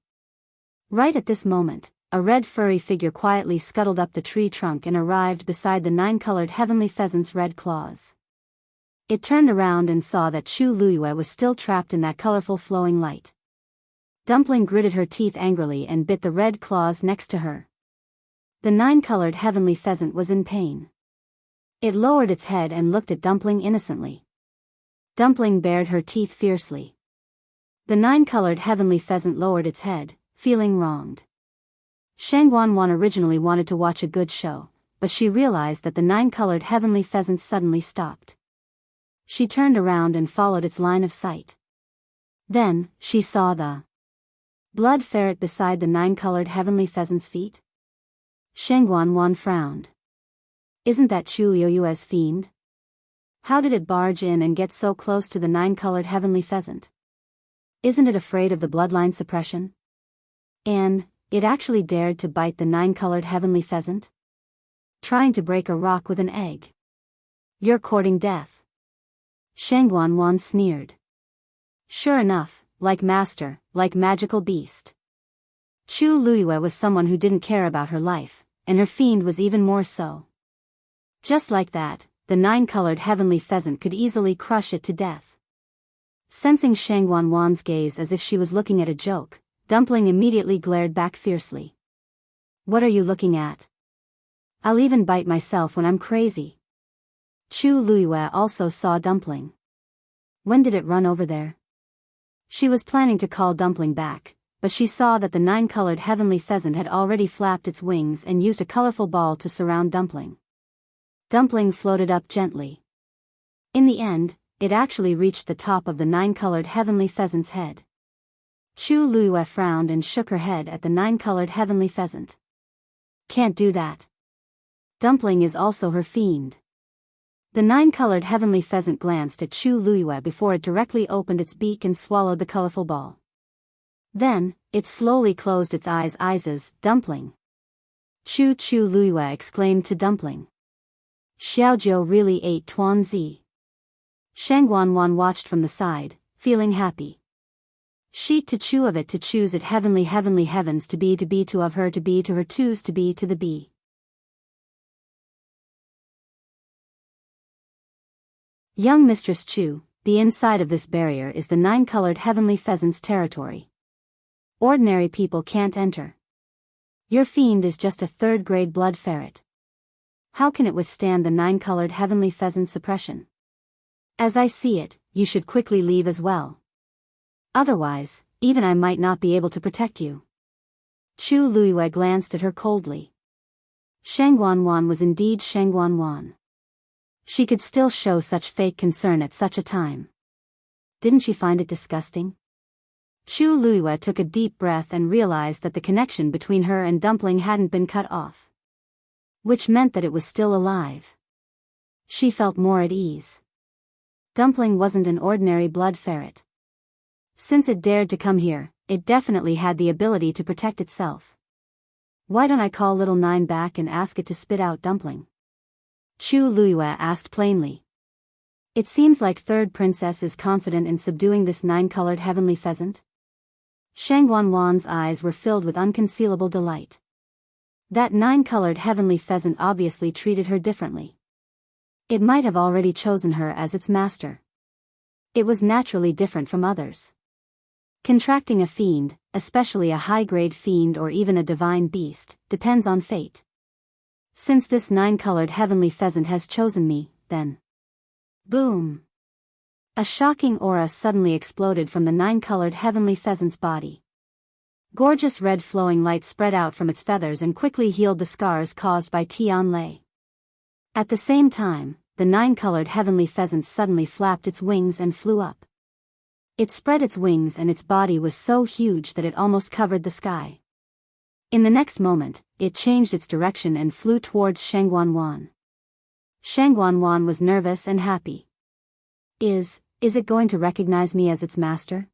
Right at this moment, a red furry figure quietly scuttled up the tree trunk and arrived beside the 9-colored heavenly pheasant's red claws. It turned around and saw that Chu Luiyue was still trapped in that colorful flowing light. Dumpling gritted her teeth angrily and bit the red claws next to her. The 9-colored heavenly pheasant was in pain. It lowered its head and looked at Dumpling innocently. Dumpling bared her teeth fiercely. The 9-colored heavenly pheasant lowered its head, feeling wronged. Shang Wanwan originally wanted to watch a good show, but she realized that the 9-colored heavenly pheasant suddenly stopped. She turned around and followed its line of sight. Then, she saw the blood ferret beside the 9-colored heavenly pheasant's feet. Shang Wanwan frowned. Isn't that Chu Luiyue's fiend? How did it barge in and get so close to the 9-colored heavenly pheasant? Isn't it afraid of the bloodline suppression? And, it actually dared to bite the 9-colored heavenly pheasant? Trying to break a rock with an egg. You're courting death. Shang Wanwan sneered. Sure enough, like master, like magical beast. Chu Luiyue was someone who didn't care about her life, and her fiend was even more so. Just like that, the 9-colored heavenly pheasant could easily crush it to death. Sensing Shang Wanwan's gaze as if she was looking at a joke, Dumpling immediately glared back fiercely. What are you looking at? I'll even bite myself when I'm crazy. Chu Luiyue also saw Dumpling. When did it run over there? She was planning to call Dumpling back, but she saw that the 9-colored heavenly pheasant had already flapped its wings and used a colorful ball to surround Dumpling. Dumpling floated up gently. In the end, it actually reached the top of the 9-colored heavenly pheasant's head. Chu Luiyue frowned and shook her head at the 9-colored heavenly pheasant. Can't do that. Dumpling is also her fiend. The 9-colored heavenly pheasant glanced at Chu Luiyue before it directly opened its beak and swallowed the colorful ball. Then, it slowly closed its eyes. Dumpling. Chu Luiyue exclaimed to Dumpling. Xiaojiu really ate Tuanzi. Shang Wanwan watched from the side, feeling happy. Sheet to chew of it to choose it heavenly heavens to be to of her to be to her twos to be to the bee. Young Mistress Chu, the inside of this barrier is the 9-colored heavenly pheasant's territory. Ordinary people can't enter. Your fiend is just a 3rd-grade blood ferret. How can it withstand the 9-colored heavenly pheasant's suppression? As I see it, you should quickly leave as well. Otherwise, even I might not be able to protect you. Chu Luiyue glanced at her coldly. Shang Wanwan was indeed Shang Wanwan. She could still show such fake concern at such a time. Didn't she find it disgusting? Chu Luiyue took a deep breath and realized that the connection between her and Dumpling hadn't been cut off. Which meant that it was still alive. She felt more at ease. Dumpling wasn't an ordinary blood ferret. Since it dared to come here, it definitely had the ability to protect itself. Why don't I call little Nine back and ask it to spit out Dumpling? Chu Luiyue asked plainly. It seems like Third Princess is confident in subduing this nine-colored heavenly pheasant. Shang Wanwan's eyes were filled with unconcealable delight. That nine-colored heavenly pheasant obviously treated her differently. It might have already chosen her as its master. It was naturally different from others. Contracting a fiend, especially a high-grade fiend or even a divine beast, depends on fate. Since this nine-colored heavenly pheasant has chosen me, then... Boom! A shocking aura suddenly exploded from the nine-colored heavenly pheasant's body. Gorgeous red flowing light spread out from its feathers and quickly healed the scars caused by Tianlei. At the same time, the nine-colored heavenly pheasant suddenly flapped its wings and flew up. It spread its wings and its body was so huge that it almost covered the sky. In the next moment, it changed its direction and flew towards Shang Wanwan. Shang Wanwan was nervous and happy. Is it going to recognize me as its master?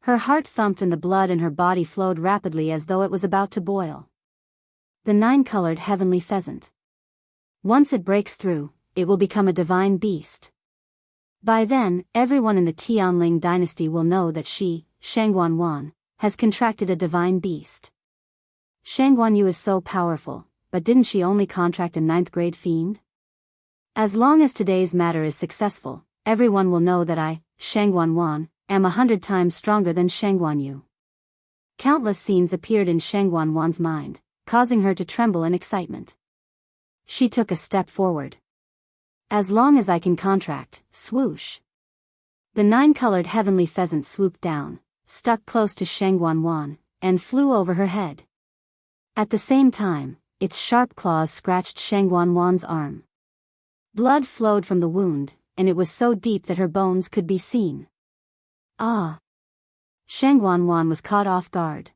Her heart thumped and the blood in her body flowed rapidly as though it was about to boil. The nine-colored heavenly pheasant. Once it breaks through, it will become a divine beast. By then, everyone in the Tianling dynasty will know that she, Shang Wanwan, has contracted a divine beast. Shang Wanyu is so powerful, but didn't she only contract a ninth-grade fiend? As long as today's matter is successful, everyone will know that I, Shang Wanwan, am 100 times stronger than Shang Wanyu. Countless scenes appeared in Shang Wanwan's mind, causing her to tremble in excitement. She took a step forward. As long as I can contract, swoosh. The nine-colored heavenly pheasant swooped down, stuck close to Shang Wanwan, and flew over her head. At the same time, its sharp claws scratched Shang Wanwan's arm. Blood flowed from the wound, and it was so deep that her bones could be seen. Ah! Shang Wanwan was caught off guard.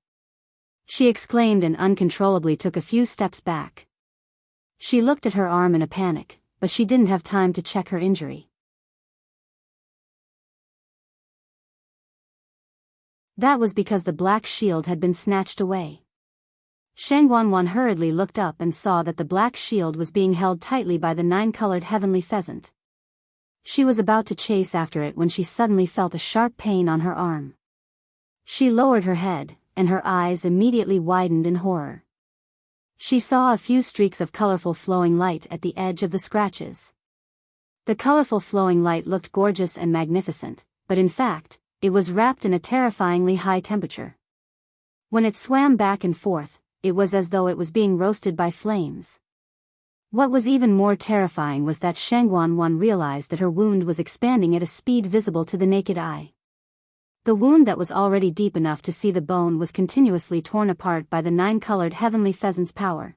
She exclaimed and uncontrollably took a few steps back. She looked at her arm in a panic, but she didn't have time to check her injury. That was because the black shield had been snatched away. Shang Wanwan hurriedly looked up and saw that the black shield was being held tightly by the nine-colored heavenly pheasant. She was about to chase after it when she suddenly felt a sharp pain on her arm. She lowered her head, and her eyes immediately widened in horror. She saw a few streaks of colorful flowing light at the edge of the scratches. The colorful flowing light looked gorgeous and magnificent, but in fact, it was wrapped in a terrifyingly high temperature. When it swam back and forth, it was as though it was being roasted by flames. What was even more terrifying was that Shang Wanwan realized that her wound was expanding at a speed visible to the naked eye. The wound that was already deep enough to see the bone was continuously torn apart by the nine-colored heavenly pheasant's power.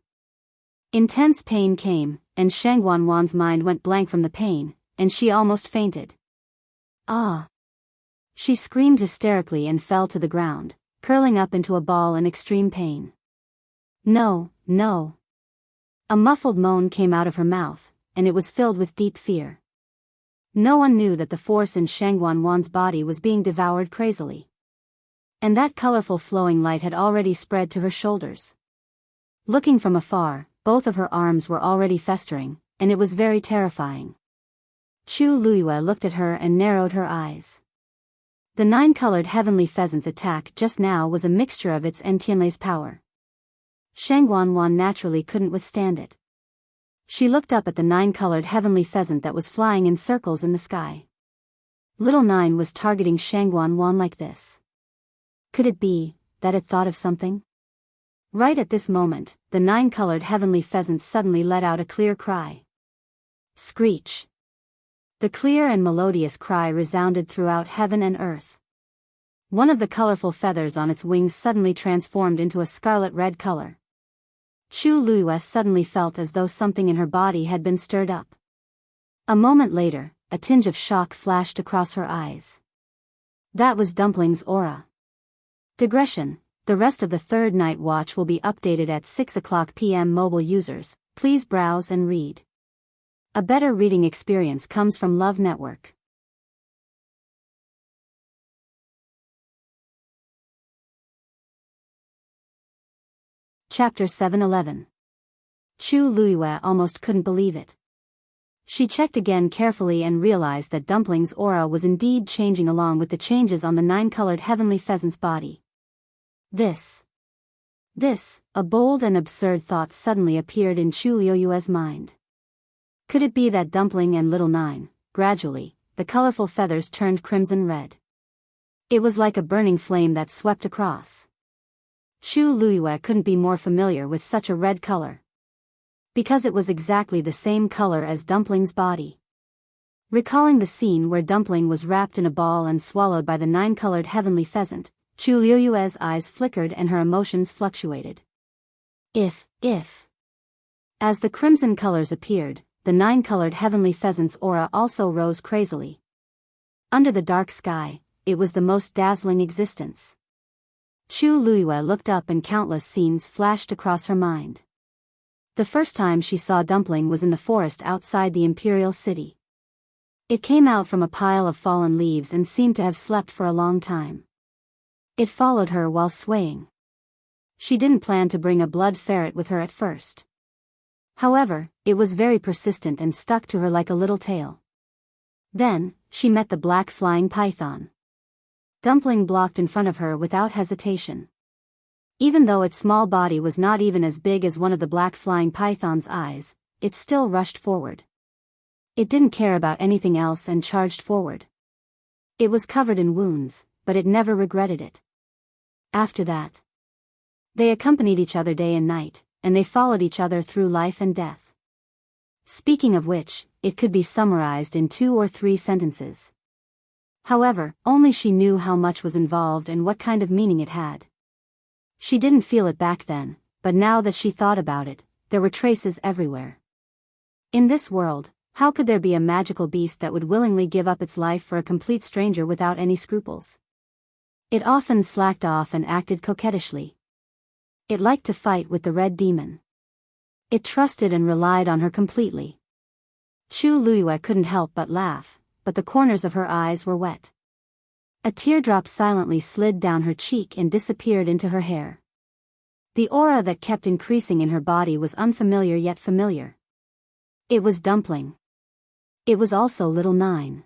Intense pain came, and Shang Wanwan's mind went blank from the pain, and she almost fainted. Ah! She screamed hysterically and fell to the ground, curling up into a ball in extreme pain. No, no. A muffled moan came out of her mouth, and it was filled with deep fear. No one knew that the force in Shang Wanwan's body was being devoured crazily. And that colorful flowing light had already spread to her shoulders. Looking from afar, both of her arms were already festering, and it was very terrifying. Chu Luiyue looked at her and narrowed her eyes. The nine-colored heavenly pheasant's attack just now was a mixture of its and Tianlei's power. Shang Wanwan naturally couldn't withstand it. She looked up at the nine-colored heavenly pheasant that was flying in circles in the sky. Little Nine was targeting Shang Wanwan like this. Could it be that it thought of something? Right at this moment, the nine-colored heavenly pheasant suddenly let out a clear cry. Screech! The clear and melodious cry resounded throughout heaven and earth. One of the colorful feathers on its wings suddenly transformed into a scarlet-red color. Chu Luiyue suddenly felt as though something in her body had been stirred up. A moment later, a tinge of shock flashed across her eyes. That was Dumpling's aura. Digression: the rest of the third night watch will be updated at 6:00 p.m. Mobile users, please browse and read. A better reading experience comes from Love Network. Chapter 711. Chu Luiyue almost couldn't believe it. She checked again carefully and realized that Dumpling's aura was indeed changing along with the changes on the nine-colored heavenly pheasant's body. This, a bold and absurd thought suddenly appeared in Chu Luiyue's mind. Could it be that Dumpling and Little Nine, gradually, the colorful feathers turned crimson red? It was like a burning flame that swept across. Chu Luiyue couldn't be more familiar with such a red color, because it was exactly the same color as Dumpling's body. Recalling the scene where Dumpling was wrapped in a ball and swallowed by the nine-colored heavenly pheasant, Chu Luiyue's eyes flickered and her emotions fluctuated. If. As the crimson colors appeared, the nine-colored heavenly pheasant's aura also rose crazily. Under the dark sky, it was the most dazzling existence. Chu Luiyue looked up and countless scenes flashed across her mind. The first time she saw Dumpling was in the forest outside the imperial city. It came out from a pile of fallen leaves and seemed to have slept for a long time. It followed her while swaying. She didn't plan to bring a blood ferret with her at first. However, it was very persistent and stuck to her like a little tail. Then, she met the black flying python. Dumpling blocked in front of her without hesitation. Even though its small body was not even as big as one of the black flying python's eyes, it still rushed forward. It didn't care about anything else and charged forward. It was covered in wounds, but it never regretted it. After that, they accompanied each other day and night, and they followed each other through life and death. Speaking of which, it could be summarized in 2 or 3 sentences. However, only she knew how much was involved and what kind of meaning it had. She didn't feel it back then, but now that she thought about it, there were traces everywhere. In this world, how could there be a magical beast that would willingly give up its life for a complete stranger without any scruples? It often slacked off and acted coquettishly. It liked to fight with the red demon. It trusted and relied on her completely. Chu Luiyue couldn't help but laugh, but the corners of her eyes were wet. A teardrop silently slid down her cheek and disappeared into her hair. The aura that kept increasing in her body was unfamiliar yet familiar. It was Dumpling. It was also Little Nine.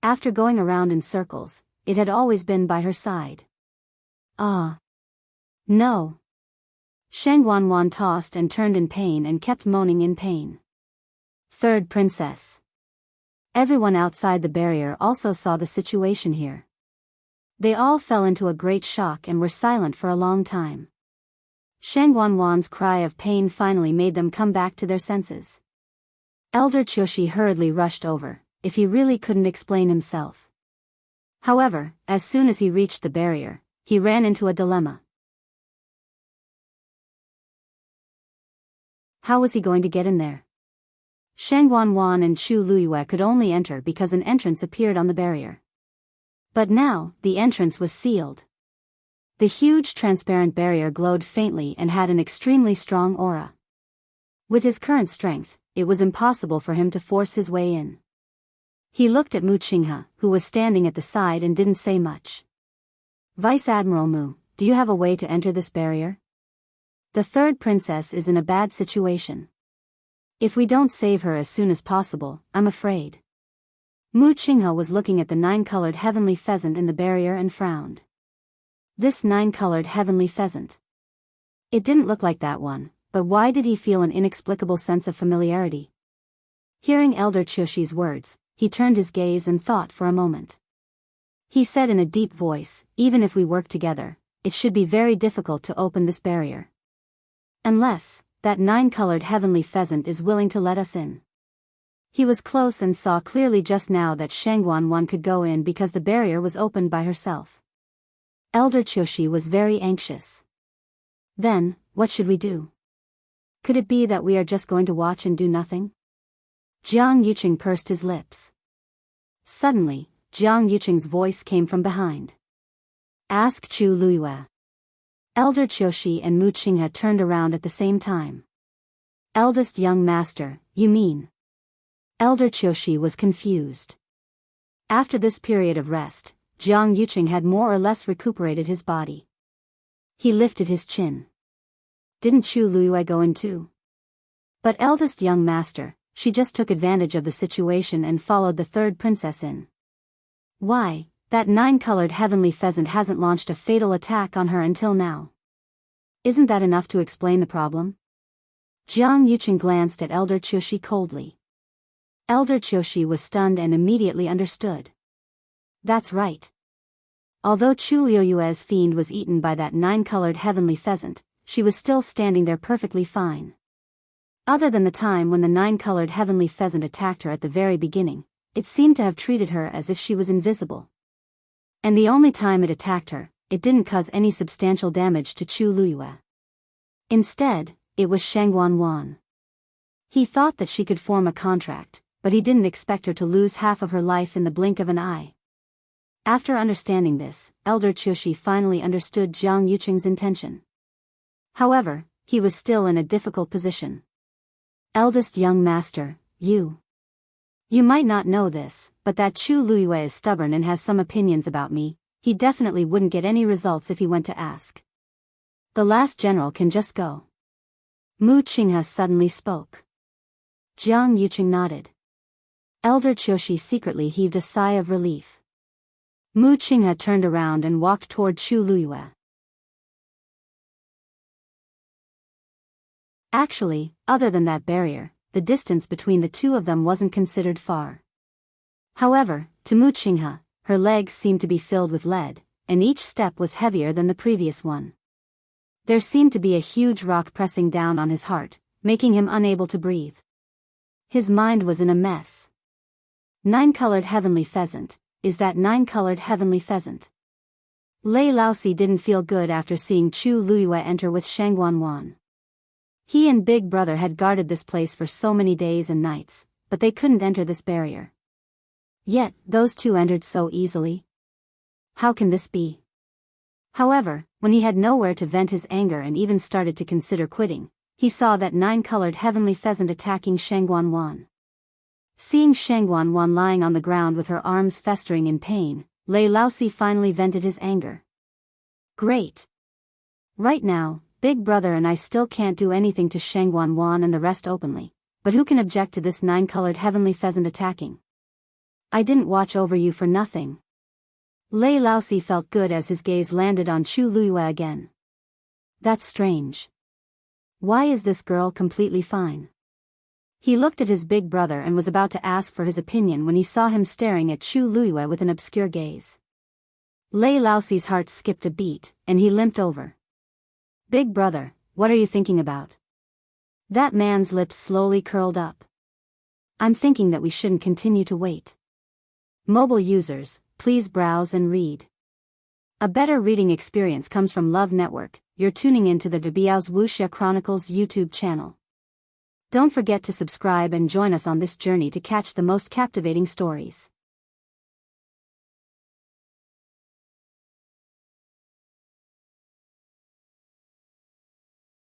After going around in circles, it had always been by her side. Ah. No. Sheng Wanwan tossed and turned in pain and kept moaning in pain. Third princess. Everyone outside the barrier also saw the situation here. They all fell into a great shock and were silent for a long time. Sheng Wanwan's cry of pain finally made them come back to their senses. Elder Qiushi hurriedly rushed over, if he really couldn't explain himself. However, as soon as he reached the barrier, he ran into a dilemma. How was he going to get in there? Sheng Wanwan and Chu Luiyue could only enter because an entrance appeared on the barrier. But now, the entrance was sealed. The huge transparent barrier glowed faintly and had an extremely strong aura. With his current strength, it was impossible for him to force his way in. He looked at Mu Qinghe, who was standing at the side and didn't say much. Vice Admiral Mu, do you have a way to enter this barrier? The third princess is in a bad situation. If we don't save her as soon as possible, I'm afraid. Mu Qinghe was looking at the nine-colored heavenly pheasant in the barrier and frowned. This nine-colored heavenly pheasant. It didn't look like that one, but why did he feel an inexplicable sense of familiarity? Hearing Elder Qiushi's words, he turned his gaze and thought for a moment. He said in a deep voice, even if we work together, it should be very difficult to open this barrier. Unless, that nine-colored heavenly pheasant is willing to let us in. He was close and saw clearly just now that Sheng Wanwan could go in because the barrier was opened by herself. Elder Qiushi was very anxious. Then, what should we do? Could it be that we are just going to watch and do nothing? Jiang Yuqing pursed his lips. Suddenly, Jiang Yuqing's voice came from behind. Ask Chu Luiyue. Elder Qiushi and Mu Qinghe turned around at the same time. Eldest young master, you mean? Elder Qiushi was confused. After this period of rest, Jiang Yuqing had more or less recuperated his body. He lifted his chin. Didn't Chu Luiyue go in too? But eldest young master, she just took advantage of the situation and followed the third princess in. Why, that 9-colored heavenly pheasant hasn't launched a fatal attack on her until now. Isn't that enough to explain the problem? Jiang Yuqing glanced at Elder Qiushi coldly. Elder Qiushi was stunned and immediately understood. That's right. Although Chu Luiyue's fiend was eaten by that 9-colored heavenly pheasant, she was still standing there perfectly fine. Other than the time when the 9-colored heavenly pheasant attacked her at the very beginning, it seemed to have treated her as if she was invisible. And the only time it attacked her, it didn't cause any substantial damage to Chu Luiyue. Instead, it was Shangguan. He thought that she could form a contract, but he didn't expect her to lose half of her life in the blink of an eye. After understanding this, Elder Qiushi finally understood Jiang Yuqing's intention. However, he was still in a difficult position. Eldest young master, you might not know this, but that Chu Luiyue is stubborn and has some opinions about me. He definitely wouldn't get any results if he went to ask. The last general can just go. Mu Qinghe suddenly spoke. Jiang Yuqing nodded. Elder Qiushi secretly heaved a sigh of relief. Mu Qinghe turned around and walked toward Chu Luiyue. Actually, other than that barrier, the distance between the two of them wasn't considered far. However, to Mu Qinghe, her legs seemed to be filled with lead, and each step was heavier than the previous one. There seemed to be a huge rock pressing down on his heart, making him unable to breathe. His mind was in a mess. 9-colored heavenly pheasant, is that 9-colored heavenly pheasant? Lei Laosi didn't feel good after seeing Chu Luiyue enter with Shangguan. He and Big Brother had guarded this place for so many days and nights, but they couldn't enter this barrier. Yet, those two entered so easily. How can this be? However, when he had nowhere to vent his anger and even started to consider quitting, he saw that 9-colored heavenly pheasant attacking Shangguan. Seeing Shangguan lying on the ground with her arms festering in pain, Lei Laosi finally vented his anger. Great! Right now, Big Brother and I still can't do anything to Shangguan and the rest openly, but who can object to this 9-colored heavenly pheasant attacking? I didn't watch over you for nothing. Lei Laosi felt good as his gaze landed on Chu Luiyue again. That's strange. Why is this girl completely fine? He looked at his big brother and was about to ask for his opinion when he saw him staring at Chu Luiyue with an obscure gaze. Lei Laosi's heart skipped a beat, and he limped over. Big brother, what are you thinking about? That man's lips slowly curled up. I'm thinking that we shouldn't continue to wait. Mobile users, please browse and read. A better reading experience comes from Love Network. You're tuning into the Biyao's Wuxia Chronicles YouTube channel. Don't forget to subscribe and join us on this journey to catch the most captivating stories.